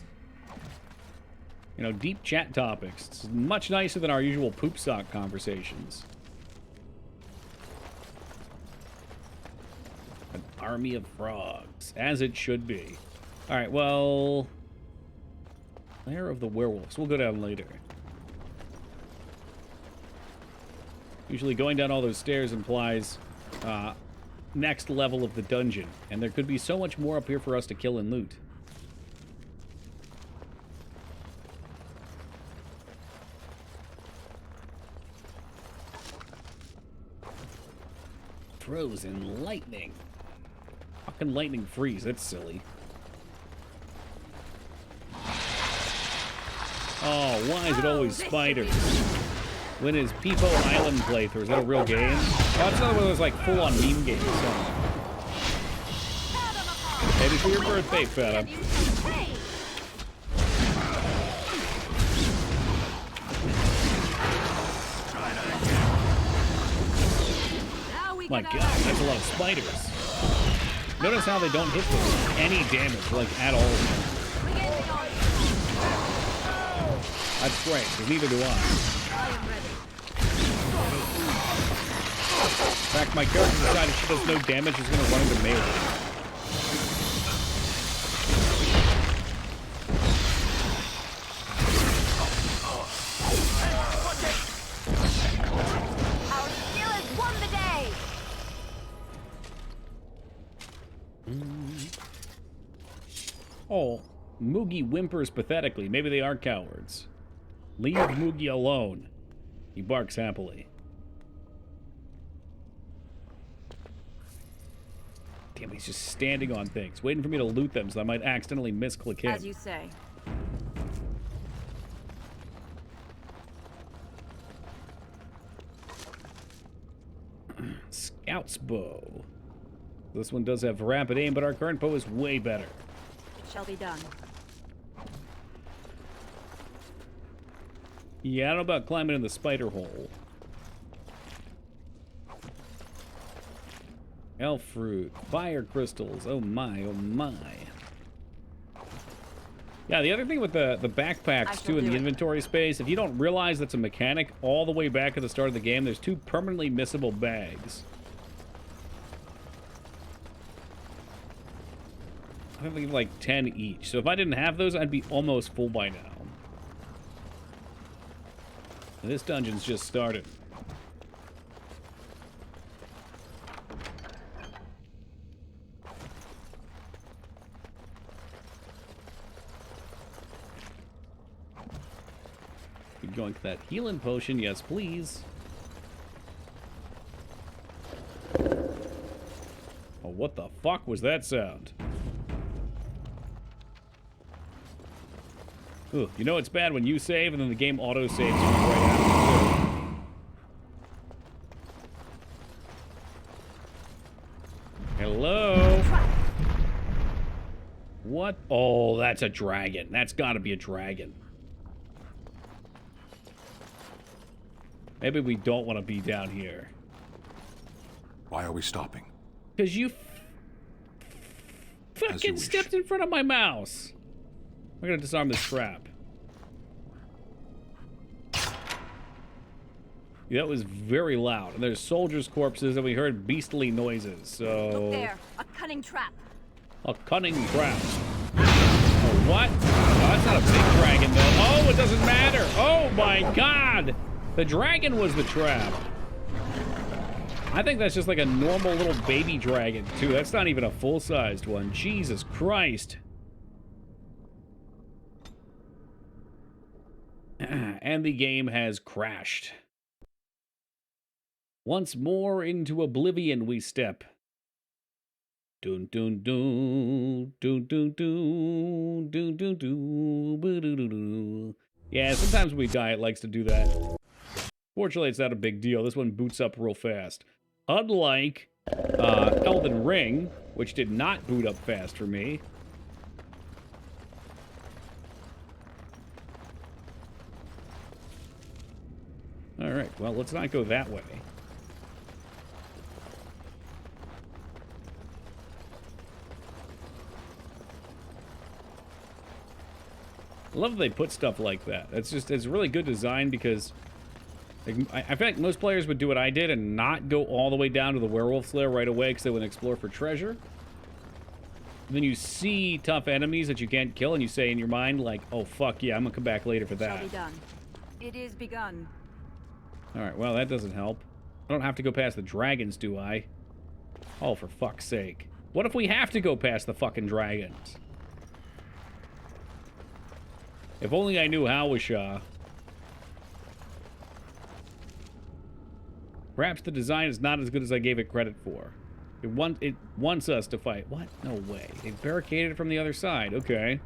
know, deep chat topics. It's much nicer than our usual poop sock conversations. An army of frogs, as it should be. All right, well... Lair of the werewolves. We'll go down later. Usually going down all those stairs implies next level of the dungeon. And there could be so much more up here for us to kill and loot. Frozen lightning. Fucking lightning freeze. That's silly. Oh, why is it always spiders? When is Peepo Island playthrough? Is that a real game? Oh, it's another one of those, like, full-on meme games. So. Maybe for your birthday, fella. My god, that's a lot of spiders. Notice how they don't hit them any damage, like, at all. That's great, because neither do I. In fact, my character decided she does no damage, is going to run into melee. Our Steelers won the day. Oh, Moogie whimpers pathetically. Maybe they are cowards. Leave Moogie alone. He barks happily. Damn, he's just standing on things, waiting for me to loot them, so I might accidentally misclick him. As you say. Scout's bow. This one does have rapid aim, but our current bow is way better. It shall be done. Yeah, I don't know about climbing in the spider hole. Elf fruit, fire crystals. Oh my, oh my. Yeah, the other thing with the backpacks too in the inventory space, if you don't realize that's a mechanic, all the way back at the start of the game, there's 2 permanently missable bags. I think like 10 each. So if I didn't have those, I'd be almost full by now. And this dungeon's just started. Going to that healing potion, yes please. Oh, what the fuck was that sound? Ooh, you know it's bad when you save and then the game auto saves right after. Hello? What? Oh, that's a dragon. That's gotta be a dragon. Maybe we don't want to be down here. Why are we stopping? Because you fucking stepped in front of my mouse. We're gonna disarm this trap. Yeah, that was very loud. And there's soldiers' corpses, and we heard beastly noises, so... Look there, a cunning trap. A cunning trap. Oh, what? Oh, that's not a big dragon, though. Oh, it doesn't matter. Oh, my God. The dragon was the trap. I think that's just like a normal little baby dragon, too. That's not even a full-sized one. Jesus Christ. And the game has crashed. Once more into oblivion we step. Dun dun dun dun dun dun dun dun dun dun dun dun. Yeah, sometimes when we die, it likes to do that. Fortunately, it's not a big deal. This one boots up real fast. Unlike Elden Ring, which did not boot up fast for me. Alright, well, let's not go that way. I love that they put stuff like that. It's really good design because like, I feel like most players would do what I did and not go all the way down to the werewolf lair right away because they would explore for treasure. And then you see tough enemies that you can't kill and you say in your mind like, oh fuck yeah, I'm gonna come back later for that. Shall be done. It is begun. Alright, well that doesn't help. I don't have to go past the dragons, do I? Oh, for fuck's sake. What if we have to go past the fucking dragons? If only I knew how, Wishaw. Perhaps the design is not as good as I gave it credit for. It wants us to fight. What? No way. They barricaded it from the other side. Okay.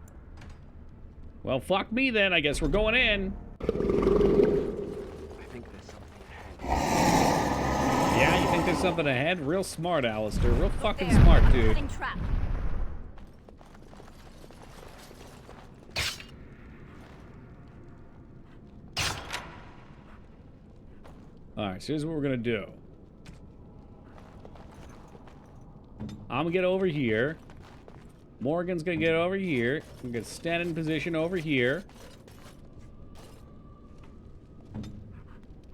Well, fuck me then. I guess we're going in. I think there's something ahead. Yeah, you think there's something ahead? Real smart, Alistair. Real fucking smart, dude. Alright, so here's what we're gonna do. I'm gonna get over here. Morgan's gonna get over here. I'm gonna stand in position over here.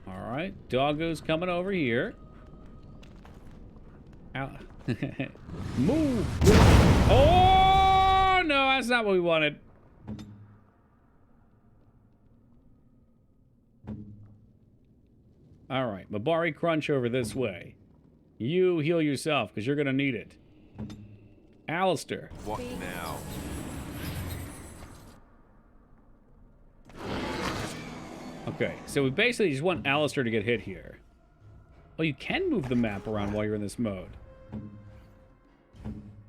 Alright, Doggo's coming over here. Ow. Move! Oh, no, that's not what we wanted. Alright, Mabari Crunch over this way. You heal yourself, because you're going to need it. Alistair. What now? Okay, so we basically just want Alistair to get hit here. Oh, you can move the map around while you're in this mode.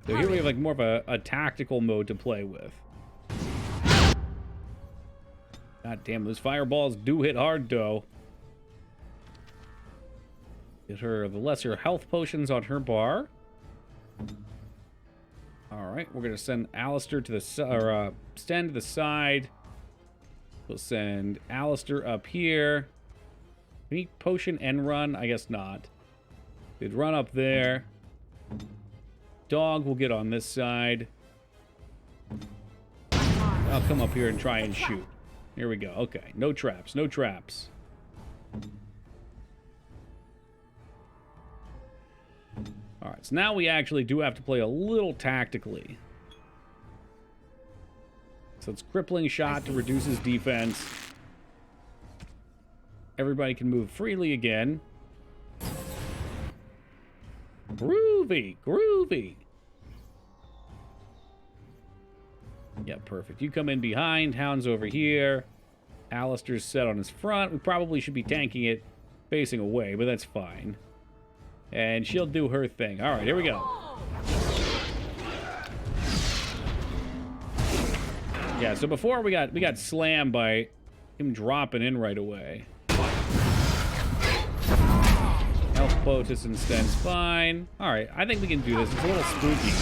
So here we have like more of a tactical mode to play with. God damn, those fireballs do hit hard, though. Get her the lesser health potions on her bar. Alright, we're gonna send Alistair to the Sten to the side. We'll send Alistair up here. We need potion and run? I guess not. We'd run up there. Dog will get on this side. I'll come up here and try and shoot. Here we go. Okay, no traps, no traps. Alright, so now we actually do have to play a little tactically. So it's crippling shot to reduce his defense. Everybody can move freely again. Groovy, groovy. Yeah, perfect. You come in behind. Hound's over here. Alistair's set on his front. We probably should be tanking it facing away, but that's fine. And she'll do her thing. All right, here we go. Yeah, so before we got slammed by him dropping in right away. Health potus and Sten's fine. All right, I think we can do this. It's a little spooky.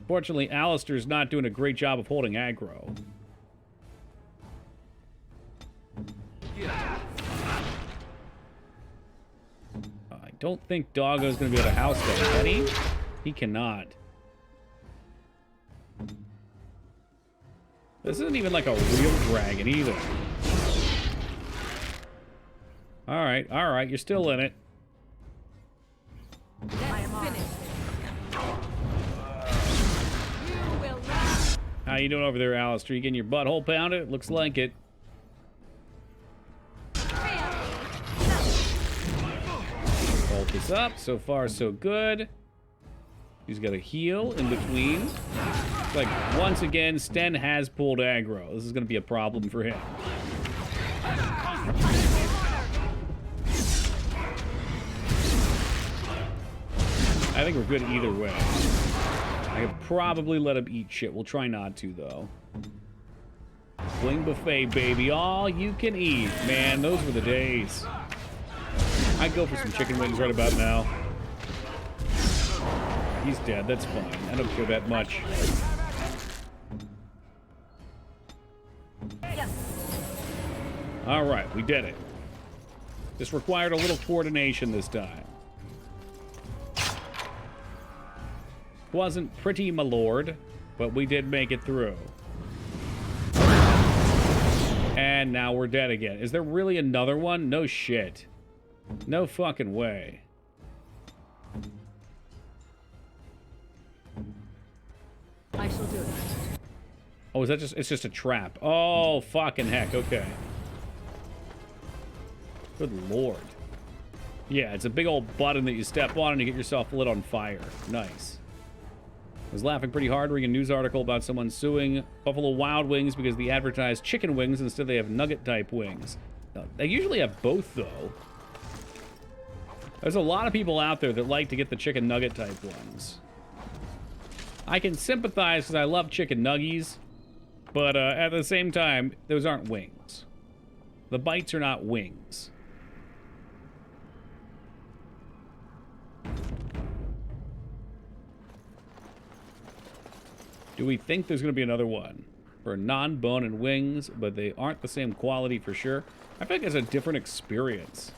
Fortunately, Alistair's not doing a great job of holding aggro. I don't think Doggo's going to be able to house that, can he? He cannot. This isn't even like a real dragon either. Alright, you're still in it. How you doing over there, Alistair? You getting your butthole pounded? Looks like it. Hold this up. So far, so good. He's got a heal in between. It's like, once again, Sten has pulled aggro. This is going to be a problem for him. I think we're good either way. I could probably let him eat shit. We'll try not to, though. Wing buffet, baby. All you can eat. Man, those were the days. I'd go for some chicken wings right about now. He's dead. That's fine. I don't care that much. All right, we did it. This required a little coordination this time. Wasn't pretty, my lord, but we did make it through. And now we're dead again. Is there really another one? No shit. No fucking way. I shall do it. Oh, is that just... It's just a trap. Oh, fucking heck. Okay. Good lord. Yeah, it's a big old button that you step on and you get yourself lit on fire. Nice. I was laughing pretty hard reading a news article about someone suing Buffalo Wild Wings because they advertise chicken wings instead they have nugget-type wings. They usually have both, though. There's a lot of people out there that like to get the chicken nugget-type ones. I can sympathize because I love chicken nuggies, but at the same time, those aren't wings. The bites are not wings. Do we think there's going to be another one? For non-bone and wings, but they aren't the same quality for sure. I feel like it's a different experience.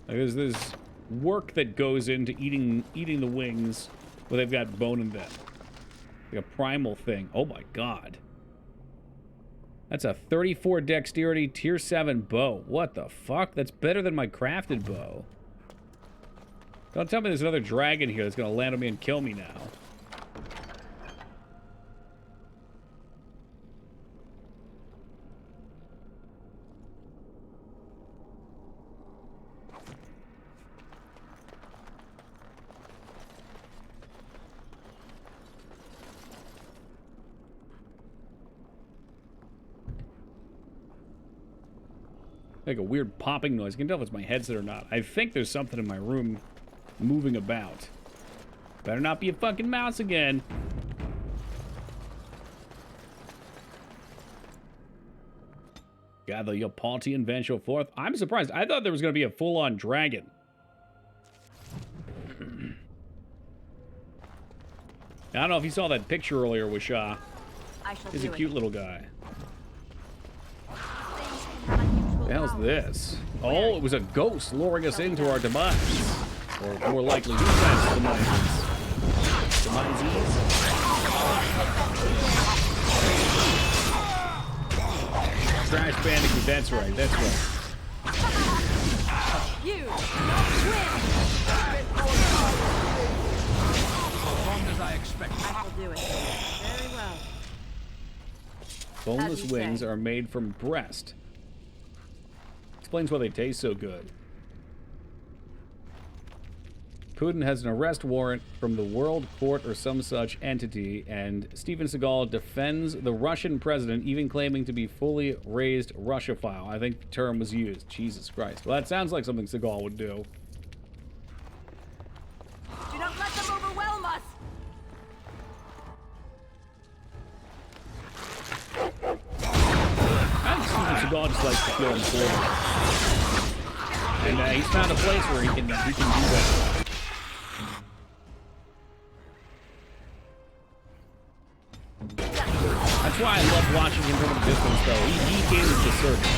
Like there's work that goes into eating the wings, but they've got bone in them. Like a primal thing. Oh my god. That's a 34 dexterity tier 7 bow. What the fuck? That's better than my crafted bow. Don't tell me there's another dragon here that's gonna land on me and kill me now. Like a weird popping noise. I can tell if it's my headset or not. I think there's something in my room moving about. Better not be a fucking mouse again. Gather your party and venture forth. I'm surprised. I thought there was going to be a full-on dragon. I don't know if you saw that picture earlier with Shah. He's a cute little guy. What the hell's this? Oh, it was a ghost luring us into our demise. Or more likely, who has demises? Demises? Trash Bandicoot, that's right, that's right. You As long as I expect. I will do it. Very well. Boneless wings are made from breast. Explains why they taste so good. Putin has an arrest warrant from the World Court or some such entity, and Steven Seagal defends the Russian president, even claiming to be fully raised Russophile. I think the term was used. Jesus Christ. Well, that sounds like something Seagal would do. Do not let them overwhelm us. I think Steven Seagal just likes to feel important. And he's found a place where he can do that. That's why I love watching him from a distance, though. He gave us the circus.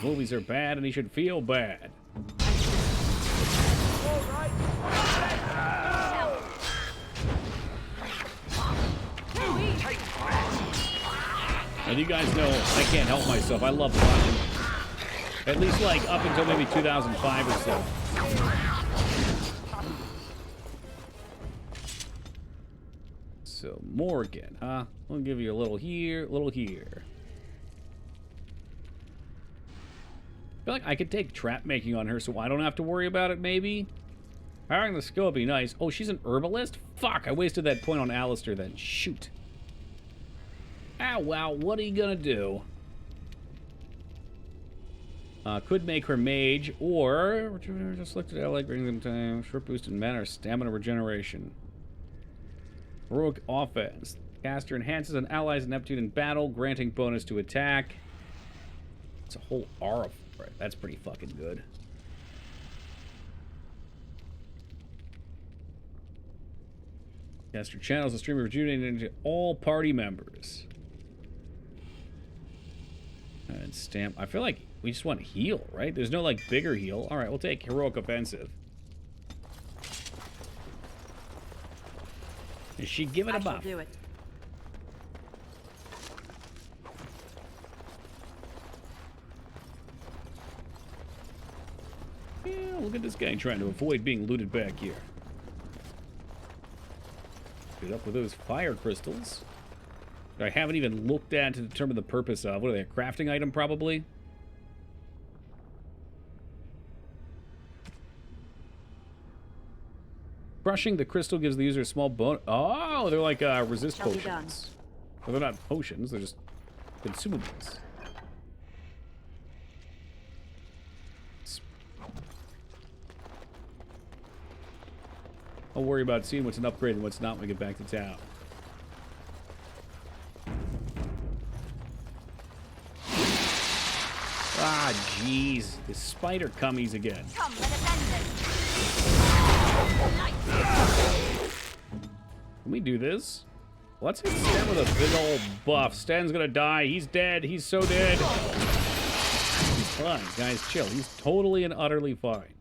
Movies are bad, and he should feel bad. And you guys know I can't help myself. I love watching. At least, like, up until maybe 2005 or so. So, Morgan, huh? I'll give you a little here, a little here. I feel like I could take trap making on her so I don't have to worry about it, maybe? Hiring the skill would be nice. Oh, she's an herbalist? Fuck, I wasted that point on Alistair then. Shoot. Ah, well, what are you gonna do? Could make her mage, or just looked at ally, bring them time, short boost in mana or stamina regeneration. Heroic offense. Caster enhances an ally's Neptune in battle, granting bonus to attack. It's a whole aura for it. That's pretty fucking good. Caster channels the stream rejuvenated into all party members. And stamp. I feel like we just want heal, right? There's no like bigger heal. All right, we'll take heroic offensive. Is she giving a buff? Do it. Yeah, look at this guy trying to avoid being looted back here. Get up with those fire crystals. I haven't even looked at to determine the purpose of. What are they, a crafting item, probably? Crushing the crystal gives the user a small bonus. Oh, they're like resist potions. Well, they're not potions, they're just consumables. I'll worry about seeing what's an upgrade and what's not when we get back to town. Ah, jeez. The spider cummies again. Come, let us end this. Can we do this? Let's hit Sten with a big old buff. Sten's gonna die. He's dead. He's so dead. He's fine. Guys, chill. He's totally and utterly fine.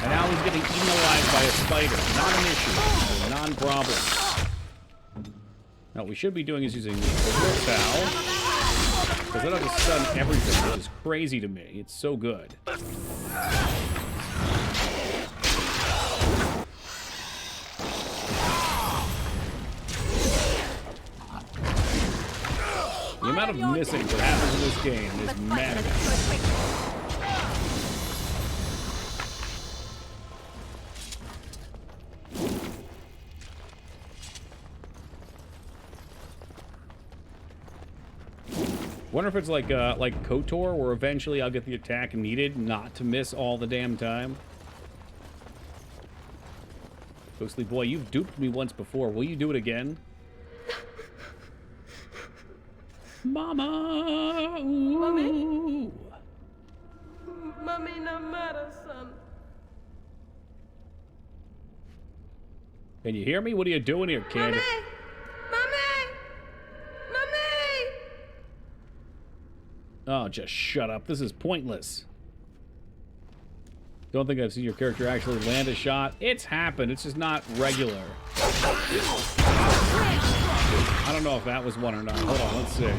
And now he's getting eaten alive by a spider. Not an issue. A non-problem. Now, what we should be doing is using the Towel. Because that'll just stun everything, which is crazy to me. It's so good. The amount of missing that happens in this game is madness. Wonder if it's like KOTOR, where eventually I'll get the attack needed, not to miss all the damn time. Ghostly boy, you've duped me once before. Will you do it again? Mama! Ooh. Mommy? Mommy, no matter, son. Can you hear me? What are you doing here, kid? Mommy! Oh, just shut up. This is pointless. Don't think I've seen your character actually land a shot. It's happened. It's just not regular. I don't know if that was one or not. Hold on, let's see.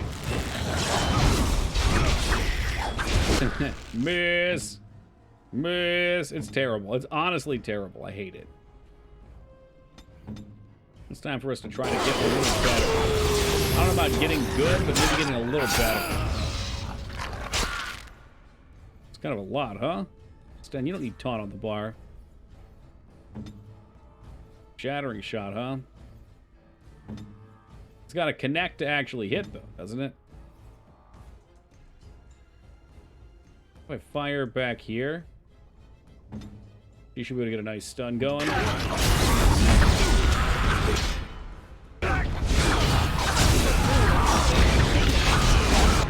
Miss. Miss. It's terrible. It's honestly terrible. I hate it. It's time for us to try to get a little better. I don't know about getting good, but maybe getting a little better. It's kind of a lot, huh? Sten, you don't need taunt on the bar. Shattering shot, huh? It's got to connect to actually hit, though, doesn't it? If I fire back here, you should be able to get a nice stun going.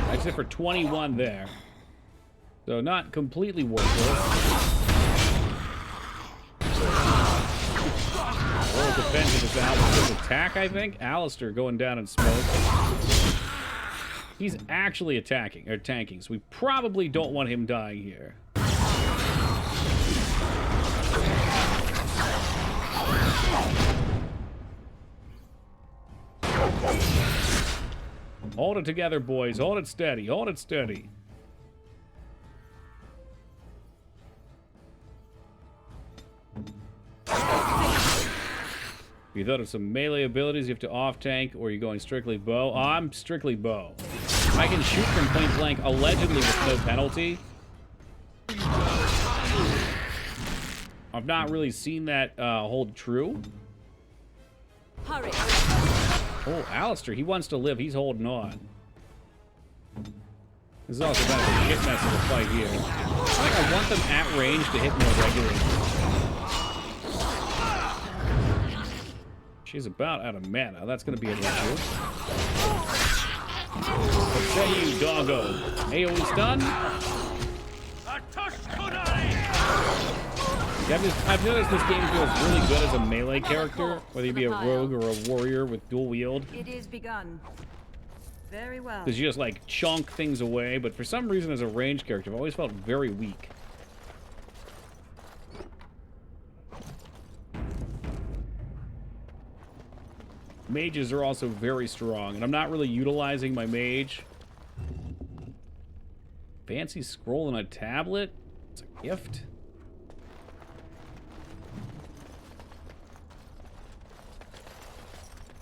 That's it for 21 there. So not completely worthless. Roll defensive is Alistair's attack, I think. Alistair going down in smoke. He's actually attacking, or tanking, so we probably don't want him dying here. Hold it together, boys. Hold it steady. Hold it steady. You thought of some melee abilities you have to off-tank, or are you going strictly bow? Oh, I'm strictly bow. I can shoot from point blank, allegedly with no penalty. I've not really seen that hold true. Hurry. Oh, Alistair, he wants to live. He's holding on. This is also kind of a shit mess of a fight here. I want them at range to hit more regularly. She's about out of mana. That's going to be an issue. What say you, doggo? AoE stun? I've noticed this game feels really good as a melee character, whether you be a rogue or a warrior with dual wield. It is begun. Very well. Because you just like chunk things away, but for some reason as a ranged character, I've always felt very weak. Mages are also very strong, and I'm not really utilizing my mage. Fancy scroll on a tablet? It's a gift.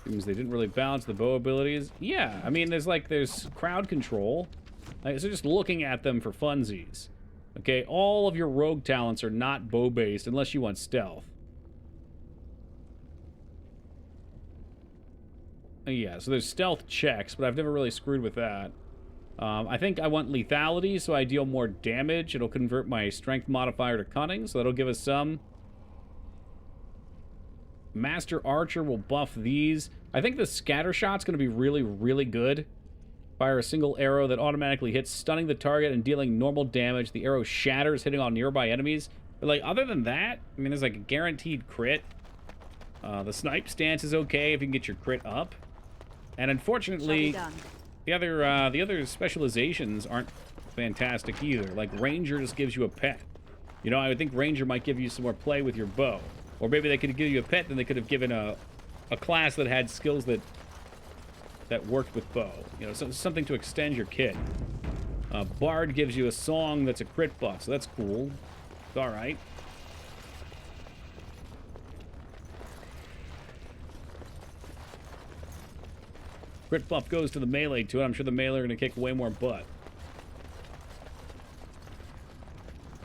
Seems they didn't really balance the bow abilities. Yeah, I mean, there's crowd control. So just looking at them for funsies. Okay, all of your rogue talents are not bow-based unless you want stealth. Yeah, so there's stealth checks, but I've never really screwed with that. I think I want lethality, so I deal more damage. It'll convert my strength modifier to cunning, so that'll give us some. Master Archer will buff these. I think the scatter shot's going to be really, really good. Fire a single arrow that automatically hits, stunning the target and dealing normal damage. The arrow shatters, hitting on nearby enemies. But, like, other than that, I mean, there's, like, a guaranteed crit. The snipe stance is okay if you can get your crit up. And unfortunately, the other specializations aren't fantastic either. Like, Ranger just gives you a pet. You know, I would think Ranger might give you some more play with your bow. Or maybe they could give you a pet, then they could have given a class that had skills that worked with bow. You know, so something to extend your kit. Bard gives you a song that's a crit buff, so that's cool. It's alright. Crit buff goes to the melee too, and I'm sure the melee are going to kick way more butt.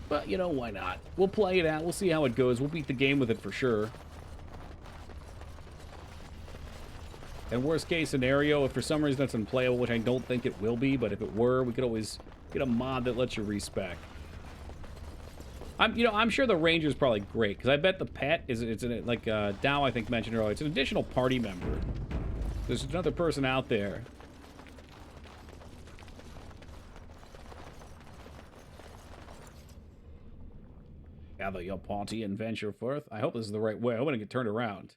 But, you know, why not? We'll play it out. We'll see how it goes. We'll beat the game with it for sure. And worst case scenario, if for some reason that's unplayable, which I don't think it will be, but if it were, we could always get a mod that lets you respec. I'm sure the Ranger's probably great, because I bet the pet is, like Dow I think mentioned earlier, it's an additional party member. There's another person out there. Gather your party and venture forth. I hope this is the right way. I want to get turned around.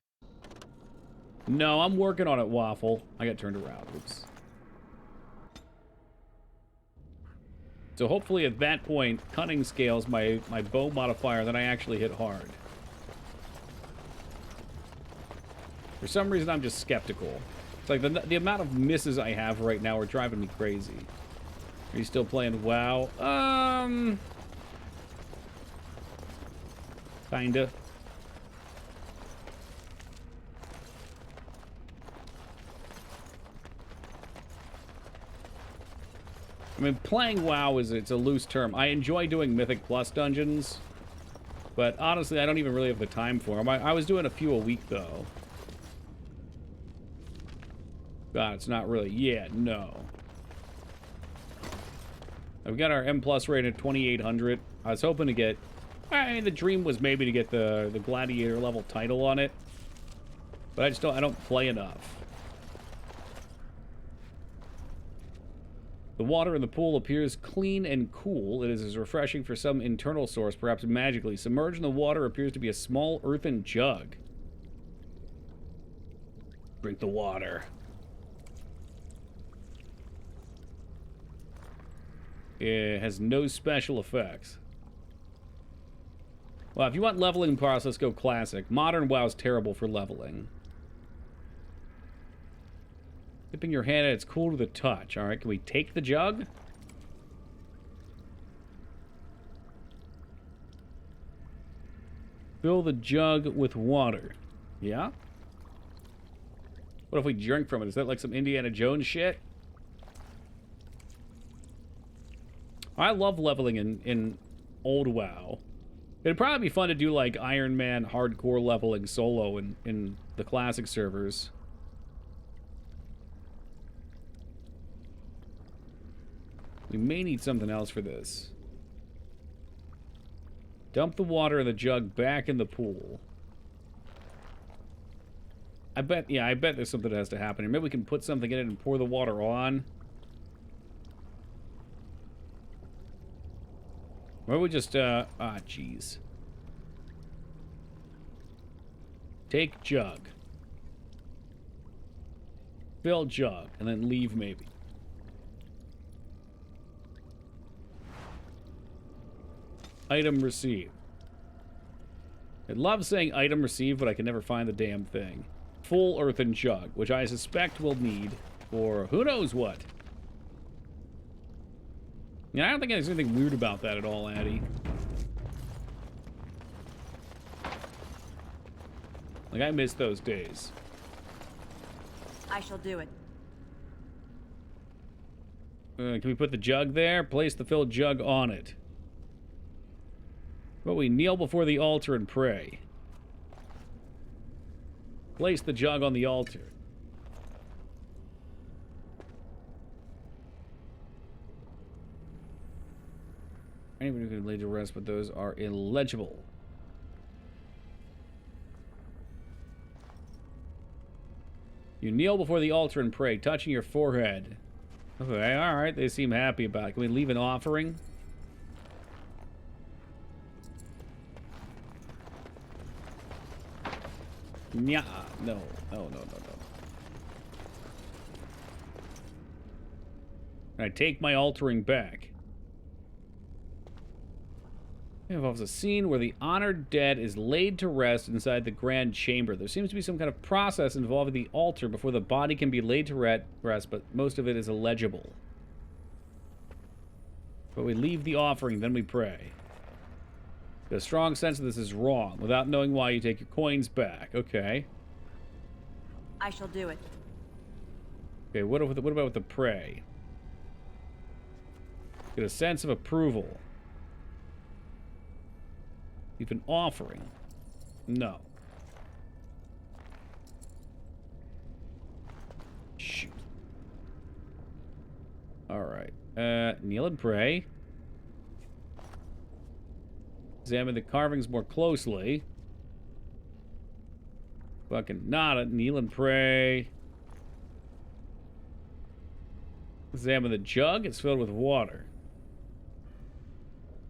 No, I'm working on it, Waffle. I got turned around. Oops. So hopefully at that point, cunning scales my bow modifier, then I actually hit hard. For some reason, I'm just skeptical. It's like the amount of misses I have right now are driving me crazy. Are you still playing WoW? Kinda. I mean, playing WoW it's a loose term. I enjoy doing Mythic Plus dungeons, but honestly, I don't even really have the time for them. I was doing a few a week, though. God, it's not really... Yeah, no. I've got our M Plus rate at 2,800. I was hoping to get... I mean, the dream was maybe to get the Gladiator level title on it, but I don't play enough. The water in the pool appears clean and cool. It is as refreshing for some internal source, perhaps magically. Submerged in the water appears to be a small earthen jug. Drink the water. It has no special effects. Well, if you want leveling process, go classic. Modern WoW's terrible for leveling. Dipping your hand in, it's cool to the touch. Alright, can we take the jug? Fill the jug with water. Yeah? What if we drink from it? Is that like some Indiana Jones shit? I love leveling in old WoW. It'd probably be fun to do like Iron Man hardcore leveling solo in the classic servers. We may need something else for this. Dump the water in the jug back in the pool. I bet there's something that has to happen here. Maybe we can put something in it and pour the water on. Or we just, jeez. Take jug. Fill jug, and then leave maybe. Item received. I love saying item received, but I can never find the damn thing. Full earthen jug, which I suspect we'll need for who knows what. Yeah, I don't think there's anything weird about that at all, Addie. Like, I miss those days. I shall do it. Can we put the jug there? Place the filled jug on it. But we kneel before the altar and pray. Place the jug on the altar. Anybody who can lay to rest, but those are illegible. You kneel before the altar and pray, touching your forehead. Okay, alright, they seem happy about it. Can we leave an offering? Nya. No. No. I take my altering back. It involves a scene where the honored dead is laid to rest inside the grand chamber. There seems to be some kind of process involving the altar before the body can be laid to rest, but most of it is illegible. But we leave the offering, then we pray. A strong sense that this is wrong. Without knowing why, you take your coins back. Okay. I shall do it. Okay, what about with the pray? Get a sense of approval. Leave an offering. No. Alright. Kneel and pray. Examine the carvings more closely. Fucking nada. Kneel and pray. Examine the jug. It's filled with water.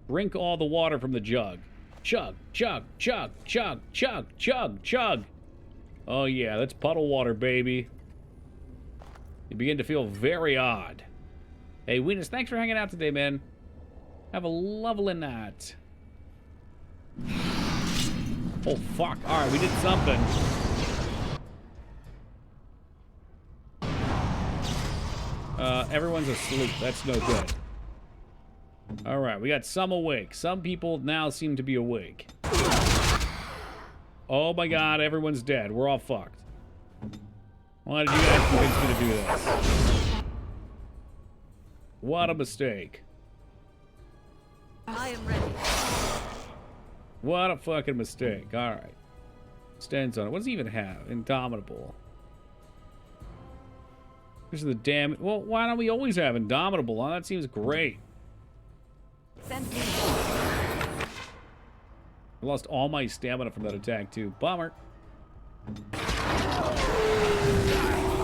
Drink all the water from the jug. Chug, chug, chug, chug, chug, chug, chug. Oh yeah, that's puddle water, baby. You begin to feel very odd. Hey, Weenus, thanks for hanging out today, man. Have a lovely night. Oh, fuck. Alright, we did something. Everyone's asleep. That's no good. Alright, we got some awake. Some people now seem to be awake. Oh my god, everyone's dead. We're all fucked. Why did you guys convince me to do this? What a mistake. I am ready. What a fucking mistake. Alright. Stands on it. What does he even have? Indomitable. This is the damn... Well, why don't we always have Indomitable on? That seems great. Send me. I lost all my stamina from that attack, too. Bummer.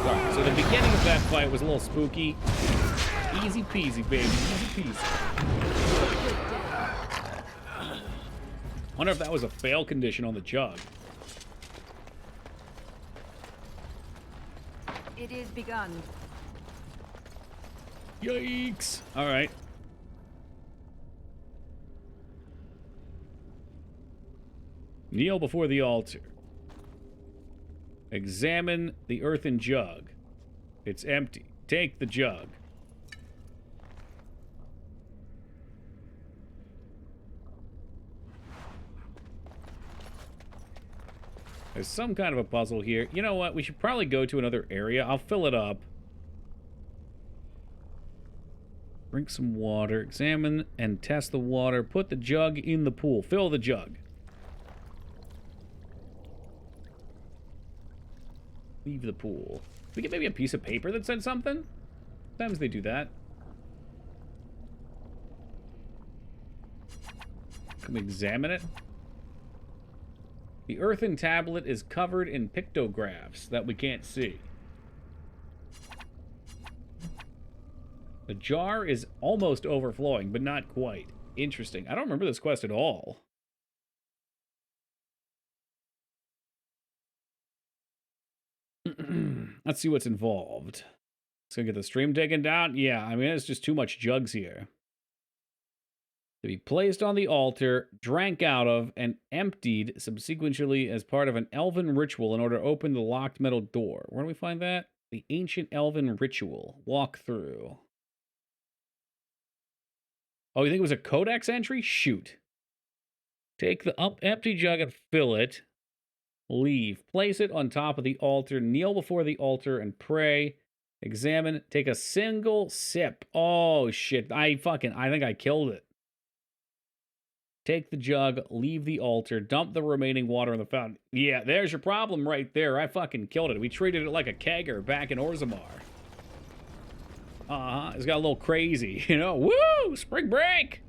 Alright, so the beginning of that fight was a little spooky. Easy peasy, baby. Easy peasy. Wonder if that was a fail condition on the jug. It is begun. Yikes. Alright. Kneel before the altar. Examine the earthen jug. It's empty. Take the jug. There's some kind of a puzzle here. You know what? We should probably go to another area. I'll fill it up. Drink some water. Examine and test the water. Put the jug in the pool. Fill the jug. Leave the pool. We get maybe a piece of paper that said something? Sometimes they do that. Can we examine it? The earthen tablet is covered in pictographs that we can't see. The jar is almost overflowing, but not quite. Interesting. I don't remember this quest at all. Let's see what's involved. Let's go get the stream taken down. Yeah, I mean, it's just too much jugs here. To be placed on the altar, drank out of, and emptied subsequently as part of an elven ritual in order to open the locked metal door. Where do we find that? The ancient elven ritual. Walk through. Oh, you think it was a codex entry? Shoot. Take the empty jug and fill it. Leave. Place it on top of the altar. Kneel before the altar and pray. Examine. Take a single sip. Oh, shit. I think I killed it. Take the jug, leave the altar, dump the remaining water in the fountain. Yeah, there's your problem right there. I fucking killed it. We treated it like a kegger back in Orzammar. It's got a little crazy, you know? Woo! Spring break!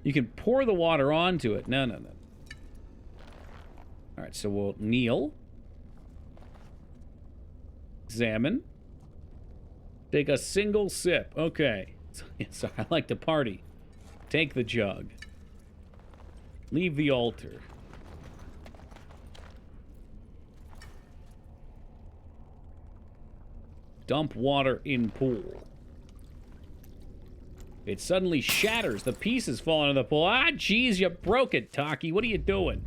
You can pour the water onto it. No. Alright, so we'll kneel. Examine. Take a single sip. Okay. So I like to party. Take the jug. Leave the altar. Dump water in pool. It suddenly shatters. The pieces fall into the pool. Ah, jeez, you broke it, Taki. What are you doing?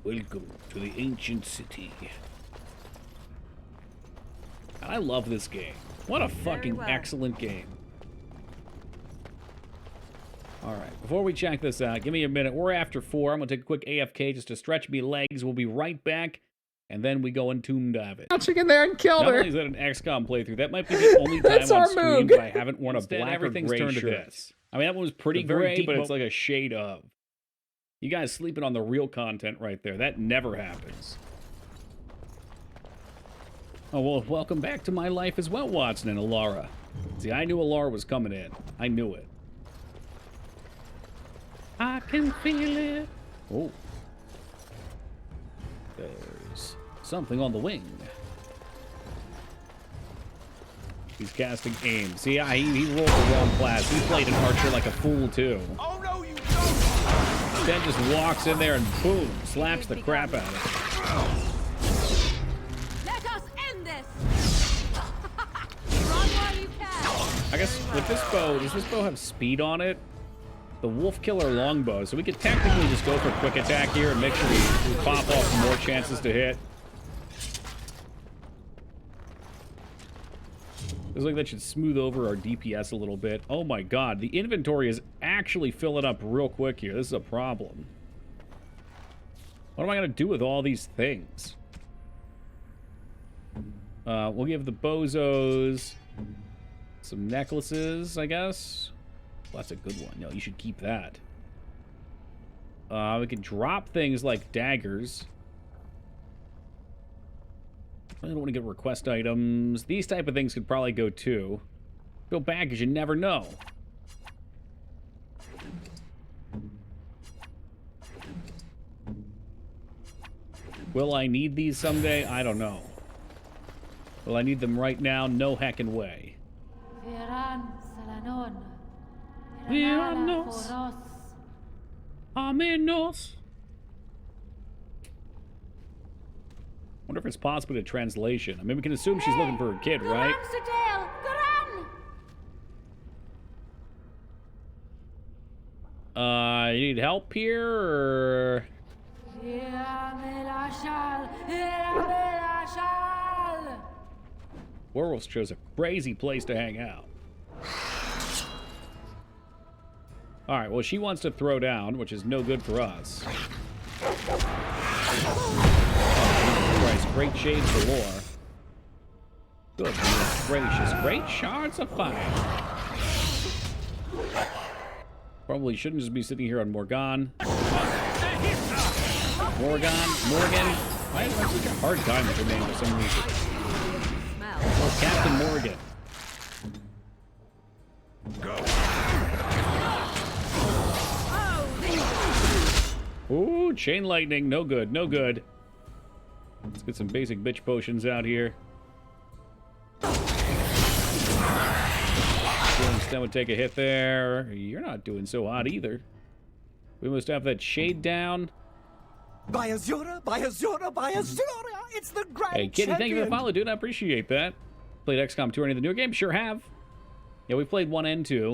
Welcome to the ancient city. I love this game. What a fucking excellent game. Alright, before we check this out, give me a minute. We're after 4. I'm going to take a quick AFK just to stretch me legs. We'll be right back, and then we go and tomb dive it. Crouching in there and killed her. Not only is that an XCOM playthrough, that might be the only time on stream that I haven't worn a black or gray shirt. I mean, that one was pretty gray, but it's like a shade of. You guys sleeping on the real content right there. That never happens. Oh, well, welcome back to my life as well, Watson and Alara. See, I knew Alara was coming in. I knew it. I can feel it. Oh. There's something on the wing. He's casting aim. See, he rolled the wrong class. He played an archer like a fool, too. Oh, no, you don't! Then just walks in there and boom, slaps the crap out of it. Let us end this! Run while you can! I guess with this bow, does this bow have speed on it? The Wolf Killer longbow, so we could technically just go for quick attack here and make sure we pop off more chances to hit. Feels like that should smooth over our DPS a little bit. Oh my god, the inventory is actually filling up real quick here. This is a problem. What am I going to do with all these things? We'll give the bozos some necklaces, I guess. Well, that's a good one. No, you should keep that. We can drop things like daggers. I don't want to get request items. These type of things could probably go too. Go back because you never know. Will I need these someday? I don't know. Will I need them right now? No heckin' way. Viranos. Amenos. Wonder if it's possible to translation. I mean, we can assume she's looking for her kid, right? You need help here, or... Werewolves chose a crazy place to hang out. Alright, well, she wants to throw down, which is no good for us. Christ, great shades galore. Goodness gracious. Great shards of fire. Probably shouldn't just be sitting here on Morgan. Morgan? I have such a hard time with her name for some reason. Oh, Captain Morgan. Go. Ooh, chain lightning. No good, no good. Let's get some basic bitch potions out here. Stem would take a hit there. You're not doing so hot either. We must have that shade down. By Azura, by Azura, by Azura! It's the grand Hey, Kitty, champion. thank you for the follow, dude. I appreciate that. Played XCOM 2 or any of the newer games? Sure have. Yeah, we played 1 and 2.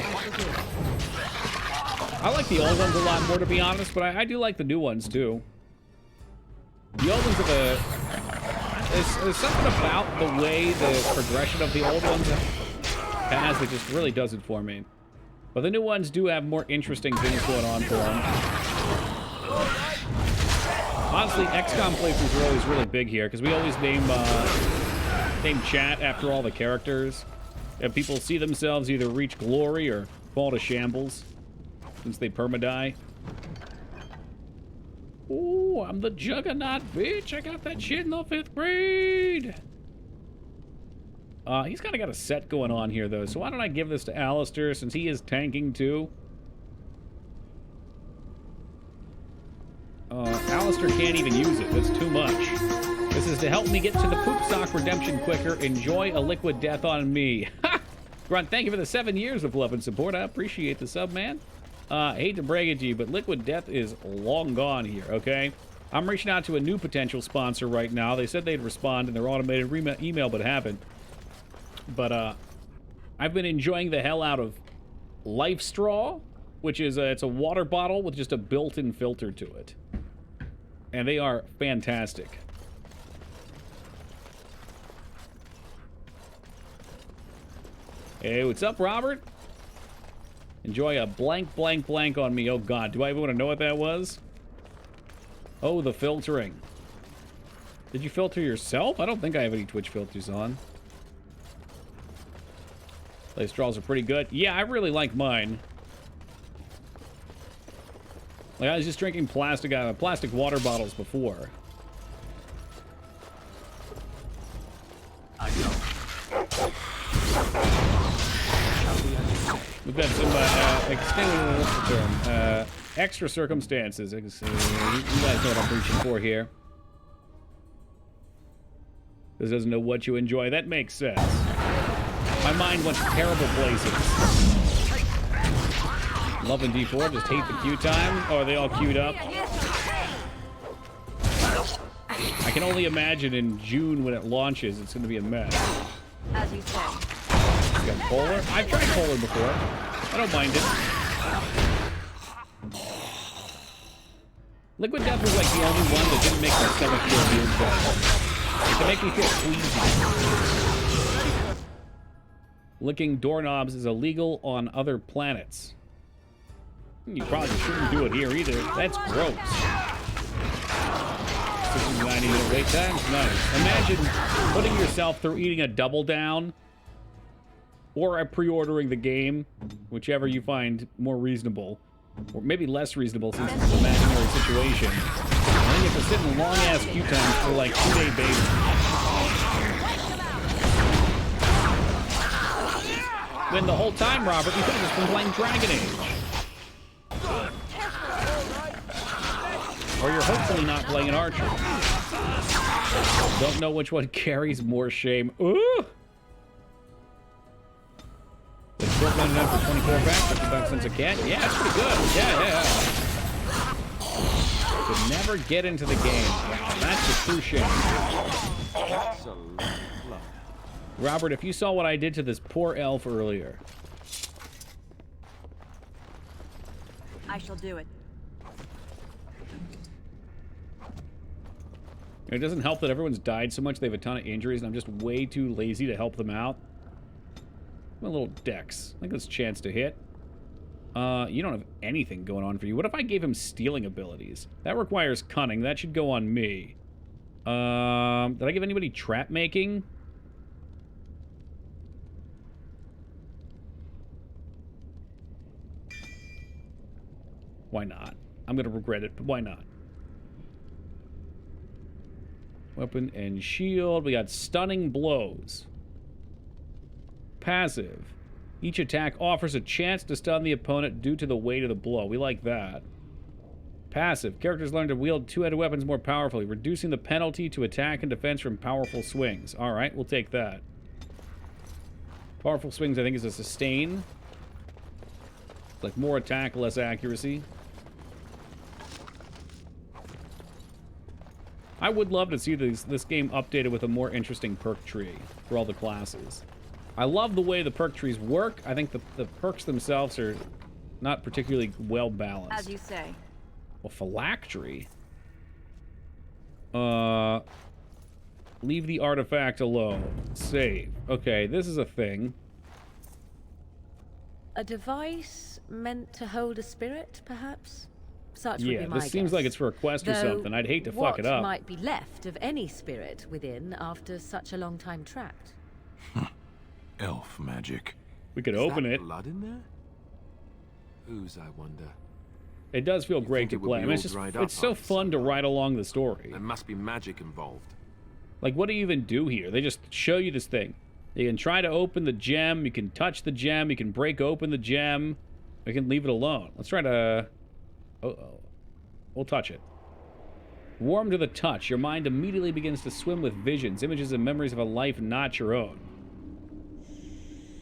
I like the old ones a lot more, to be honest, but I do like the new ones, too. The old ones are there's something about the way the progression of the old ones has that just really does it for me. But the new ones do have more interesting things going on for them. Honestly, XCOM playthroughs are always really big here, because we always name chat after all the characters. And people see themselves either reach glory or fall to shambles, since they perma-die. Ooh, I'm the Juggernaut, bitch. I got that shit in the 5th grade. He's kind of got a set going on here, though. So why don't I give this to Alistair, since he is tanking, too? Alistair can't even use it. That's too much. This is to help me get to the poop sock redemption quicker. Enjoy a liquid death on me. Ha! Grunt, thank you for the 7 years of love and support. I appreciate the sub, man. Hate to brag it to you, but liquid death is long gone here, okay? I'm reaching out to a new potential sponsor right now. They said they'd respond in their automated email, but haven't. But, I've been enjoying the hell out of Life Straw, which is it's a water bottle with just a built-in filter to it. And they are fantastic. Hey, what's up, Robert? Enjoy a blank, blank, blank on me. Oh, God. Do I even want to know what that was? Oh, the filtering. Did you filter yourself? I don't think I have any Twitch filters on. Life straws are pretty good. Yeah, I really like mine. Like, I was just drinking plastic water bottles before. We've got some extended, what's the term? Extra circumstances. You guys know what I'm preaching for here. This doesn't know what you enjoy. That makes sense. My mind went to terrible places. Love and D4 just hate the queue time. Oh, are they all queued up? I can only imagine in June when it launches, it's going to be a mess. As you say. You got Polar? I've tried Polar before. I don't mind it. Liquid Death was like the only one that didn't make my stomach feel weird bad. It can make me feel queasy. Licking doorknobs is illegal on other planets. You probably shouldn't do it here either. That's gross. 90-minute wait times? Nice. Imagine putting yourself through eating a Double Down or pre-ordering the game, whichever you find more reasonable. Or maybe less reasonable since it's an imaginary situation. And then you have to sit in long-ass queue times for like 2-day basis. Then the whole time, Robert, you could have just been playing Dragon Age. Or you're hopefully not playing an Archer. Don't know which one carries more shame. Ooh! The short run down for 24 packs, 55 cents a cat. Yeah, that's pretty good. Yeah. Could never get into the game. Wow, that's a true shame. Robert, if you saw what I did to this poor elf earlier. I shall do it. It doesn't help that everyone's died so much they have a ton of injuries and I'm just way too lazy to help them out. My little dex. I think that's a chance to hit. You don't have anything going on for you. What if I gave him stealing abilities? That requires cunning. That should go on me. Did I give anybody trap making? Why not? I'm gonna regret it, but why not? Weapon and shield. We got stunning blows. Passive. Each attack offers a chance to stun the opponent due to the weight of the blow. We like that. Passive. Characters learn to wield two-handed weapons more powerfully, reducing the penalty to attack and defense from powerful swings. Alright, we'll take that. Powerful swings, I think, is a sustain. It's like more attack, less accuracy. I would love to see this game updated with a more interesting perk tree for all the classes. I love the way the perk trees work. I think the perks themselves are not particularly well balanced. As you say. Well, phylactery. Leave the artifact alone. Save. Okay, this is a thing. A device meant to hold a spirit, perhaps? Such would be my this seems guess. like it's for a quest or something. I'd hate to fuck it up. What might be left of any spirit within after such a long time trapped? Elf magic. We could open it. Blood in there? Whose, I wonder? It does feel great to play. I mean, it's so fun to ride along the story. There must be magic involved. Like, what do you even do here? They just show you this thing. You can try to open the gem. You can touch the gem. You can break open the gem. We can leave it alone. Let's try to... Uh-oh. We'll touch it. Warm to the touch, your mind immediately begins to swim with visions, images, and memories of a life not your own.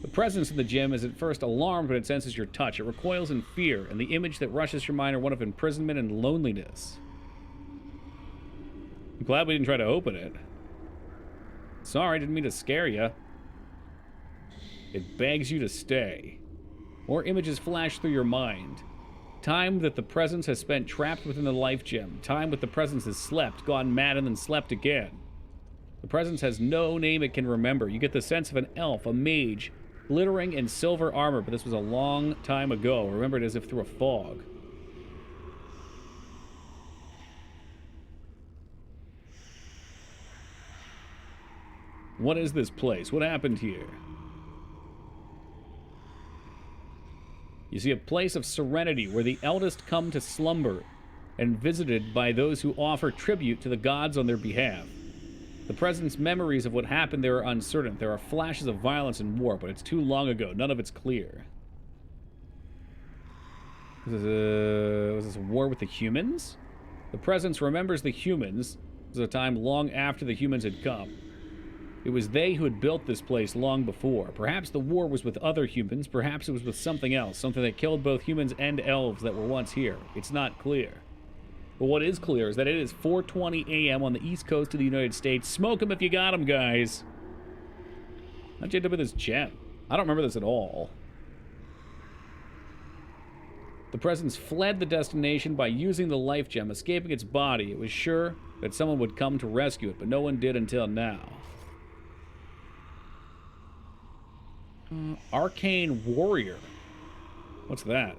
The presence of the gem is at first alarmed when it senses your touch. It recoils in fear, and the image that rushes your mind are one of imprisonment and loneliness. I'm glad we didn't try to open it. Sorry, didn't mean to scare you. It begs you to stay. More images flash through your mind. Time that the presence has spent trapped within the life gem. Time with the presence has slept, gone mad, and then slept again. The presence has no name it can remember. You get the sense of an elf, a mage, glittering in silver armor, but this was a long time ago. Remember it as if through a fog. What is this place? What happened here? You see a place of serenity where the eldest come to slumber, and visited by those who offer tribute to the gods on their behalf. The President's memories of what happened there are uncertain. There are flashes of violence and war, but it's too long ago. None of it's clear. Was this a war with the humans? The Presence remembers the humans. It was a time long after the humans had come. It was they who had built this place long before. Perhaps the war was with other humans. Perhaps it was with something else. Something that killed both humans and elves that were once here. It's not clear. But what is clear is that it is 4:20 a.m. on the east coast of the United States. Smoke them if you got them, guys. How'd you end up with this gem? I don't remember this at all. The Presence fled the destination by using the life gem, escaping its body. It was sure that someone would come to rescue it, but no one did until now. Arcane Warrior. What's that?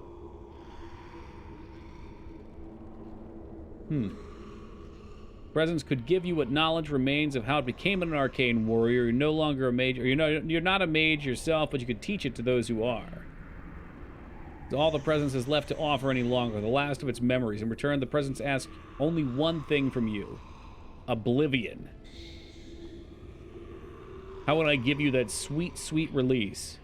Presence could give you what knowledge remains of how it became an arcane warrior. You're no longer a mage, or you're not a mage yourself, but you could teach it to those who are. It's all the Presence has left to offer any longer, the last of its memories. In return, the Presence asks only one thing from you: oblivion. How would I give you that sweet, sweet release?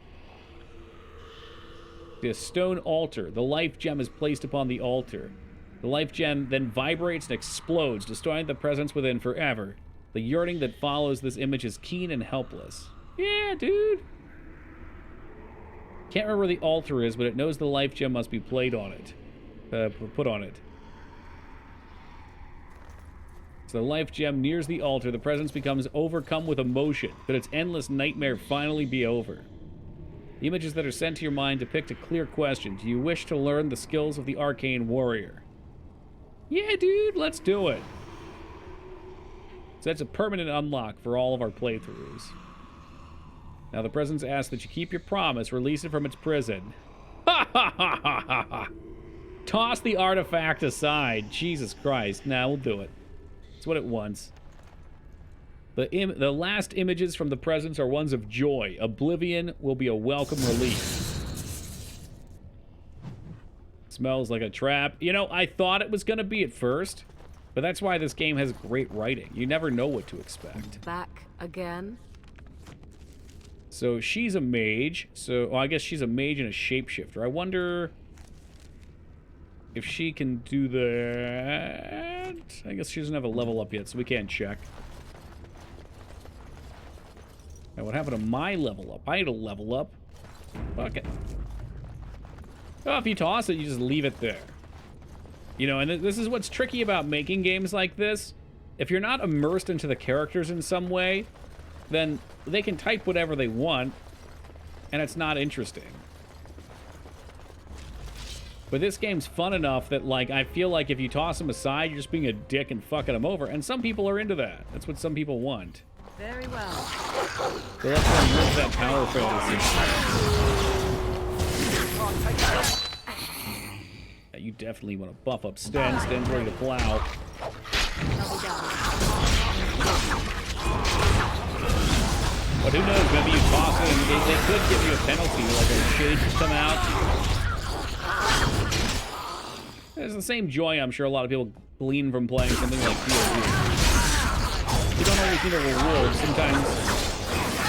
The stone altar. The life gem is placed upon the altar. The life gem then vibrates and explodes, destroying the Presence within forever. The yearning that follows this image is keen and helpless. Yeah, dude. Can't remember where the altar is, but it knows the life gem must be put on it. So the life gem nears the altar. The Presence becomes overcome with emotion. Could its endless nightmare finally be over? The images that are sent to your mind depict a clear question. Do you wish to learn the skills of the arcane warrior? Yeah, dude, let's do it. So that's a permanent unlock for all of our playthroughs. Now the Presence asks that you keep your promise, release it from its prison. Ha ha ha ha ha ha! Toss the artifact aside. Jesus Christ. Now we'll do it. It's what it wants. The last images from the Presence are ones of joy. Oblivion will be a welcome relief. Smells like a trap. You know, I thought it was going to be at first, but that's why this game has great writing. You never know what to expect. Back again? So she's a mage. So well, I guess she's a mage and a shapeshifter. I wonder if she can do that. I guess she doesn't have a level up yet, so we can't check. Now, what happened to my level up? I had a level up. Fuck it. Oh, if you toss it, you just leave it there. You know, and this is what's tricky about making games like this. If you're not immersed into the characters in some way, then they can type whatever they want, and it's not interesting. But this game's fun enough that, like, I feel like if you toss them aside, you're just being a dick and fucking them over. And some people are into that. That's what some people want. Very well. So let's remove that power fantasy. Yeah, you definitely want to buff up Sten. Sten's ready to plow. But who knows, maybe you toss it and they could give you a penalty, like a shade to come out. It's the same joy I'm sure a lot of people glean from playing something like DLG. You don't always need a reward. Sometimes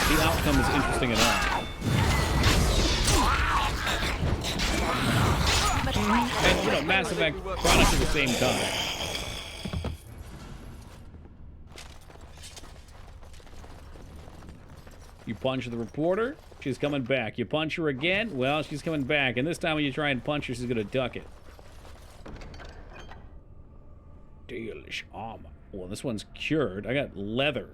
the outcome is interesting enough. And, you know, Mass Effect product at the same time. You punch the reporter, she's coming back. You punch her again, well, she's coming back. And this time when you try and punch her, she's gonna duck it. Dalish armor. Well, this one's cured. I got leather.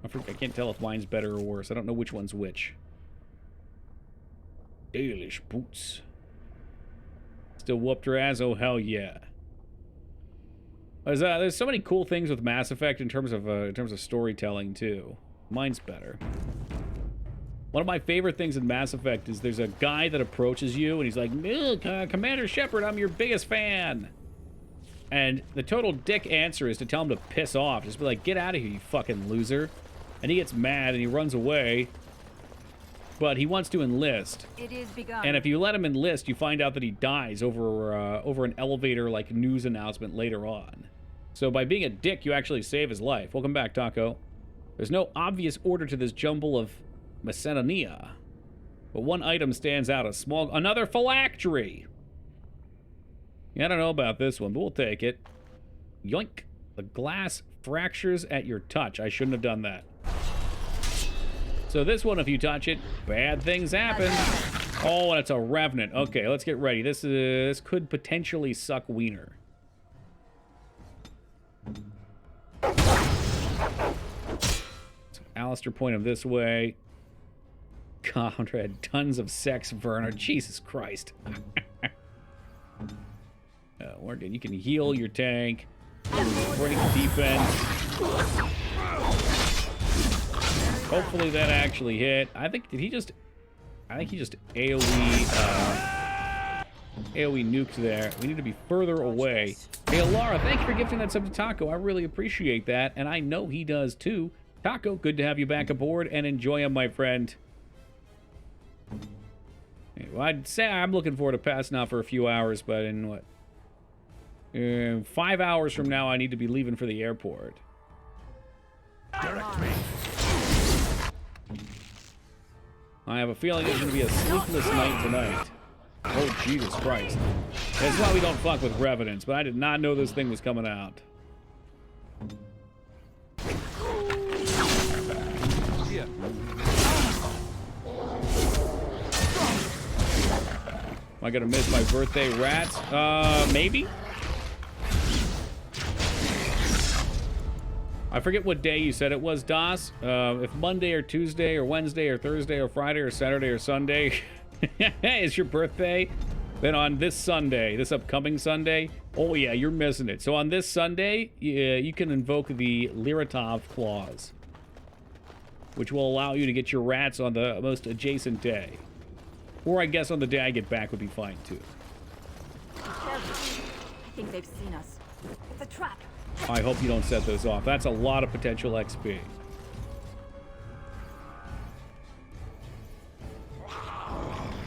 I can't tell if mine's better or worse. I don't know which one's which. Dalish boots. Still whooped her ass? Oh, hell yeah. There's so many cool things with Mass Effect in terms of storytelling, too. Mine's better. One of my favorite things in Mass Effect is there's a guy that approaches you, and he's like, Commander Shepard, I'm your biggest fan. And the total dick answer is to tell him to piss off. Just be like, get out of here, you fucking loser. And he gets mad and he runs away. but he wants to enlist. It is begun. And if you let him enlist, you find out that he dies over an elevator like news announcement later on. So by being a dick, you actually save his life. Welcome back, Taco. There's no obvious order to this jumble of Macedonia, but one item stands out: another phylactery. Yeah, I don't know about this one, but we'll take it. Yoink! The glass fractures at your touch. I shouldn't have done that. So this one, if you touch it, bad things happen. Oh, and it's a revenant. Okay, let's get ready. This could potentially suck wiener. So Alistair, point him this way. Conrad, tons of sex, Werner. Jesus Christ. We're good. You can heal your tank. Break defense. Hopefully that actually hit. I think he just AoE nuked there. We need to be further away. Hey, Lara, thank you for gifting that sub to Taco. I really appreciate that, and I know he does too. Taco, good to have you back aboard, and enjoy him, my friend. Well, I'd say I'm looking forward to passing out for a few hours, but in what? 5 hours from now, I need to be leaving for the airport. Direct me. I have a feeling it's going to be a sleepless night tonight. Oh, Jesus Christ. That's why we don't fuck with Revenants, but I did not know this thing was coming out. Yeah. Am I going to miss my birthday rats? Maybe? I forget what day you said it was, Das. If Monday or Tuesday or Wednesday or Thursday or Friday or Saturday or Sunday is your birthday, then on this Sunday, this upcoming Sunday, oh yeah, you're missing it. So on this Sunday, you can invoke the Liratov clause, which will allow you to get your rats on the most adjacent day. Or I guess on the day I get back would be fine too. I think they've seen us. It's a trap. I hope you don't set those off. That's a lot of potential XP.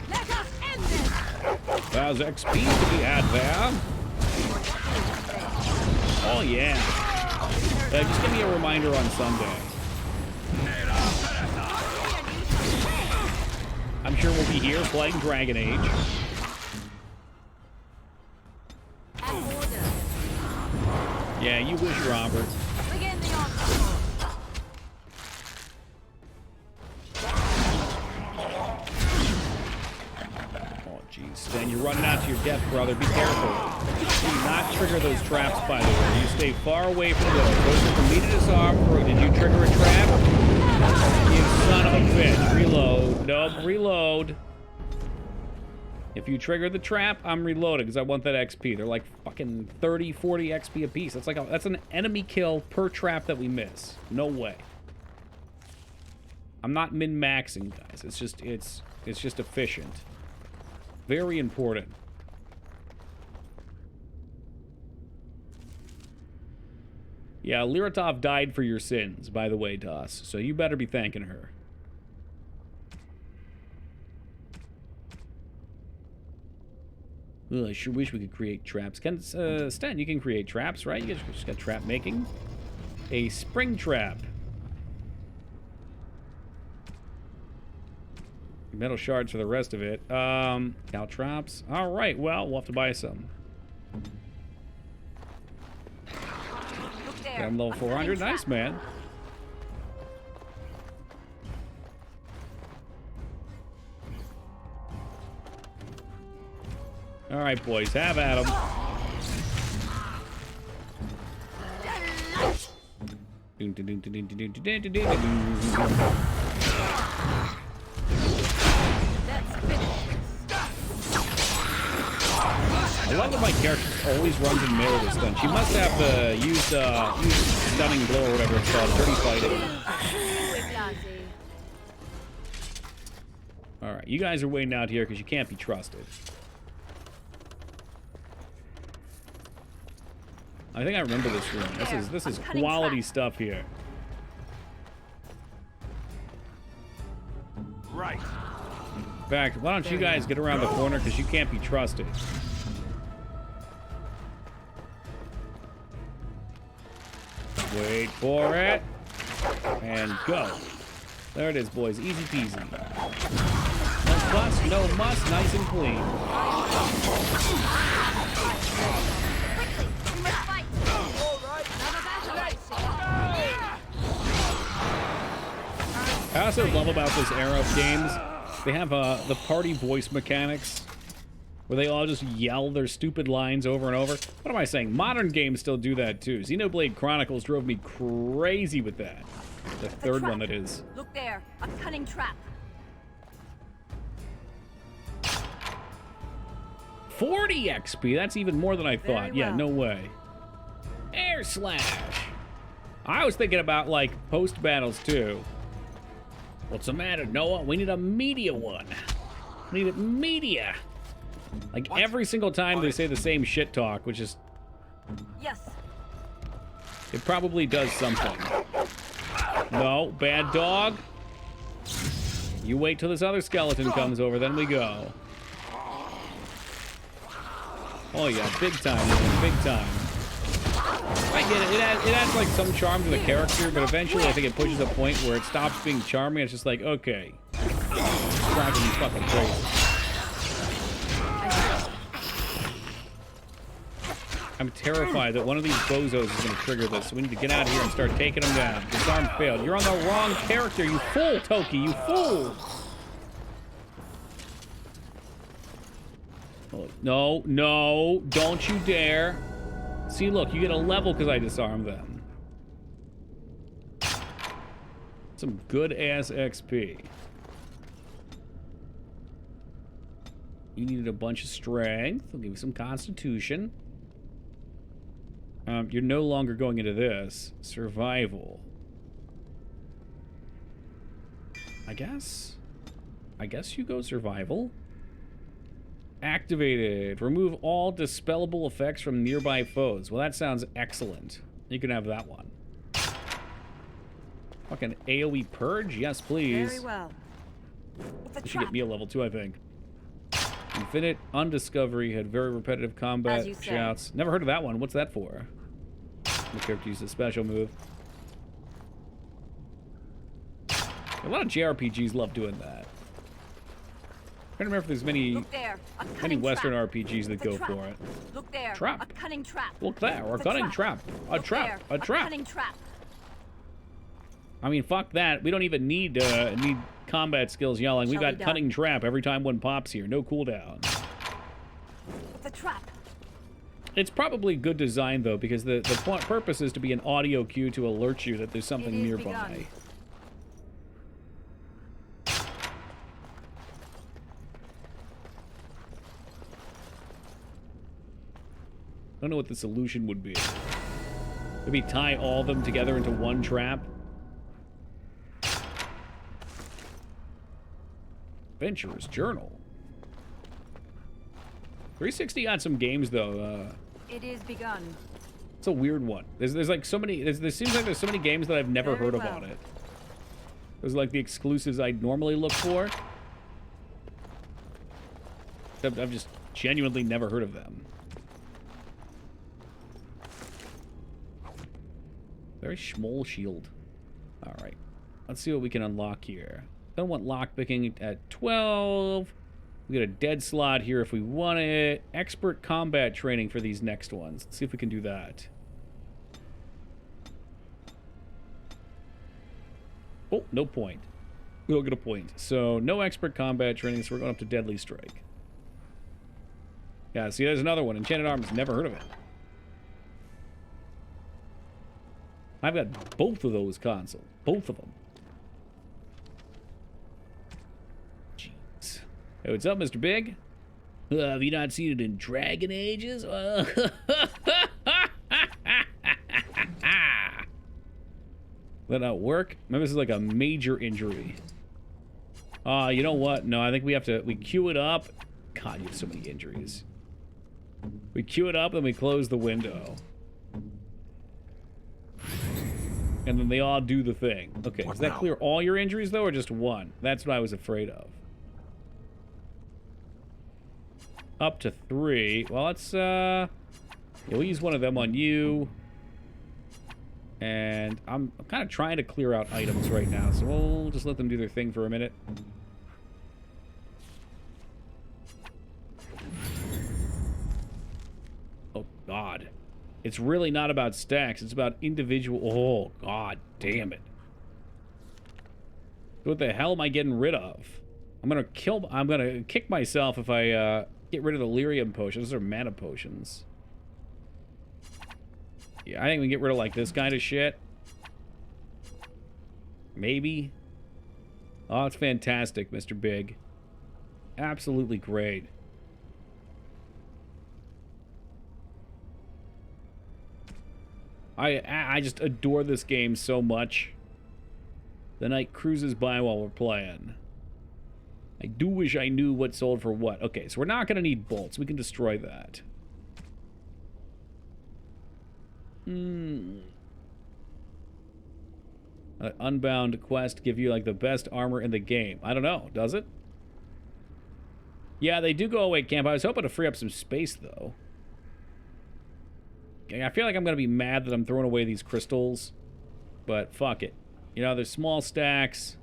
Let us end this. There's XP to be had there. Oh yeah. Just give me a reminder on Sunday. I'm sure we'll be here playing Dragon Age. Yeah, you wish, Robert. Begin the onslaught. Oh, jeez. Stan, you're running out to your death, brother. Be careful. Do not trigger those traps, by the way. You stay far away from those. Those are for me to disarm. Did you trigger a trap? You son of a bitch. Reload. Nope, reload. If you trigger the trap, I'm reloading because I want that XP. They're like fucking 30, 40 XP apiece. That's like that's an enemy kill per trap that we miss. No way. I'm not min-maxing, guys. It's just efficient. Very important. Yeah, Liratov died for your sins, by the way, Das. So you better be thanking her. Ugh, I sure wish we could create traps. Stan, you can create traps, right? You just got trap making. A spring trap. Metal shards for the rest of it. Caltrops. All right, well, we'll have to buy some. Got him level 400. Nice, man. All right, boys, have at 'em. I love that my character always runs in melee with stun. She must have used stunning blow or whatever it's called. Dirty fighting. All right, you guys are waiting out here because you can't be trusted. I think I remember this room. This is quality stuff here. Right. In fact, why don't you guys get around the corner, because you can't be trusted. Wait for it. And go. There it is, boys. Easy peasy. No fuss, no muss, nice and clean. I also love about this era of games, they have the party voice mechanics, where they all just yell their stupid lines over and over. What am I saying? Modern games still do that too. Xenoblade Chronicles drove me crazy with that. The third one, that is. Look there, a cunning trap. 40 XP, that's even more than I thought. Yeah, no way. Air slash. I was thinking about, like, post-battles too. What's the matter, Noah? We need a media one. We need a media. Like, every single time they say the same shit talk, which is... Yes. It probably does something. No, bad dog. You wait till this other skeleton comes over, then we go. Oh yeah, big time, man, big time. I get it. It adds like some charm to the character, but eventually I think it pushes a point where it stops being charming. It's just like, okay, it's driving me fucking crazy. I'm terrified that one of these bozos is going to trigger this, so we need to get out of here and start taking them down. Disarm failed. You're on the wrong character, you fool, Toki, you fool! Oh, no, no, don't you dare. See, look, you get a level because I disarmed them. Some good-ass XP. You needed a bunch of strength. I'll give you some constitution. You're no longer going into this. Survival. I guess you go survival. Activated. Remove all dispellable effects from nearby foes. Well, that sounds excellent. You can have that one. Fucking AoE purge? Yes, please. Very well. You should get me a level 2, I think. Infinite Undiscovery had very repetitive combat shouts. Never heard of that one. What's that for? The character uses a special move. A lot of JRPGs love doing that. I don't remember if there's many Western RPGs that go for it. Look there, Trap. a cunning trap. Look there, a cunning trap. A trap. A trap. Cunning trap. I mean, fuck that. We don't even need combat skills yelling. We've got cunning trap every time one pops here. No cooldown. It's a trap. It's probably good design, though, because the purpose is to be an audio cue to alert you that there's something nearby. I don't know what the solution would be. Maybe tie all of them together into one trap? Adventurer's Journal. 360 got some games, though. It is begun. It's a weird one. There's like so many... There seems like there's so many games that I've never heard of on it. There's like the exclusives I'd normally look for. I've just genuinely never heard of them. Very Schmoll shield. Alright. Let's see what we can unlock here. Don't want lockpicking at 12. We got a dead slot here if we want it. Expert combat training for these next ones. Let's see if we can do that. Oh, no point. We don't get a point. So, no expert combat training, so we're going up to Deadly Strike. Yeah, see, there's another one. Enchanted Arms, never heard of it. I've got both of those consoles. Both of them. Jeez. Hey, what's up, Mr. Big? Have you not seen it in Dragon Ages? Will that not work? Maybe this is like a major injury. You know what? No, I think we have to... We queue it up. God, you have so many injuries. We queue it up and we close the window. And then they all do the thing. Okay, does that clear all your injuries, though, or just one? That's what I was afraid of. Up to 3. Well, let's, yeah, we'll use one of them on you. And I'm kind of trying to clear out items right now, so we'll just let them do their thing for a minute. Oh, God. It's really not about stacks. It's about individual... Oh, God damn it. What the hell am I getting rid of? I'm gonna kick myself if I get rid of the lyrium potions. Those are mana potions. Yeah, I think we can get rid of, like, this kind of shit. Maybe. Oh, it's fantastic, Mr. Big. Absolutely great. I just adore this game so much. The night cruises by while we're playing. I do wish I knew what sold for what. Okay, so we're not going to need bolts. We can destroy that. Unbound quest give you, like, the best armor in the game. I don't know. Does it? Yeah, they do go away, camp. I was hoping to free up some space, though. I feel like I'm going to be mad that I'm throwing away these crystals. But fuck it. You know, there's small stacks.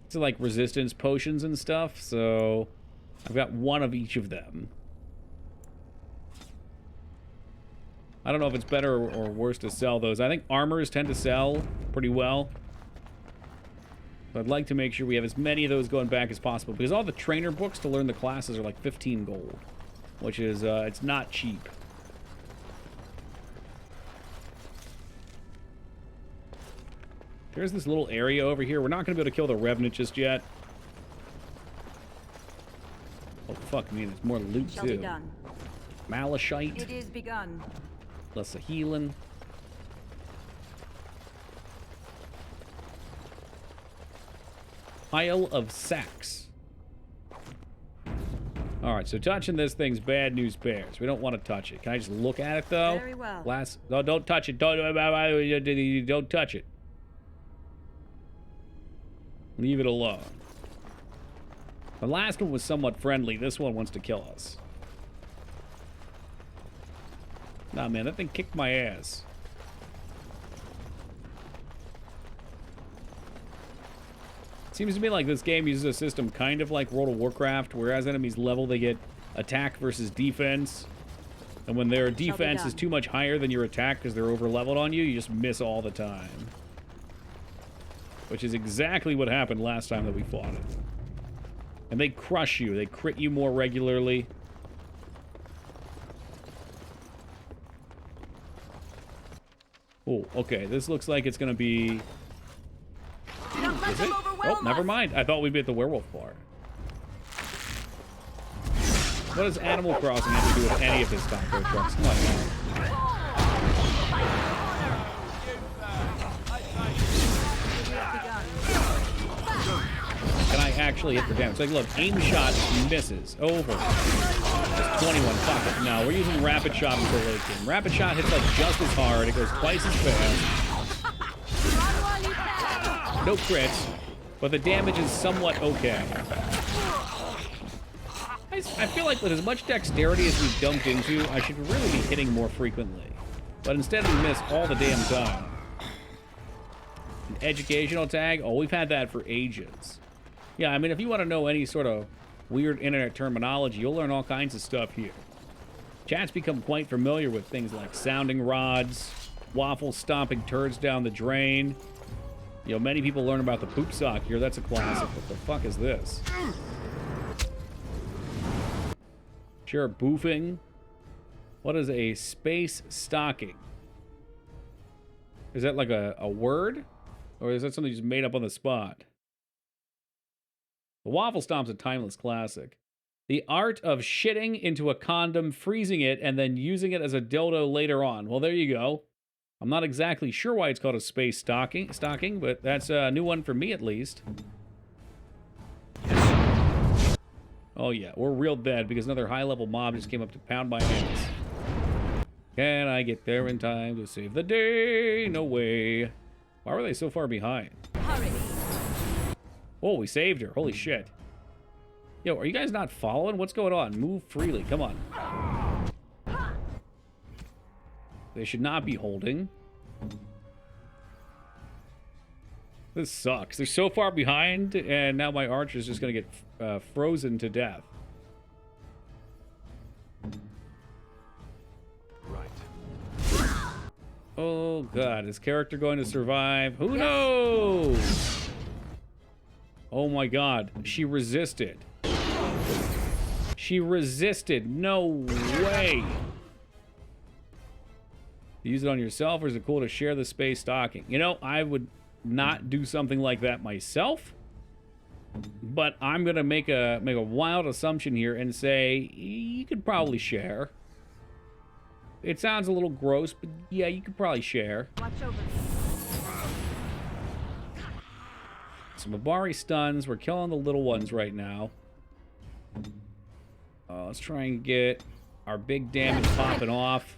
It's like resistance potions and stuff, so I've got one of each of them. I don't know if it's better or worse to sell those. I think armors tend to sell pretty well. But I'd like to make sure we have as many of those going back as possible, because all the trainer books to learn the classes are like 15 gold, which is, it's not cheap. There's this little area over here. We're not going to be able to kill the Revenant just yet. Oh, fuck me. There's more loot, Shall too. be done. Malachite. It is begun. Plus a healing. Pile of sacks. Alright, so touching this thing's bad news bears. We don't want to touch it. Can I just look at it, though? Very well. No, don't touch it. Don't touch it. Leave it alone. The last one was somewhat friendly. This one wants to kill us. Nah, man, that thing kicked my ass. Seems to me like this game uses a system kind of like World of Warcraft, where as enemies level, they get attack versus defense. And when their defense is too much higher than your attack because they're over leveled on you, you just miss all the time. Which is exactly what happened last time that we fought it. And they crush you. They crit you more regularly. Oh, okay. This looks like it's going to be... Is it? Oh, never mind. I thought we'd be at the werewolf part. What does Animal Crossing have to do with any of this taco trucks? Come on, man. Can I actually hit the damage? Like, look, aim shot misses. Over. It's 21. Fuck it. No, we're using rapid shot until late game. Rapid shot hits like just as hard. It goes twice as fast. No crits, but the damage is somewhat okay. I feel like with as much dexterity as we've dumped into, I should really be hitting more frequently. But instead we miss all the damn time. An educational tag? Oh, we've had that for ages. Yeah, I mean, if you want to know any sort of weird internet terminology, you'll learn all kinds of stuff here. Chat's become quite familiar with things like sounding rods, waffle stomping turds down the drain. You know, many people learn about the poop sock here. That's a classic. What the fuck is this? Sure, boofing. What is a space stocking? Is that like a word? Or is that something you just made up on the spot? The waffle stomp's a timeless classic. The art of shitting into a condom, freezing it, and then using it as a dildo later on. Well, there you go. I'm not exactly sure why it's called a space stocking, but that's a new one for me at least. Oh yeah, we're real dead because another high-level mob just came up to pound my ass. Can I get there in time to save the day? No way. Why were they so far behind? Hurry. Oh, we saved her. Holy shit. Yo, are you guys not following? What's going on? Move freely. Come on. They should not be holding. This sucks. They're so far behind, and now my archer is just going to get frozen to death. Right. Oh, God. Is character going to survive? Who knows? Oh, my God. She resisted. She resisted. No way. Use it on yourself, or is it cool to share the space stocking? You know, I would not do something like that myself, but I'm gonna make a wild assumption here and say you could probably share. It sounds a little gross, but yeah, you could probably share. Watch over me. Some Mabari stuns. We're killing the little ones right now. Let's try and get our big damage popping off.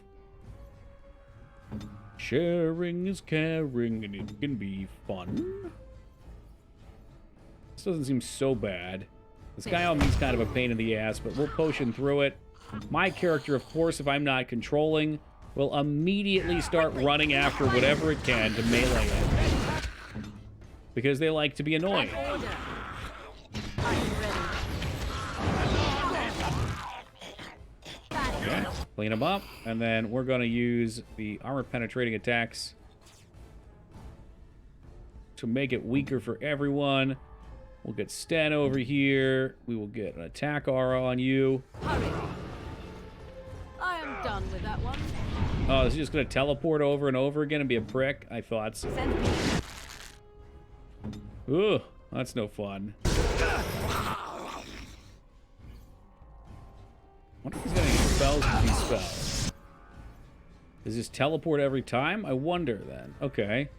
Sharing is caring, and it can be fun. This doesn't seem so bad. This guy on me is kind of a pain in the ass, but we'll potion through it. My character, of course, if I'm not controlling, will immediately start running after whatever it can to melee it. Because they like to be annoying. Okay, clean them up, and then we're going to use the armor-penetrating attacks to make it weaker for everyone. We'll get Sten over here. We will get an attack aura on you. Hurry. I am done with that one. Oh, is he just going to teleport over and over again and be a prick? I thought so. Ooh, that's no fun. I wonder if he's going to use spells with these spells. Does this teleport every time? I wonder then. Okay.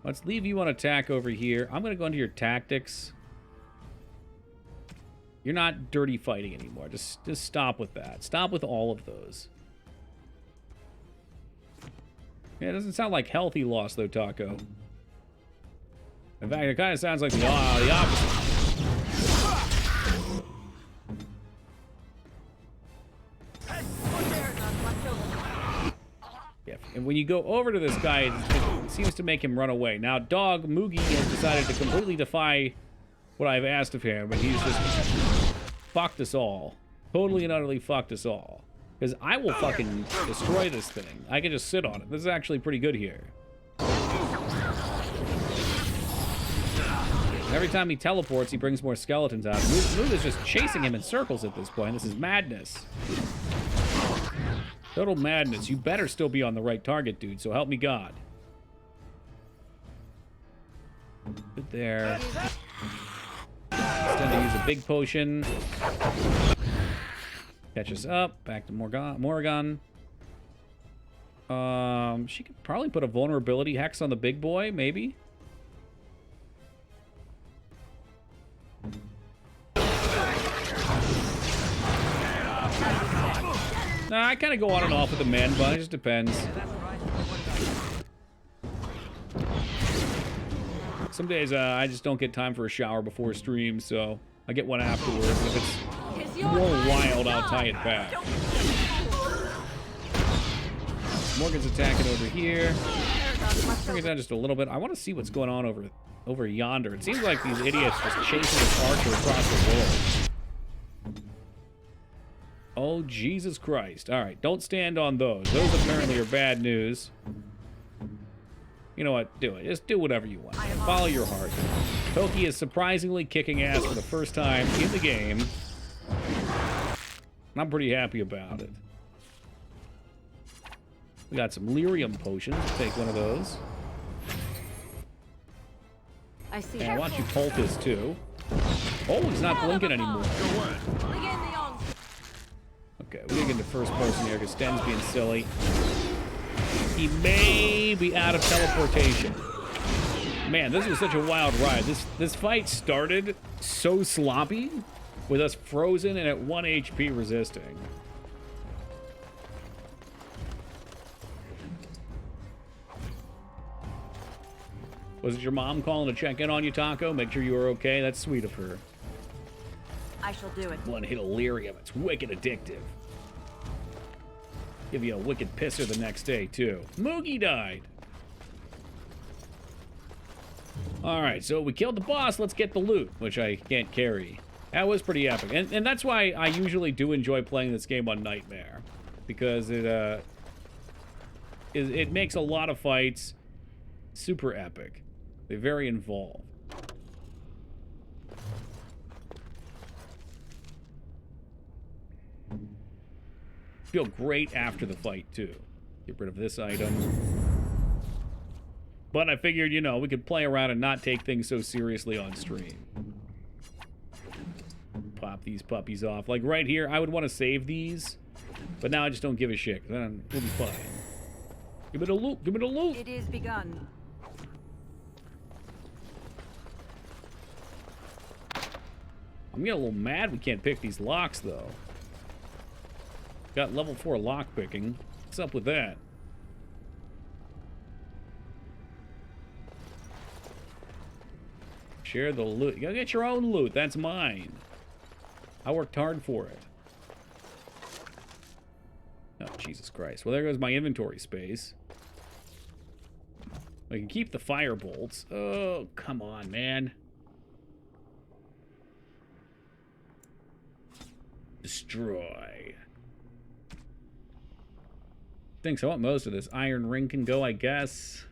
Let's leave you on attack over here. I'm going to go into your tactics. You're not dirty fighting anymore. Just stop with that. Stop with all of those. Yeah, it doesn't sound like healthy loss, though, Taco. In fact, it kind of sounds like the opposite. Yeah, and when you go over to this guy, it seems to make him run away. Now, Dog Moogie has decided to completely defy what I've asked of him, and he's just fucked us all. Totally and utterly fucked us all. Because I will fucking destroy this thing. I can just sit on it. This is actually pretty good here. Every time he teleports, he brings more skeletons out. Moog is just chasing him in circles at this point. This is madness. Total madness. You better still be on the right target, dude, so help me God. Good there. It's time to use a big potion. Catch us up. Back to Morrigan. She could probably put a vulnerability hex on the big boy, maybe. Nah, I kind of go on and off with the man bun. It just depends. Some days I just don't get time for a shower before a stream, so I get one afterwards. If it's more wild, I'll tie it back. Morgan's attacking over here. Bring it down just a little bit. I want to see what's going on over yonder. It seems like these idiots just chasing this archer across the world. Oh, Jesus Christ. All right, don't stand on those. Those apparently are bad news. You know what? Do it. Just do whatever you want. Follow your heart. Toki is surprisingly kicking ass for the first time in the game. And I'm pretty happy about it. We got some lyrium potions. Take one of those. I see. And I want you poultice too. Oh, he's not blinking anymore. Okay, we're gonna get into first person here because Sten's being silly. He may be out of teleportation. Man, this was such a wild ride. This fight started so sloppy with us frozen and at 1 HP resisting. Was it your mom calling to check in on you, Taco? Make sure you were okay. That's sweet of her. I shall do it. One hit Illyrium. It's wicked addictive. Give you a wicked pisser the next day, too. Moogie died. Alright, so we killed the boss. Let's get the loot, which I can't carry. That was pretty epic. And that's why I usually do enjoy playing this game on Nightmare. Because it makes a lot of fights super epic. They're very involved. Feel great after the fight, too. Get rid of this item. But I figured, you know, we could play around and not take things so seriously on stream. Pop these puppies off. Like right here, I would want to save these. But now I just don't give a shit. Then we'll be fine. Give me the loot. Give me the loot. It is begun. I'm getting a little mad we can't pick these locks, though. Got level 4 lock picking. What's up with that? Share the loot. You gotta get your own loot. That's mine. I worked hard for it. Oh, Jesus Christ. Well, there goes my inventory space. I can keep the fire bolts. Oh, come on, man. Destroy. Thinks I want most of this. Iron ring can go, I guess.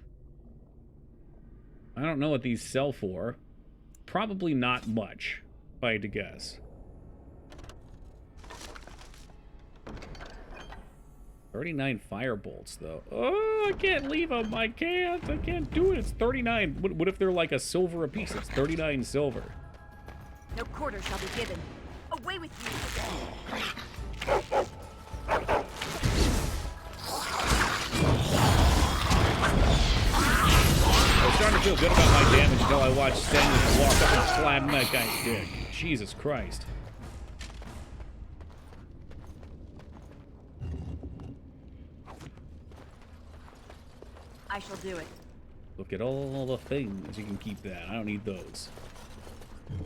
I don't know what these sell for. Probably not much, if I had to guess. 39 fire bolts, though. Oh, I can't leave them. I can't do it. It's 39. What if they're like a silver apiece? It's 39 silver. No quarter shall be given. Away with you! I was starting to feel good about my damage until I watched Stennis walk up and slam that guy's dick. Jesus Christ. I shall do it. Look at all the things. You can keep that. I don't need those.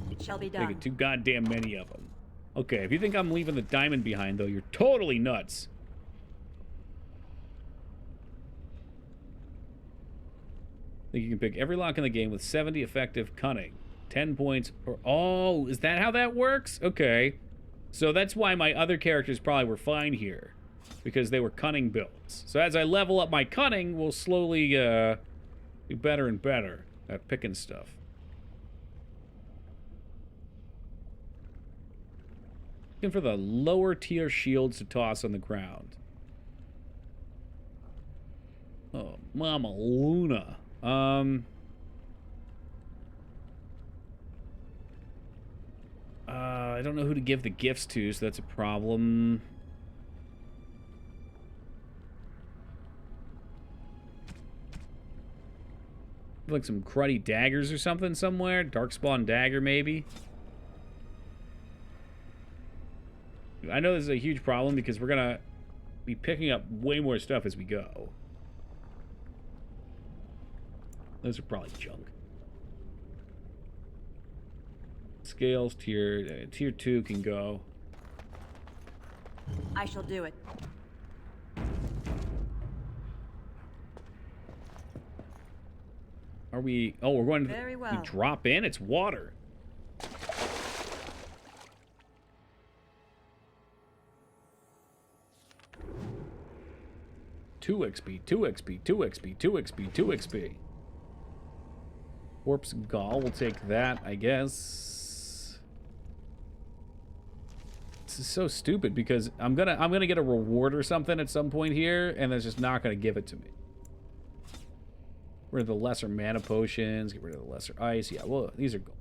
It shall be I done. get too goddamn many of them. Okay, if you think I'm leaving the diamond behind, though, you're totally nuts. I think you can pick every lock in the game with 70 effective cunning. 10 points. Oh, is that how that works? Okay. So that's why my other characters probably were fine here. Because they were cunning builds. So as I level up my cunning, we'll slowly be better and better at picking stuff. Looking for the lower tier shields to toss on the ground. Oh, Mama Luna. I don't know who to give the gifts to, so that's a problem. Like some cruddy daggers or something somewhere. Darkspawn dagger, maybe. I know this is a huge problem because we're gonna be picking up way more stuff as we go. Those are probably junk. Scales tier 2 can go. I shall do it. Are we? Oh, we're going to. Very well. We drop in. It's water. Two XP, 2 XP, 2 XP, 2 XP, 2 XP. Corpse Gall, we'll take that, I guess. This is so stupid because I'm gonna get a reward or something at some point here, and it's just not gonna give it to me. Get rid of the lesser mana potions, get rid of the lesser ice. Yeah, well, these are gold.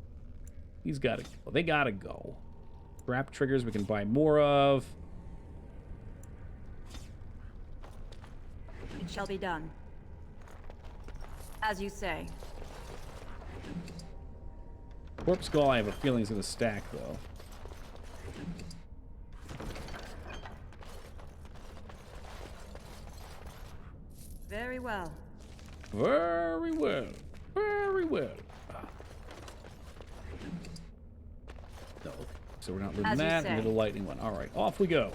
These gotta go. They gotta go. Trap triggers we can buy more of. It shall be done. As you say. Corpse Skull, I have a feeling is gonna stack though. Very well. Very well. Very well. No, so we're not looting As you that. say. Into the lightning one. All right, off we go.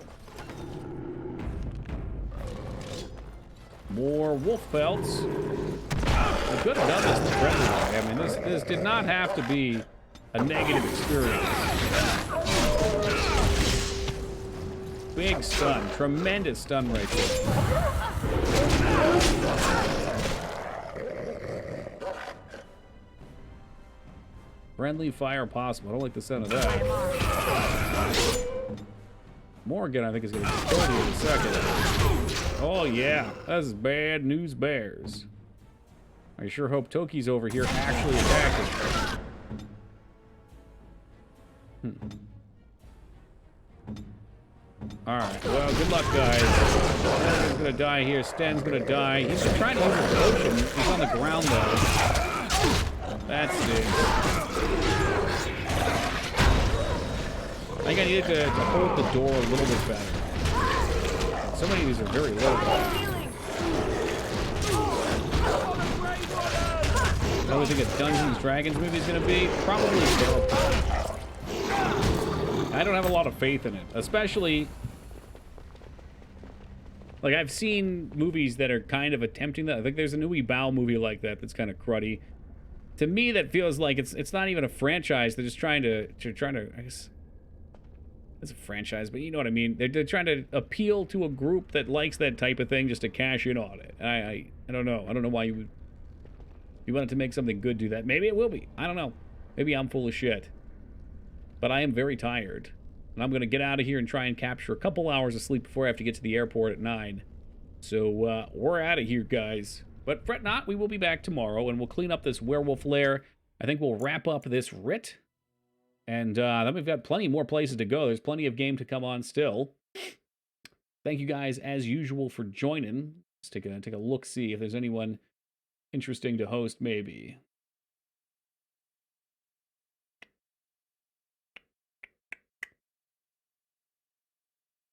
More wolf pelts. We could have done this the friendly way. I mean, this did not have to be a negative experience. Big stun. Tremendous stun right there. Friendly fire possible. I don't like the sound of that. Morgan, I think, is going to kill you in a second. Oh, yeah. That's bad news bears. I sure hope Toki's over here actually attacking. Alright, well, good luck, guys. Morgan's gonna die here. Sten's gonna die. He's trying to use his potion. He's on the ground, though. That stinks. I think I needed to hold the door a little bit better. So many of these are very low. What do we think a Dungeons & Dragons movie is going to be? Probably terrible. I don't have a lot of faith in it. Especially, like, I've seen movies that are kind of attempting that. I think there's a Nui Bao movie like that that's kind of cruddy. To me, that feels like it's not even a franchise. They're just trying to I guess it's a franchise, but you know what I mean. They're trying to appeal to a group that likes that type of thing just to cash in on it. I don't know. I don't know why you would. You wanted to make something good do that. Maybe it will be. I don't know. Maybe I'm full of shit. But I am very tired. And I'm going to get out of here and try and capture a couple hours of sleep before I have to get to the airport at 9. So we're out of here, guys. But fret not, we will be back tomorrow, and we'll clean up this werewolf lair. I think we'll wrap up this writ. And then we've got plenty more places to go. There's plenty of game to come on still. Thank you guys, as usual, for joining. Let's take a look, see if there's anyone interesting to host, maybe.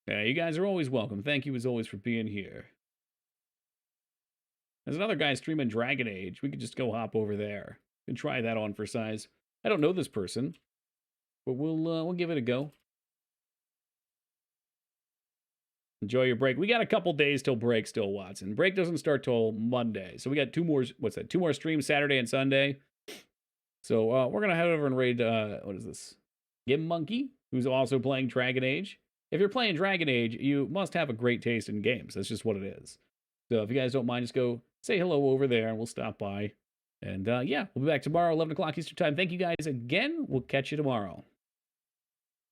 Yeah, you guys are always welcome. Thank you, as always, for being here. There's another guy streaming Dragon Age. We could just go hop over there and try that on for size. I don't know this person, but we'll give it a go. Enjoy your break. We got a couple days till break still, Watson. Break doesn't start till Monday. So we got two more streams, Saturday and Sunday. So we're going to head over and raid, what is this? Gim Monkey, who's also playing Dragon Age. If you're playing Dragon Age, you must have a great taste in games. That's just what it is. So if you guys don't mind, just go say hello over there and we'll stop by. And yeah, we'll be back tomorrow, 11 o'clock Eastern Time. Thank you guys again. We'll catch you tomorrow.